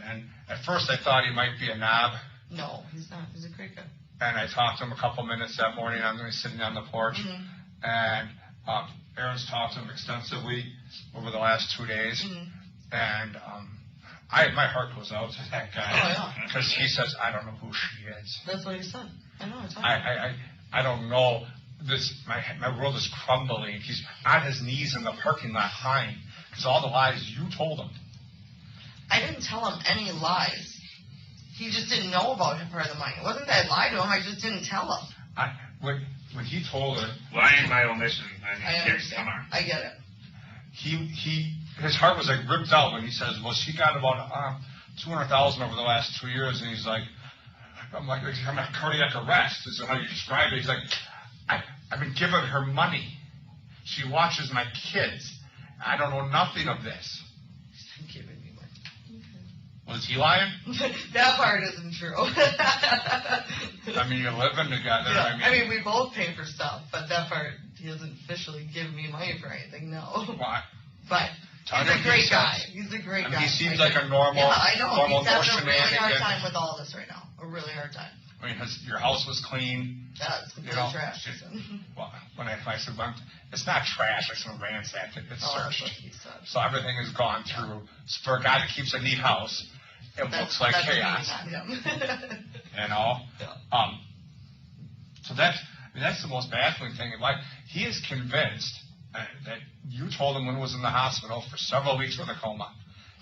and at first I thought he might be a knob, No, he's not. He's a great guy. and I talked to him a couple minutes that morning. I'm going to be sitting on the porch, and Aaron's talked to him extensively over the last 2 days, and my heart goes out to that Oh, guy yeah. because he says I don't know who she is. That's what he said. I know. It's I don't know. This my world is crumbling. He's on his knees in the parking lot crying because all the lies you told him. I didn't tell him any lies. He just didn't know about him part of the money. It wasn't that I lied to him. I just didn't tell him. When he told her, Lying by omission. I mean, I understand. come on. I get it. his heart was like ripped out when he says, "Well, she got about $200,000 over the last 2 years," and he's like, "I'm a cardiac arrest." Is how you describe it. He's like, I've been giving her money. She watches my kids. I don't know nothing of this. He's giving me money. Was he lying? That part isn't true. I mean, you're living together. Yeah, I mean, we both pay for stuff, but that part, he doesn't officially give me money for anything, no. Why? But he's a great guy. He's a great guy. He seems like a normal, yeah, I know. normal, He's having a really hard shenanigan. time with all this right now. A really hard time. I mean, your house was clean. Yeah, it's completely trash. Well, when I said, it's not trash, it's been ransacked, it's Oh, that's searched. what he said. So everything has gone through. For a guy that keeps a neat house, it looks like that's chaos. Him. You know? Yeah. So that's the most baffling thing. Like, he is convinced that you told him when he was in the hospital for several weeks with a coma.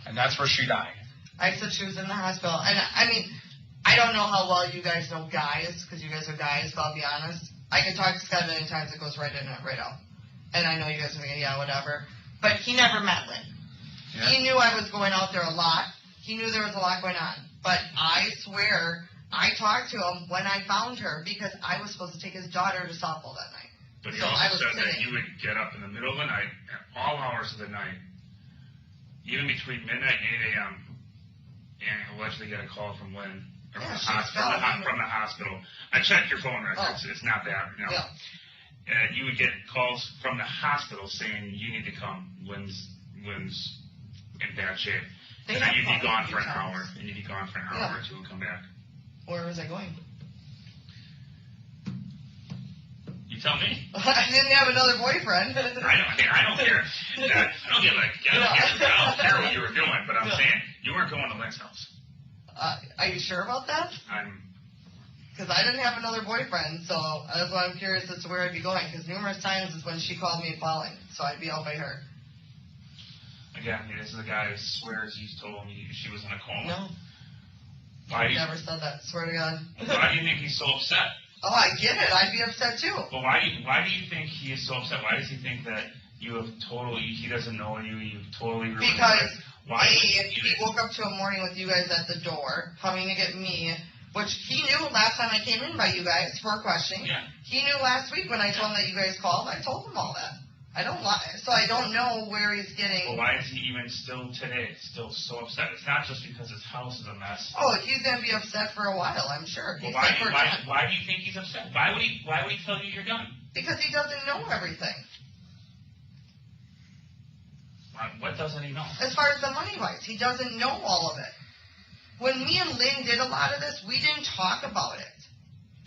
And that's where she died. I said she was in the hospital. And I mean, I don't know how well you guys know guys, because you guys are guys, but I'll be honest. I can talk to Scott many times, it goes right in and right out. And I know you guys are going, yeah, whatever. But he never met Lynn. Yeah. He knew I was going out there a lot. He knew there was a lot going on. But I swear, I talked to him when I found her because I was supposed to take his daughter to softball that night. But you So I also was said that sitting. you would get up in the middle of the night, at all hours of the night, even between midnight and 8 a.m., and allegedly get a call from Lynn. Or Yeah, from the hospital. I checked your phone records. Oh. It's not that. No. Yeah. You would get calls from the hospital saying you need to come. Lynn's in bad shape. They And have then you'd be called gone me a for an few hour. times. And you'd be gone for an hour Yeah. or two and come back. Where was I going? You tell me. I didn't have another boyfriend. I don't care. I don't care what you were doing, but I'm saying you weren't going to Lynn's house. Are you sure about that? Because I didn't have another boyfriend, so that's why I'm curious as to where I'd be going. Because numerous times is when she called me falling, so I'd be out by her. Again, this is a guy who swears he's told me she was in a coma. No. Why I never said that. Swear to God. Why do you think he's so upset? Oh, I get it. I'd be upset too. But why do you think he is so upset? Why does he think that you have he doesn't know you, you've totally ruined his Because life? Why? he woke up to a morning with you guys at the door, coming to get me, which he knew last time I came in by you guys for a questioning. Yeah. He knew last week when I told him that you guys called. I told him all that. I don't lie. So I don't know where he's getting. Well, why is he even still today still so upset? It's not just because his house is a mess. Oh, he's going to be upset for a while, I'm sure. Well, He's why like, do you think he's upset? Why would he tell you you're done? because he doesn't know everything. What doesn't he know? As far as the money wise, he doesn't know all of it. When me and Lynn did a lot of this, we didn't talk about it.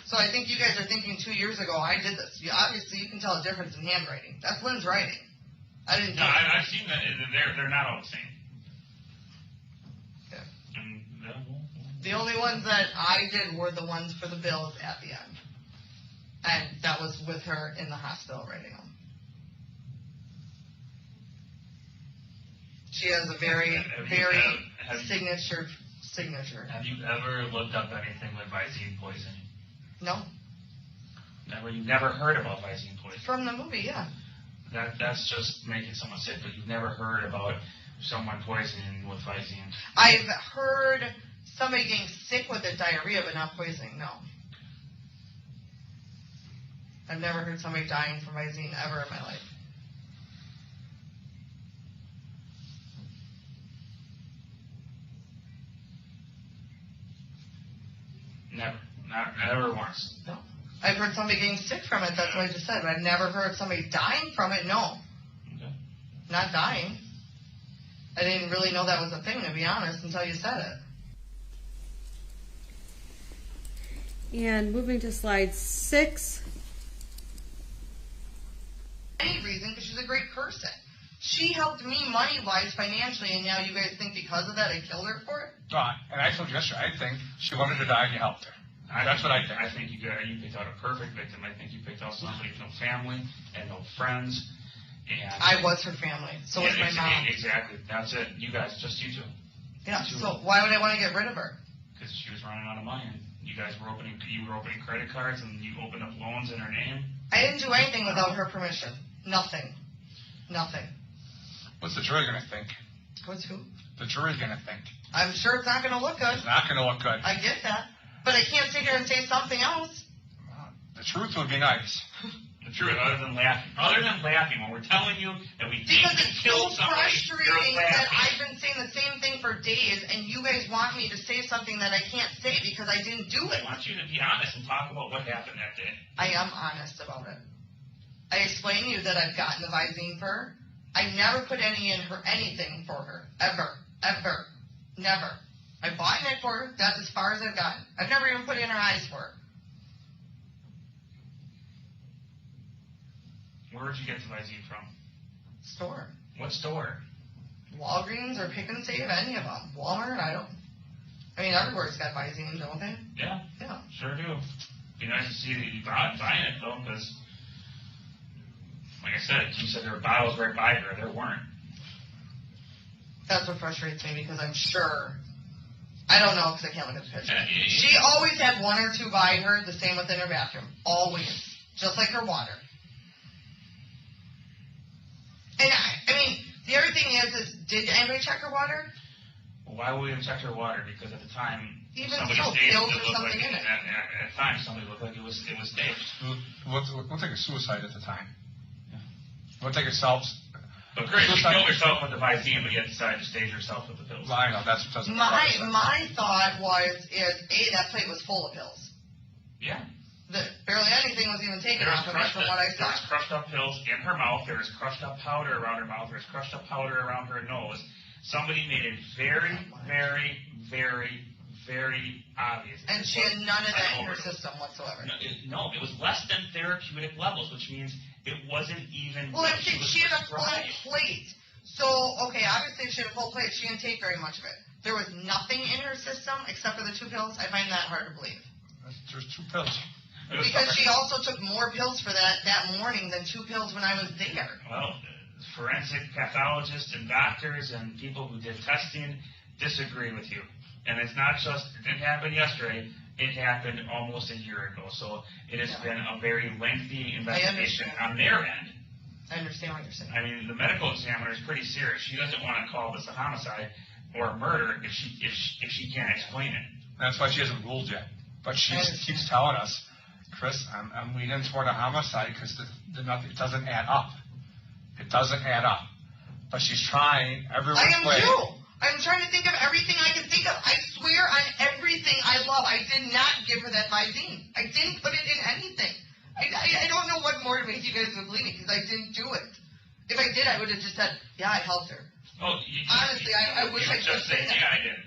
So I think you guys are thinking 2 years ago I did this. Obviously, you can tell a difference in handwriting. That's Lynn's writing. I didn't. No, I've seen that. They're not all the same. Okay. And, The only ones that I did were the ones for the bills at the end. And that was with her in the hospital writing them. She has a very signature. Have you ever looked up anything with Visine poisoning? No. You've never heard about Visine poisoning? From the movie, yeah. That's just making someone sick, but you've never heard about someone poisoning with Visine. I've heard somebody getting sick with the diarrhea, but not poisoning, no. I've never heard somebody dying from Visine ever in my life. Never once. No. I've heard somebody getting sick from it, that's what I just said, but I've never heard somebody dying from it, no. Okay. Not dying. I didn't really know that was a thing, to be honest, until you said it. And moving to slide 6. Any reason, because she's a great person. She helped me money-wise, financially, and now you guys think because of that I killed her for it? And I told you yesterday, I think she wanted to die and you helped her. That's what I think. I think you picked out a perfect victim. I think you picked out somebody with no family and no friends. And I was her family. So was my mom. Exactly. That's it. You guys, just you two. Yeah. So why would I want to get rid of her? Because she was running out of money. And you guys were opening credit cards and you opened up loans in her name. I didn't do anything without her permission. Nothing. What's the jury going to think? What's who? The jury's going to think. I'm sure it's not going to look good. It's not going to look good. I get that. But I can't sit here and say something else. The truth would be nice. The truth, other than laughing, when we're telling you that we think because we it's killed so somebody, frustrating that I've been saying the same thing for days, and you guys want me to say something that I can't say because I didn't do it. I want you to be honest and talk about what happened that day. I am honest about it. I explained to you that I've gotten the Visine for her. I never put anything for her. Ever. Never. I bought neck for her. That's as far as I've gotten. I've never even put it in her eyes for her. Where did you get the Visine from? Store. What store? Walgreens or Pick and Save, any of them. Walmart, I mean, everywhere's got Visine, don't they? Yeah. Yeah. Sure do. Be nice to see that you buying it, though, because, like I said, you said there were bottles right by her. There weren't. That's what frustrates me because I'm sure. I don't know because I can't look at the picture. She always had one or two by her, the same within her bathroom. Always. Just like her water. And I mean, the other thing is did anybody check her water? Well, why would we have checked her water? Because at the time, even somebody so, staged pills it or looked something like in it. At the time, somebody looked like it was staged. We'll take a suicide at the time. Yeah. We'll take herself. But Chris, she killed herself with the Visine, but yet decided to stage herself with the pills. Well, I know, that's what doesn't My thought is that plate was full of pills. Yeah. Barely anything was even taken off of it from what I saw. There was crushed up pills in her mouth. There was crushed up powder around her mouth. There was crushed up powder around her nose. Somebody made it very, very, very, very obvious. And she had none of that in her system whatsoever. No, it was less than therapeutic levels, which means it wasn't even. Well, she had a full plate. So, okay, obviously if she had a full plate, she didn't take very much of it. There was nothing in her system except for the 2 pills. I find that hard to believe. There's 2 pills. Because she also took more pills for that morning than 2 pills when I was there. Well, forensic pathologists and doctors and people who did testing disagree with you. And it's not just, it didn't happen yesterday, it happened almost a year ago. So it has been a very lengthy investigation on their end. I understand what you're saying. I mean, the medical examiner is pretty serious. She doesn't want to call this a homicide or a murder if she can't explain it. That's why she hasn't ruled yet. But she keeps telling us, Chris, I'm leaning toward a homicide because it doesn't add up. It doesn't add up. But she's trying every way. I am too. I'm trying to think of everything I can think of. I swear on everything I love. I did not give her that Visine. I didn't put it in anything. I don't know what more to make you guys believe me because I didn't do it. If I did, I would have just said, yeah, I helped her. Oh, honestly, I wish I could say that. Yeah, I did.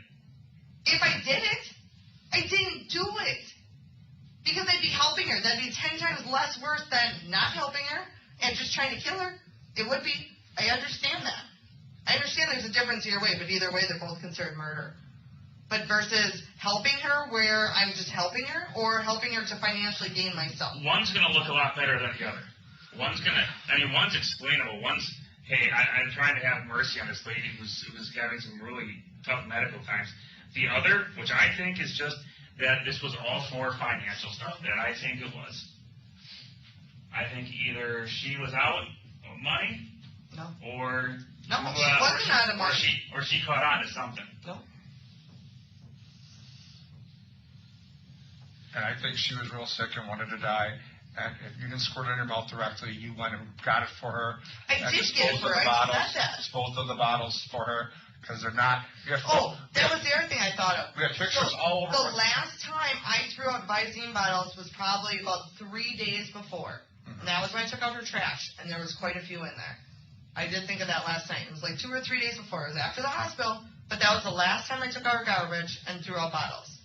If I did it, I didn't do it. Because I'd be helping her. That'd be 10 times less worse than not helping her and just trying to kill her. It would be. I understand that. I understand there's a difference either way, but either way, they're both considered murder. But versus helping her where I'm just helping her, or helping her to financially gain myself. One's going to look a lot better than the other. One's explainable. One's, hey, I'm trying to have mercy on this lady who's having some really tough medical times. The other, which I think is just that this was all for financial stuff, that I think it was. I think either she was out of money, or she wasn't out of money, or she caught on to something. No. And I think she was real sick and wanted to die. And if you didn't squirt it in your mouth directly, you went and got it for her. I did get it for her. I said that. Disposed of the bottles for her because they're not. That was the other thing I thought of. We have pictures all over. The last time I threw out Visine bottles was probably about 3 days before. Mm-hmm. And that was when I took out her trash, and there was quite a few in there. I did think of that last night. It was like 2 or 3 days before. It was after the hospital, but that was the last time I took out her garbage and threw out bottles.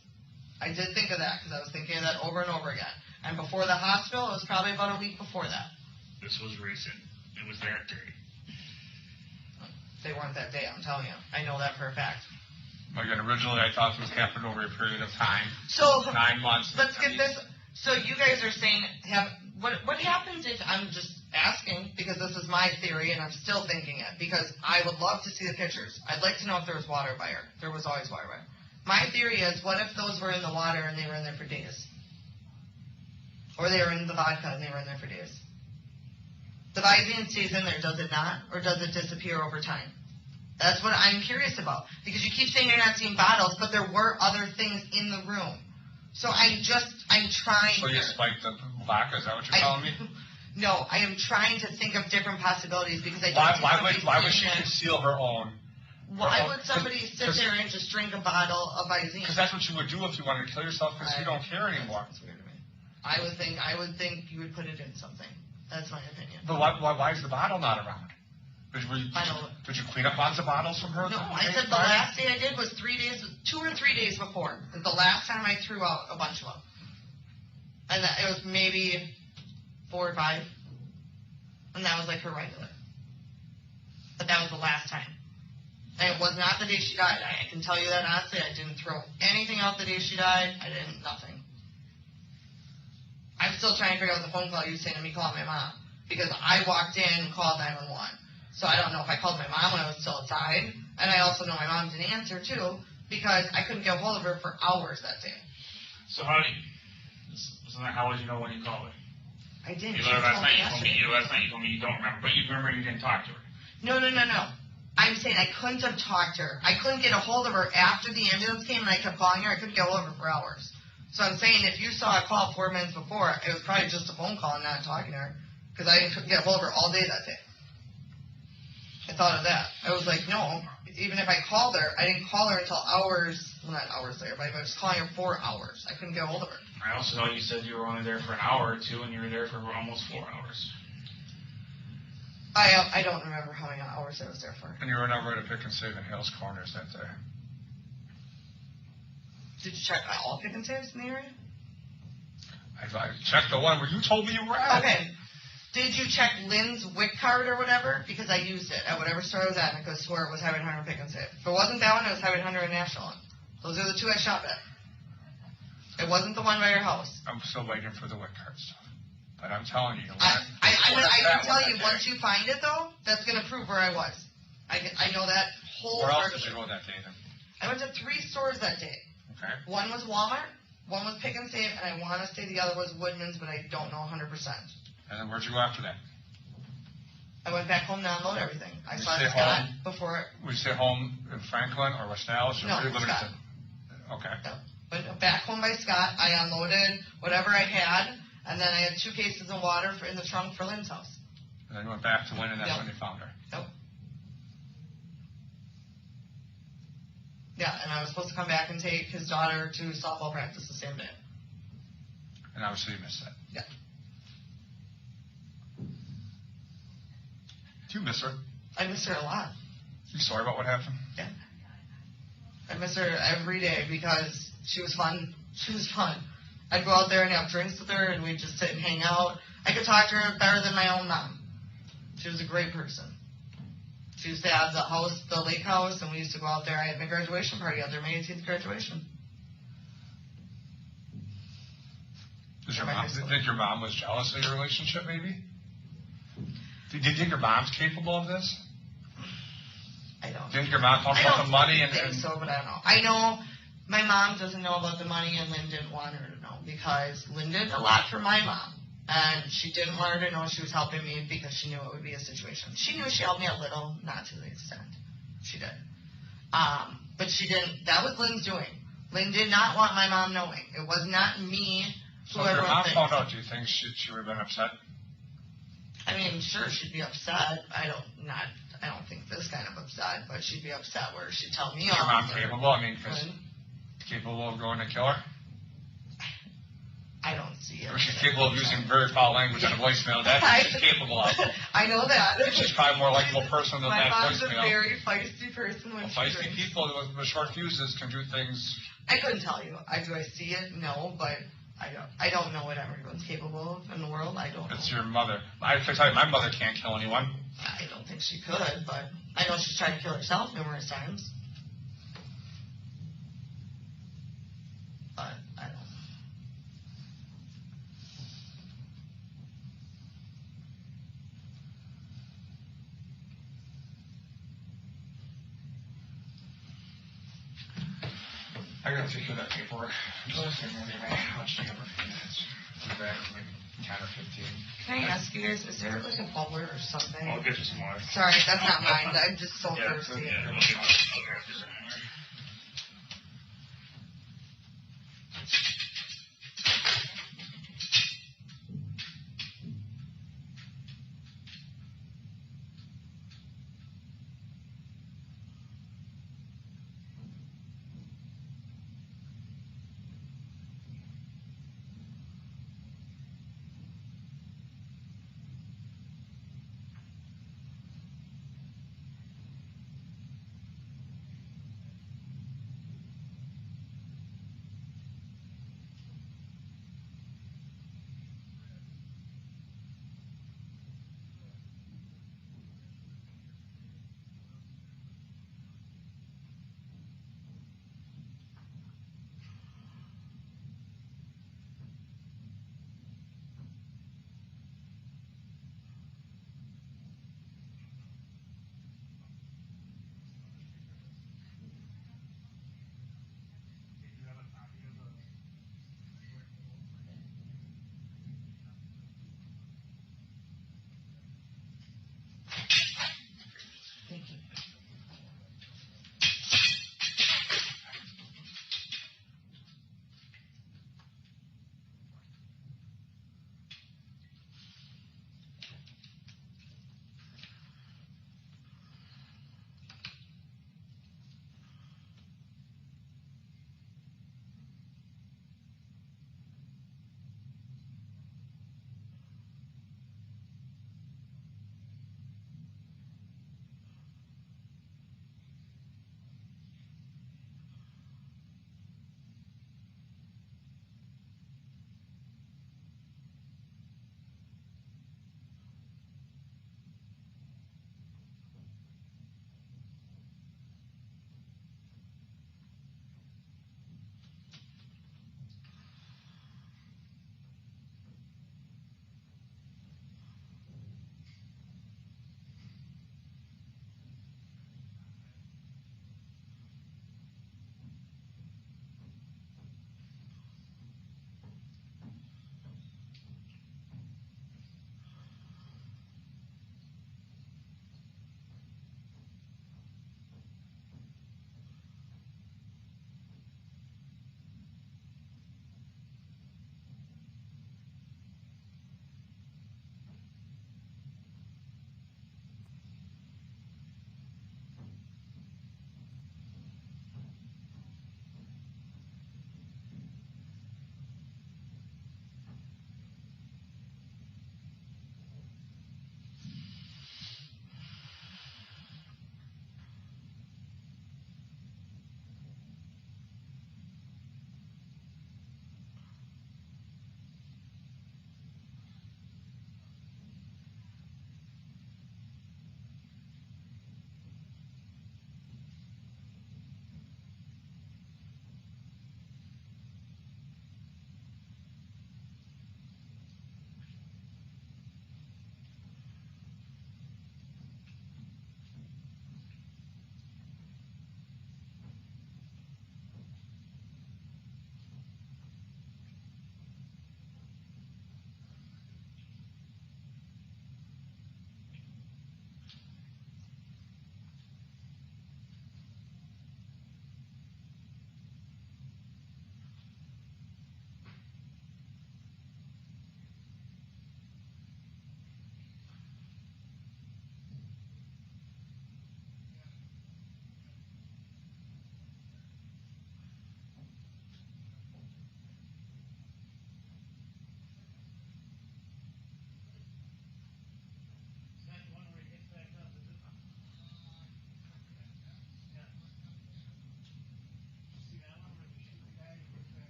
I did think of that because I was thinking of that over and over again. And before the hospital, it was probably about a week before that. This was recent. It was that day. They weren't that day, I'm telling you. I know that for a fact. Again, originally I thought this happened over a period of time. So 9 months. Let's get this. So you guys are saying, what happens if, I'm just asking because this is my theory and I'm still thinking it because I would love to see the pictures. I'd like to know if there was water by her. There was always water by her. My theory is, what if those were in the water and they were in there for days? Or they were in the vodka and they were in there for days? The Visine stays in there, does it not? Or does it disappear over time? That's what I'm curious about. Because you keep saying you're not seeing bottles, but there were other things in the room. So I'm trying. So you spiked the vodka, is that what you're telling me? No, I am trying to think of different possibilities because I don't Why would she conceal her own? Why would somebody sit there and just drink a bottle of Visine? Because that's what you would do if you wanted to kill yourself because you don't care anymore. That's weird to me. I would think you would put it in something. That's my opinion. But why is the bottle not around? Did you clean up lots of bottles from her? No, I said the last day I did was 3 days, 2 or 3 days before. It was the last time I threw out a bunch of them. And it was maybe 4 or 5. And that was like her regular. But that was the last time. And it was not the day she died. I can tell you that honestly. I didn't throw anything out the day she died. I didn't, nothing. I'm still trying to figure out the phone call you saying to me, call my mom. Because I walked in and called 911. So I don't know if I called my mom when I was still outside. And I also know my mom didn't answer too. Because I couldn't get a hold of her for hours that day. So how would you know when you called her? I didn't. Last night you told me you don't remember. But you remember you didn't talk to her. No. I'm saying I couldn't have talked to her. I couldn't get a hold of her after the ambulance came and I kept calling her. I couldn't get a hold of her for hours. So I'm saying if you saw a call 4 minutes before, it was probably just a phone call and not talking to her. Because I couldn't get a hold of her all day that day. I thought of that. I was like, no, even if I called her, I didn't call her until hours, well not hours later, but I was calling her 4 hours. I couldn't get a hold of her. I also know you said you were only there for an hour or two and you were there for almost 4 hours. I don't remember how many hours I was there for. And you were never at a Pick and Save in Hales Corners that day. Did you check all Pick and Saves in the area? I checked the one where you told me you were at. Okay. Did you check Lynn's WIC card or whatever? Because I used it at whatever store I was at and I could swear it was Highway 100 Pick and Save. If it wasn't that one, it was Highway 100 and National. Those are the two I shop at. It wasn't the one by your house. I'm still waiting for the WIC card stuff. But I'm telling you. I can tell you, once you find it, though, that's going to prove where I was. I know that whole Where else did you go that day, then? I went to 3 stores that day. Okay. One was Walmart, one was Pick and Save, and I want to say the other was Woodman's, but I don't know 100%. And then where'd you go after that? I went back home to unload everything. I saw Scott before. Would you stay home in Franklin or West Dallas? No, Scott. Okay. No. Went back home by Scott. I unloaded whatever I had, and then I had 2 cases of water in the trunk for Lynn's house. And then you went back to Lynn, and that's when you found her. Nope. Yeah, and I was supposed to come back and take his daughter to softball practice the same day. And obviously you missed that. Yeah. Do you miss her? I miss her a lot. You sorry about what happened? Yeah. I miss her every day because she was fun. She was fun. I'd go out there and have drinks with her, and we'd just sit and hang out. I could talk to her better than my own mom. She was a great person. She used to have the house, the lake house, and we used to go out there. I had my graduation party out there, my 18th graduation. Do you think your mom was jealous of your relationship, maybe? Do you think your mom's capable of this? I don't. Do you think your mom talked about the money? I think so, but I don't know. I know my mom doesn't know about the money, and Lynn didn't want her to know because Lynn did a lot for my mom. And she didn't want her to know she was helping me because she knew it would be a situation. She knew she helped me a little, not to the extent. She did. But she didn't. That was Lynn's doing. Lynn did not want my mom knowing. It was not me. So if your mom found out, do you think she would have been upset? I mean, sure, she'd be upset. I don't think this kind of upset, but she'd be upset where she'd tell me Is your mom capable? I mean, capable of going to kill her? I don't see it. Or she's capable of using very foul language on a voicemail. That's what she's capable of. I know that. She's probably a more likable person than that voicemail. My mom's a very feisty person when she feisty drinks. People with short fuses can do things. I couldn't tell you. Do I see it? No, but I don't know what everyone's capable of in the world. I don't know. It's your mother. I have to tell you, my mother can't kill anyone. I don't think she could, but I know she's tried to kill herself numerous times. But I don't. I gotta take care of that paperwork. I'll just take up a few minutes. I'll be back in maybe 10 or 15. Can I ask you guys, is there like a bubbler or something? I'll get you some water. Sorry, that's not mine. I'm just so Yeah, thirsty. yeah.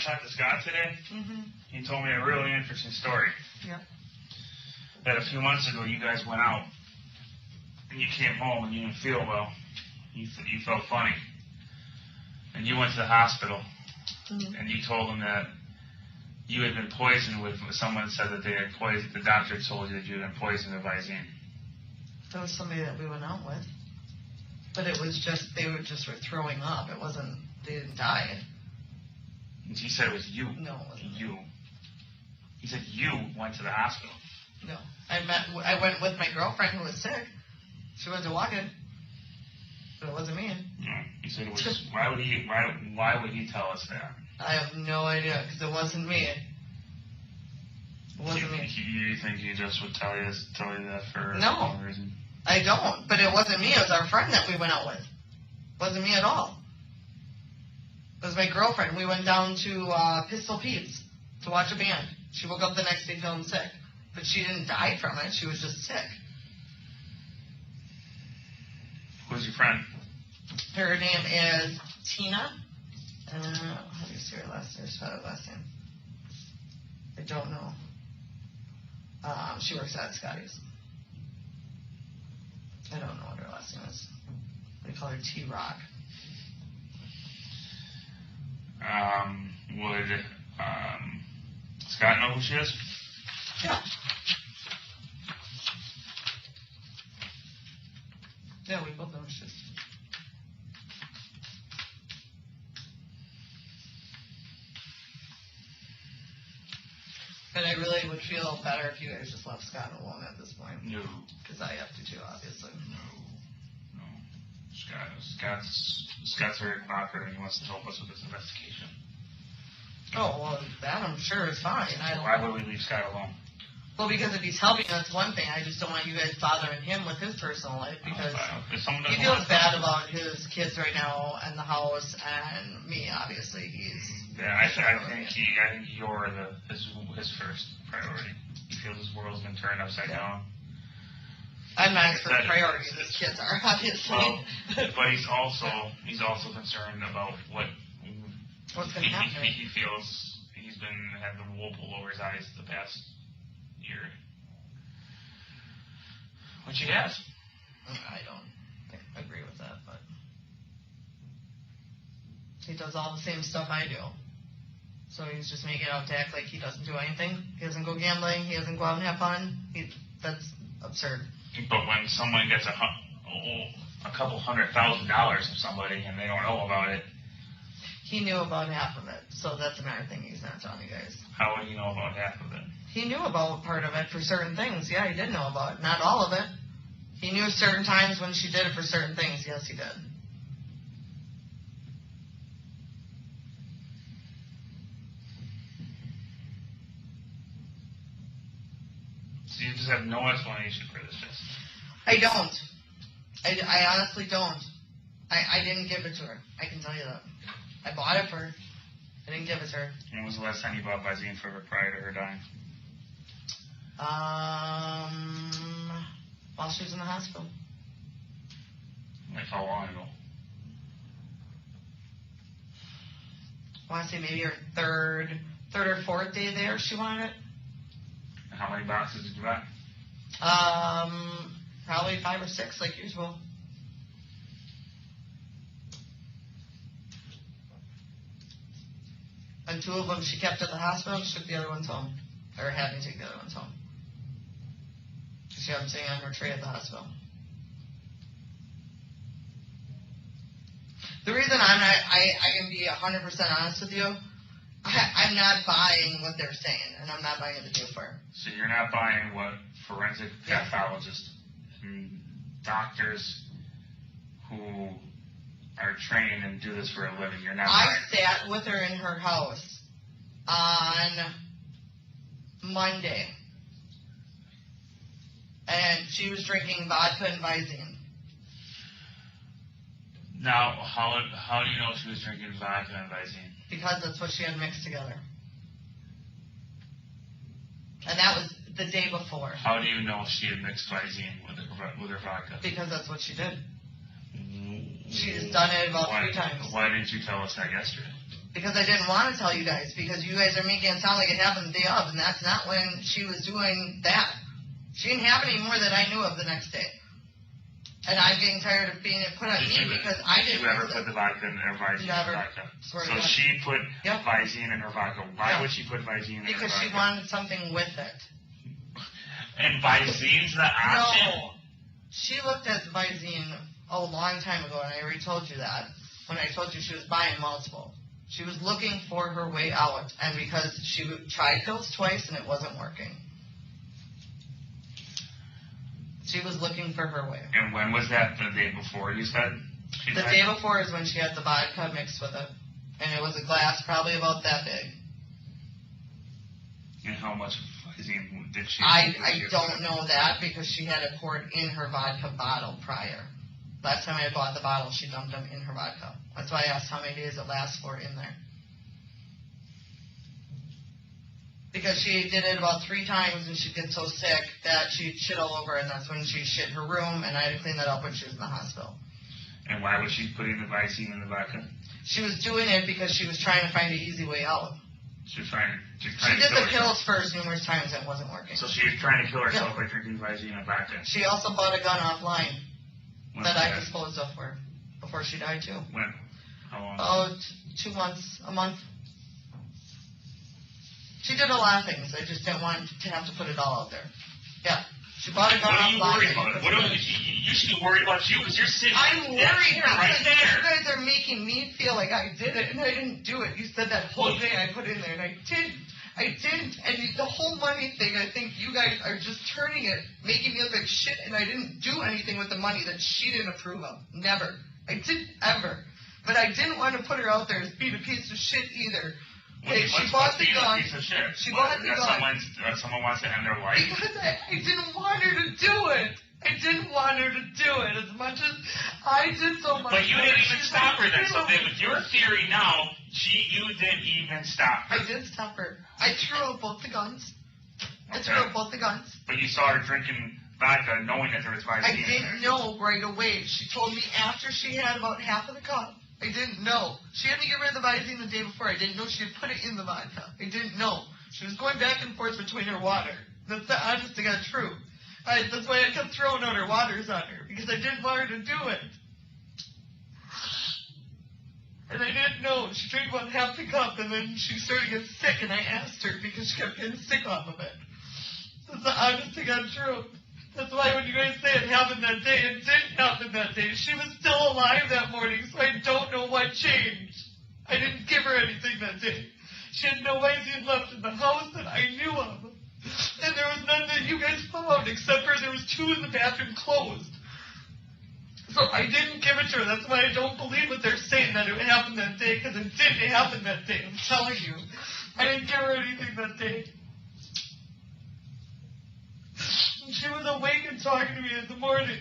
talked to Scott today. He told me a really interesting story. Yeah. That a few months ago you guys went out and you came home and you didn't feel well. You felt funny. And you went to the hospital and you told them that you had been poisoned with, someone said that they had poisoned, the doctor told you that you had been poisoned with Visine. That was somebody that we went out with. But it was just, they were throwing up. It wasn't, they didn't die. And he said it was you. No, it wasn't. You. He said you went to the hospital. No. I went with my girlfriend who was sick. She went to walk in. But it wasn't me. No, he said it was, why would he tell us that? I have no idea, because it wasn't me. It wasn't me. You think he just would tell you that for no reason? I don't. But it wasn't me. It was our friend that we went out with. It wasn't me at all. It was my girlfriend. We went down to Pistol Pete's to watch a band. She woke up the next day feeling sick. But she didn't die from it. She was just sick. Who's your friend? Her name is Tina. How do you say her last name? Spell her last name. I don't know. She works at Scotty's. I don't know what her last name is. They call her T-Rock. Would Scott know who she is? Yeah. Yeah, we both know who she is. And I really would feel better if you guys just left Scott alone at this point. No. Because I have to too, obviously. No. Scott's very cooperative and he wants to help us with this investigation. Oh, well, that I'm sure is fine. Why would we leave Scott alone? Well, because if he's helping us, one thing, I just don't want you guys bothering him with his personal life because he feels bad about his kids right now and the house and me, obviously. I think you're his first priority. He feels his world's been turned upside down. I'm not for priorities. His kids are, obviously. Well, but he's also concerned about what's going to happen. He feels he's had the wool pulled over his eyes the past year. Which he has. I don't agree with that, but he does all the same stuff I do. So he's just making it out to act like he doesn't do anything. He doesn't go gambling. He doesn't go out and have fun. That's absurd. But when someone gets a couple $100,000 from somebody and they don't know about it. He knew about half of it. So that's another thing he's not telling you guys. How would he know about half of it? He knew about part of it for certain things. Yeah, he did know about it. Not all of it. He knew certain times when she did it for certain things. Yes, he did. So you just have no explanation for this. I don't. I honestly don't. I didn't give it to her. I can tell you that. I bought it for her. I didn't give it to her. When was the last time you bought Visine for her prior to her dying? While she was in the hospital. Like how long ago? I want to say maybe her third or fourth day there she wanted it. And how many boxes did you buy? Probably 5 or 6 like usual. And 2 of them she kept at the hospital and she took the other ones home. Or had me take the other ones home. She had them sitting on her tray at the hospital. The reason I can be 100% honest with you, I'm not buying what they're saying, and I'm not buying the deal for her. So you're not buying what forensic pathologists and doctors who are trained and do this for a living, you're not buying. I sat with her in her house on Monday, and she was drinking vodka and Visine. Now, how do you know she was drinking vodka and Visine? Because that's what she had mixed together. And that was the day before. How do you know she had mixed Visine with her vodka? Because that's what she did. She's done it about 3 times. Why didn't you tell us that yesterday? Because I didn't want to tell you guys, because you guys are making it sound like it happened the day of, and that's not when she was doing that. She didn't have any more that I knew of the next day. And I'm getting tired of being put on me because I didn't. Did you ever put the vodka in her Visine? Never. Vodka? Swear to So God. she put Yep. Visine in her vodka. Why Yep. would she put Visine in Because her she vodka? wanted something with it. And Visine's the option? No. She looked at Visine a long time ago, and I already told you that. When I told you she was buying multiple. She was looking for her way out, and because she tried pills twice and it wasn't working. She was looking for her way. And when was that? The day before, you said? The day before is when she had the vodka mixed with it. And it was a glass probably about that big. And how much Visine did she? I don't know that because she had it poured in her vodka bottle prior. Last time I bought the bottle, she dumped them in her vodka. That's why I asked how many days it lasts for in there. Because she did it about 3 times and she'd get so sick that she'd shit all over, and that's when she shit her room, and I had to clean that up when she was in the hospital. And why was she putting the Visine in the vodka? She was doing it because she was trying to find an easy way out. She was trying She to did kill the herself. pills first numerous times and it wasn't working. So she was trying to kill herself by drinking Visine and vodka. She also bought a gun offline When that was I that? disposed of for her before she died too. When? How long? Oh, 2 months, a month. She did a lot of things. I just didn't want to have to put it all out there. Yeah. She bought a gun What are you offline. worried about? What are you should be worried about you because you're sitting I'm worried right because there. you guys are making me feel like I did it and I didn't do it. You said that whole thing I put in there and I didn't. I didn't. And the whole money thing, I think you guys are just turning it, making me look like shit, and I didn't do anything with the money that she didn't approve of. Never. I didn't ever. But I didn't want to put her out there as being a piece of shit either. Okay, she bought the gun. She bought the gun. Someone wants to end their life. Because I didn't want her to do it. I didn't want her to do it as much as I did so much. But you didn't even stop her then. So then with your theory now, you didn't even stop her. I did stop her. I threw out both the guns. I threw out both the guns. But you saw her drinking vodka knowing that there was Visine I in there. didn't know right away. She told me after she had about half of the cup. I didn't know. She had to get rid of the Visine the day before. I didn't know she had put it in the vodka. I didn't know. She was going back and forth between her water. That's the honest to God truth. That's why I kept throwing out her waters on her, because I didn't want her to do it. And I didn't know. She drank about half the cup, and then she started to get sick, and I asked her because she kept getting sick off of it. That's the honest to God truth. That's why when you guys say it happened that day, it didn't happen that day. She was still alive that morning, so I don't know what changed. I didn't give her anything that day. She had no Visine left in the house that I knew of. And there was none that you guys found, except for there was 2 in the bathroom closed. So I didn't give it to her. That's why I don't believe what they're saying, that it happened that day, because it didn't happen that day. I'm telling you. I didn't give her anything that day. She was awake and talking to me in the morning.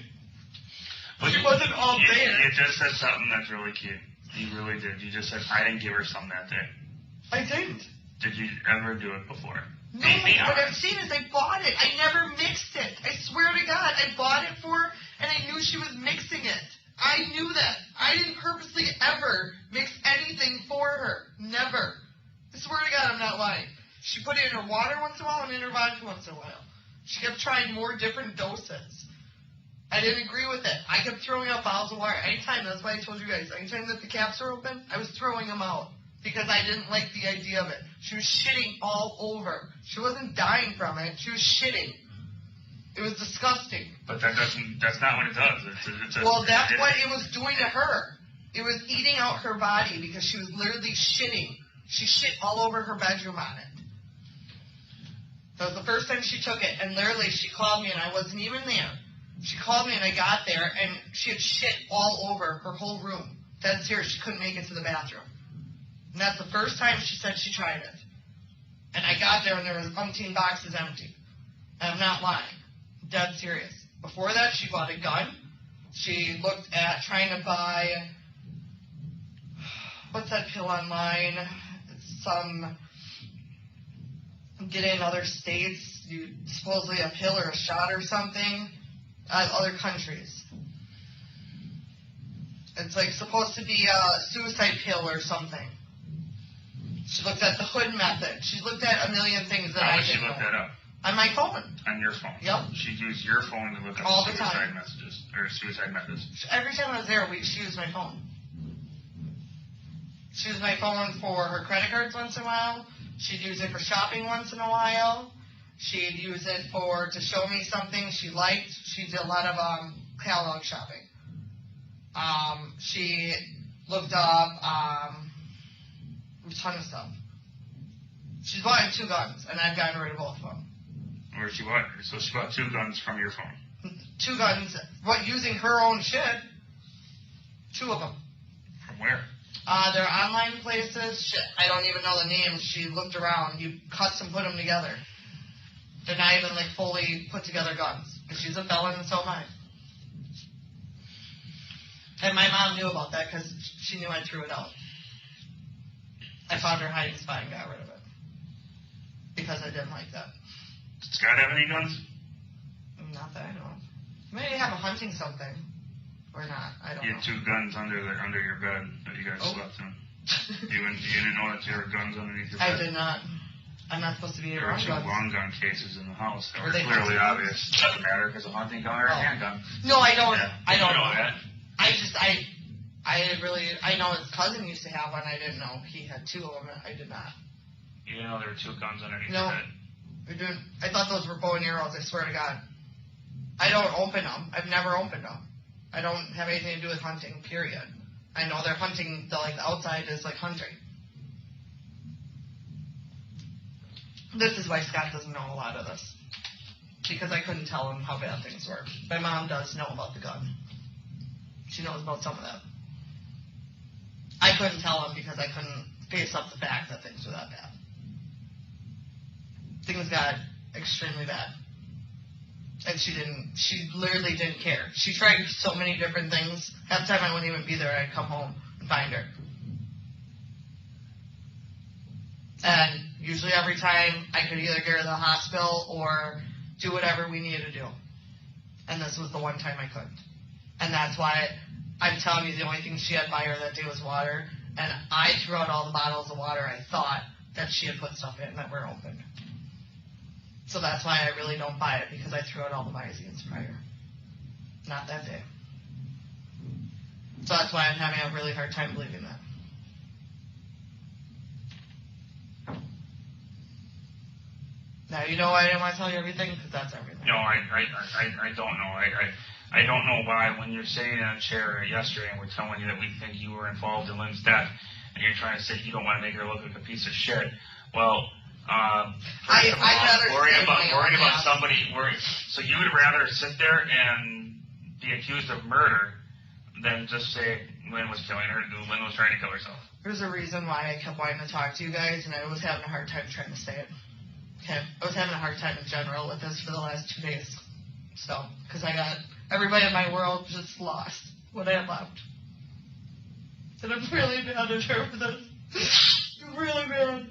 But She wasn't all there. You just said something that's really cute. You really did. You just said, I didn't give her some that day. I didn't. Did you ever do it before? No, what I've seen is I bought it. I never mixed it. I swear to God, I bought it for her, and I knew she was mixing it. I knew that. I didn't purposely ever mix anything for her. Never. I swear to God, I'm not lying. She put it in her water once in a while and in her vodka once in a while. She kept trying more different doses. I didn't agree with it. I kept throwing out bottles of water. Anytime, that's why I told you guys, anytime that the caps were open, I was throwing them out. Because I didn't like the idea of it. She was shitting all over. She wasn't dying from it. She was shitting. It was disgusting. But that's not what it does. Well, that's what it was doing to her. It was eating out her body because she was literally shitting. She shit all over her bedroom on it. That was the first time she took it, and literally she called me, and I wasn't even there. She called me, and I got there, and she had shit all over her whole room. That's serious. She couldn't make it to the bathroom. And that's the first time she said she tried it. And I got there, and there was umpteen boxes empty. And I'm not lying. Dead serious. Before that, she bought a gun. She looked at trying to buy, what's that pill online? It's some, get in other states, supposedly a pill or a shot or something, other countries. It's like supposed to be a suicide pill or something. She looked at the hood method. She looked at a million things that How I would she didn't look know. that up? On my phone. On your phone? Yep. She'd use your phone to look up All the suicide time. messages, or suicide methods. Every time I was there, she used my phone. She used my phone for her credit cards once in a while. She'd use it for shopping once in a while. She'd use it to show me something she liked. She did a lot of catalog shopping. She looked up a ton of stuff. She's bought 2 guns, and I've gotten rid of both of them. Or she bought, so she bought 2 guns from your phone. 2 guns, using her own shit. 2 of them. From where? They're online places. Shit, I don't even know the names. She looked around. You custom put them together. They're not even like fully put together guns. And she's a felon, and so am I. And my mom knew about that because she knew I threw it out. I found her hiding spot and got rid of it because I didn't like that. Does Scott have any guns? Not that I know of. Maybe have a hunting something. Or not. I don't know. You had 2 guns under your bed that you guys slept in. You didn't know that there were guns underneath your bed? I did not. I'm not supposed to be There were around 2 guns. long gun cases in the house that Were were they clearly hunting obvious. Doesn't matter because a hunting gun or a handgun. No, I don't. Yeah. I don't You know that. I know his cousin used to have one. I didn't know he had 2 of them. I did not. You didn't know there were 2 guns underneath No. your bed. I didn't. I thought those were bow and arrows. I swear to God. I don't open them. I've never opened them. I don't have anything to do with hunting. Period. I know they're hunting. The outside is like hunting. This is why Scott doesn't know a lot of this. Because I couldn't tell him how bad things were. My mom does know about the gun. She knows about some of that. I couldn't tell him because I couldn't face up the fact that things were that bad. Things got extremely bad. And she literally didn't care. She tried so many different things. Half the time I wouldn't even be there. I'd come home and find her. And usually every time I could either get her to the hospital or do whatever we needed to do. And this was the one time I couldn't. And that's why I'm telling you the only thing she had by her that day was water. And I threw out all the bottles of water I thought that she had put stuff in that were open. So that's why I really don't buy it, because I threw out all the magazines prior. Not that day. So that's why I'm having a really hard time believing that. Now, you know why I didn't want to tell you everything? Because that's everything. No, I don't know. I don't know why when you're sitting in a chair yesterday and we're telling you that we think you were involved in Lynn's death and you're trying to say you don't want to make her look like a piece of shit. Well, worrying about somebody. So you would rather sit there and be accused of murder than just say Lynn was killing her, Lynn was trying to kill herself. There's a reason why I kept wanting to talk to you guys, and I was having a hard time trying to say it. Okay, I was having a hard time in general with this for the last 2 days. So, because I got everybody in my world just lost what I had left. And I'm really mad at her for this. I'm really mad.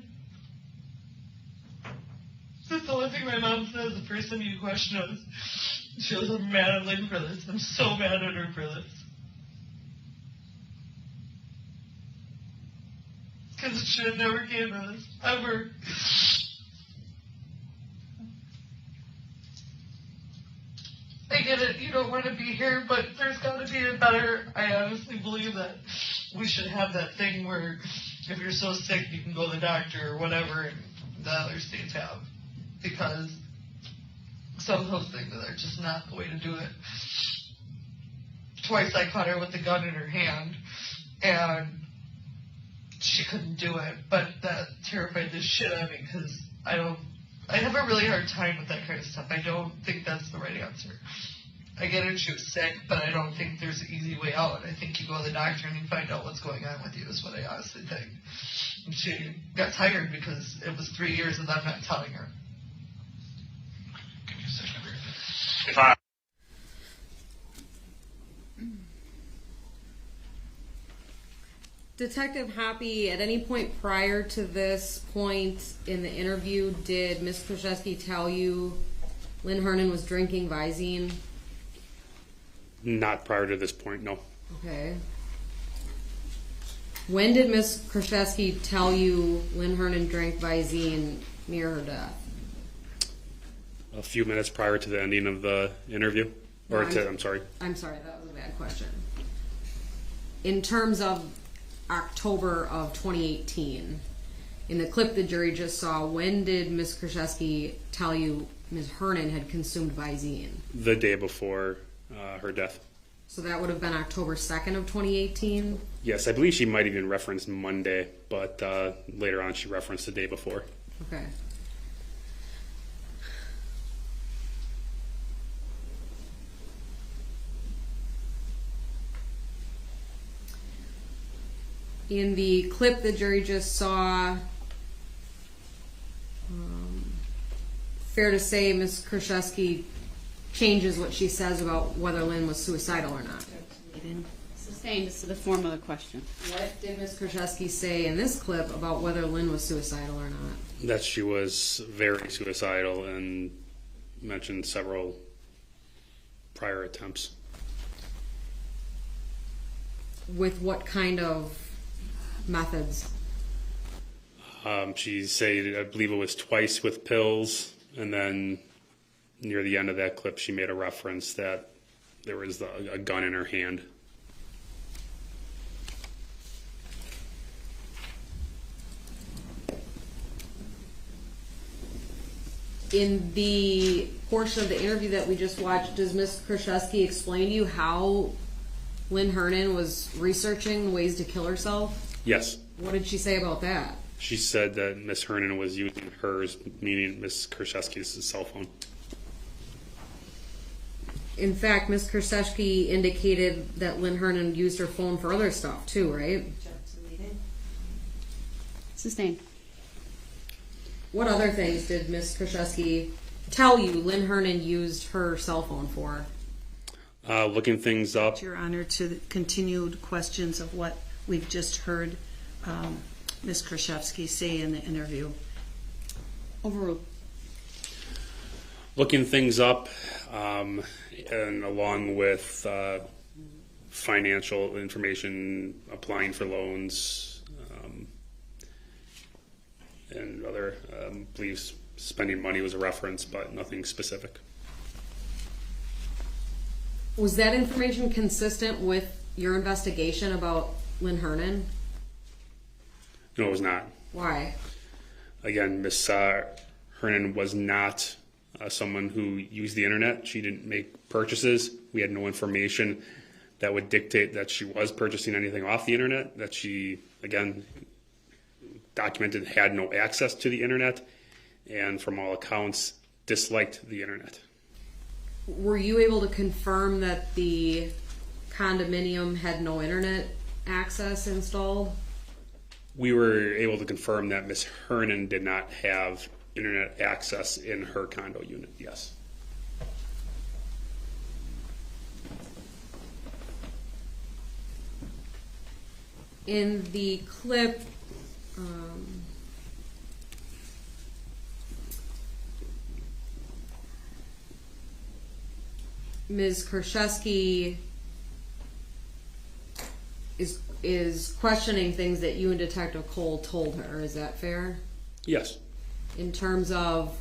That's the only thing my mom says the first time you question us. She goes, I'm mad at Lynn for this. I'm so mad at her for this. Because it should have never came to this. Ever. I get it, you don't want to be here, but there's got to be a better. I honestly believe that we should have that thing where if you're so sick you can go to the doctor or whatever, and the other states have. Because some of those things are just not the way to do it. Twice I caught her with the gun in her hand, and she couldn't do it, but that terrified the shit out of me because I have a really hard time with that kind of stuff. I don't think that's the right answer. I get it, she was sick, but I don't think there's an easy way out. I think you go to the doctor and you find out what's going on with you is what I honestly think. And she got tired because it was 3 years of them not telling her. Give me a second here. If I... Detective Hoppe, at any point prior to this point in the interview, did Ms. Kurczewski tell you Lynn Hernan was drinking Visine? Not prior to this point, no. Okay. When did Ms. Kurczewski tell you Lynn Hernan drank Visine near her death? A few minutes prior to the ending of the interview. Or No, I'm sorry. I'm sorry, that was a bad question. In terms of October of 2018, in the clip the jury just saw, when did Ms. Kurczewski tell you Ms. Hernan had consumed Visine? The day before her death. So that would have been October 2nd of 2018? Yes, I believe she might even reference Monday, but later on she referenced the day before. Okay. In the clip the jury just saw, fair to say Ms. Kurczewski changes what she says about whether Lynn was suicidal or not. Sustained as to the form of the question. What did Ms. Kurczewski say in this clip about whether Lynn was suicidal or not? That she was very suicidal and mentioned several prior attempts. With what kind of methods? She said, I believe it was twice with pills, and then near the end of that clip, she made a reference that there was a gun in her hand. In the portion of the interview that we just watched, does Ms. Kurczewski explain to you how Lynn Hernan was researching ways to kill herself? Yes. What did she say about that? She said that Miss Hernan was using hers, meaning Miss Kurczewski's cell phone. In fact, Ms. Kurczewski indicated that Lynn Hernan used her phone for other stuff too, right? Sustained. What other things did Ms. Kurczewski tell you Lynn Hernan used her cell phone for? Looking things up. Your Honor, to the continued questions of what we've just heard Ms. Kurczewski say in the interview. Overruled. Looking things up, and along with financial information, applying for loans, and other, beliefs, spending money was a reference, but nothing specific. Was that information consistent with your investigation about Lynn Hernan? No, it was not. Why? Again, Miss Hernan was not someone who used the internet. She didn't make purchases. We had no information that would dictate that she was purchasing anything off the internet, that she, again, documented had no access to the internet, and from all accounts, disliked the internet. Were you able to confirm that the condominium had no internet access installed? We were able to confirm that Miss Hernan did not have internet access in her condo unit, yes. In the clip, Ms. Kurczewski is questioning things that you and Detective Cole told her. Is that fair? Yes. In terms of,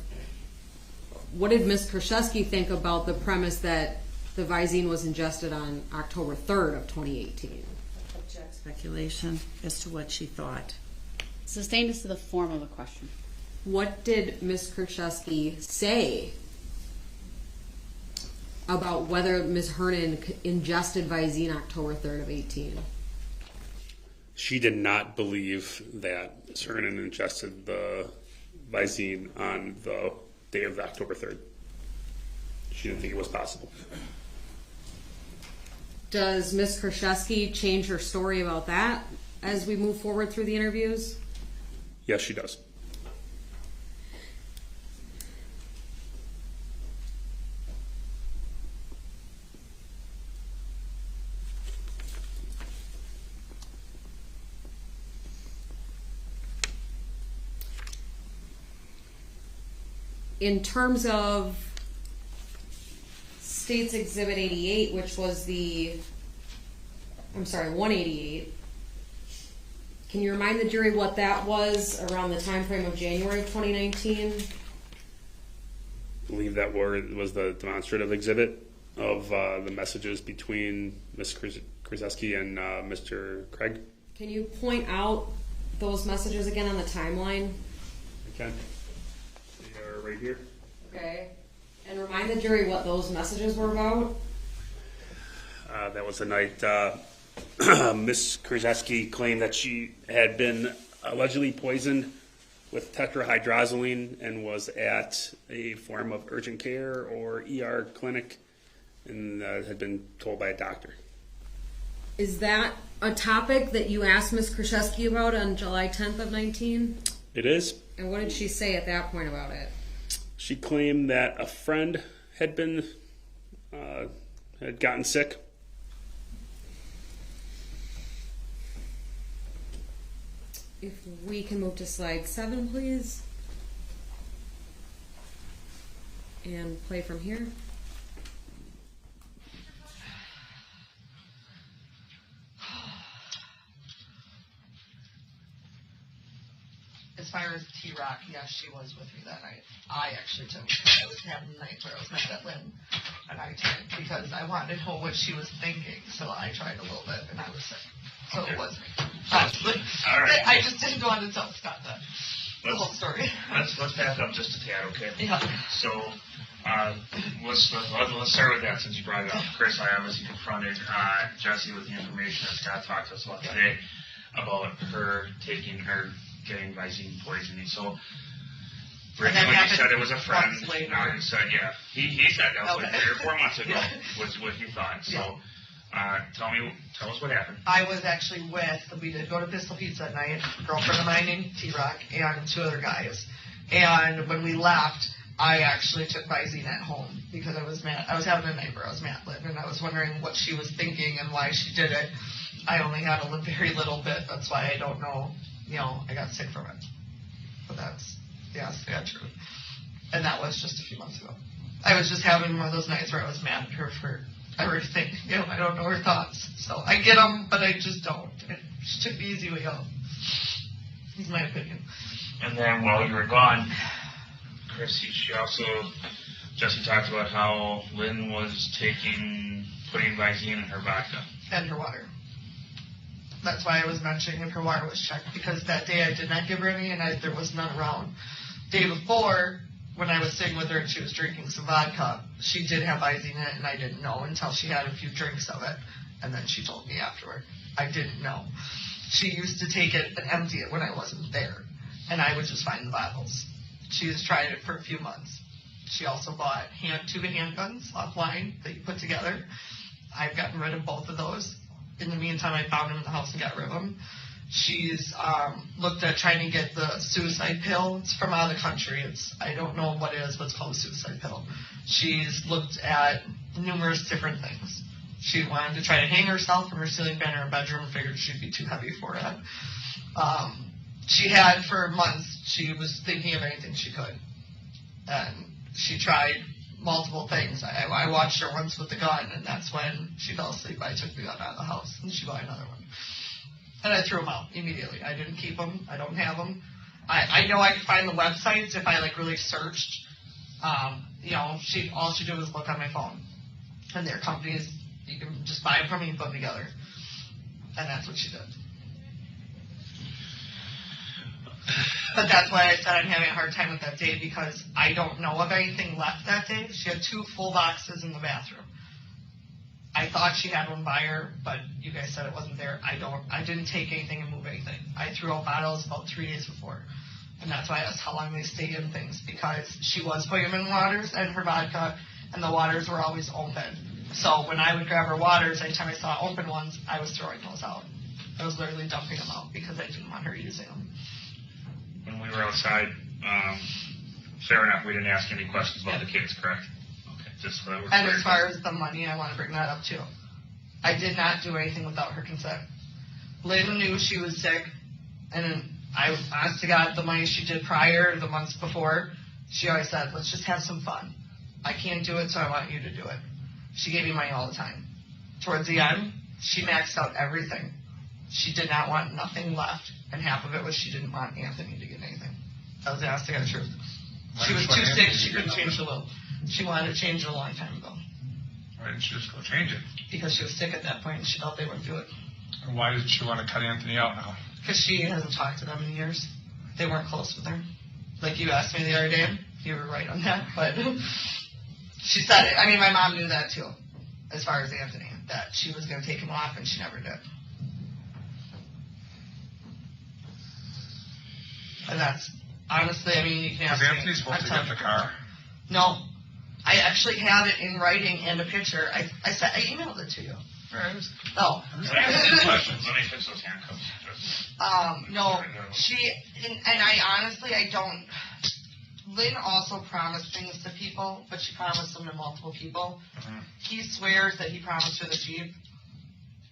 what did Ms. Kurczewski think about the premise that the Visine was ingested on October 3rd of 2018? Speculation as to what she thought. Sustained as to the form of the question. What did Ms. Kurczewski say about whether Ms. Hernan ingested Visine October 3rd of 18? She did not believe that Ms. Hernan ingested the Visine on the day of October 3rd. She didn't think it was possible. Does Ms. Kurczewski change her story about that as we move forward through the interviews? Yes, she does. In terms of State's Exhibit 88, which was 188, Can you remind the jury what that was around the time frame of January of 2019? I believe that was the demonstrative exhibit of the messages between Ms. Kurczewski and Mr. Craig. Can you point out those messages again on the timeline? I can. They are right here. Okay. And remind the jury what those messages were about. That was the night Ms. Kurczewski claimed that she had been allegedly poisoned with tetrahydrozoline and was at a form of urgent care or ER clinic and had been told by a doctor. Is that a topic that you asked Ms. Kurczewski about on July 10th of 19? It is. And what did she say at that point about it? She claimed that a friend had been had gotten sick. If we can move to slide 7, please. And play from here. As far as T-Rock, yes, she was with me that night. I actually took I was having the night where I was mad at Lynn, and I did because I wanted to know what she was thinking, so I tried a little bit, and I was sick. So it was me. All right. I just didn't want to tell Scott that. The whole story. Let's back up just a tad, okay? Yeah. So let's start with that since you brought it up. Chris, I obviously confronted Jessy with the information that Scott talked to us about today about her getting Visine poisoning. So originally you said it was a friend. Now you said, yeah. He said that was like 3 or 4 months ago was what he thought. So tell us what happened. I was actually we did go to Pistol Pizza that night, a girlfriend of mine named T-Rock, and 2 other guys. And when we left, I actually took Visine at home because I was mad. I was having a night where I was mad, and I was wondering what she was thinking and why she did it. I only had a very little bit. That's why I don't know. I got sick from it. But that's the truth. And that was just a few months ago. I was just having one of those nights where I was mad at her for everything. I don't know her thoughts. So I get them, but I just don't. She took the easy way out. That's my opinion. And then while you were gone, Chrissy, Jessy talked about how Lynn was putting Visine in her vodka. And her water. That's why I was mentioning if her water was checked, because that day I did not give her any, and there was none around. Day before, when I was sitting with her and she was drinking some vodka, she did have Visine in it, and I didn't know until she had a few drinks of it, and then she told me afterward. I didn't know. She used to take it and empty it when I wasn't there, and I would just find the bottles. She has tried it for a few months. She also bought 2 handguns offline that you put together. I've gotten rid of both of those. In the meantime, I found them in the house and got rid of them. She's looked at trying to get the suicide pill. It's from out of the country. I don't know what it is, but it's called a suicide pill. She's looked at numerous different things. She wanted to try to hang herself from her ceiling fan in her bedroom and figured she'd be too heavy for that. She had, for months, she was thinking of anything she could. And she tried multiple things. I watched her once with the gun, and that's when she fell asleep. I took the gun out of the house, and she bought another one. And I threw them out immediately. I didn't keep them. I don't have them. I know I could find the websites if I really searched. All she did was look on my phone. And their companies, you can just buy them from me and put them together. And that's what she did. But that's why I said I'm having a hard time with that day, because I don't know of anything left that day. She had 2 full boxes in the bathroom. I thought she had one by her, but you guys said it wasn't there. I didn't take anything and move anything. I threw out bottles about 3 days before. And that's why I asked how long they stayed in things, because she was putting them in waters and her vodka, and the waters were always open. So when I would grab her waters, anytime I saw open ones, I was throwing those out. I was literally dumping them out because I didn't want her using them. When we were outside, fair enough, we didn't ask any questions about the kids, correct? Okay, just so that we're clear. And as far as the money, I want to bring that up too. I did not do anything without her consent. Lynn knew she was sick, and I, honest to God, the money she did prior, the months before, she always said, let's just have some fun. I can't do it, so I want you to do it. She gave me money all the time. Towards the end, she maxed out everything. She did not want nothing left, and half of it was she didn't want Anthony to get anything. I was asked to get the truth. She was too sick, she couldn't change the will. She wanted to change it a long time ago. Why didn't she just go change it? Because she was sick at that point and she felt they wouldn't do it. And why did she want to cut Anthony out now? Because she hasn't talked to them in years. They weren't close with her. Like you asked me the other day, you were right on that, but she said it. I mean, my mom knew that too, as far as Anthony, that she was going to take him off, and she never did. And that's, honestly, I mean, you can ask Was me. Anthony supposed to get the car? No. I actually have it in writing and a picture. I emailed it to you. Oh. Can I ask some questions? Let me fix those handcuffs. No, and I honestly, I don't. Lynn also promised things to people, but she promised them to multiple people. Mm-hmm. He swears that he promised her the Jeep.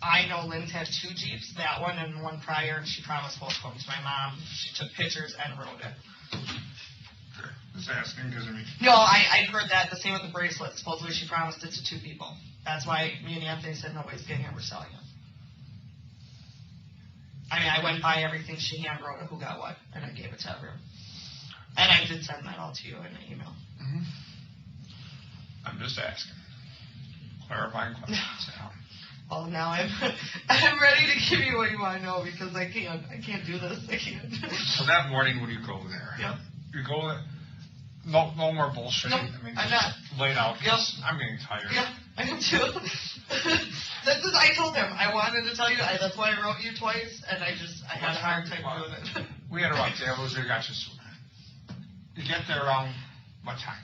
I know Lynn's had 2 Jeeps, that one and one prior, and she promised both of them to my mom. She took pictures and wrote it. Just asking because I mean. No, I heard that. The same with the bracelet. Supposedly she promised it to 2 people. That's why me and Anthony said nobody's getting it. We're selling it. I mean, I went by everything she hand wrote who got what, and I gave it to everyone. And I did send that all to you in an email. Mm-hmm. I'm just asking. Clarifying questions. Yeah. Well, now I'm ready to give you what you want to know because I can't do this. I can't. So that morning when you go there, Yep. You go there. No more bullshit. Nope, I mean, I'm not. Laid out. Yep. I'm getting tired. Yeah, I am too. I told him I wanted to tell you. That's why I wrote you twice, and I had a hard time doing it. We had a rough day. I was there, got you soon. You get there around what time?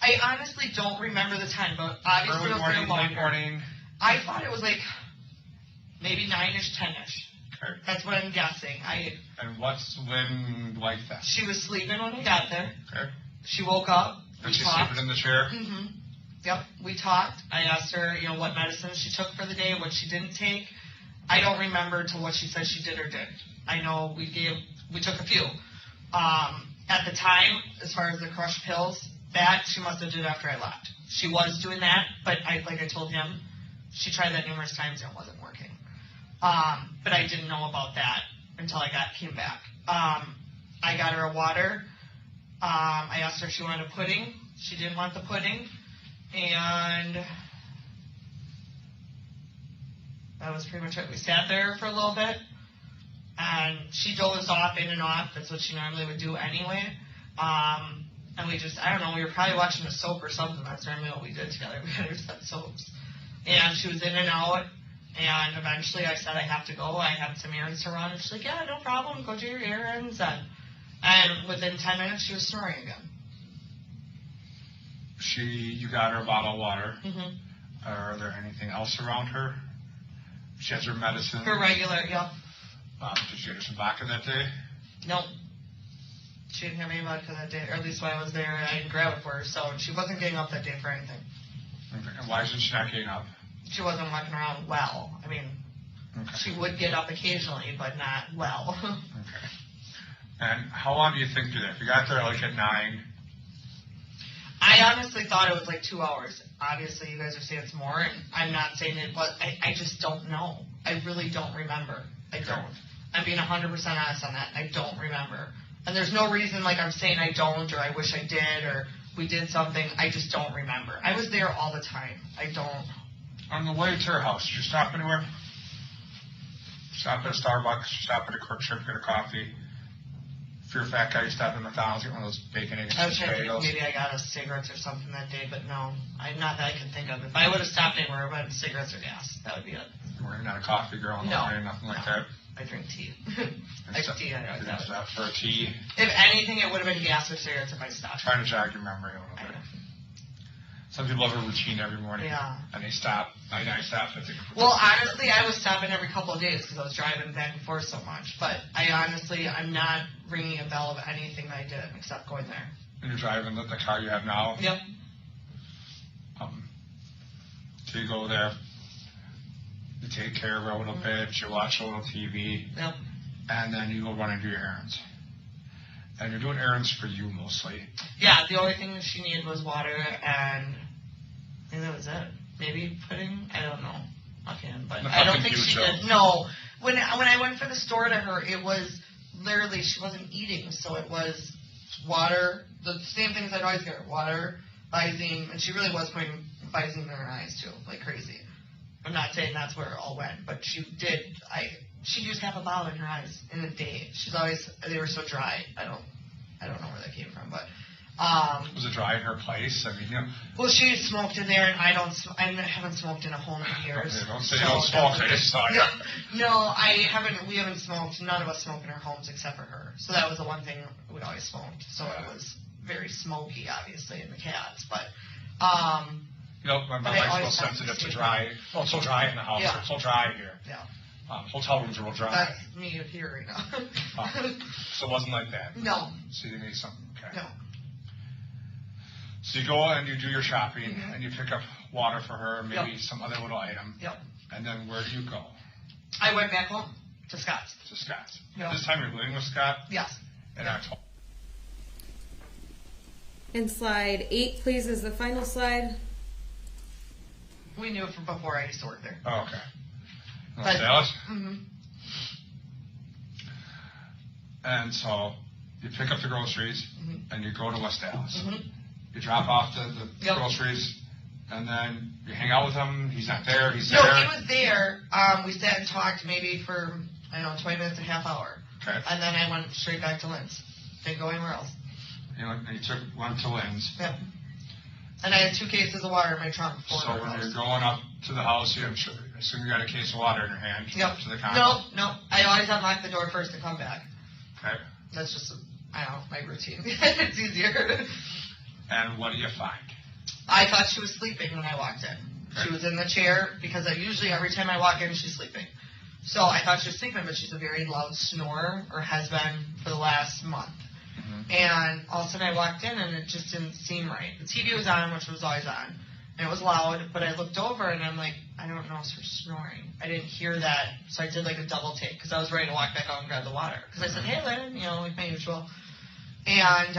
I honestly don't remember the time, but obviously Early it was morning, longer. late morning. I thought it was like maybe 9-ish, 10-ish. Okay. That's what I'm guessing. And what's Lynn like that? She was sleeping when I got there. Okay. She woke up. Did she sleep in the chair? Mm-hmm. Yep. We talked. I asked her, what medicines she took for the day, what she didn't take. I don't remember to what she said she did or didn't. I know we took a few. At the time, as far as the crushed pills, that she must have did after I left. She was doing that, but like I told him, she tried that numerous times and it wasn't working. But I didn't know about that until I came back. I got her a water. I asked her if she wanted a pudding. She didn't want the pudding. And that was pretty much it. We sat there for a little bit. And she dozed off in and off. That's what she normally would do anyway. And we I don't know, we were probably watching a soap or something. That's normally what we did together. We had her set soaps. And she was in and out. And eventually I said, I have to go. I have some errands to run. And she's like, yeah, no problem. Go do your errands. And within 10 minutes, she was snoring again. You got her a bottle of water. Mm-hmm. Are there anything else around her? She has her medicine. Her regular, yep. Did she get her some vodka that day? Nope. She didn't have any vodka that day, or at least when I was there, I didn't grab it for her, so she wasn't getting up that day for anything. Okay. And why isn't she not getting up? She wasn't walking around well. I mean, She would get up occasionally, but not well. Okay. And how long do you think you're there? If you got there like at 9? I honestly thought it was like 2 hours. Obviously, you guys are saying it's more, and I'm not saying it was. I just don't know. I really don't remember. I don't. I'm being 100% honest on that. I don't remember. And there's no reason like I'm saying I don't, or I wish I did, or we did something. I just don't remember. I was there all the time. I don't. On the way to her house, did you stop anywhere? Stop at a Starbucks, stop at a Quick Trip, get a coffee. If you're a fat guy, you stop at McDonald's, get one of those bacon, eggs, I was trying to think potatoes. maybe I got us cigarettes or something that day, but no. Not that I can think of. If I would have stopped anywhere, I would have had cigarettes or gas. That would be it. You were not a coffee girl in the morning, nothing like that? I drink tea. I drink tea. I Did you stop for a tea? If anything, it would have been gas or cigarettes if I stopped. Trying to jog your memory a little bit. Some people have a routine every morning. Yeah. And they stop. I stopped. Well, honestly, I was stopping every couple of days because I was driving back and forth so much. But I'm not ringing a bell of anything that I did except going there. And you're driving the car you have now? Yep. So you go there, you take care of her a little bit, you watch a little TV. Yep. And then you go run and do your errands. And you're doing errands for you mostly. Yeah, the only thing that she needed was water, and I think that was it. Maybe pudding? I don't know. Offhand, but I don't think she did. No, When I went for the store to her, it was literally, she wasn't eating, so it was water, the same things I'd always get her, water, Visine, and she really was putting Visine in her eyes too, like crazy. I'm not saying that's where it all went, but she used half a bottle in her eyes in a day. They were so dry. I don't know where that came from, but. Was it dry in her place? I mean, you know. Well, she smoked in there, and I haven't smoked in a home in years. Okay, don't say you don't smoke. I just saw you. No, I haven't. We haven't smoked. None of us smoke in our homes except for her. So that was the one thing we always smoked. So it was very smoky, obviously, in the cats. But you know, my wife's real sensitive to dry. Oh, it's so dry in the house. Yeah. It's so dry here. Yeah. Hotel rooms are real dry. That's me here right now. So it wasn't like that. No. So you need something. Okay. No. So you go and you do your shopping, and you pick up water for her, maybe Yep. some other little item. Yep. And then where do you go? I went back home to Scott's. To Scott's. Yep. This time you're living with Scott? Yes. And I told. And slide 8, please, is the final slide. We knew it from before I used to work there. Oh, okay. But- Dallas? Mm-hmm. And so you pick up the groceries, and you go to West Dallas. Mm-hmm. You drop off the Yep. groceries, and then you hang out with him. He's not there. He's No, there. he was there. We sat and talked maybe for, 20 minutes, a half hour. Okay. And then I went straight back to Lynn's. Didn't go anywhere else. You know, and you went to Lynn's. Yeah. And I had 2 cases of water in my trunk. So when you're going up to the house, I assume you got a case of water in your hand. Yep. Up to the condo. No. I always unlock the door first and come back. Okay. That's just, my routine. It's easier. And what do you find? I thought she was sleeping when I walked in. Okay. She was in the chair because usually every time I walk in, she's sleeping. So I thought she was sleeping, but she's a very loud snorer, or has been for the last month. And all of a sudden I walked in and it just didn't seem right. The TV was on, which was always on. And it was loud, but I looked over and I'm like, I don't know if her snoring. I didn't hear that, so I did like a double take because I was ready to walk back out and grab the water. Because I said, hey, Lynn, like my usual. And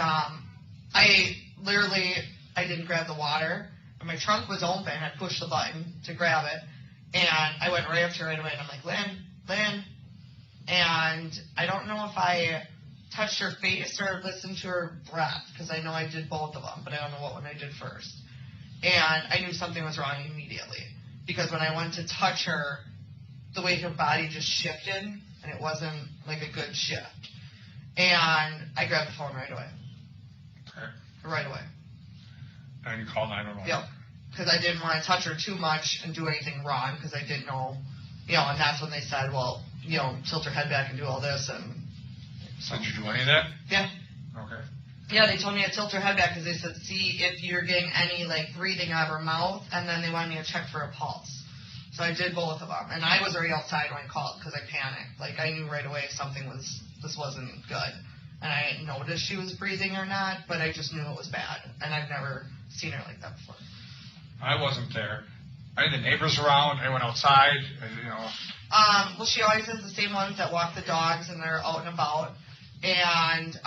I didn't grab the water. And my trunk was open. I pushed the button to grab it. And I went right up to her right away. And I'm like, Lynn. And I don't know if I touched her face or listened to her breath, because I know I did both of them, but I don't know what one I did first. And I knew something was wrong immediately, because when I went to touch her, the way her body just shifted, and it wasn't like a good shift. And I grabbed the phone right away. Okay. Right away. And you called 911. Yep. Because I didn't want to touch her too much and do anything wrong, because I didn't know, and that's when they said, well, tilt her head back and do all this. And so did you do any of that? Yeah. Okay. Yeah, they told me to tilt her head back because they said, see if you're getting any, breathing out of her mouth, and then they wanted me to check for a pulse. So I did both of them. And I was already outside when I called because I panicked. I knew right away this wasn't good. And I didn't notice she was breathing or not, but I just knew it was bad. And I've never seen her like that before. I wasn't there. I had the neighbors around. I went outside, Well, she always has the same ones that walk the dogs, and they're out and about. And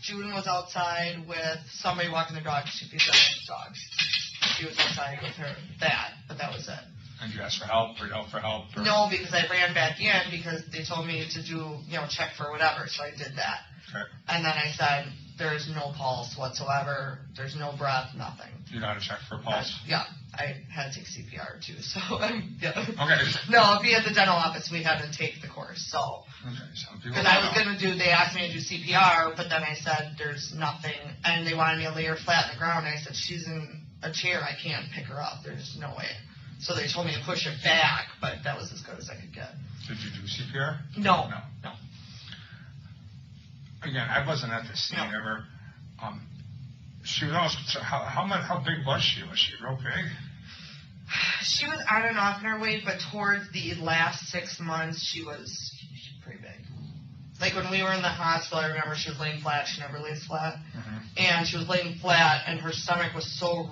June was outside with somebody walking their dog. She feeds their dogs. She was outside with her dad, but that was it. And you asked for help or yelled for help? Or? No, because I ran back in because they told me to do, check for whatever, so I did that. Okay. And then I said, there's no pulse whatsoever. There's no breath, nothing. You know how to check for a pulse? Yeah. I had to take CPR too, so yeah. Okay. No, if we at the dental office, we had to take the course, so. Okay, some people. Because I was they asked me to do CPR, but then I said there's nothing, and they wanted me to lay her flat on the ground, and I said she's in a chair, I can't pick her up, there's no way. So they told me to push her back, but that was as good as I could get. Did you do CPR? No. Again, I wasn't at the scene ever. She was almost, how big was she? Was she real big? She was on and off in her weight, but towards the last 6 months, she was pretty big. When we were in the hospital, I remember she was laying flat. She never lays flat. Mm-hmm. And she was laying flat, and her stomach was so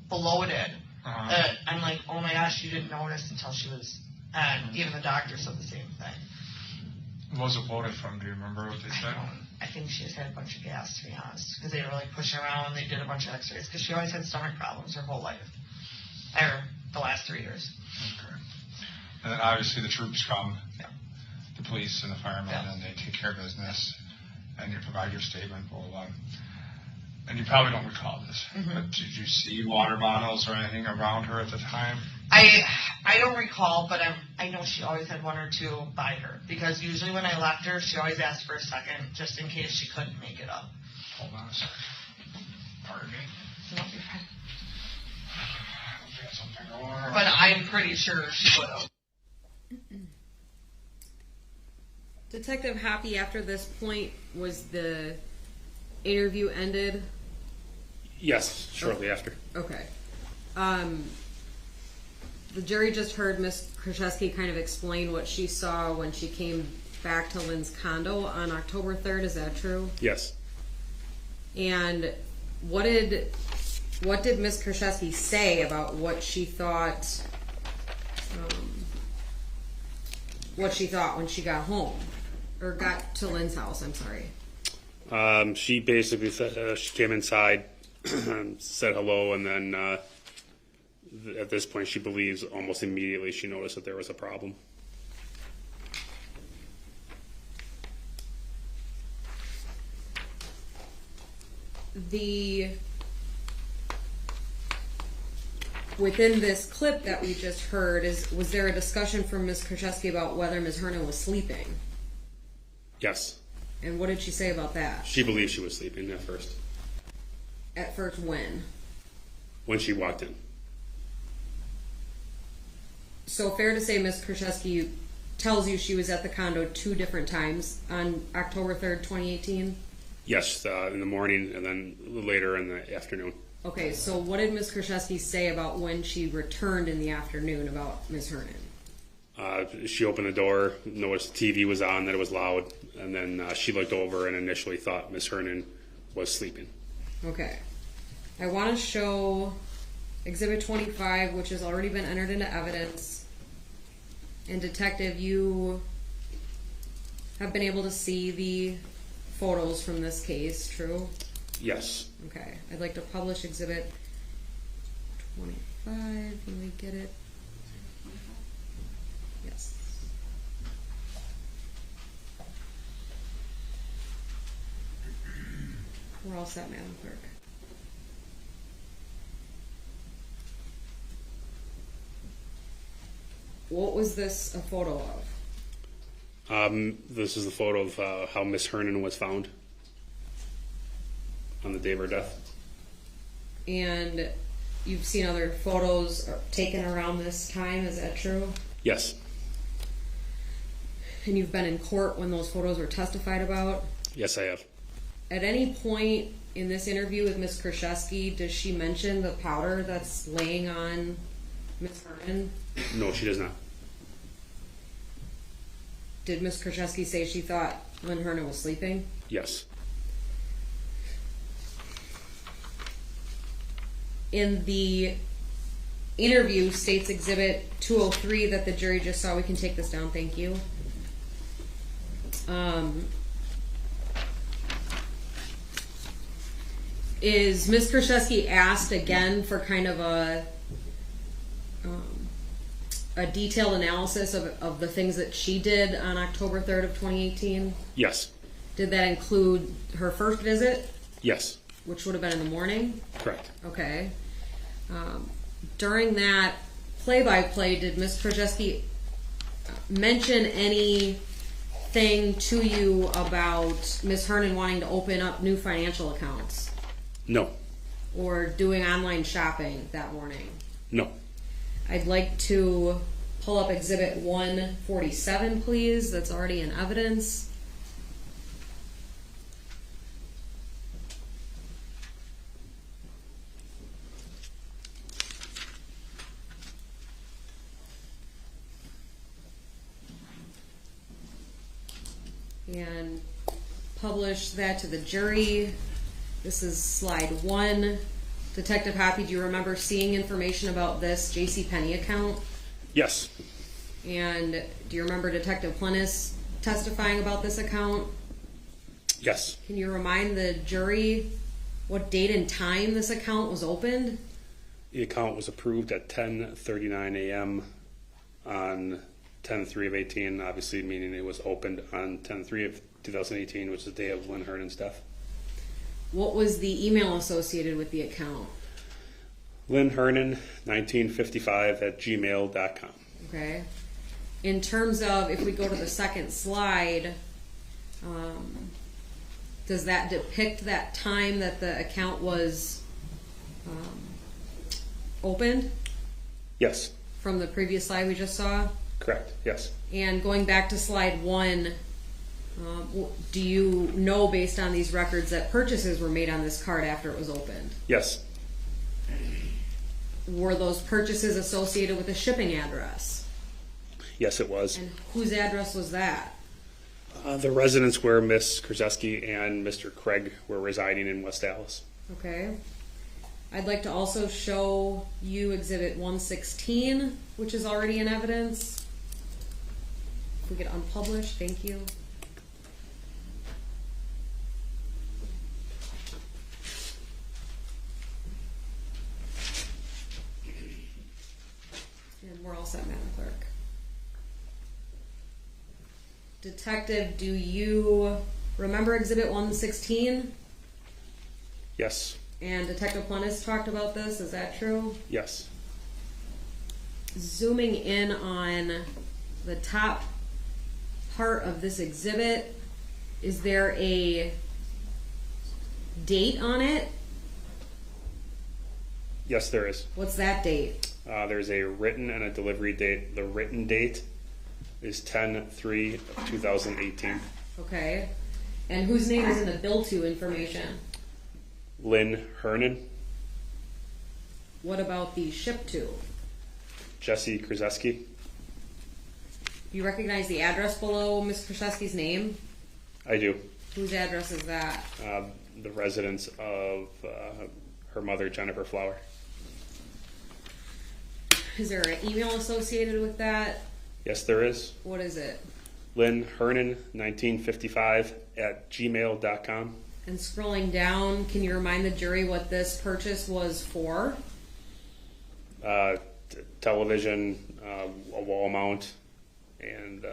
bloated that I'm like, oh my gosh, you didn't notice until she was, and even the doctor said the same thing. What was it bloated from? Do you remember what they said? I think she just had a bunch of gas, to be honest, because they were pushing around, and they did a bunch of x-rays, because she always had stomach problems her whole life. Or the last 3 years. Okay. And then obviously the troops come, the police and the firemen, and they take care of business, and you provide your statement, blah, blah, blah. And you probably don't recall this, but did you see water bottles or anything around her at the time? I don't recall, but I know she always had one or two by her, because usually when I left her, she always asked for a second, just in case she couldn't make it up. Hold on a second. Pardon me. No, you're fine. She had something going on. But I'm pretty sure she would have. Detective Hoppe, after this point, was the interview ended? Yes, shortly after. Okay. The jury just heard Ms. Kurczewski kind of explain what she saw when she came back to Lynn's condo on October 3rd. Is that true? Yes. And what did Ms. Kurczewski say about what she thought when she got home or got to Lynn's house? I'm sorry. She basically said she came inside, said hello, and then at this point she believes almost immediately she noticed that there was a problem. Within this clip that we just heard, was there a discussion from Ms. Kurczewski about whether Ms. Hernan was sleeping? Yes. And what did she say about that? She believed she was sleeping at first. At first when? When she walked in. So fair to say Ms. Kurczewski tells you she was at the condo 2 different times on October 3rd, 2018? Yes, in the morning and then later in the afternoon. Okay, so what did Ms. Kurczewski say about when she returned in the afternoon about Ms. Hernan? She opened the door, noticed the TV was on, that it was loud, and then she looked over and initially thought Ms. Hernan was sleeping. Okay. I want to show Exhibit 25, which has already been entered into evidence. And Detective, you have been able to see the photos from this case, true? Yes. Okay. I'd like to publish Exhibit 25 when we get it. Yes. We're all set, Madam Clerk. What was this a photo of? This is the photo of how Miss Hernan was found on the day of her death. And you've seen other photos taken around this time, is that true? Yes. And you've been in court when those photos were testified about? Yes, I have. At any point in this interview with Ms. Kurczewski, does she mention the powder that's laying on Ms. Hernan? No, she does not. Did Ms. Kurczewski say she thought Lynn Hernan was sleeping? Yes. In the interview, states Exhibit 203 that the jury just saw. We can take this down, thank you. Is Ms. Kurczewski asked again for kind of a detailed analysis of the things that she did on October 3rd of 2018? Yes. Did that include her first visit? Yes. Which would have been in the morning? Correct. Okay. During that play-by-play, did Ms. Kurczewski mention anything to you about Ms. Hernan wanting to open up new financial accounts? No. Or doing online shopping that morning? No. I'd like to pull up Exhibit 147, please. That's already in evidence. And publish that to the jury. This is slide 1. Detective Hoppe, do you remember seeing information about this JCPenney account? Yes. And do you remember Detective Plennis testifying about this account? Yes. Can you remind the jury what date and time this account was opened? The account was approved at 10:39 a.m. on 10/3 of 18, obviously meaning it was opened on 10/3 of 2018, which is the day of Lynn Hernan's death. What was the email associated with the account? Lynn Hernan, 1955 at gmail.com. Okay. In terms of, if we go to the second slide, does that depict that time that the account was opened Yes, from the previous slide we just saw? correct, yes. And going back to slide 1, do you know, based on these records, that purchases were made on this card after it was opened? Yes, Were those purchases associated with a shipping address? yes, it was. And whose address was that? The residents where Miss Kurczewski and Mr. Craig were residing in West Dallas. Okay. I'd like to also show you Exhibit 116, which is already in evidence. If we get unpublished, thank you. And we're all set, Madam Clerk. Detective, do you remember Exhibit 116? Yes, And Detective Plennis talked about this, is that true? yes. Zooming in on the top part of this exhibit, is there a date on it? Yes, there is. What's that date? There's a written and a delivery date. The written date is 10/3 of 2018. Okay. And whose name is in the bill to information? Lynn Hernan, What about the ship to? Jessy Kurczewski. You recognize the address below Ms. Krzyzewski's name? I do. Whose address is that? The residence of her mother, Jennifer Flower. Is there an email associated with that? Yes, there is. What is it? Lynn Hernan, 1955 at gmail.com. And scrolling down, can you remind the jury what this purchase was for? Television, a wall mount, and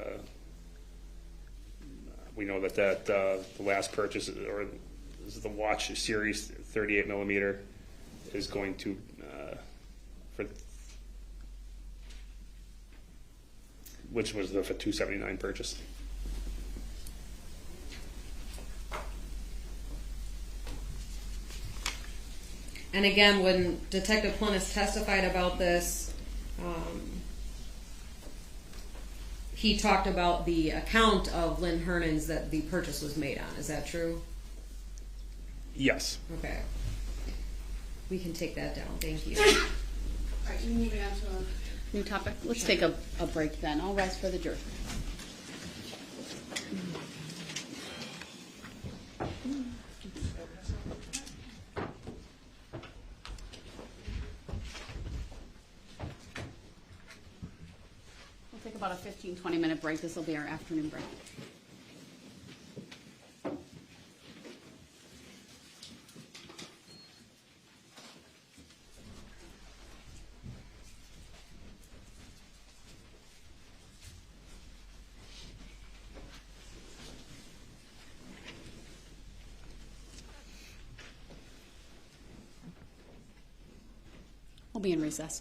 we know that the last purchase, or this is the watch series 38 millimeter, is going to which was the $279 purchase. And again, when Detective Plennis testified about this, he talked about the account of Lynn Hernan's that the purchase was made on. Is that true? Yes. Okay. We can take that down. Thank you. All right, moving on to New topic. Let's take a break then. I'll rise for the jury. We'll take about a 15-20 minute break. This will be our afternoon break. We'll be in recess.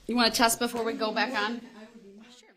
You want to test before we go back on? Sure.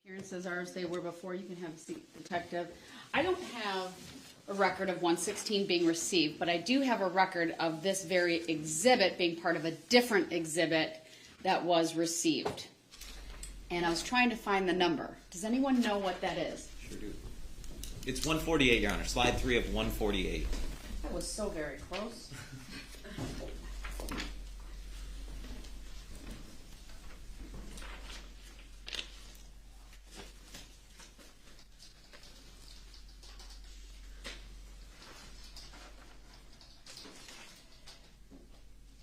Appearances are as they were before. You can have a seat, detective. I don't have a record of 116 being received, but I do have a record of this very exhibit being part of a different exhibit that was received. And I was trying to find the number. Does anyone know what that is? Sure do. It's 148, Your Honor. Slide 3 of 148. That was so very close.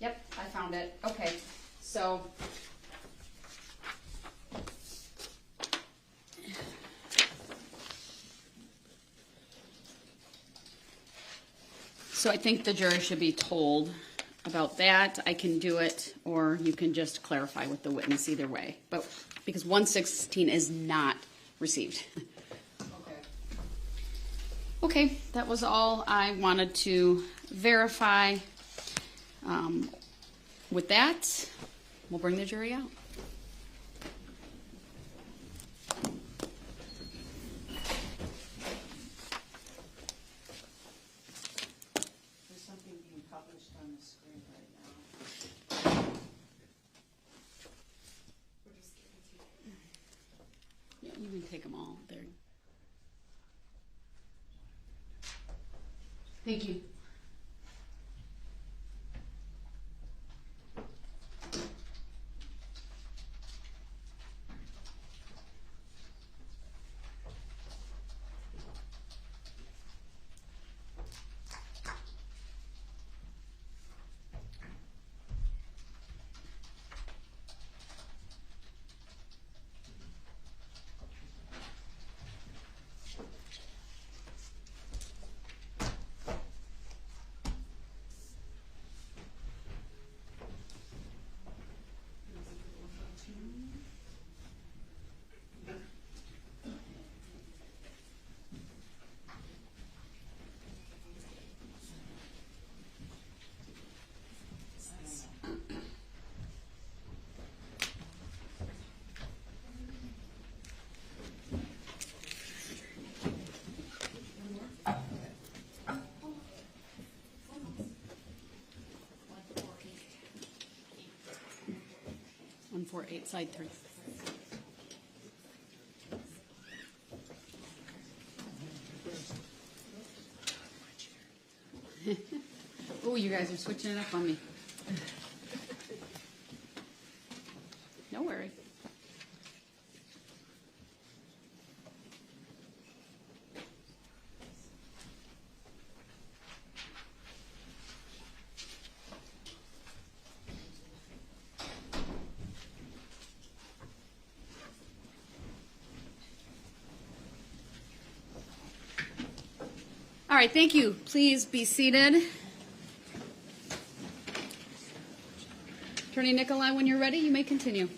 Yep, I found it. Okay, so I think the jury should be told about that. I can do it, or you can just clarify with the witness either way. But because 116 is not received. Okay, that was all I wanted to verify. With that, we'll bring the jury out. There's something being published on the screen right now. Yeah, you can take them all there. Thank you. 148, slide 3. Oh, you guys are switching it up on me. No worry. All right, thank you. Please be seated. Attorney Nicolai, when you're ready, you may continue.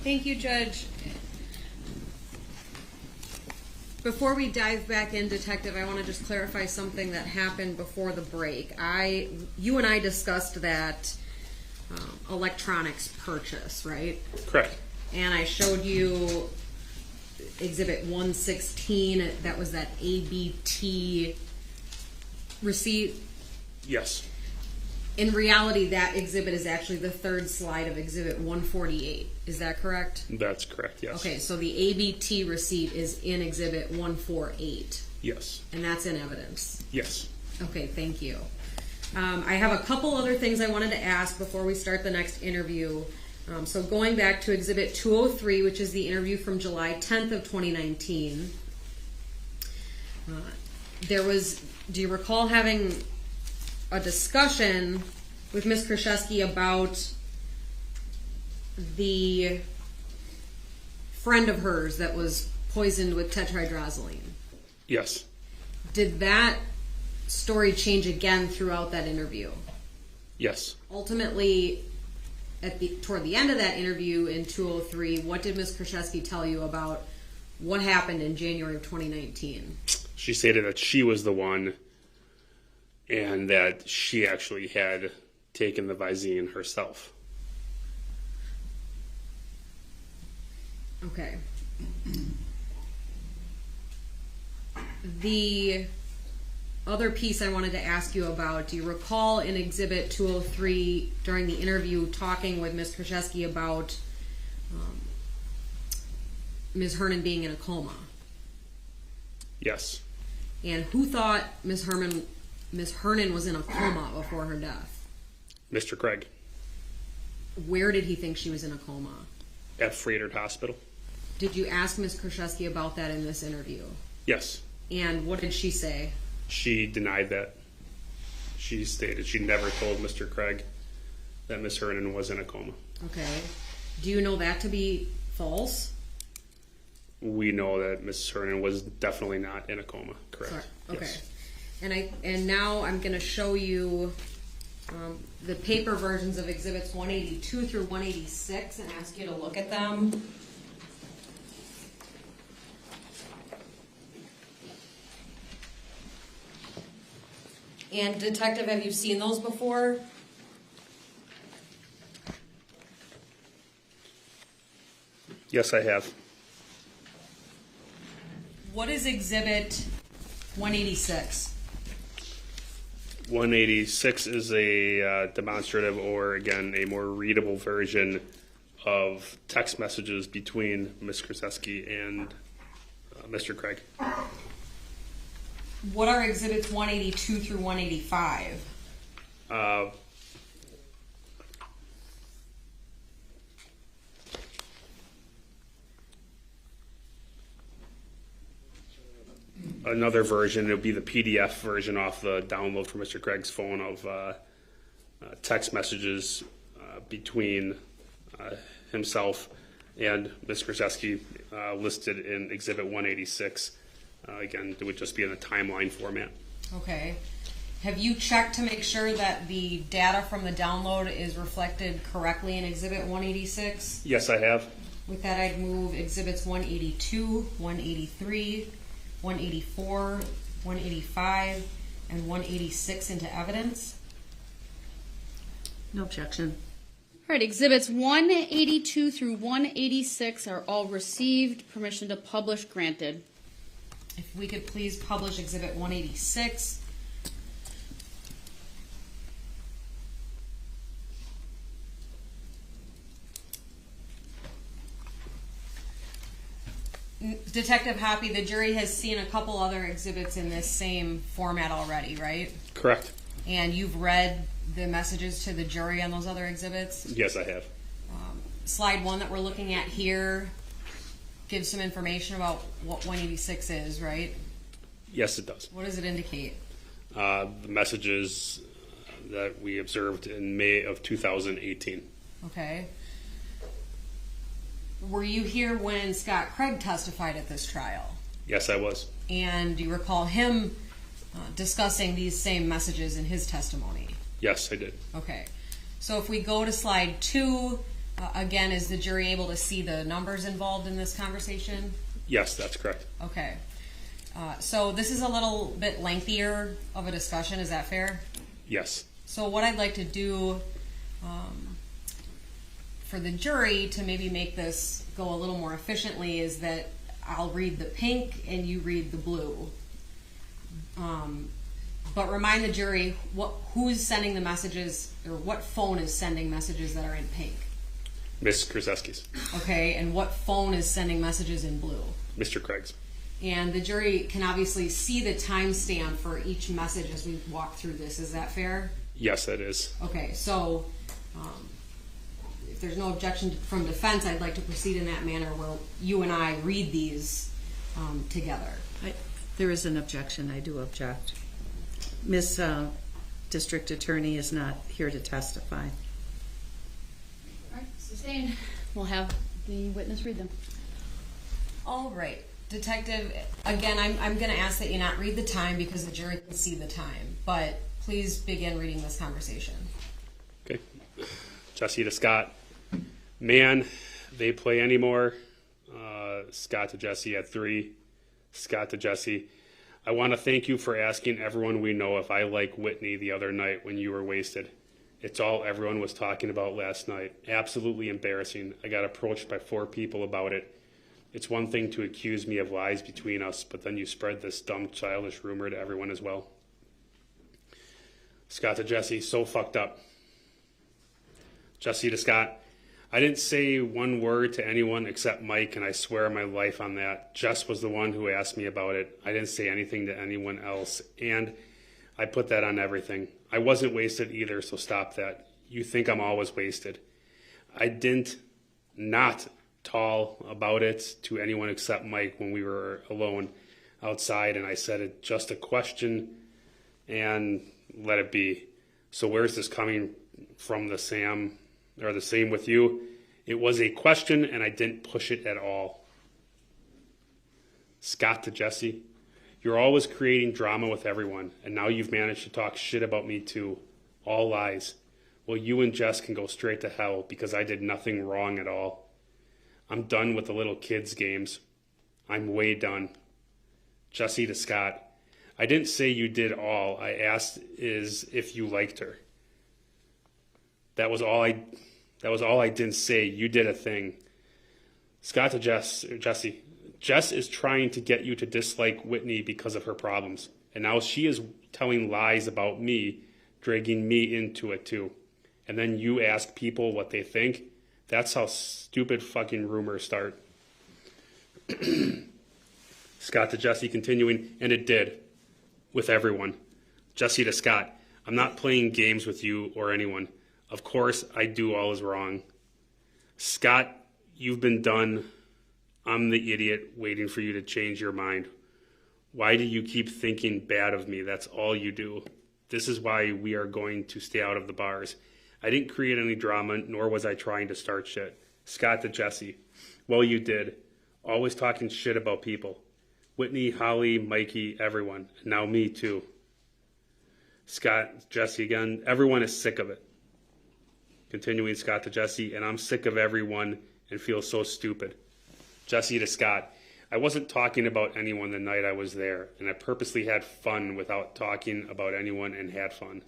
Thank you, Judge. Before we dive back in, Detective, I want to just clarify something that happened before the break. You and I discussed that electronics purchase, right? Correct. And I showed you Exhibit 116. That was that ABT receipt. Yes. In reality, that exhibit is actually the third slide of Exhibit 148. Is that correct? That's correct, yes. Okay, so the ABT receipt is in Exhibit 148. Yes. And that's in evidence. Yes. Okay, thank you. I have a couple other things I wanted to ask before we start the next interview. So going back to Exhibit 203, which is the interview from July 10th of 2019, do you recall having a discussion with Ms. Kurczewski about the friend of hers that was poisoned with tetrahydrozoline? Yes. Did that story change again throughout that interview? Yes. Ultimately, toward the end of that interview in 203, what did Ms. Kurczewski tell you about what happened in January of 2019? She stated that she was the one and that she actually had taken the Visine herself. Okay. The other piece I wanted to ask you about, do you recall in Exhibit 203 during the interview talking with Ms. Kurczewski about Ms. Hernan being in a coma? Yes. And who thought Ms. Hernan was in a coma before her death? Mr. Craig. Where did he think she was in a coma? At Freighted Hospital. Did you ask Ms. Kurczewski about that in this interview? Yes. And what did she say? She denied that. She stated she never told Mr. Craig that Ms. Hernan was in a coma. Okay. Do you know that to be false? We know that Ms. Hernan was definitely not in a coma. Correct. Sorry. Okay. Yes. And now I'm going to show you the paper versions of Exhibits 182 through 186 and ask you to look at them. And Detective, have you seen those before? Yes, I have. What is Exhibit 186? 186 is a demonstrative, or again, a more readable version of text messages between Ms. Kurczewski and Mr. Craig. What are Exhibits 182 through 185? Another version, it would be the PDF version off the download from Mr. Craig's phone of text messages between himself and Ms. Kurczewski listed in Exhibit 186. Again, it would just be in a timeline format. Okay. Have you checked to make sure that the data from the download is reflected correctly in Exhibit 186? Yes, I have. With that, I'd move Exhibits 182, 183, 184, 185, and 186 into evidence. No objection. All right, Exhibits 182 through 186 are all received. Permission to publish granted. If we could please publish Exhibit 186. Detective Hoppe, the jury has seen a couple other exhibits in this same format already, right? Correct. And you've read the messages to the jury on those other exhibits? Yes, I have. Slide 1 that we're looking at here gives some information about what 186 is, right? Yes, it does. What does it indicate? The messages that we observed in May of 2018. Okay. Were you here when Scott Craig testified at this trial? Yes, I was. And do you recall him discussing these same messages in his testimony? Yes, I did. Okay. So if we go to slide 2, again, is the jury able to see the numbers involved in this conversation? Yes, that's correct. Okay. So this is a little bit lengthier of a discussion. Is that fair? Yes. So what I'd like to do for the jury to maybe make this go a little more efficiently is that I'll read the pink and you read the blue. But remind the jury who's sending the messages, or what phone is sending messages that are in pink. Miss Kurczewski's. Okay, and what phone is sending messages in blue? Mr. Craig's. And the jury can obviously see the timestamp for each message as we walk through this. Is that fair? Yes, that is. Okay, so if there's no objection from defense, I'd like to proceed in that manner where you and I read these together. There is an objection. I do object. Ms. District Attorney is not here to testify. All right, sustained. We'll have the witness read them. All right. Detective, again, I'm going to ask that you not read the time because the jury can see the time, but please begin reading this conversation. Okay. Jessy to Scott. Man, they play anymore. Scott to Jessy at 3. Scott to Jessy. I want to thank you for asking everyone we know if I like Whitney the other night when you were wasted. It's all everyone was talking about last night. Absolutely embarrassing. I got approached by 4 people about it. It's one thing to accuse me of lies between us, but then you spread this dumb, childish rumor to everyone as well. Scott to Jessy, so fucked up. Jessy to Scott, I didn't say one word to anyone except Mike, and I swear my life on that. Jess was the one who asked me about it. I didn't say anything to anyone else, and I put that on everything. I wasn't wasted either, so stop that. You think I'm always wasted. I didn't not tell about it to anyone except Mike when we were alone outside, and I said it just a question and let it be. So where's this coming from, the same with you? It was a question and I didn't push it at all. Scott to Jessy, you're always creating drama with everyone, and now you've managed to talk shit about me too. All lies. Well, you and Jess can go straight to hell because I did nothing wrong at all. I'm done with the little kids' games. I'm way done. Jessy to Scott, I didn't say you did all. I asked if you liked her. That was all I didn't say. You did a thing. Scott to Jessy, Jess is trying to get you to dislike Whitney because of her problems. And now she is telling lies about me, dragging me into it too. And then you ask people what they think. That's how stupid fucking rumors start. Scott to Jessy continuing, and it did. With everyone. Jessy to Scott, I'm not playing games with you or anyone. Of course, I do all is wrong. Scott, you've been done. I'm the idiot waiting for you to change your mind. Why do you keep thinking bad of me? That's all you do. This is why we are going to stay out of the bars. I didn't create any drama, nor was I trying to start shit. Scott to Jessy, well, you did. Always talking shit about people. Whitney, Holly, Mikey, everyone. And now me too. Scott, Jessy again. Everyone is sick of it. Continuing Scott to Jessy, and I'm sick of everyone and feel so stupid. Jessy to Scott, I wasn't talking about anyone the night I was there, and I purposely had fun without talking about anyone and had fun.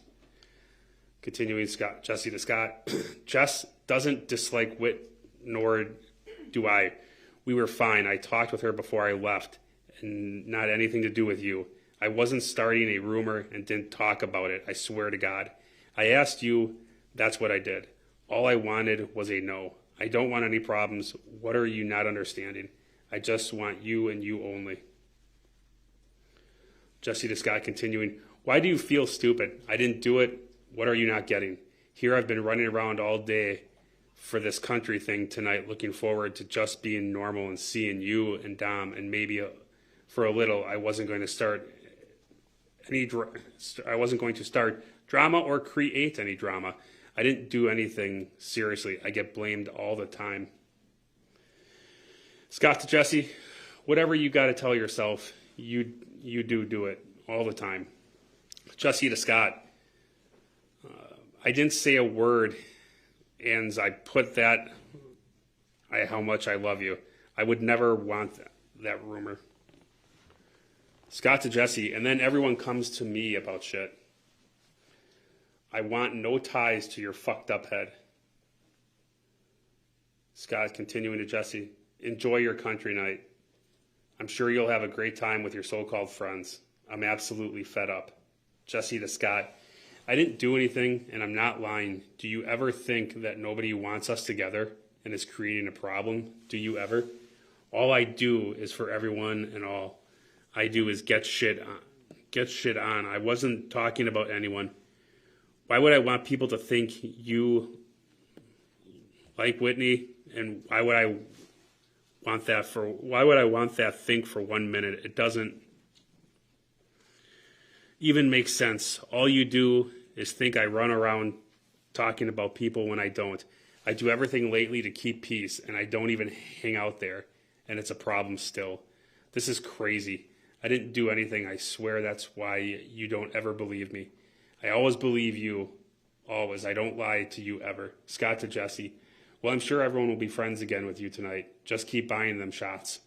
Continuing Jessy to Scott, Jess doesn't dislike Whit, nor do I. We were fine. I talked with her before I left, and not anything to do with you. I wasn't starting a rumor and didn't talk about it, I swear to God. I asked you, that's what I did. All I wanted was a no. I don't want any problems. What are you not understanding? I just want you and you only. Jessy to Scott continuing, why do you feel stupid? I didn't do it. What are you not getting? Here I've been running around all day for this country thing tonight, looking forward to just being normal and seeing you and Dom, and maybe for a little I wasn't going to start drama or create any drama. I didn't do anything seriously. I get blamed all the time. Scott to Jessy, whatever you got to tell yourself, you do it all the time. Jessy to Scott, I didn't say a word, and I put that, how much I love you. I would never want that rumor. Scott to Jessy, and then everyone comes to me about shit. I want no ties to your fucked up head. Scott continuing to Jessy, enjoy your country night. I'm sure you'll have a great time with your so-called friends. I'm absolutely fed up. Jessy to Scott, I didn't do anything and I'm not lying. Do you ever think that nobody wants us together and is creating a problem? Do you ever? All I do is for everyone, and all I do is get shit on. I wasn't talking about anyone. Why would I want people to think you like Whitney, and why would I want that think for 1 minute? It doesn't even make sense. All you do is think I run around talking about people when I don't. I do everything lately to keep peace, and I don't even hang out there, and it's a problem still. This is crazy. I didn't do anything. I swear that's why you don't ever believe me. I always believe you, always. I don't lie to you ever. Scott to Jessy, well, I'm sure everyone will be friends again with you tonight. Just keep buying them shots.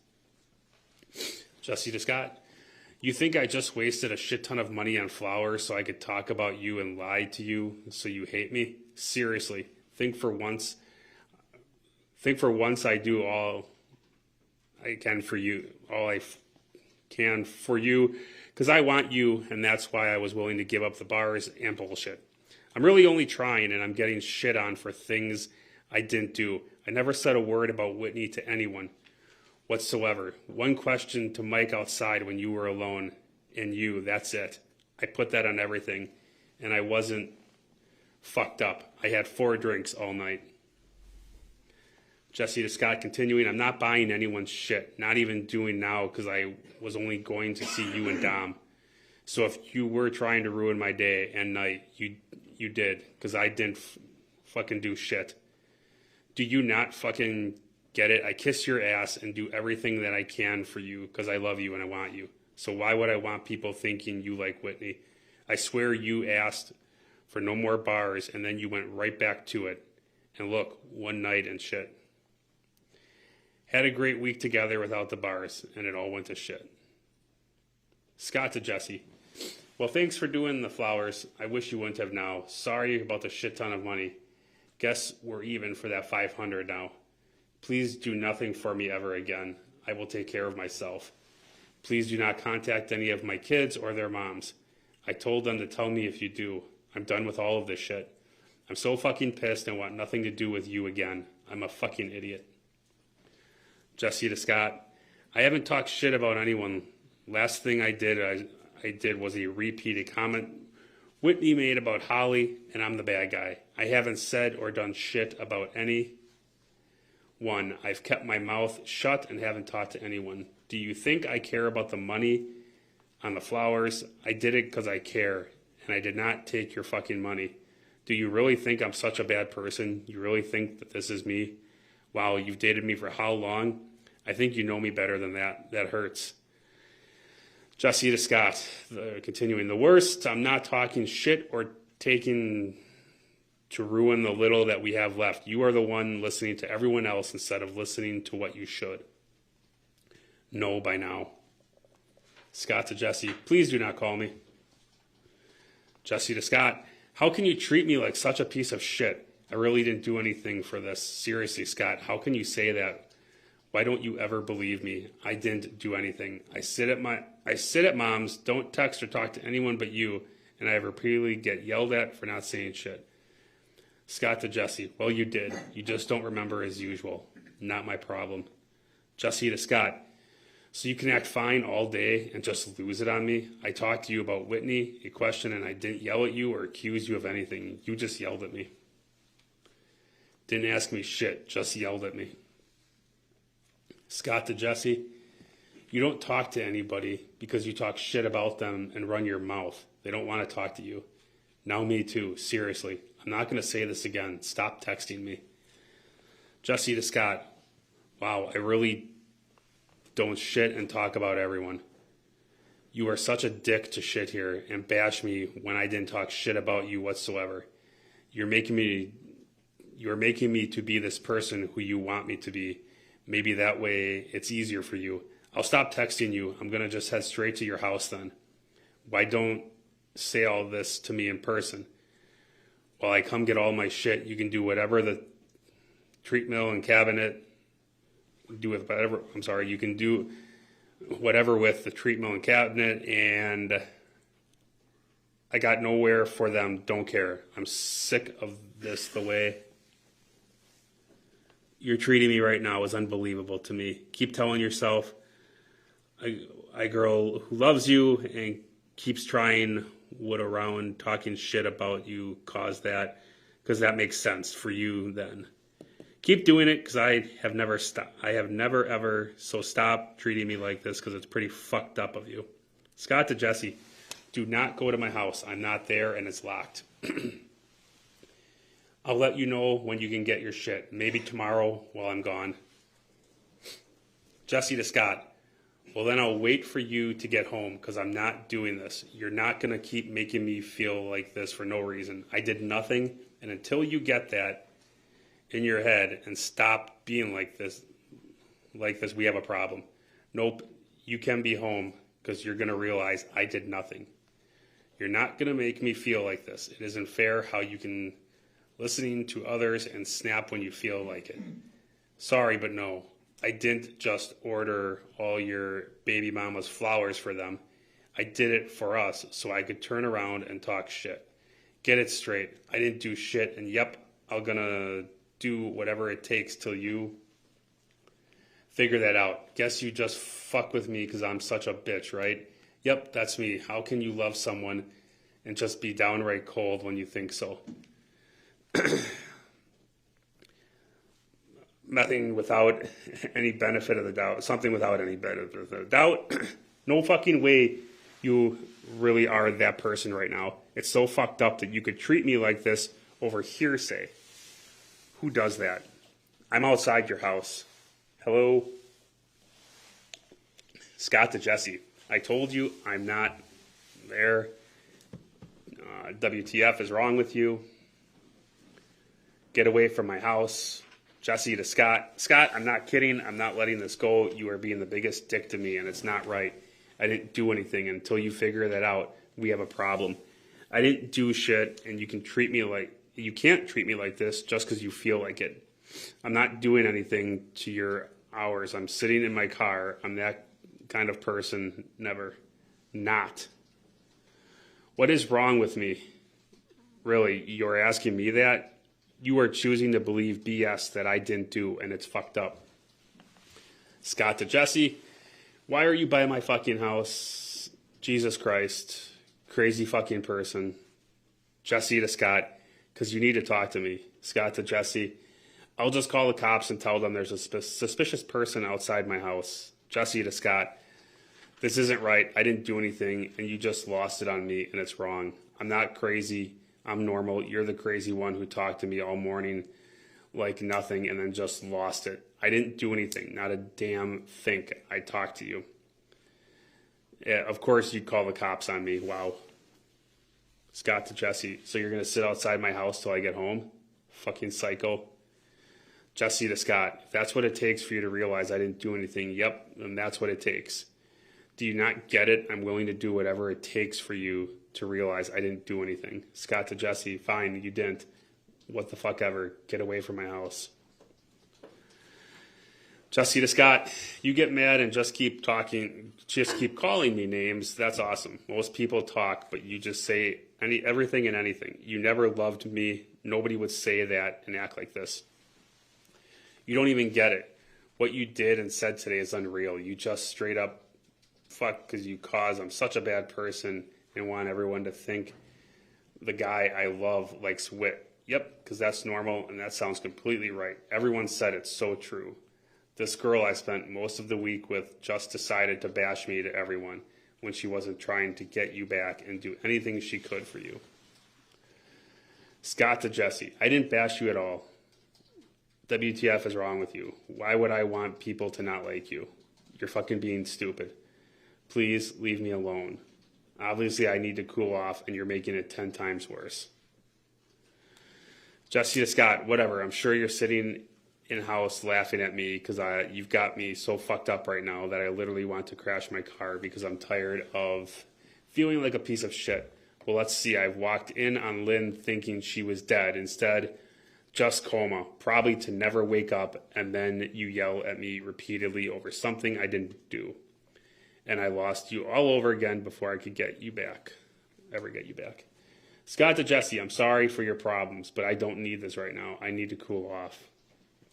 Jessy to Scott, you think I just wasted a shit ton of money on flowers so I could talk about you and lie to you so you hate me? Seriously, think for once I do all I can for you, because I want you, and that's why I was willing to give up the bars and bullshit. I'm really only trying, and I'm getting shit on for things I didn't do. I never said a word about Whitney to anyone whatsoever. One question to Mike outside when you were alone, and you, that's it. I put that on everything, and I wasn't fucked up. I had 4 drinks all night. Jessy to Scott continuing, I'm not buying anyone's shit, not even doing now, because I was only going to see you and Dom. So if you were trying to ruin my day and night, you did, because I didn't fucking do shit. Do you not fucking get it? I kiss your ass and do everything that I can for you because I love you and I want you. So why would I want people thinking you like Whitney? I swear you asked for no more bars and then you went right back to it. And look, one night and shit. Had a great week together without the bars and it all went to shit. Scott to Jessy. Well, thanks for doing the flowers. I wish you wouldn't have now. Sorry about the shit ton of money. Guess we're even for that $500 now. Please do nothing for me ever again. I will take care of myself. Please do not contact any of my kids or their moms. I told them to tell me if you do. I'm done with all of this shit. I'm so fucking pissed and want nothing to do with you again. I'm a fucking idiot. Jessy to Scott. I haven't talked shit about anyone. Last thing I did was a repeated comment Whitney made about Holly, and I'm the bad guy. I haven't said or done shit about anyone. I've kept my mouth shut and haven't talked to anyone. Do you think I care about the money on the flowers? I did it because I care, and I did not take your fucking money. Do you really think I'm such a bad person? You really think that this is me? Wow, you've dated me for how long? I think you know me better than that. That hurts. Jessy to Scott, continuing. The worst, I'm not talking shit or taking to ruin the little that we have left. You are the one listening to everyone else instead of listening to what you should know by now. Scott to Jessy, please do not call me. Jessy to Scott, how can you treat me like such a piece of shit? I really didn't do anything for this. Seriously, Scott, how can you say that? Why don't you ever believe me? I didn't do anything. I sit at mom's, don't text or talk to anyone but you, and I repeatedly get yelled at for not saying shit. Scott to Jessy, well, you did. You just don't remember as usual. Not my problem. Jessy to Scott. So you can act fine all day and just lose it on me? I talked to you about Whitney, a question, and I didn't yell at you or accuse you of anything. You just yelled at me. Didn't ask me shit, just yelled at me. Scott to Jessy. You don't talk to anybody because you talk shit about them and run your mouth. They don't want to talk to you. Now me too, seriously. I'm not going to say this again. Stop texting me. Jessy to Scott. Wow, I really don't shit and talk about everyone. You are such a dick to shit here and bash me when I didn't talk shit about you whatsoever. You're making me to be this person who you want me to be. Maybe that way it's easier for you. I'll stop texting you. I'm going to just head straight to your house then. Why don't say all this to me in person? While I come get all my shit, you can do whatever the treat mill and cabinet do with whatever. I'm sorry, you can do whatever with the treat mill and cabinet, and I got nowhere for them. Don't care. I'm sick of this. The way you're treating me right now is unbelievable to me. Keep telling yourself a girl who loves you and keeps trying would around talking shit about you caused that, because that makes sense for you then. Keep doing it, because I have never ever, so stop treating me like this, because it's pretty fucked up of you. Scott to Jessy. Do not go to my house. I'm not there and it's locked. I'll let you know when you can get your shit. Maybe tomorrow while I'm gone. Jessy to Scott. Well, then I'll wait for you to get home, because I'm not doing this. You're not going to keep making me feel like this for no reason. I did nothing, and until you get that in your head and stop being like this, we have a problem. Nope, you can be home, because you're going to realize I did nothing. You're not going to make me feel like this. It isn't fair how you can listening to others and snap when you feel like it. Sorry, but no. I didn't just order all your baby mama's flowers for them. I did it for us so I could turn around and talk shit. Get it straight. I didn't do shit, and yep, I'm gonna do whatever it takes till you figure that out. Guess you just fuck with me because I'm such a bitch, right? Yep, that's me. How can you love someone and just be downright cold when you think so? Nothing without any benefit of the doubt. Something without any benefit of the doubt. No fucking way you really are that person right now. It's so fucked up that you could treat me like this over hearsay. Who does that? I'm outside your house. Hello? Scott to Jessy. I told you I'm not there. WTF is wrong with you. Get away from my house. Jessy to Scott. Scott, I'm not kidding. I'm not letting this go. You are being the biggest dick to me, and it's not right. I didn't do anything. Until you figure that out, we have a problem. I didn't do shit, and you can't treat me like this just because you feel like it. I'm not doing anything to your hours. I'm sitting in my car. I'm that kind of person. Never. Not. What is wrong with me? Really, you're asking me that? You are choosing to believe BS that I didn't do, and it's fucked up. Scott to Jessy. Why are you by my fucking house? Jesus Christ. Crazy fucking person. Jessy to Scott. Because you need to talk to me. Scott to Jessy. I'll just call the cops and tell them there's a suspicious person outside my house. Jessy to Scott. This isn't right. I didn't do anything, and you just lost it on me, and it's wrong. I'm not crazy. I'm normal. You're the crazy one who talked to me all morning like nothing and then just lost it. I didn't do anything. Not a damn thing. I talked to you. Yeah, of course you'd call the cops on me. Wow. Scott to Jessy. So you're going to sit outside my house till I get home? Fucking psycho. Jessy to Scott. If that's what it takes for you to realize I didn't do anything, yep, then that's what it takes. Do you not get it? I'm willing to do whatever it takes for you to realize I didn't do anything. Scott to Jessy. Fine, you didn't. What the fuck ever. Get away from my house. Jessy to Scott. You get mad and just keep talking. Just keep calling me names. That's awesome. Most people talk, but you just say everything and anything. You never loved me. Nobody would say that and act like this. You don't even get it. What you did and said today is unreal. You just straight up fuck because you cause I'm such a bad person and want everyone to think the guy I love likes wit. Yep, because that's normal and that sounds completely right. Everyone said it's so true. This girl I spent most of the week with just decided to bash me to everyone when she wasn't trying to get you back and do anything she could for you. Scott to Jesse, I didn't bash you at all. WTF is wrong with you? Why would I want people to not like you? You're fucking being stupid. Please leave me alone. Obviously, I need to cool off, and you're making it 10 times worse. Jesse to Scott, whatever. I'm sure you're sitting in-house laughing at me because you've got me so fucked up right now that I literally want to crash my car because I'm tired of feeling like a piece of shit. Well, let's see. I've walked in on Lynn thinking she was dead. Instead, just coma, probably to never wake up, and then you yell at me repeatedly over something I didn't do. And I lost you all over again before I could get you back. Scott to Jesse, I'm sorry for your problems, but I don't need this right now. I need to cool off.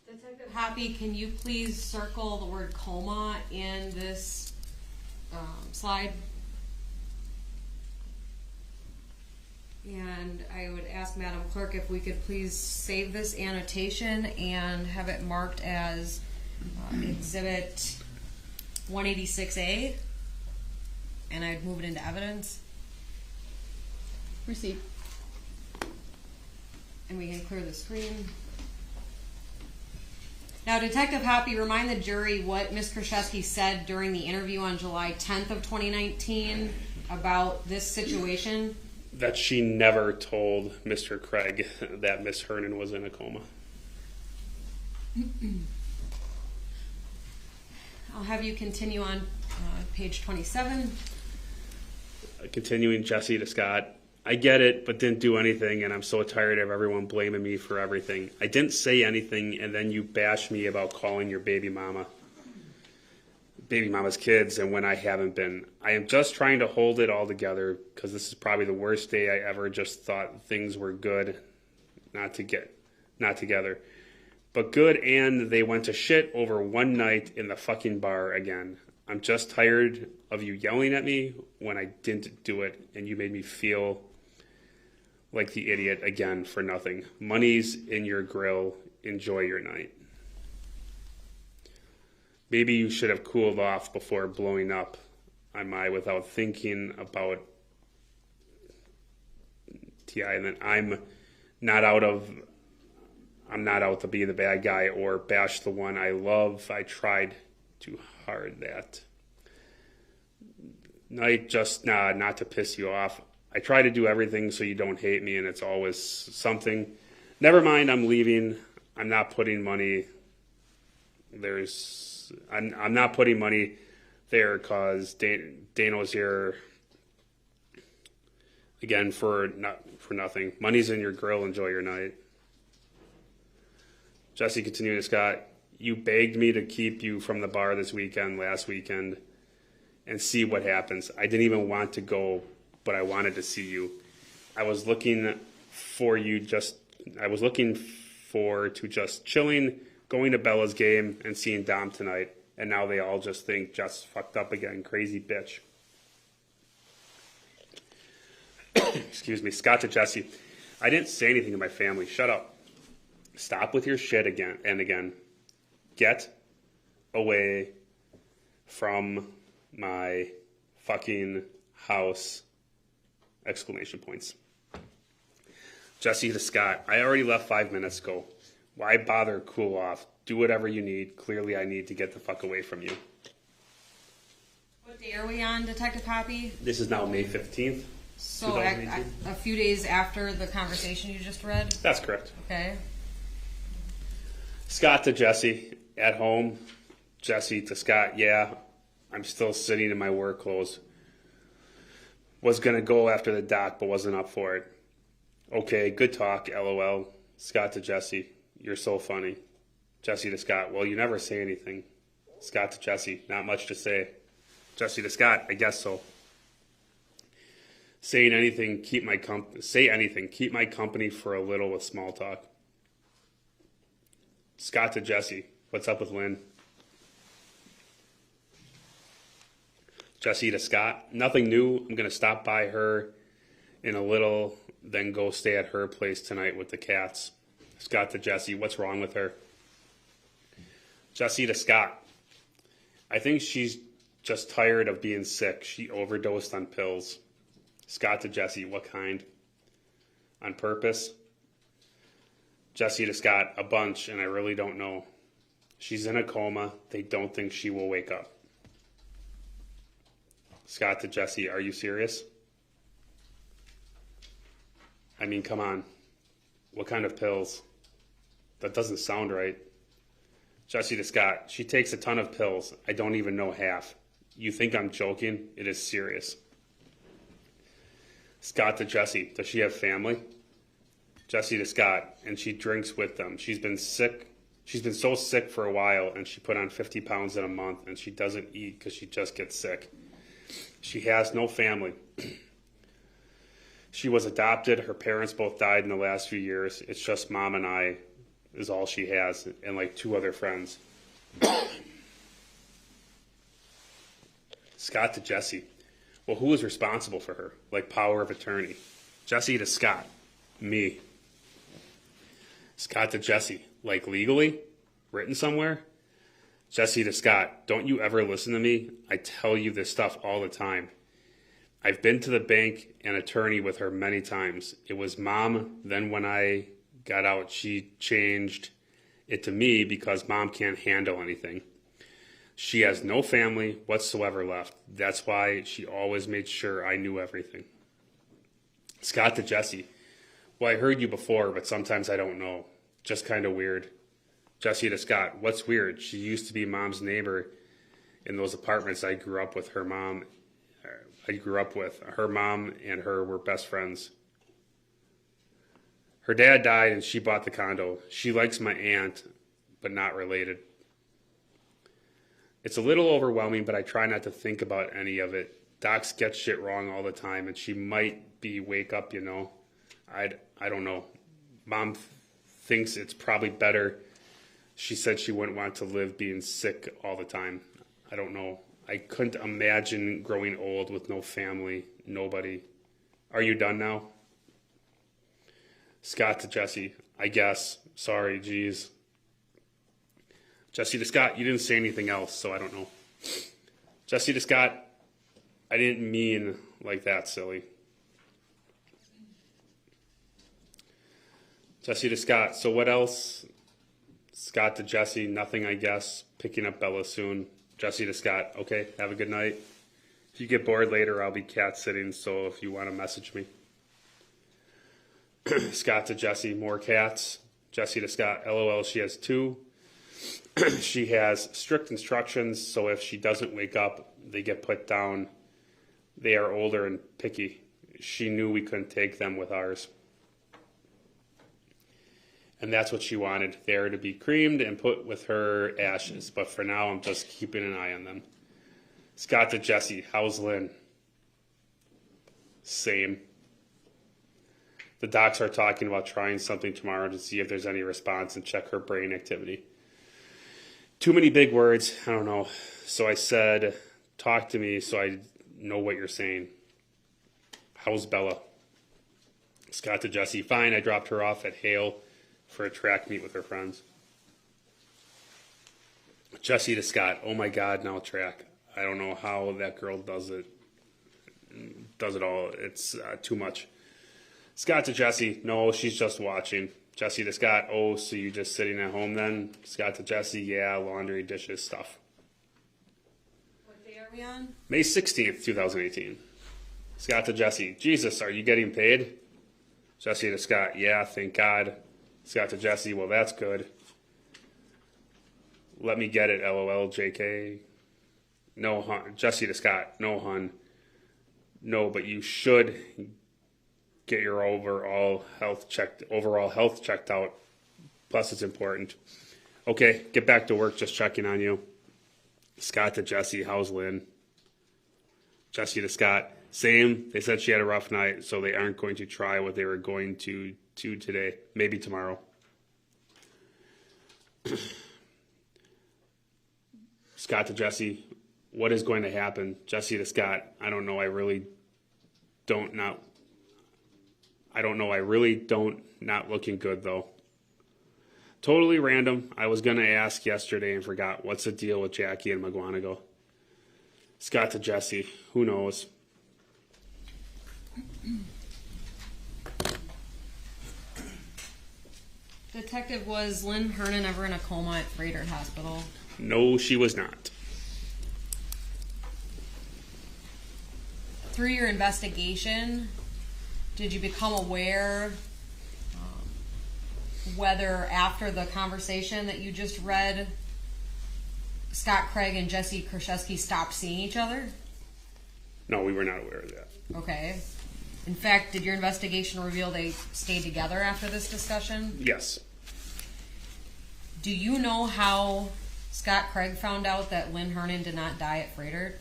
Detective Hoppe, can you please circle the word coma in this slide? And I would ask Madam Clerk if we could please save this annotation and have it marked as Exhibit 186A, and I'd move it into evidence. Receive. And we can clear the screen. Now, Detective Hoppe, remind the jury what Ms. Kurczewski said during the interview on July 10th of 2019 about this situation. That she never told Mr. Craig that Miss Hernan was in a coma. I'll have you continue on page 27. Continuing Jesse to Scott. I get it, but didn't do anything, and I'm so tired of everyone blaming me for everything. I didn't say anything, and then you bash me about calling your baby mama's kids, and when I haven't been. I am just trying to hold it all together, because this is probably the worst day I ever just thought things were good, not together. But good, and they went to shit over one night in the fucking bar again. I'm just tired of you yelling at me when I didn't do it, and you made me feel like the idiot again for nothing. Money's in your grill. Enjoy your night. Maybe you should have cooled off before blowing up on my without thinking about TI. And then I'm not out to be the bad guy or bash the one I love. I tried too hard that night just not to piss you off. I try to do everything so you don't hate me, and it's always something. Never mind, I'm leaving. I'm not putting money. I'm not putting money there because Dano's here again for nothing. Money's in your grill. Enjoy your night. Jesse continuing to Scott. You begged me to keep you from the bar last weekend, and see what happens. I didn't even want to go, but I wanted to see you. I was looking for just chilling, going to Bella's game, and seeing Dom tonight. And now they all just think Jess fucked up again. Crazy bitch. Excuse me. Scott to Jesse. I didn't say anything to my family. Shut up. Stop with your shit again and again. Get away from my fucking house! Exclamation points. Jesse to Scott. I already left 5 minutes ago. Why bother cool off? Do whatever you need. Clearly I need to get the fuck away from you. What day are we on, Detective Hoppe? This is now May 15th. So a few days after the conversation you just read? That's correct. Okay. Scott to Jesse. At home. Jesse to Scott. Yeah, I'm still sitting in my work clothes. Was going to go after the doc, but wasn't up for it. Okay, good talk, LOL. Scott to Jesse. You're so funny. Jesse to Scott. Well, you never say anything. Scott to Jesse. Not much to say. Jesse to Scott. I guess so. Say anything, keep my company for a little with small talk. Scott to Jesse. What's up with Lynn? Jessy to Scott, nothing new. I'm going to stop by her in a little, then go stay at her place tonight with the cats. Scott to Jessy, what's wrong with her? Jessy to Scott, I think she's just tired of being sick. She overdosed on pills. Scott to Jessy, what kind? On purpose? Jessy to Scott, a bunch, and I really don't know. She's in a coma. They don't think she will wake up. Scott to Jessy, are you serious? I mean, come on. What kind of pills? That doesn't sound right. Jessy to Scott, she takes a ton of pills. I don't even know half. You think I'm joking? It is serious. Scott to Jessy, does she have family? Jessy to Scott, and she drinks with them. She's been sick. She's been so sick for a while, and she put on 50 pounds in a month, and she doesn't eat because she just gets sick. She has no family. She was adopted. Her parents both died in the last few years. It's just mom and I is all she has, and like 2 other friends. Scott to Jessy. Well, who is responsible for her? Like power of attorney. Jessy to Scott. Me. Scott to Jessy. Like legally? Written somewhere? Jessy to Scott. Don't you ever listen to me? I tell you this stuff all the time. I've been to the bank and attorney with her many times. It was mom. Then when I got out, she changed it to me because mom can't handle anything. She has no family whatsoever left. That's why she always made sure I knew everything. Scott to Jessy. Well, I heard you before, but sometimes I don't know. Just kind of weird. Jessy to Scott. What's weird? She used to be mom's neighbor in those apartments I grew up with. Her mom and her were best friends. Her dad died and she bought the condo. She likes my aunt, but not related. It's a little overwhelming, but I try not to think about any of it. Docs get shit wrong all the time, and she might be wake up, you know. I don't know. Mom thinks it's probably better. She said she wouldn't want to live being sick all the time. I don't know. I couldn't imagine growing old with no family, nobody. Are you done now? Scott to Jessy. I guess. Sorry, geez. Jessy to Scott, you didn't say anything else, so I don't know. Jessy to Scott, I didn't mean like that, silly. Jessy to Scott, so what else? Scott to Jessy, nothing, I guess. Picking up Bella soon. Jessy to Scott, okay, have a good night. If you get bored later, I'll be cat sitting, so if you want to message me. Scott to Jessy, more cats. Jessy to Scott, LOL, she has 2. She has strict instructions, so if she doesn't wake up, they get put down. They are older and picky. She knew we couldn't take them with ours. And that's what she wanted. They are to be creamed and put with her ashes, but for now I'm just keeping an eye on them. Scott to Jessy, how's Lynn? Same. The docs are talking about trying something tomorrow to see if there's any response and check her brain activity. Too many big words, I don't know. So I said, talk to me so I know what you're saying. How's Bella? Scott to Jessy, fine. I dropped her off at Hale for a track meet with her friends. Jessy to Scott, oh my God, now track. I don't know how that girl does it all. It's too much. Scott to Jessy, no, she's just watching. Jessy to Scott, oh, so you just sitting at home then? Scott to Jessy, yeah, laundry, dishes, stuff. What day are we on? May 16th, 2018. Scott to Jessy, Jesus, are you getting paid? Jessy to Scott, yeah, thank God. Scott to Jessy, well, that's good. Let me get it, LOL, JK. No, hun. Jessy to Scott, no, hun. No, but you should get your overall health checked out. Plus, it's important. Okay, get back to work. Just checking on you. Scott to Jessy, how's Lynn? Jessy to Scott, same. They said she had a rough night, so they aren't going to try what they were going to do today. Maybe tomorrow. Scott to Jessy, what is going to happen, Jesse to Scott, I don't know. I really don't not looking good though. Totally random. I was going to ask yesterday and forgot. What's the deal with Jackie and McGuanago? Scott to Jesse. Who knows? Detective, was Lynn Hernan ever in a coma at Freighter Hospital? No, she was not. Through your investigation, did you become aware whether after the conversation that you just read, Scott Craig and Jessy Kurczewski stopped seeing each other? No, we were not aware of that. Okay. In fact, did your investigation reveal they stayed together after this discussion? Yes. Do you know how Scott Craig found out that Lynn Hernan did not die at Freighter?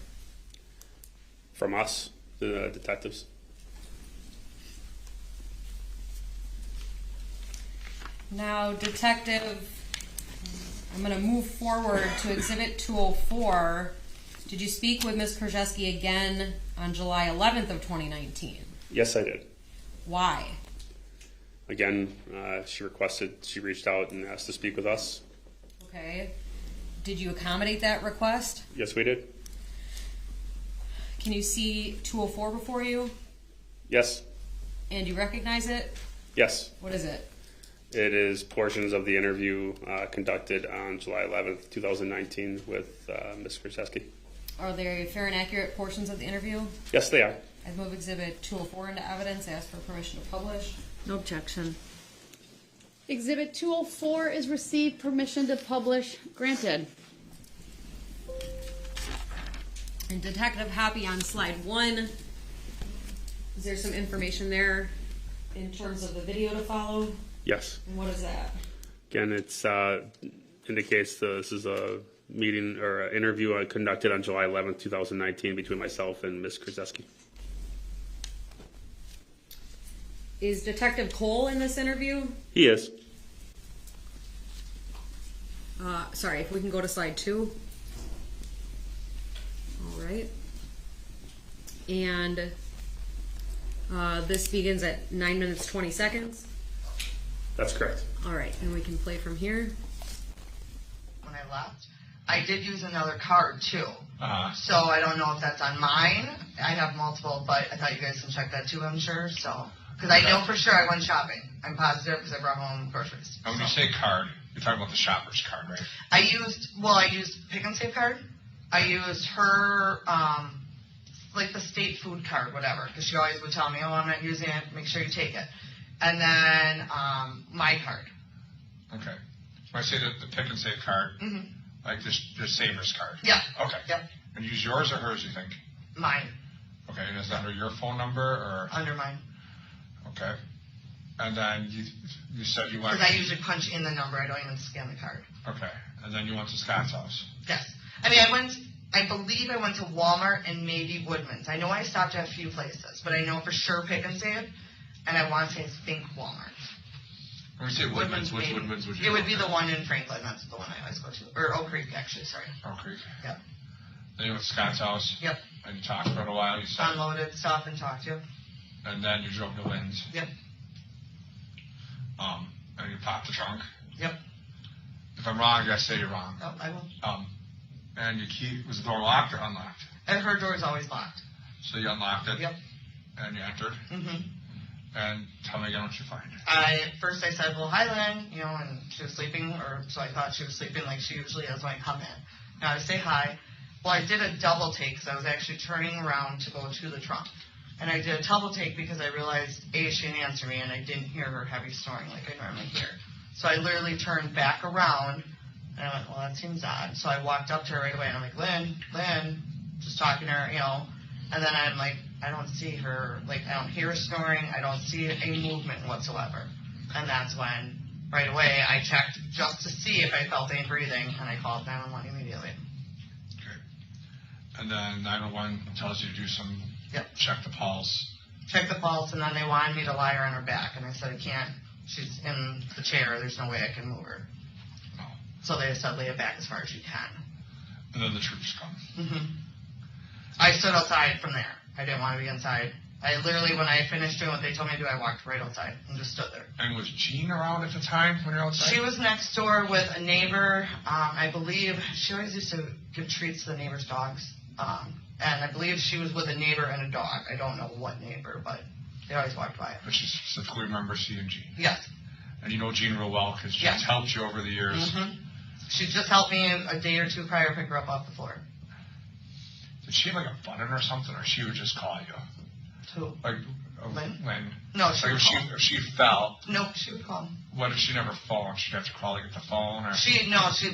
From us, the detectives. Now, Detective, I'm going to move forward to Exhibit 204. Did you speak with Ms. Kurczewski again on July 11th of 2019? Yes, I did. Why? Again, she reached out and asked to speak with us. Okay. Did you accommodate that request? Yes, we did. Can you see 204 before you? Yes. And you recognize it? Yes. What is it? It is portions of the interview conducted on July 11th, 2019 with Ms. Kurczewski. Are they fair and accurate portions of the interview? Yes, they are. I'd move Exhibit 204 into evidence. Ask for permission to publish. No objection. Exhibit 204 is received. Permission to publish granted. And Detective Hoppe, on slide 1, is there some information there in terms of the video to follow? Yes. And what is that? Again, it's indicates this is a meeting or an interview I conducted on July 11th, 2019 between myself and Ms. Kurczewski. Is Detective Cole in this interview? He is. Sorry, if we can go to slide 2. All right. And this begins at 9 minutes 20 seconds. That's correct. All right, and we can play from here. When I left, I did use another card too. So I don't know if that's on mine. I have multiple, but I thought you guys can check that too, I'm sure. So, because I know for sure I went shopping. I'm positive because I brought home groceries. And when you say card, you're talking about the shopper's card, right? I used Pick and Save card. I used her, like the state food card, whatever, because she always would tell me, oh, I'm not using it, make sure you take it. And then my card. Okay. When I say the Pick and Save card, like the Savers card. Yeah. Okay. Yep. And use yours or hers, you think? Mine. Okay, and is that under your phone number or? Under mine. Okay. And then you said you went. Because I usually punch in the number. I don't even scan the card. Okay. And then you went to Scott's house. Yes. I mean, I believe I went to Walmart and maybe Woodman's. I know I stopped at a few places, but I know for sure Pick and Save, and I want to say think Walmart. When we say Woodman's, which Woodman's would you It would be the one in Franklin. That's the one I always go to. Or Oak Creek, actually. Sorry. Oak Creek. Yep. Then you went to Scott's house. Yep. And you talked for a while. You said. Unloaded stuff and talked to. And then you drove to Lynn's. Yep. And you popped the trunk. Yep. If I'm wrong, I say you're wrong. Oh, I will. And your key, was the door locked or unlocked? And her door is always locked. So you unlocked it? Yep. And you entered? Mm-hmm. And tell me again what you find. First I said, well, hi, Lynn, and she was sleeping, or so I thought she was sleeping like she usually is when I come in. Now I say hi. Well, I did a double take because I was actually turning around to go to the trunk. And I did a double take because I realized, A, she didn't answer me, and I didn't hear her heavy snoring like I normally hear. So I literally turned back around, and I went, well, that seems odd. So I walked up to her right away, and I'm like, Lynn, just talking to her, And then I'm like, I don't see her, I don't hear her snoring. I don't see a movement whatsoever. And that's when, right away, I checked just to see if I felt any breathing, and I called 911 immediately. Okay. And then 911 tells you to do some, check the pulse. Check the pulse, and then they wanted me to lie her on her back, and I said, I can't. She's in the chair. There's no way I can move her. Oh. So they said, lay it back as far as you can. And then the troops come. Mm-hmm. I stood outside from there. I didn't want to be inside. I literally, when I finished doing what they told me to do, I walked right outside and just stood there. And was Jean around at the time when you're outside? She was next door with a neighbor. I believe she always used to give treats to the neighbor's dogs. And I believe she was with a neighbor and a dog. I don't know what neighbor, but they always walked by. But you specifically remember seeing Jean? Yes. And you know Jean real well because Jean's helped you over the years. Mm-hmm. She just helped me a day or two prior to pick her up off the floor. Did she have like a button or something, or she would just call you? Who? Like Lynn? Lynn. No, she would call. If she fell. No, she would call. What if she never phoned? She'd have to call to get the phone, or She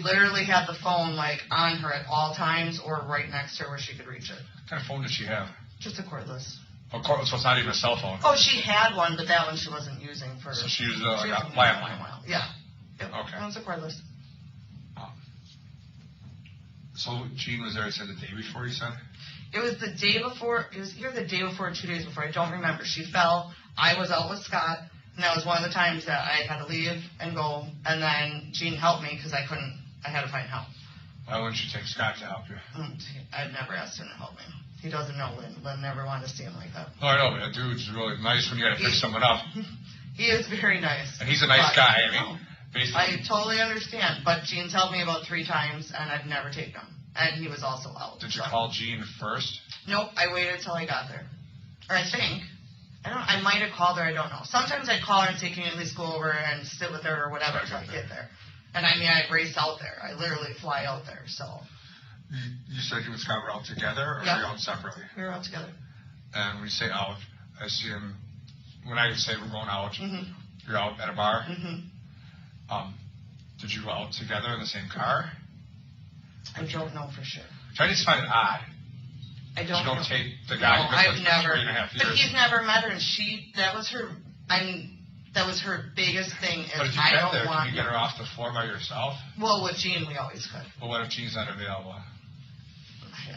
literally had the phone like on her at all times, or right next to her where she could reach it. What kind of phone did she have? Just a cordless. Oh, cordless, so it's not even a cell phone. Oh, she had one, but that one she wasn't using for. So she used like a landline. Yeah. Yep. Okay. It was a cordless. So Jean was there, you said, the day before, you said? It was the day before. It was either the day before or 2 days before. I don't remember. She fell. I was out with Scott, and that was one of the times that I had to leave and go. And then Jean helped me because I couldn't. I had to find help. Why wouldn't you take Scott to help you? I've never asked him to help me. He doesn't know Lynn. Lynn never wanted to see him like that. Oh, I know, but that dude's really nice when you got to pick someone up. He is very nice. And he's a nice guy. I mean, basically. I totally understand. But Jean's helped me about 3 times, and I've never taken him. And he was also out. Did you call Jean first? Nope, I waited till I got there. Or I think. I might have called her, I don't know. Sometimes I'd call her and say, can you at least go over and sit with her or whatever until I get there. And I mean, I race out there. I literally fly out there, so. You said you and Scott were out together, or were you out separately? We were out together. And when you say out, I see him, when I say we're going out, you're out at a bar? Mm-hmm. Did you go out together in the same car? I don't know for sure. I just find it odd. I don't know. You don't take the guy who I've been never. 3.5 years. But he's never met her, and that was her. That was her biggest thing. Is But if you I get don't there, want. can you get her off the floor by yourself? Well, with Jean, we always could. But what if Jean's not available?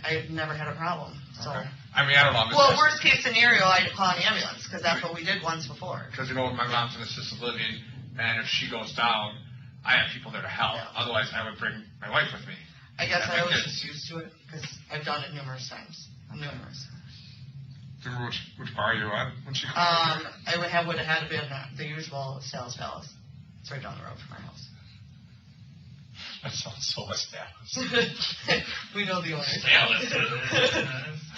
I've never had a problem. So. Okay. I mean, I don't know. Well, worst case scenario, I'd call an ambulance because that's what we did once before. Because, you know, my mom's in assisted living, and if she goes down, I have people there to help. Yeah. Otherwise, I would bring my wife with me. I guess I was just used to it because I've done it numerous times. Numerous. Do you remember which bar you were at when she came? I would have had to be in the usual Sales Palace. It's right down the road from my house. That sounds so established. We know the owner.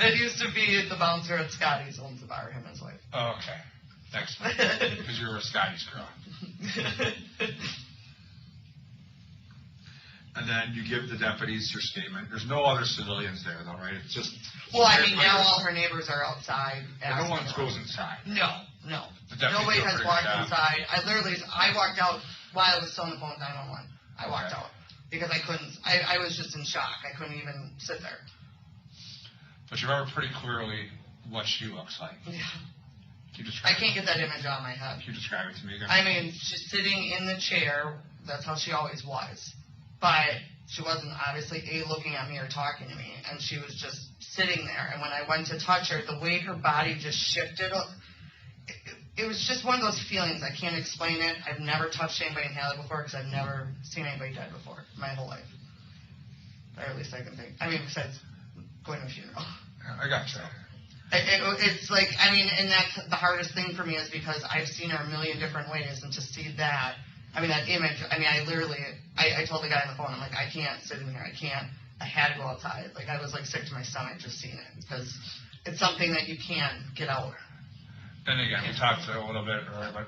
It used to be the bouncer at Scotty's owns the bar, him and his wife. Oh, okay. Excellent. Because you were a Scotty's girl. And then you give the deputies your statement. There's no other civilians there, though, right? It's just. Well, I mean, now all her neighbors are outside. No one goes inside. No. Nobody has walked inside. I walked out while I was still on the phone with 911. I walked out because I couldn't. I was just in shock. I couldn't even sit there. But you remember pretty clearly what she looks like. Yeah. I can't get that image out of my head. Can you describe it to me again? I mean, she's sitting in the chair. That's how she always was. But she wasn't obviously looking at me or talking to me, and she was just sitting there. And when I went to touch her, the way her body just shifted, it was just one of those feelings. I can't explain it. I've never touched anybody and had it before because I've never seen anybody dead before my whole life. Or at least I can think. I mean, besides going to a funeral. I got you. It's like, I mean, and that's the hardest thing for me is because I've seen her a million different ways, and to see that, I mean, that image, I mean, I told the guy on the phone, I'm like, I can't sit in here, I had to go outside. Like, I was, like, sick to my stomach just seeing it, because it's something that you can't get out. And again, we talked a little bit earlier, but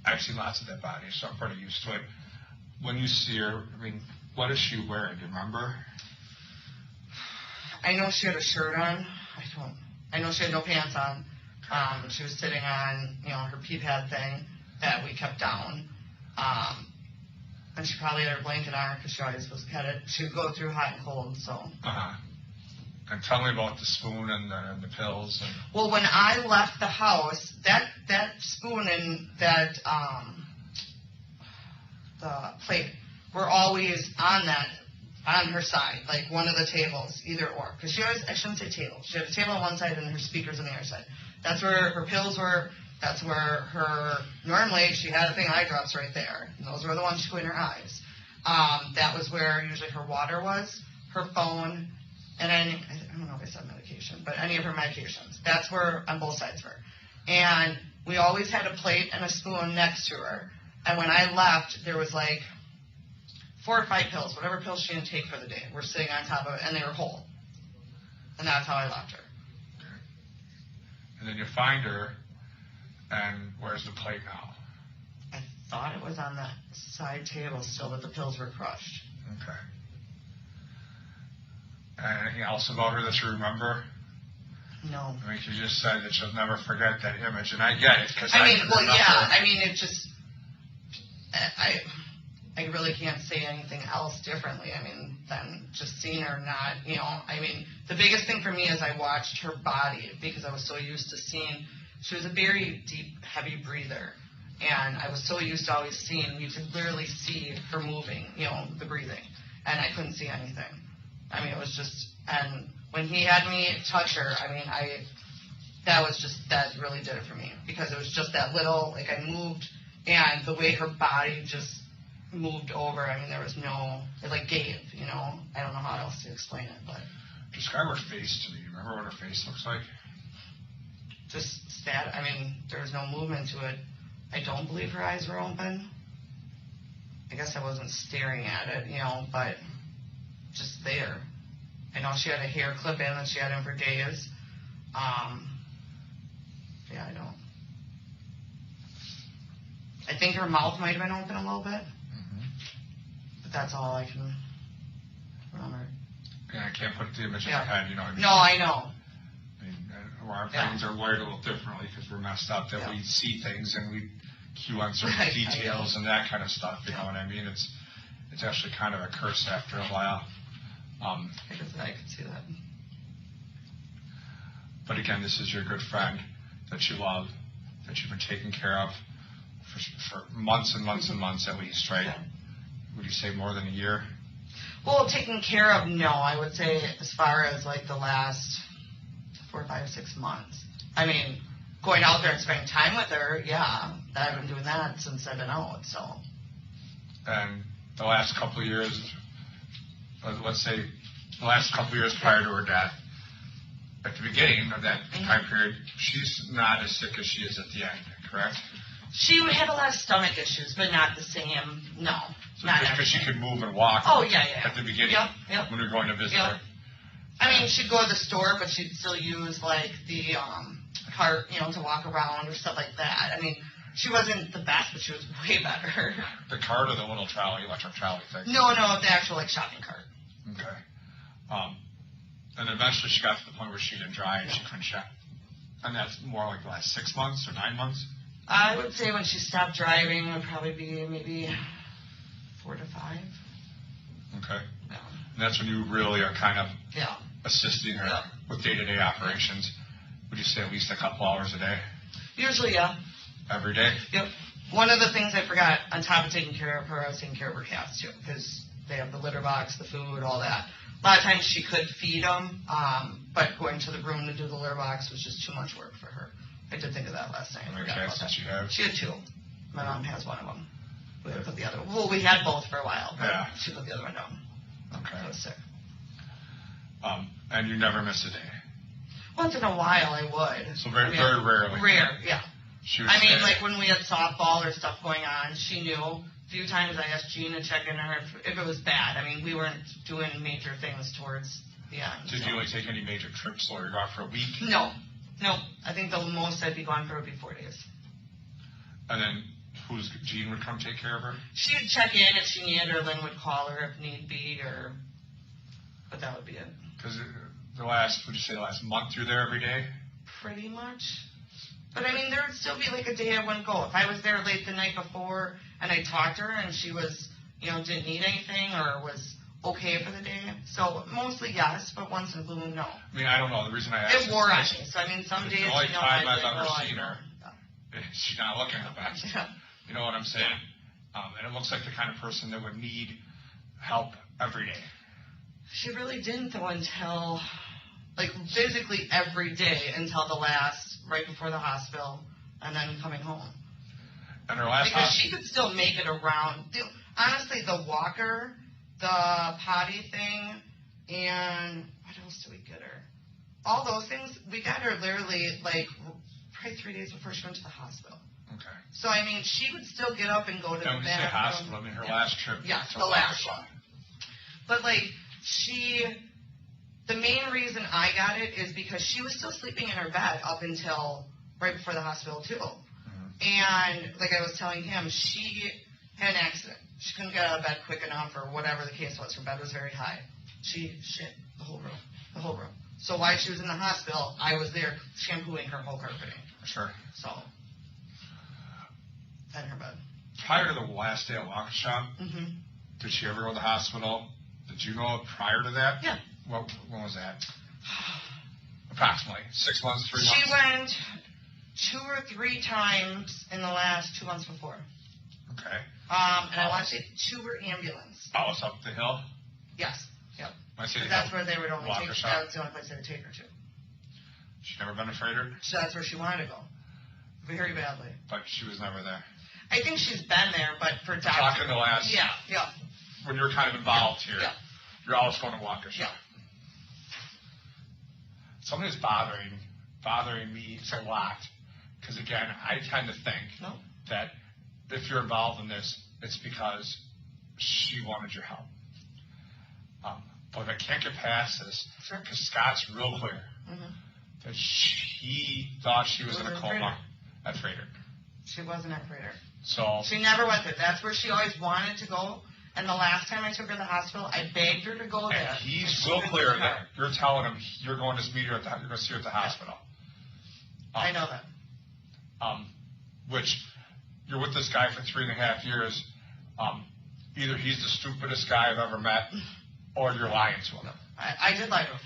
I've seen lots of dead bodies, so I'm pretty used to it. When you see her, I mean, what is she wearing? Do you remember? I know she had a shirt on. I know she had no pants on. She was sitting on, her pee pad thing that we kept down. And she probably had her blanket on her because she always was she would go through hot and cold, so. Uh-huh. And tell me about the spoon and the pills. Well, when I left the house, that spoon and that, the plate were always on her side, like one of the tables, either or. Because I shouldn't say table. She had a table on one side and her speakers on the other side. That's where her pills were. That's where normally she had a thing of eye drops right there. And those were the ones she put in her eyes. That was where usually her water was. her phone, and I don't know if I said medication, but any of her medications. That's where on both sides of her. And we always had a plate and a spoon next to her. And when I left, there was like 4 or 5 pills, whatever pills she didn't take for the day, were sitting on top of it, and they were whole. And that's how I left her. And then you find her, and where's the plate now? I thought it was on that side table still, but the pills were crushed. Okay. And anything else about her that you remember? No. I mean, you just said that you'll never forget that image, and I get it. Cause I mean, can well, remember. yeah, I mean, it just, I really can't say anything else differently, I mean, than just seeing her not, you know, I mean, the biggest thing for me is I watched her body, because I was so used to seeing, she was a very deep, heavy breather, and I was so used to always seeing, you could literally see her moving, you know, the breathing, and I couldn't see anything. I mean, it was just, and when he had me touch her, I mean, that really did it for me, because it was just that little, like, I moved, and the way her body just moved over, I mean, there was no, it like gave, you know, I don't know how else to explain it, but. Describe her face to me. Remember what her face looks like? Just I mean, there was no movement to it. I don't believe her eyes were open. I guess I wasn't staring at it, you know, but just there. I know she had a hair clip in that she had in for days. Yeah, I don't. I think her mouth might have been open a little bit. Mm-hmm. But that's all I can remember. Yeah, I can't put the image in my head, you know. I mean, no, I know. I mean, our brains are wired a little differently because we're messed up, that we see things and we cue on certain details and that kind of stuff, you know what I mean? It's actually kind of a curse after a while. I could see that. But again, this is your good friend that you love, that you've been taking care of for months and months and months at least, right? Yeah. Would you say more than a year? Well, taken care of, no. I would say as far as like the last 4, 5, 6 months. I mean, going out there and spending time with her, yeah. I've been doing that since I've been out, so. And the last couple of years, let's say the last couple of years prior to her death, at the beginning of that time period, she's not as sick as she is at the end, correct? She had a lot of stomach issues, but not the same, no. So not because she could move and walk at the beginning when we were going to visit her. I mean, she'd go to the store, but she'd still use, like, the cart, you know, to walk around or stuff like that. I mean, she wasn't the best, but she was way better. The cart or the little trolley, electric trolley thing? No, the actual, like, shopping cart. Okay. And eventually she got to the point where she didn't drive and she couldn't shop. And that's more like the last 6 months or 9 months? I would say when she stopped driving would probably be maybe 4 to 5. Okay. Yeah. And that's when you really are kind of assisting her with day-to-day operations. Would you say at least a couple hours a day? Usually, yeah. Every day? Yep. One of the things I forgot, on top of taking care of her, I was taking care of her cats, too, because they have the litter box, the food, all that. A lot of times she could feed them, but going to the room to do the litter box was just too much work for her. I did think of that last night. How many cats did she have? She had 2. My mom has one of them. We had to put the other one. Well, we had both for a while, but she put the other one down. Okay. I was sick. And you never miss a day? Once in a while, I would. So very rarely? Rare, yeah. I mean, like when we had softball or stuff going on, she knew. A few times I asked Jean to check in on her if it was bad. I mean, we weren't doing major things towards the end. Did you take any major trips while you were gone for a week? No. I think the most I'd be gone for would be 4 days. And then Jean would come take care of her? She would check in if she needed, or Lynn would call her if need be, but that would be it. Because would you say the last month you're there every day? Pretty much. But I mean, there would still be like a day I wouldn't go. If I was there late the night before and I talked to her and she was, didn't need anything or was okay for the day. So mostly yes, but once in a blue moon, no. I mean, I don't know. The reason I asked it wore on me. So I mean, some days, the only time I've ever seen her, yeah. she's not looking the best. Yeah. You know what I'm saying? And it looks like the kind of person that would need help every day. She really didn't though until, like physically every day until right before the hospital, and then coming home. And her last because she could still make it around. Honestly, the walker, the potty thing, And what else did we get her? All those things. We got her literally like probably 3 days before she went to the hospital. Okay. So I mean, she would still get up and go to the When you say bathroom. hospital, I mean her last trip. Yeah, to the last Waukesha. one. But like the main reason I got it is because she was still sleeping in her bed up until right before the hospital too. And like I was telling him, she had an accident. She couldn't get out of bed quick enough or whatever the case was. Her bed was very high. She shit the whole room. So while she was in the hospital, I was there shampooing her whole carpeting. Sure. So, and her bed. Prior to the last day at Waukesha, did she ever go to the hospital? Did you know prior to that? Yeah. When was that? Approximately 6 months, 3 months? She went 2 or 3 times in the last 2 months before. Okay. And I want to say 2 were ambulance. Oh, it's up the hill? Yes. Yep. I see the That's hill. where they would only take her. Waukesha. That's the only place they would take her to. She's never been afraid of her? So that's where she wanted to go. Very badly. But she was never there. I think she's been there, but for doctors. Talking the last. Yeah. When you were kind of involved here. Yeah. You're always going to Waukesha. Yeah. Something that's bothering me a lot. Because again, I tend to think that if you're involved in this, it's because she wanted your help. But I can't get past this because Scott's real clear that he thought she was in a coma at Freighter. She wasn't at Freighter. So she never went there. That's where she always wanted to go. And the last time I took her to the hospital, I begged her to go there. And he's real clear that you're telling him you're going to meet her at you're going to see her at the hospital. I know that. Which you're with this guy for 3.5 years. Either he's the stupidest guy I've ever met, or you're lying to him. I did lie to him.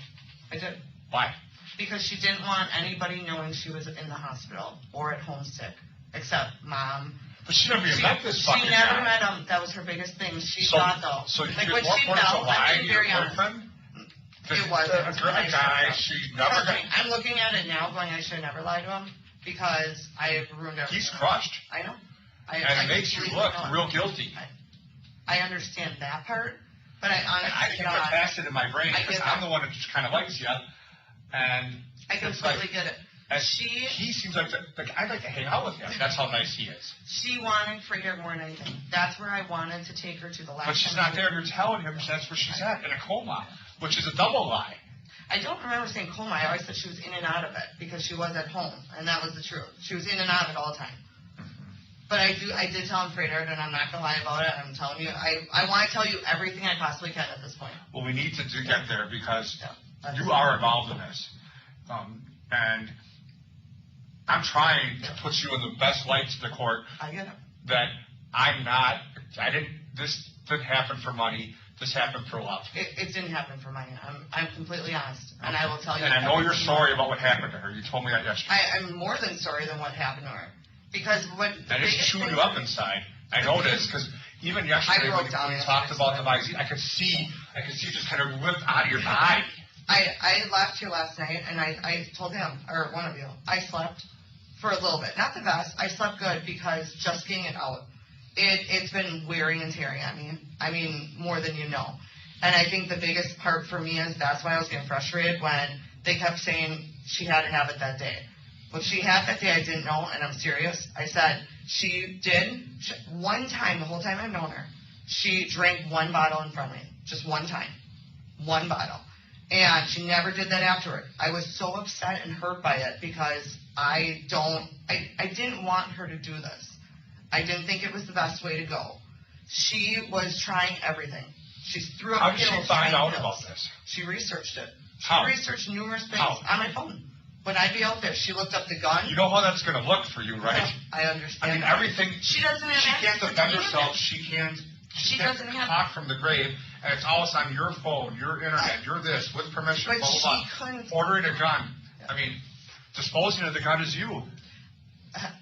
I did. Why? Because she didn't want anybody knowing she was in the hospital or at home sick, except Mom. But she never even met this fucking guy. She never met him. That was her biggest thing. She thought, though. So you like get when more she points to fell, lie I'm to being your very honest. boyfriend? It was. A guy she never Trust got. me, I'm looking at it now going, I should never lie to him because I ruined everything. He's crushed. I know. And it makes you look real guilty. I understand that part, but I honestly I can't get past it in my brain because I'm the one that just kind of likes you. And I completely get it. He seems like I'd like to hang out with him. That's how nice he is. She wanted Freighter more than anything. That's where I wanted to take her to the last. But she's not there. You're telling him that's where she's at in a coma, which is a double lie. I don't remember saying coma. I always said she was in and out of it because she was at home, and that was the truth. She was in and out of it all the time. But I did tell him Freighter, and I'm not gonna lie about it. I'm telling you, I want to tell you everything I possibly can at this point. Well, we need to get there because you are involved in this, and I'm trying to put you in the best light to the court. I get it. That this didn't happen for money. This happened for love. It didn't happen for money. I'm completely honest, and I will tell you. And I know your story about what happened to her. You told me that yesterday. I'm more than sorry than what happened to her. Because when and it's chewing you up inside. I know this because even yesterday when we talked about the Visine, I could see just kind of ripped out of your body. I left here last night and I told him, or one of you, I slept for a little bit. Not the best. I slept good because just getting it out, it's been wearing and tearing on me. I mean, more than you know. And I think the biggest part for me is that's why I was getting frustrated when they kept saying she had to have it that day. What she had that day, I didn't know, and I'm serious. I said she did. One time, the whole time I've known her, she drank 1 bottle in front of me. Just one time. 1 bottle. And she never did that afterward. I was so upset and hurt by it because I didn't want her to do this. I didn't think it was the best way to go. She was trying everything. She threw up How did pills. she find out about this? She researched it. She How? researched numerous things How? on my phone. When I'd be out there, she looked up the gun. You know how that's going to look for you, right? I understand. I mean, everything. She doesn't have She can't access to defend any of herself. it. She can't. She can't doesn't have- talk from the grave, and it's all on your phone, your internet, your this, with permission, But blah, blah, she blah. couldn't- Ordering a gun. I mean, disposing of the gun is you.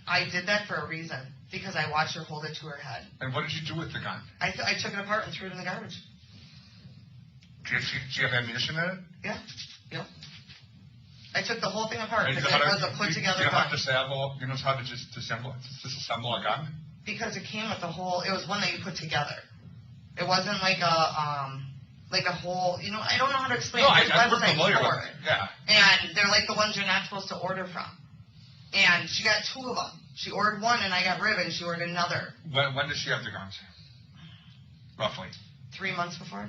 I did that for a reason because I watched her hold it to her head. And what did you do with the gun? I took it apart and threw it in the garbage. Do you have ammunition in it? Yeah. Yep. I took the whole thing apart And because you it know was a put together you know how gun. to disassemble? You know how to just disassemble a gun? Because it came with the whole. It was one that you put together. It wasn't like a like a whole, I don't know how to explain No, it. we're Website familiar for with it. Yeah. And they're like the ones you're not supposed to order from. And she got 2 of them. She ordered one and I got ribbon. She ordered another. When did she have the guns? Roughly. 3 months before.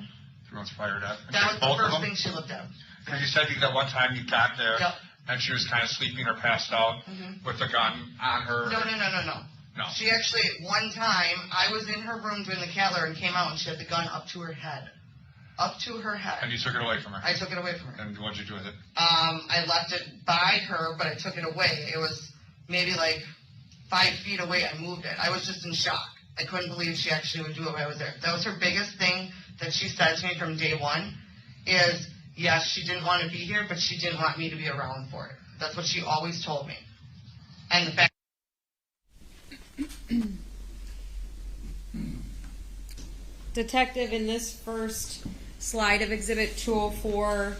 3 months prior to that. And That was the both of first them? thing she looked at. Because you said that one time you got there Yep. and she was kind of sleeping or passed out with the gun on her. No. No. She actually, one time, I was in her room doing the Keller and came out and she had the gun up to her head. Up to her head. And you took it away from her? I took it away from her. And what did you do with it? I left it by her, but I took it away. It was maybe like 5 feet away. I moved it. I was just in shock. I couldn't believe she actually would do it when I was there. That was her biggest thing that she said to me from day one is, yes, she didn't want to be here, but she didn't want me to be around for it. That's what she always told me. And the fact Detective, in this first slide of Exhibit 204,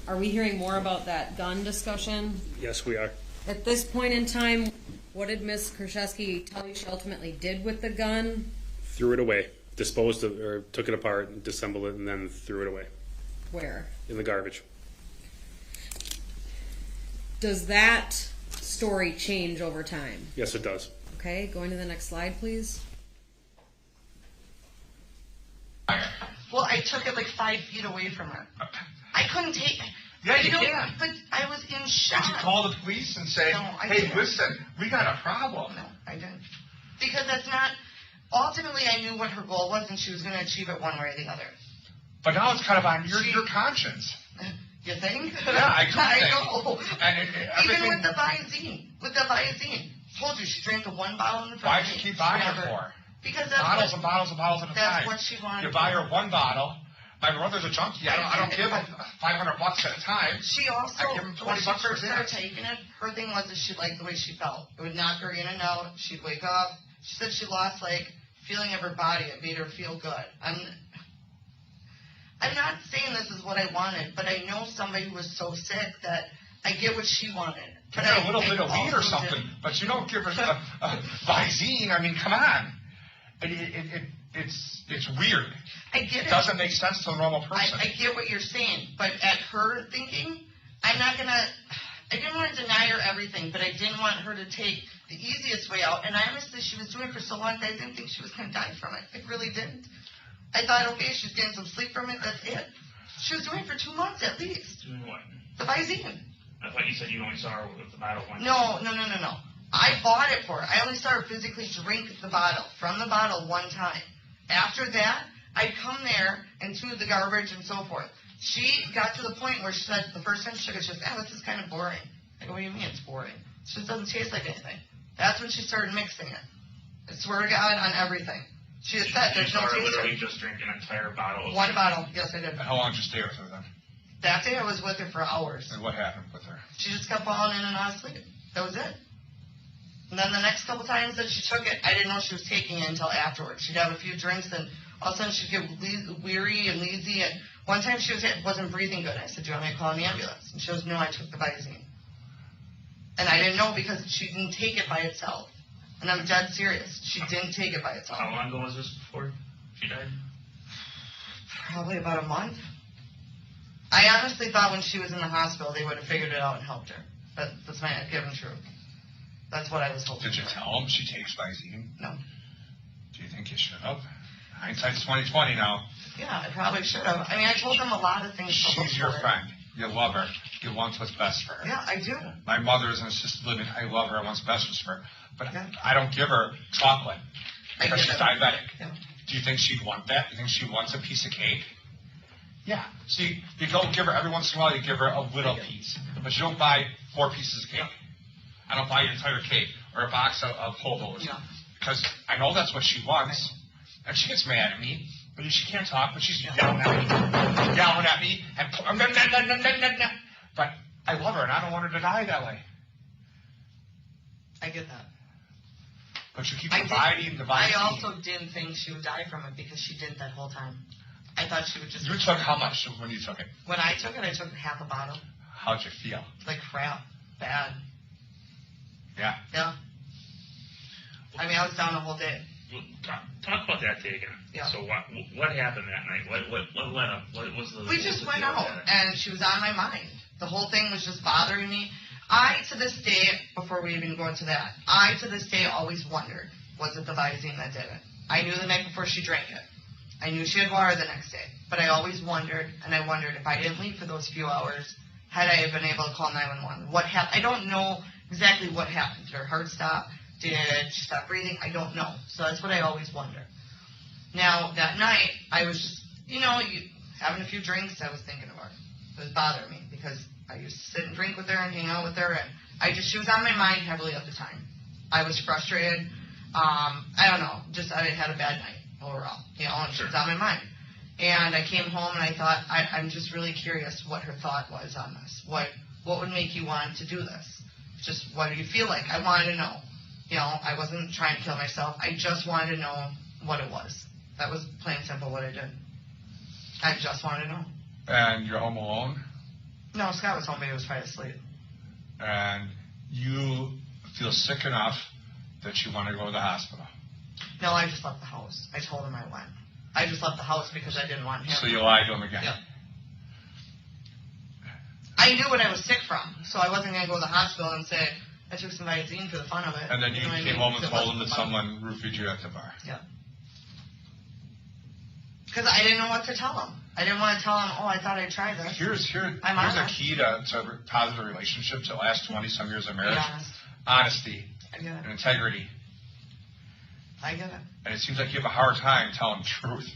are we hearing more about that gun discussion? Yes, we are. At this point in time, what did Ms. Kurczewski tell you she ultimately did with the gun? Threw it away, disposed of, or took it apart, disassembled it, and then threw it away Where? in the garbage. Does that story change over time? Yes, it does. Okay, going to the next slide, please. Well, I took it like 5 feet away from her. I couldn't take it. Yeah, you can. But I was in shock. Did you call the police and say, No, I hey, didn't. listen, we got a problem? No, I didn't. Because that's not, ultimately I knew what her goal was and she was going to achieve it one way or the other. But now it's kind of on your conscience. You think? Yeah, I do think. know. And Even with the Visine. Told you, she drank the 1 bottle in the why'd you keep buying it for? Because that's Bottles and bottles and bottles at a time. That's what she wanted. You buy her 1 bottle. My brother's a junkie. I don't give him $500 at a time. She also, I give him when $20 she for first dinner. started taking it, her thing was that she liked the way she felt. It would knock her in and out. She'd wake up. She said she lost, feeling of her body. It made her feel good. I'm not saying this is what I wanted, but I know somebody who was so sick that I get what she wanted. Give But her a little bit of weed or also something, didn't. but you don't give her a Visine. I mean, come on. It's weird. I get it. It doesn't make sense to a normal person. I get what you're saying, but at her thinking, I didn't want to deny her everything, but I didn't want her to take the easiest way out. And honestly, she was doing it for so long that I didn't think she was going to die from it. I really didn't. I thought, okay, she's getting some sleep from it, that's it. She was doing it for 2 months at least. Doing what? The Visine. I thought you said you only saw her with the bottle one. No. I bought it for her. I only saw her physically drink the bottle, from the bottle 1 time. After that, I'd come there and to the garbage and so forth. She got to the point where she said, the first time she took it, she said, this is kind of boring. I go, what do you mean it's boring? It just doesn't taste like anything. That's when she started mixing it. I swear to God, on everything. She had said, there's no You saw her taste. literally just drink an entire bottle of 1 bottle, yes I did. How long did you stay with her then? That day I was with her for hours. And what happened with her? She just kept falling in and out of sleep. That was it. And then the next couple times that she took it, I didn't know she was taking it until afterwards. She'd have a few drinks and all of a sudden she'd get weary and lazy. And one time she wasn't breathing good. I said, do you want me to call the ambulance? And she goes, no, I took the Visine. And I didn't know because she didn't take it by itself. And I'm dead serious. She didn't take it by itself. How long ago was this before she died? Probably about a month. I honestly thought when she was in the hospital they would have figured it out and helped her. But that's my given truth. That's what I was hoping. Did you tell him she takes Visine? No. Do you think you should have? Hindsight's 20/20 now. Yeah, I probably should have. I mean, I told them a lot of things. She's your friend. You love her. You want what's best for her. Yeah, I do. My mother is in assisted living. I love her. I want what's best for her. But I don't give her chocolate because she's diabetic. Yeah. Do you think she'd want that? Do you think she wants a piece of cake? Yeah. See, you don't give her every once in a while. You give her a little piece, but you don't buy 4 pieces of cake. I don't buy an entire cake or a box of Hobos because I know that's what she wants, and she gets mad at me. But she can't talk, but she's yelling at me, and but I love her, and I don't want her to die that way. I get that. But you keep dividing. I also didn't think she would die from it because she didn't that whole time. I thought she would just. You took how much when you took it? When I took it, I took half a bottle. How'd you feel? Like crap. Bad. Yeah. Yeah. I mean, I was down the whole day. talk about that day again. Yeah. So what happened that night? What led up? What was the? We just went out, and she was on my mind. The whole thing was just bothering me. I, to this day, before we even go into that, I, to this day, always wondered, was it the Visine that did it? I knew the night before she drank it. I knew she had water the next day. But I always wondered, and I wondered if I didn't leave for those few hours, had I been able to call 911? What happened? I don't know exactly what happened. Did her heart stop? Did she stop breathing? I don't know. So that's what I always wonder. Now, that night, I was just, having a few drinks, I was thinking of her. It was bothering me because I used to sit and drink with her and hang out with her, and she was on my mind heavily at the time. I was frustrated. I don't know. Just I had a bad night overall, and she was on my mind. And I came home and I thought, I'm just really curious what her thought was on this. What would make you want to do this? Just what do you feel like? I wanted to know. I wasn't trying to kill myself. I just wanted to know what it was. That was plain and simple what I did. I just wanted to know. And you're home alone? No, Scott was home, but he was probably asleep. And you feel sick enough that you want to go to the hospital? No, I just left the house. I told him I went. I just left the house because I didn't want him. So you lied to him again? Yep. I knew what I was sick from, so I wasn't going to go to the hospital and say, I took some Visine for the fun of it. And then you came home and told him that someone roofied you at the bar? Yeah. Because I didn't know what to tell him. I didn't want to tell him, I thought I'd try this. Here's a key to positive relationships that last 20-some years of marriage. Honesty and integrity. I get it. And it seems like you have a hard time telling truth.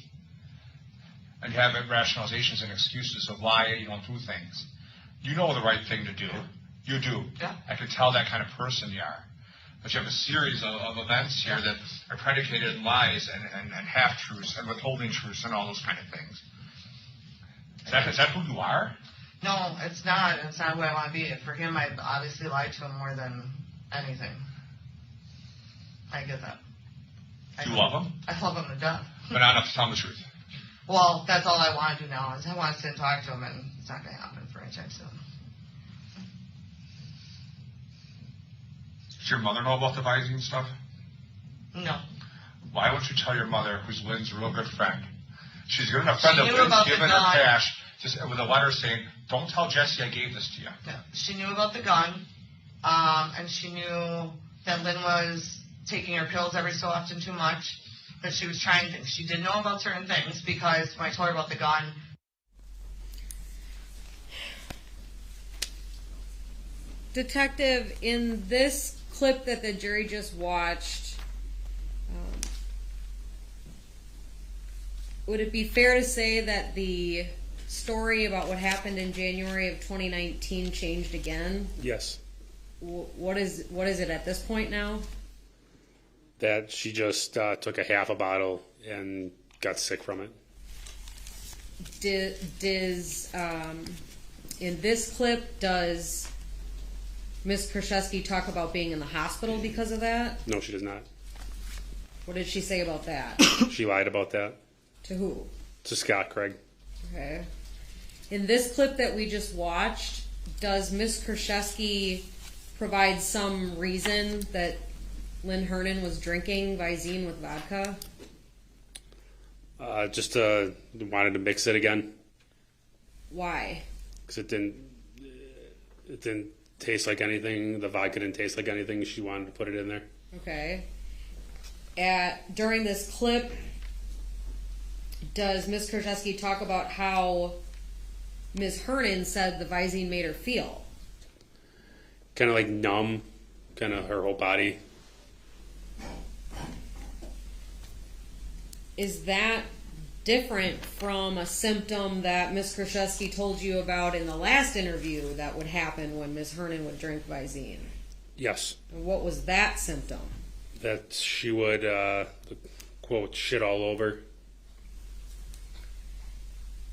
And you have rationalizations and excuses of why you don't do things. You know the right thing to do. You do. Yeah. I can tell that kind of person you are. But you have a series of events here that are predicated in lies and half-truths and withholding truths and all those kind of things. Is that who you are? No, it's not. It's not who I want to be. For him, I obviously lied to him more than anything. I get that. Do you love him? I love him to death. But not enough to tell him the truth. Well, that's all I want to do now is I want to sit and talk to him, and it's not going to happen for any time soon. Does your mother know about the Visine stuff? No. Why won't you tell your mother, who's Lynn's real good friend? She's good enough friend that Lynn's Lynn's given her cash just with a letter saying, don't tell Jessy I gave this to you. Yeah. She knew about the gun, and she knew that Lynn was taking her pills every so often too much, but she was trying things. She did know about certain things because when I told her about the gun. Detective, in this clip that the jury just watched, would it be fair to say that the story about what happened in January of 2019 changed again? Yes. What is it at this point now? That she just took a half a bottle and got sick from it. In this clip, does Ms. Kurczewski talk about being in the hospital because of that? No, she does not. What did she say about that? She lied about that. To who? To Scott Craig. Okay. In this clip that we just watched, does Ms. Kurczewski provide some reason that Lynn Hernan was drinking Visine with vodka? Just wanted to mix it again. Why? Because it didn't taste like anything. The vodka didn't taste like anything. She wanted to put it in there. Okay. During this clip, does Ms. Kurczewski talk about how Ms. Hernan said the Visine made her feel? Kind of like numb, kind of her whole body. Is that different from a symptom that Ms. Kurczewski told you about in the last interview that would happen when Ms. Hernan would drink Visine? Yes. And what was that symptom? That she would, quote, shit all over.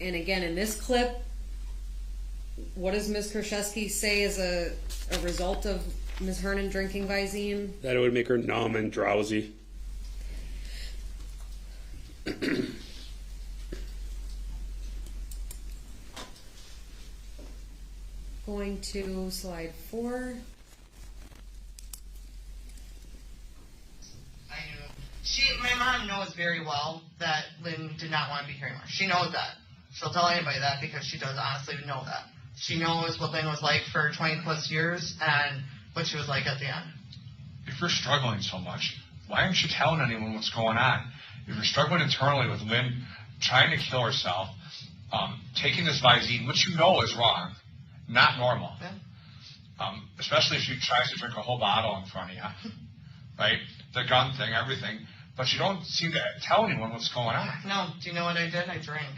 And again, in this clip, what does Ms. Kurczewski say is a result of Ms. Hernan drinking Visine? That it would make her numb and drowsy. Going to slide 4. I knew. My knows very well that Lynn did not want to be here anymore. She knows that. She'll tell anybody that because she does honestly know that. She knows what Lynn was like for 20 plus years and what she was like at the end. If you're struggling so much, why aren't you telling anyone what's going on? If you're struggling internally with Lynn trying to kill herself, taking this Visine, which you know is wrong, not normal. Yeah. Especially if she tries to drink a whole bottle in front of you, right? The gun thing, everything. But you don't seem to tell anyone what's going on. No. Do you know what I did? I drank.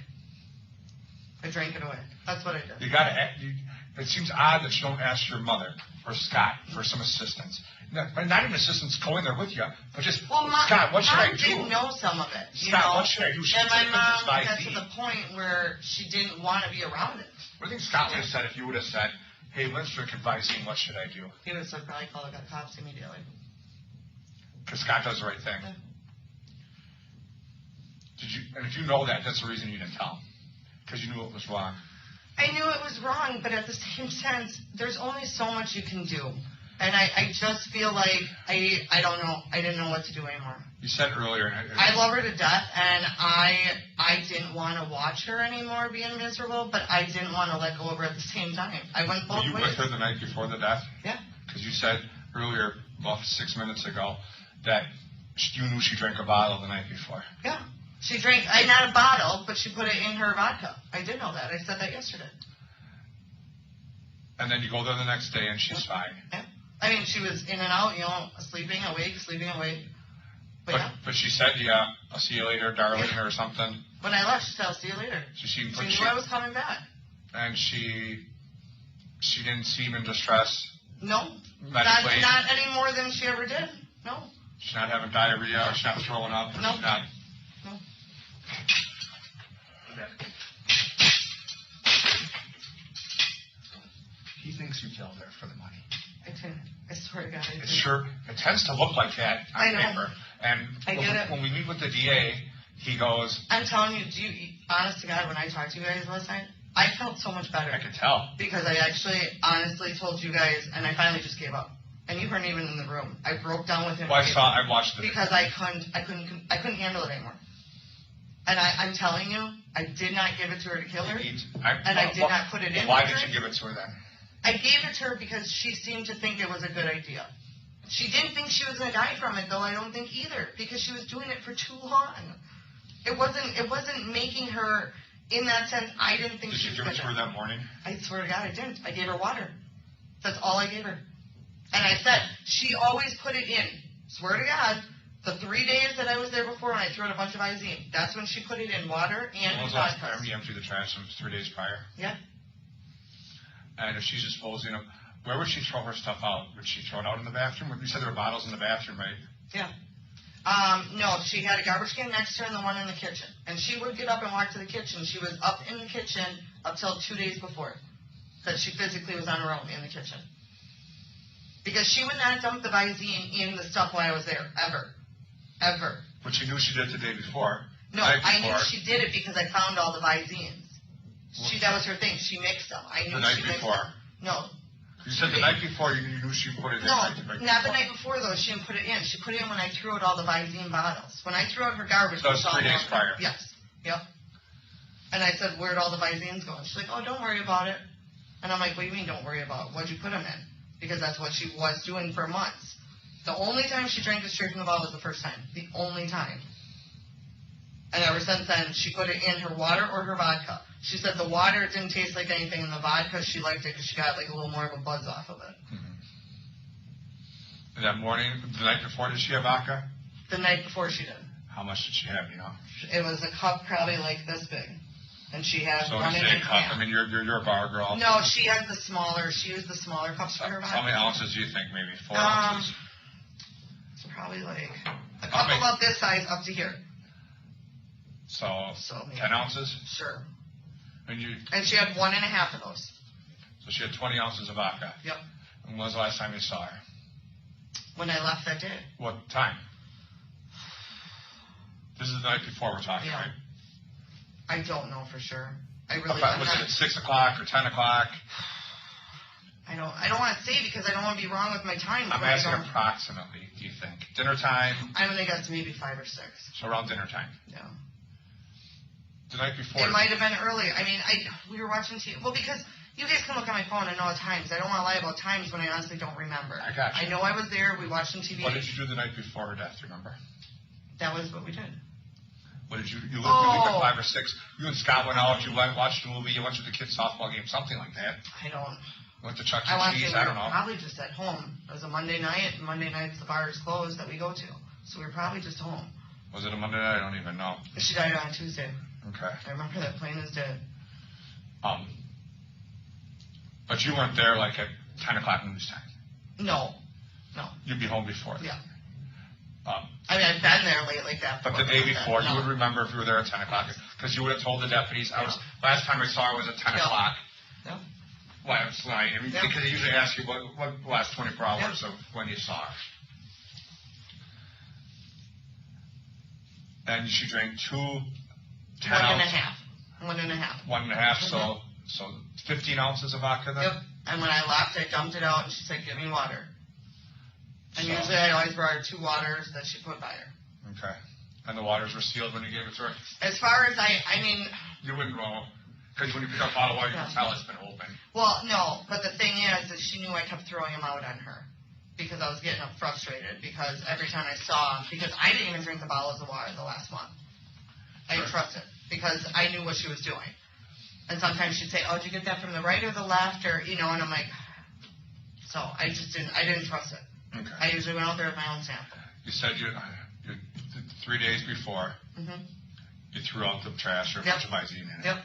I drank it away. That's what I did. You got to. It seems odd that you don't ask your mother or Scott for some assistance. Not even assistance going there with you, but just, Scott, what should I do? Mom did know some of it. Scott, what should I do? And my mom got to the point where she didn't want to be around it. What do you think Scott would have said if you would have said, hey, Lynn's drinking Visine, what should I do? He would have said, probably call the cops immediately. Because Scott does the right thing. Yeah. And if you know that, that's the reason you didn't tell him. Because you knew it was wrong. I knew it was wrong, but at the same sense, there's only so much you can do. And I just feel like I don't know. I didn't know what to do anymore. You said earlier. I love her to death, and I didn't want to watch her anymore being miserable, but I didn't want to let go of her at the same time. I went both ways. Were you with her the night before the death? Yeah. Because you said earlier, about 6 minutes ago, that you knew she drank a bottle the night before. Yeah. She drank, not a bottle, but she put it in her vodka. I did know that. I said that yesterday. And then you go there the next day, and she's fine. Yeah. I mean, she was in and out, sleeping, awake. But she said, yeah, I'll see you later, darling, or something. When I left, she said, I'll see you later. She knew I was coming back. And she didn't seem in distress? No. Not any more than she ever did. No. She's not having diarrhea, or she's not throwing up? No. She's not. No. He thinks you killed her for the money. I didn't. I swear to God, I didn't. It tends to look like that on paper. And I get it. When we meet with the DA, he goes... I'm telling you, honest to God, when I talked to you guys last night, I felt so much better. I could tell. Because I actually, honestly told you guys, and I finally just gave up. And you weren't even in the room. I broke down with him. Well, I watched it. Because I couldn't handle it anymore. And I'm telling you, I did not give it to her to kill her. I did not put it in. Why did you give it to her then? I gave it to her because she seemed to think it was a good idea. She didn't think she was going to die from it, though. I don't think either, because she was doing it for too long. It wasn't making her, in that sense. I didn't think she was going to. Did you give it to her that morning? I swear to God, I didn't. I gave her water. That's all I gave her. And I said she always put it in. Swear to God, the 3 days that I was there before, when I threw out a bunch of Visine, that's when she put it in water and. When was the last time you emptied the trash? 3 days prior. Yeah. And if she's disposing of, where would she throw her stuff out? Would she throw it out in the bathroom? You said there were bottles in the bathroom, right? Yeah. No, she had a garbage can next to her and the one in the kitchen. And she would get up and walk to the kitchen. She was up in the kitchen up till 2 days before that she physically was on her own in the kitchen. Because she would not dump the Visine in the stuff while I was there, ever. Ever. But you knew she did it the day before. No, I knew she did it because I found all the Visines. That was her thing. She mixed them. I knew the night she mixed before. them. No. You said the night before you knew she put it in. No, not the night before, though. She didn't put it in. She put it in when I threw out all the Visine bottles. When I threw out her garbage. So it was 3 days prior. Yes. Yep. And I said, where'd all the Visines go? And she's like, oh, don't worry about it. And I'm like, what do you mean don't worry about it? What'd you put them in? Because that's what she was doing for months. The only time she drank it straight from the bottle was the first time. The only time. And ever since then, she put it in her water or her vodka. She said the water didn't taste like anything, in the vodka she liked it because she got like a little more of a buzz off of it. Mm-hmm. And that morning, the night before, did she have vodka? The night before she did. How much did she have, you know? It was a cup probably like this big. And she had so one when you say a cup, I mean, you're a bar girl. No, she used the smaller cups for her vodka. How many ounces do you think, maybe? 4 ounces? It's probably like a cup about this size up to here. So 10 ounces? Sure. And she had 1.5 of those. So she had 20 ounces of vodka? Yep. And when was the last time you saw her? When I left that day. What time? This is the night before we're talking, right? I don't know for sure. I really don't know. Was it at 6 o'clock or 10 o'clock? I don't want to say because I don't want to be wrong with my time. I'm asking approximately, do you think? Dinner time? I'm going to guess maybe 5 or 6. So around dinner time? Yeah. The night before? It might have been early. I mean, we were watching TV. Well, because you guys can look at my phone and know the times. I don't want to lie about times when I honestly don't remember. I got you. I know I was there. We watched on TV. What did you do the night before her death, do you remember? That was what we did. What did you leave at 5 or 6? You and Scott went out, you watched a movie, you went to the kids' softball game, something like that. I don't. Went to Chuck E. I Cheese, I don't know. Probably just at home. It was a Monday night. Monday nights the bar is closed that we go to. So we were probably just home. Was it a Monday night? I don't even know. She died on a Tuesday. Okay. I remember that plane is dead. But you weren't there like at 10 o'clock news time? No. You'd be home before that? Yeah. I mean, I've been there late like that. But the day before, you would remember if you were there at 10 o'clock. Because you would have told the deputies. Last time I saw her was at 10 o'clock. Yeah. Last night. I mean, because they usually ask you what the last 24 hours of when you saw her. And she drank 2 10 ounces. 1.5. 1.5, so 15 ounces of vodka then? Yep. And when I left, I dumped it out, and she said, "Get me water." And usually I always brought her 2 waters that she put by her. Okay. And the waters were sealed when you gave it to her? As far as I mean... You wouldn't know. Because when you pick up a bottle of water, you can tell it's been open. Well, no. But the thing is that she knew I kept throwing them out on her. Because I was getting frustrated. Because every time I saw... Because I didn't even drink the bottles of water the last month. I didn't trust it. Because I knew what she was doing. And sometimes she'd say, "Oh, did you get that from the right or the left?" Or, and I'm like... So I didn't trust it. Okay. I usually went out there with my own sample. You said you 3 days before, you threw out the trash or a bunch of Visine in it. Yep.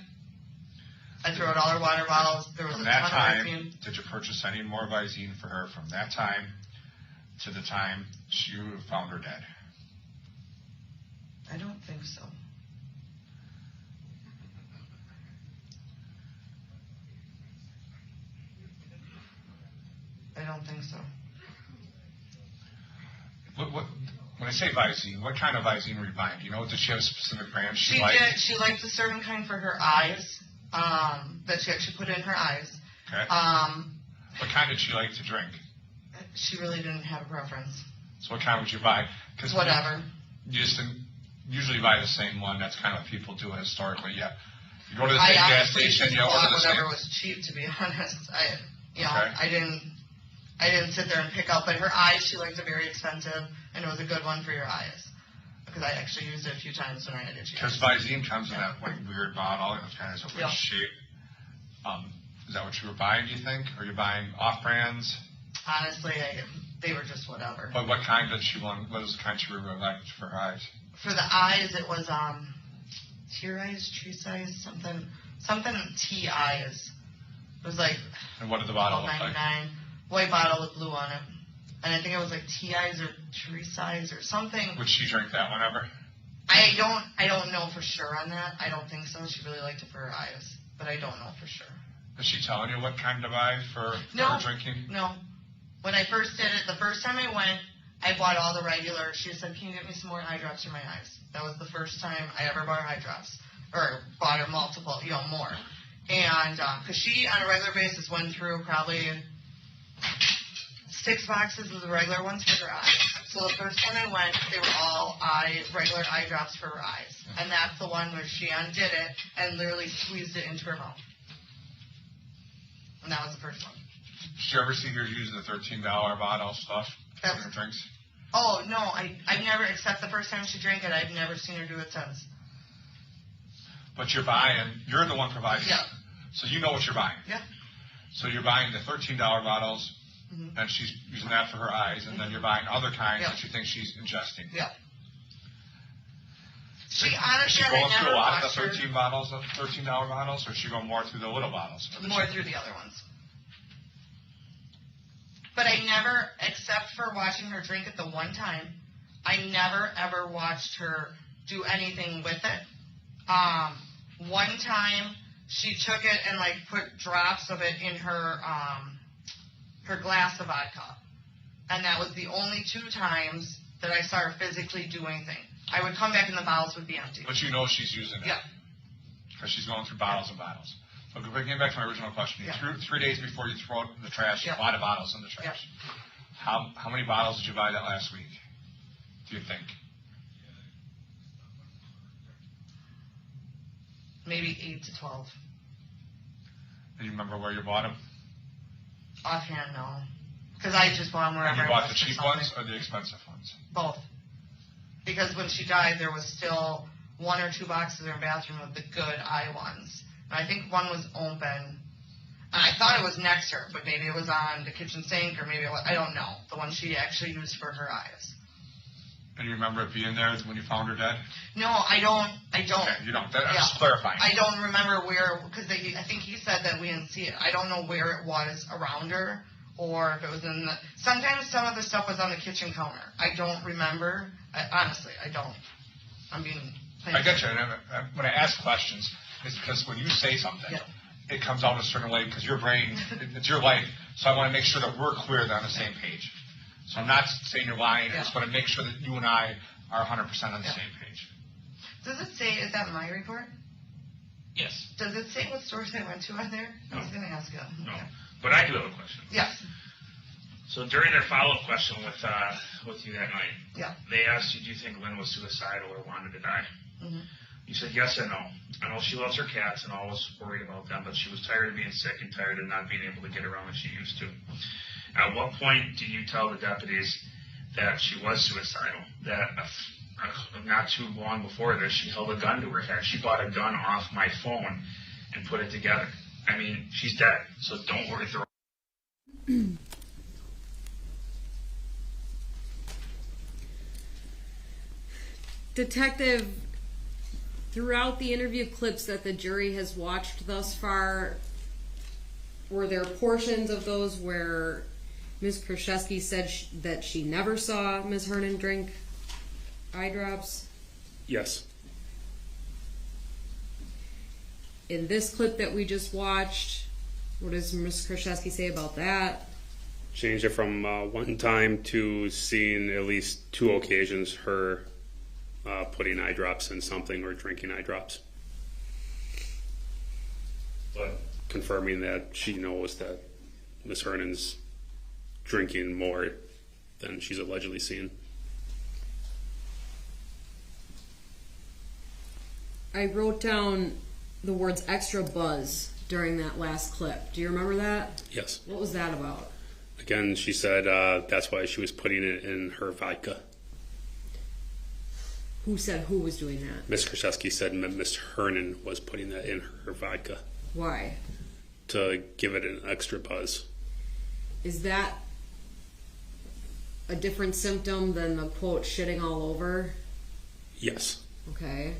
I threw out all her water bottles. There was from a that ton time, of Visine. did you purchase any more Visine for her from that time to the time you found her dead? I don't think so. I don't think so. When I say Visine, what kind of Visine were you buying? Do you know? Did she have a specific brand she liked? did. She liked a certain kind for her eyes that she actually put in her eyes. Okay. What kind did she like to drink? She really didn't have a preference. So what kind would you buy? Cause whatever. You just didn't usually buy the same one. That's kind of what people do historically. Yeah. You go to the same gas station. You order the same. Whatever was cheap, to be honest. I didn't sit there and pick out, but her eyes, she liked it very expensive, and it was a good one for your eyes. Because I actually used it a few times when I had itchy eyes. Because Visine comes in that weird bottle, and it's kind of a weird shape. Is that what you were buying, do you think? Or are you buying off-brands? Honestly, they were just whatever. But what kind did she want? What was the kind she really liked for her eyes? For the eyes, it was tear eyes, tree size, something tea eyes. It was like... And what did the bottle look like? White bottle with blue on it. And I think it was like tea eyes or tree size or something. Would she drink that one ever? I don't know for sure on that. I don't think so. She really liked it for her eyes. But I don't know for sure. Is she telling you what kind to buy for her drinking? No. When I first did it, the first time I went, I bought all the regular. She said, "Can you get me some more eye drops for my eyes?" That was the first time I ever bought her eye drops. Or bought her multiple, more. And, because she, on a regular basis, went through probably 6 boxes of the regular ones for her eyes. So the first time I went, they were all regular eye drops for her eyes. And that's the one where she undid it and literally squeezed it into her mouth. And that was the first one. Did you ever see her use the $13 bottle stuff for her drinks? Oh, no, I've never, except the first time she drank it, I've never seen her do it since. But you're the one providing it. So you know what you're buying. Yeah. So you're buying the $13 bottles, and she's using that for her eyes, and then you're buying other kinds that you think she's ingesting. Yeah. She honestly, is she going through a lot of the $13 bottles, or is she going more through the little bottles? More through the other ones. But I never, except for watching her drink it the one time, I never ever watched her do anything with it. One time she took it and put drops of it in her glass of vodka, and that was the only 2 times that I saw her physically do anything. I would come back and the bottles would be empty. But you know she's using it. Yeah. Because she's going through bottles and bottles. So getting back to my original question, Yeah. 3 days before you throw out the trash, Yeah. a lot of bottles in the trash. How many bottles did you buy that last week, do you think? Maybe 8 to 12. Do you remember where you bought them? Offhand, no. Because I just bought them wherever You I bought was the for cheap something. ones or the expensive ones? Both. Because when she died, there was still 1 or 2 boxes in her bathroom of the good eye ones. And I think one was open. And I thought it was next to her, but maybe it was on the kitchen sink or maybe it was, I don't know. The one she actually used for her eyes. And you remember it being there when you found her dead? No, I don't. Okay, you don't. I'm Yeah. just clarifying. I don't remember where, because I think he said that we didn't see it. I don't know where it was around her, or if it was in the. Sometimes some of the stuff was on the kitchen counter. I don't remember. Honestly, I don't. I'm being. I get you. And when I ask questions, it's because when you say something, it comes out a certain way because your brain, it's your life. So I want to make sure that we're clear that on the same page. So I'm not saying you're lying. I just want to make sure that you and I are 100% on the same page. Does it say, is that my report? Yes. Does it say what stores I went to on there? I was going to ask you. No. But I do have a question. Yes. So during their follow-up question with you that night, they asked you, do you think Lynn was suicidal or wanted to die? Mm-hmm. You said yes and no. I know she loves her cats and always worried about them, but she was tired of being sick and tired of not being able to get around as she used to. At what point did you tell the deputies that she was suicidal? That not too long before this, she held a gun to her head. She bought a gun off my phone and put it together. I mean, she's dead, so don't worry. Detective, throughout the interview clips that the jury has watched thus far, were there portions of those where Ms. Kurczewski said that she never saw Ms. Hernan drink eye drops? Yes. In this clip that we just watched, what does Ms. Kurczewski say about that? Changed it from one time to seeing at least 2 occasions her putting eye drops in something or drinking eye drops. But confirming that she knows that Ms. Hernan's drinking more than she's allegedly seen. I wrote down the words extra buzz during that last clip. Do you remember that? Yes. What was that about? Again, she said that's why she was putting it in her vodka. Who said who was doing that? Ms. Kurczewski said Ms. Hernan was putting that in her vodka. Why? To give it an extra buzz. Is that a different symptom than the quote shitting all over? Yes. Okay.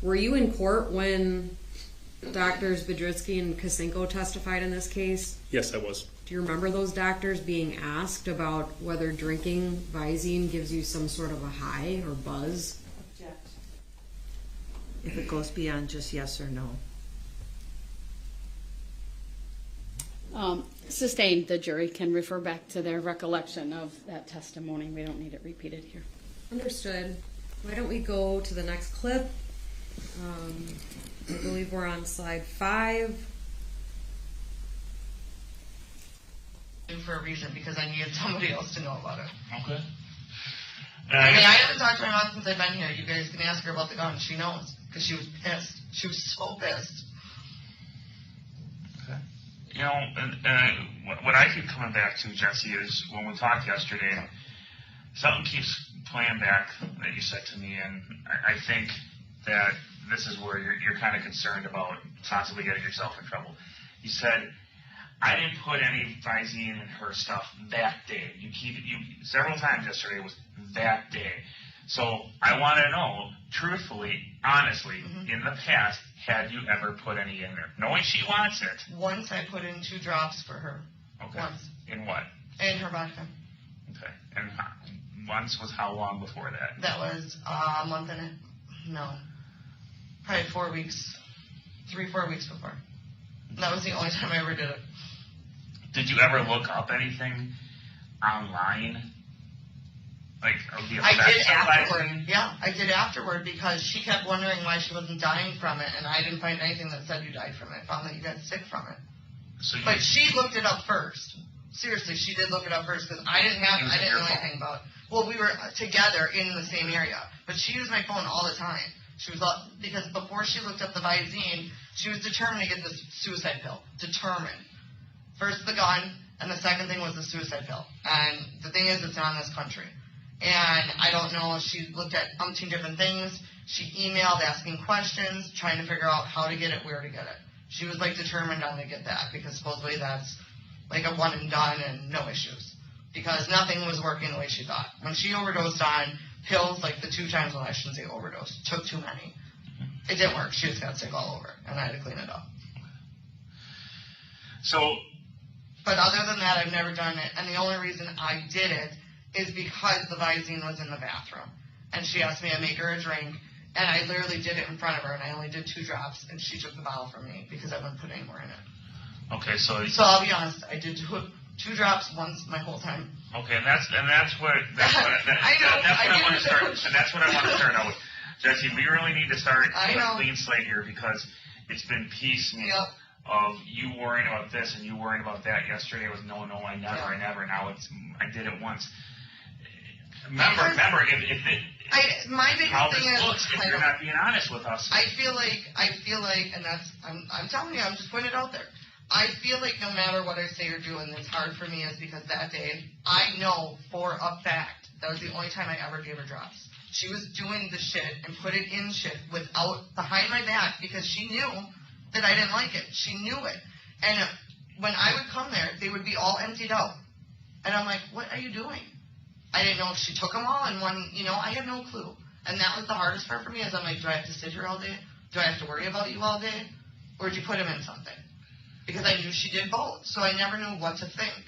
Were you in court when Doctors Bedritsky and Kasinko testified in this case? Yes, I was. Do you remember those doctors being asked about whether drinking Visine gives you some sort of a high or buzz? Object. If it goes beyond just yes or no. Sustained, the jury can refer back to their recollection of that testimony. We don't need it repeated here. Understood. Why don't we go to the next clip? I believe we're on slide 5. For a reason, because I needed somebody else to know about it. Okay. I mean, I haven't talked to her mom since I've been here. You guys can ask her about the gun. She knows, because she was pissed. She was so pissed. Okay. You know, and what I keep coming back to, Jesse, is when we talked yesterday, something keeps playing back that you said to me, and I think that this is where you're kind of concerned about possibly getting yourself in trouble. You said, I didn't put any Visine in her stuff that day. You several times yesterday was that day. So I want to know, truthfully, honestly, in the past, had you ever put any in there? Knowing she wants it. Once I put in 2 drops for her. Okay. Once. In what? In her vodka. Okay. And once was how long before that? That was a month and probably 4 weeks. 3-4 weeks before. That was the only time I ever did it. Did you ever look up anything online Like, of the I did effects of afterward. Visine? Yeah, I did afterward because she kept wondering why she wasn't dying from it, and I didn't find anything that said you died from it. I found that you got sick from it. So you, But she looked it up first. Seriously, she did look it up first because I didn't know anything about it. Well, we were together in the same area, but she used my phone all the time. She was because before she looked up the Visine, she was determined to get the suicide pill. Determined. First the gun, and the second thing was the suicide pill. And the thing is, it's not in this country. And I don't know, she looked at umpteen different things. She emailed asking questions, trying to figure out how to get it, where to get it. She was like determined on to get that because supposedly that's like a one and done and no issues. Because nothing was working the way she thought. When she overdosed on pills, like the 2 times, well, I shouldn't say overdose, took too many. It didn't work. She just got sick all over, and I had to clean it up. so, But other than that, I've never done it. And the only reason I did it is because the Visine was in the bathroom. And she asked me to make her a drink. And I literally did it in front of her. And I only did 2 drops. And she took the bottle from me because I wouldn't put any more in it. okay, so So I'll be honest. I did 2 drops once my whole time. okay, and that's what that's what I want to start. And that's what I want to start out with, Jesse. We really need to start with a clean slate here because it's been piecemeal. Yep. Of you worrying about this and you worrying about that. Yesterday it was no, I never. Now it's I did it once. Remember, if my biggest how thing this is, looks, if you're not being honest with us. I feel like, and that's, I'm telling you, I'm just putting it out there. I feel like no matter what I say or do, and it's hard for me is because that day, I know for a fact that was the only time I ever gave her drops. She was doing the shit and put it in shit behind my back because she knew that I didn't like it. She knew it. And when I would come there, they would be all emptied out. And I'm like, what are you doing? I didn't know if she took them all in one, I had no clue. And that was the hardest part for me is I'm like, do I have to sit here all day? Do I have to worry about you all day? Or did you put them in something? Because I knew she did both. So I never knew what to think.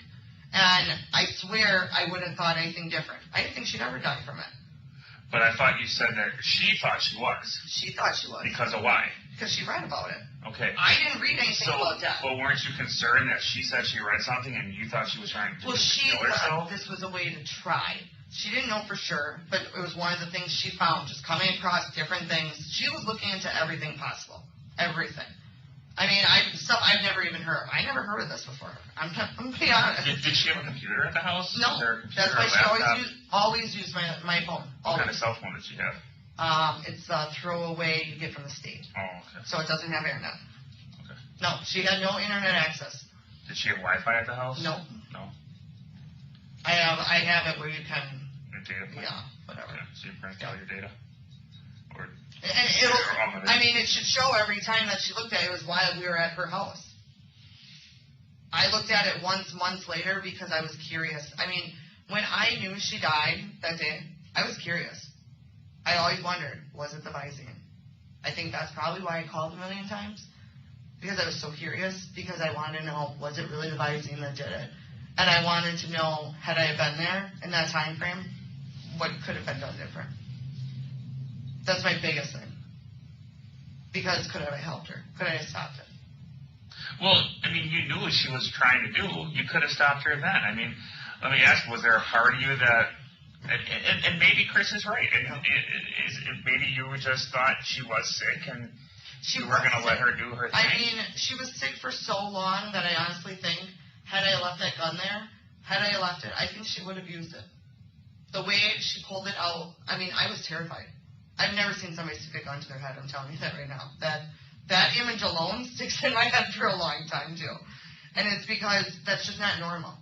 And I swear I wouldn't have thought anything different. I didn't think she'd ever die from it. But I thought you said that she thought she was. She thought she was. Because of why? Because she read about it. Okay. I didn't read anything about that. But weren't you concerned that she said she read something and you thought she was trying to kill herself? This was a way to try. She didn't know for sure, but it was one of the things she found, just coming across different things. She was looking into everything possible. Everything. I mean, I've never even heard. I never heard of this before. I'm going to be honest. Did she have a computer at the house? No. That's why she always used my phone. What kind of cell phone did she have? It's a throwaway you get from the state. Oh, okay. So it doesn't have internet. Okay. No, she had no internet access. Did she have Wi-Fi at the house? No. No. I have it where you can. Your data plan? Yeah, whatever. Okay. So you print out your data? Or and it should show every time that she looked at it. It was while we were at her house. I looked at it months later because I was curious. I mean, when I knew she died that day, I was curious. I always wondered, was it the Visine? I think that's probably why I called a million times. Because I was so curious. Because I wanted to know, was it really the Visine that did it? And I wanted to know, had I been there in that time frame, what could have been done different? That's my biggest thing. Because could I have helped her? Could I have stopped it? Well, I mean, you knew what she was trying to do. You could have stopped her then. I mean, let me ask, was there a part of you that, and maybe Chris is right, and maybe you just thought she was sick and you were going to let her do her thing? I mean, she was sick for so long that I honestly think, had I left that gun there, had I left it, I think she would have used it. The way she pulled it out, I mean, I was terrified. I've never seen somebody stick a gun to their head, I'm telling you that right now. That image alone sticks in my head for a long time, too. And it's because that's just not normal.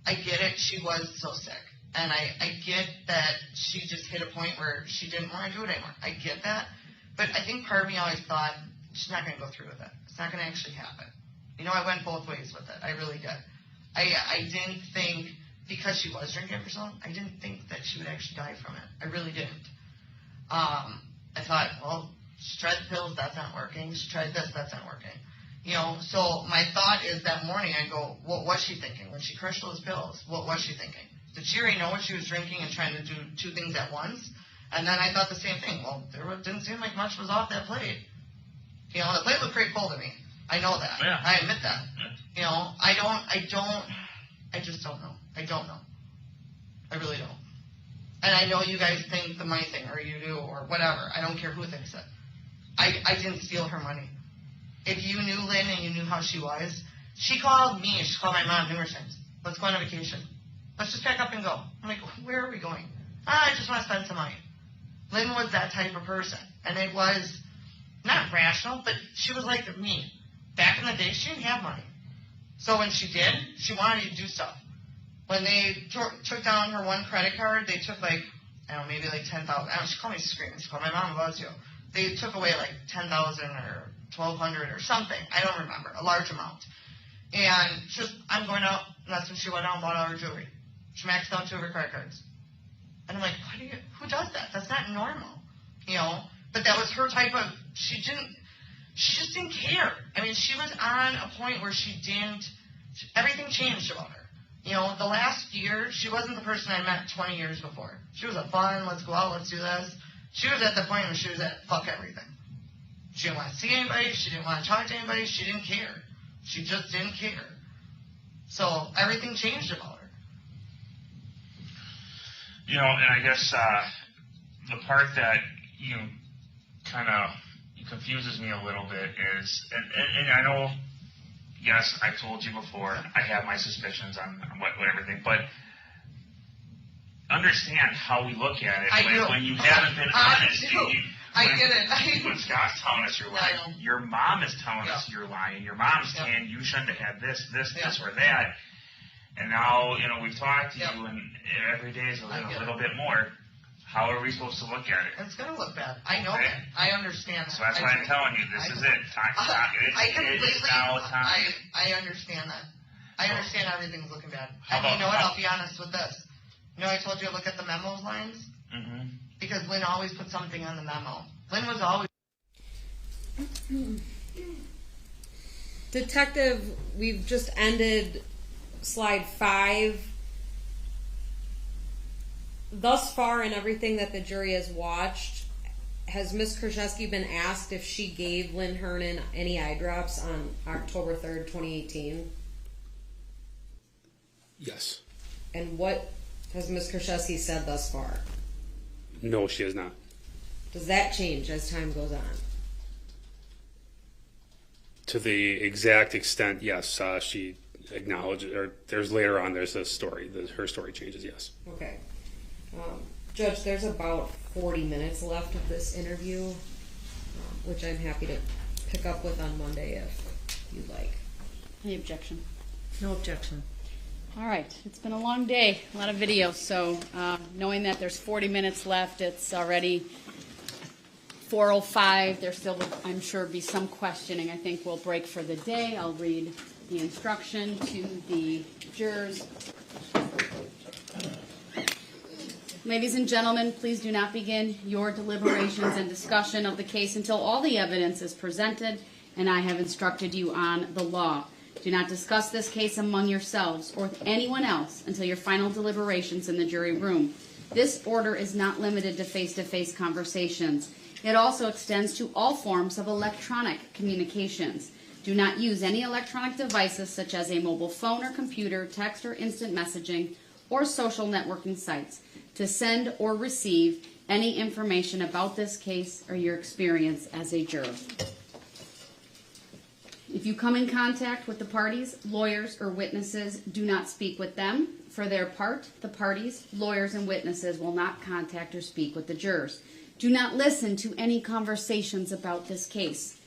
I get it, she was so sick. And I get that she just hit a point where she didn't want to do it anymore. I get that. But I think part of me always thought, she's not going to go through with it. It's not going to actually happen. I went both ways with it. I really did. I didn't think, because she was drinking for so long, I didn't think that she would actually die from it. I really didn't. I thought, well, she tried the pills, that's not working. She tried this, that's not working. So my thought is that morning I go, what was she thinking? When she crushed those pills, what was she thinking? Did she already know what she was drinking and trying to do 2 things at once? And then I thought the same thing. Well, there didn't seem like much was off that plate. The plate looked pretty full to me. I know that. Yeah. I admit that. I just don't know. I don't know. I really don't. And I know you guys think the money thing, or you do, or whatever. I don't care who thinks it. I didn't steal her money. If you knew Lynn and you knew how she was, she called me, she called my mom numerous times. Let's go on a vacation. Let's just pack up and go. I'm like, where are we going? I just want to spend some money. Lynn was that type of person. And it was not rational, but she was like me. Back in the day, she didn't have money. So when she did, she wanted to do stuff. When they took down her one credit card, they took like, I don't know, maybe like 10,000. She called me screaming. She called my mom about it too. They took away like 10,000 or 1,200 or something. I don't remember. A large amount. And I'm going out, and that's when she went out and bought all her jewelry. She maxed out 2 of her credit cards. And I'm like, who does that? That's not normal. You know? But that was her type of, she just didn't care. I mean, she was on a point where everything changed about her. You know, the last year, she wasn't the person I met 20 years before. She was a fun, let's go out, let's do this. She was at the point where she was at fuck everything. She didn't want to see anybody. She didn't want to talk to anybody. She didn't care. She just didn't care. So everything changed about her. You know, and I guess the part that, kind of confuses me a little bit is, and I know, yes, I told you before, I have my suspicions on what everything, but understand how we look at it when you haven't been honest. I get it. When Scott's telling us you're lying, your mom is telling us you're lying. Your mom's saying you shouldn't have had this, or that. And now, we've talked to you, and every day is a little bit more. How are we supposed to look at it? It's going to look bad. I know that. I understand that. So that's why I'm telling you, this is it. It's now time. I understand that. I understand everything's looking bad. And you know what? I'll be honest with this. I told you to look at the memos lines? Mm-hmm. Because Lynn always put something on the memo. Lynn was always... Detective, we've just ended slide 5. Thus far in everything that the jury has watched, has Ms. Kurczewski been asked if she gave Lynn Hernan any eye drops on October 3rd, 2018? Yes. And what has Ms. Kurczewski said thus far? No, she has not. Does that change as time goes on? To the exact extent, yes. She acknowledges, or there's later on, there's a story. Her story changes, yes. Okay. Judge, there's about 40 minutes left of this interview, which I'm happy to pick up with on Monday if you'd like. Any objection? No objection. All right. It's been a long day, a lot of videos. So knowing that there's 40 minutes left, it's already 4:05. There still, I'm sure, be some questioning. I think we'll break for the day. I'll read the instruction to the jurors. Ladies and gentlemen, please do not begin your deliberations and discussion of the case until all the evidence is presented and I have instructed you on the law. Do not discuss this case among yourselves or with anyone else until your final deliberations in the jury room. This order is not limited to face-to-face conversations. It also extends to all forms of electronic communications. Do not use any electronic devices such as a mobile phone or computer, text or instant messaging, or social networking sites to send or receive any information about this case or your experience as a juror. If you come in contact with the parties, lawyers, or witnesses, do not speak with them. For their part, the parties, lawyers, and witnesses will not contact or speak with the jurors. Do not listen to any conversations about this case.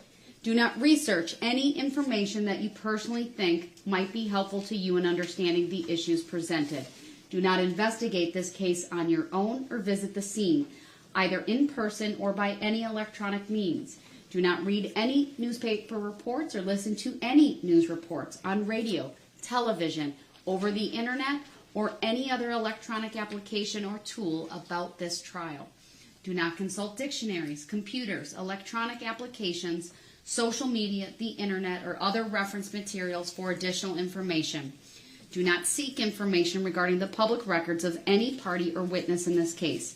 Do not research any information that you personally think might be helpful to you in understanding the issues presented. Do not investigate this case on your own or visit the scene, either in person or by any electronic means. Do not read any newspaper reports or listen to any news reports on radio, television, over the internet, or any other electronic application or tool about this trial. Do not consult dictionaries, computers, electronic applications, social media, the internet, or other reference materials for additional information. Do not seek information regarding the public records of any party or witness in this case.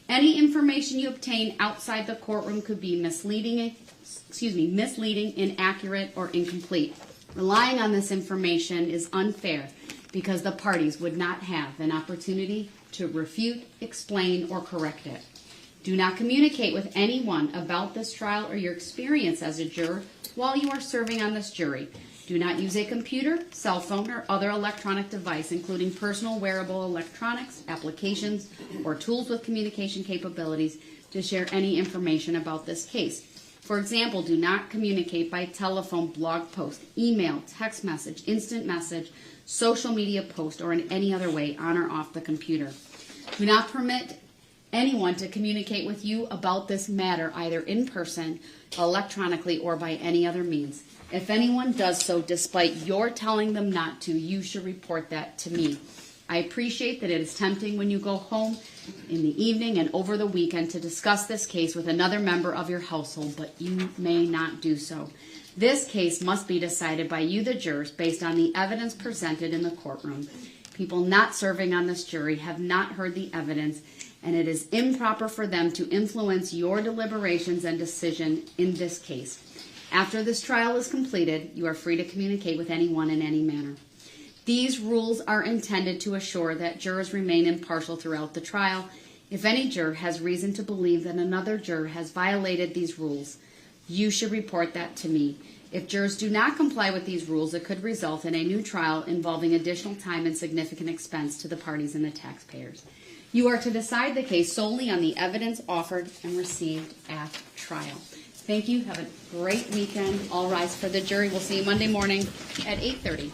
Any information you obtain outside the courtroom could be misleading, inaccurate, or incomplete. Relying on this information is unfair because the parties would not have an opportunity to refute, explain, or correct it. Do not communicate with anyone about this trial or your experience as a juror while you are serving on this jury. Do not use a computer, cell phone, or other electronic device, including personal wearable electronics, applications, or tools with communication capabilities to share any information about this case. For example, do not communicate by telephone, blog post, email, text message, instant message, social media post, or in any other way on or off the computer. Do not permit anyone to communicate with you about this matter either in person, electronically, or by any other means. If anyone does so despite your telling them not to, you should report that to me. I appreciate that it is tempting when you go home in the evening and over the weekend to discuss this case with another member of your household, but you may not do so. This case must be decided by you, the jurors, based on the evidence presented in the courtroom. People not serving on this jury have not heard the evidence, and it is improper for them to influence your deliberations and decision in this case. After this trial is completed, you are free to communicate with anyone in any manner. These rules are intended to assure that jurors remain impartial throughout the trial. If any juror has reason to believe that another juror has violated these rules, you should report that to me. If jurors do not comply with these rules, it could result in a new trial involving additional time and significant expense to the parties and the taxpayers. You are to decide the case solely on the evidence offered and received at trial. Thank you. Have a great weekend. All rise for the jury. We'll see you Monday morning at 8:30.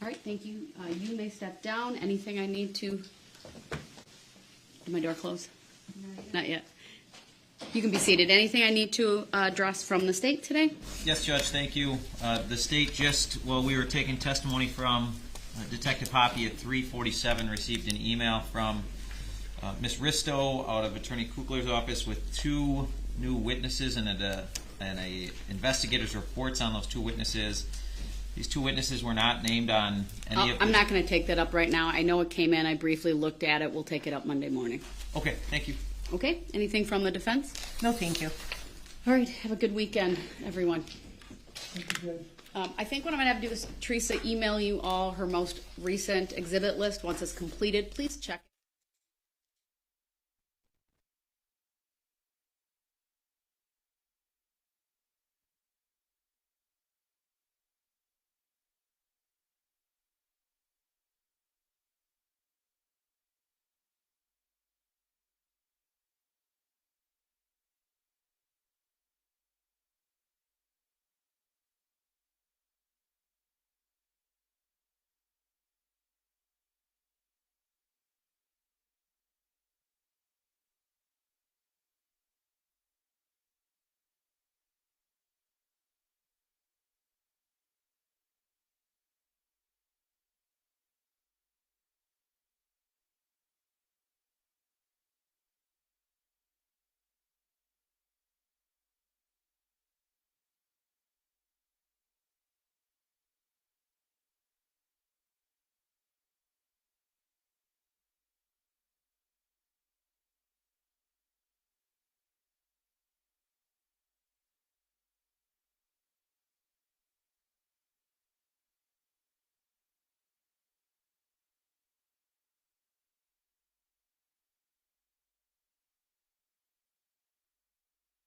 All right, thank you. You may step down. Anything I need to... Did my door close? Not yet. You can be seated. Anything I need to address from the state today? Yes, Judge, thank you. The state just, while we were taking testimony from Detective Hoppe at 3:47, received an email from Ms. Risto out of Attorney Kukler's office with 2 new witnesses and a investigator's reports on those 2 witnesses. These 2 witnesses were not named on any of the... I'm not going to take that up right now. I know it came in. I briefly looked at it. We'll take it up Monday morning. Okay, thank you. Okay, anything from the defense? No, thank you. All right, have a good weekend, everyone. I think what I'm going to have to do is Teresa email you all her most recent exhibit list once it's completed. Please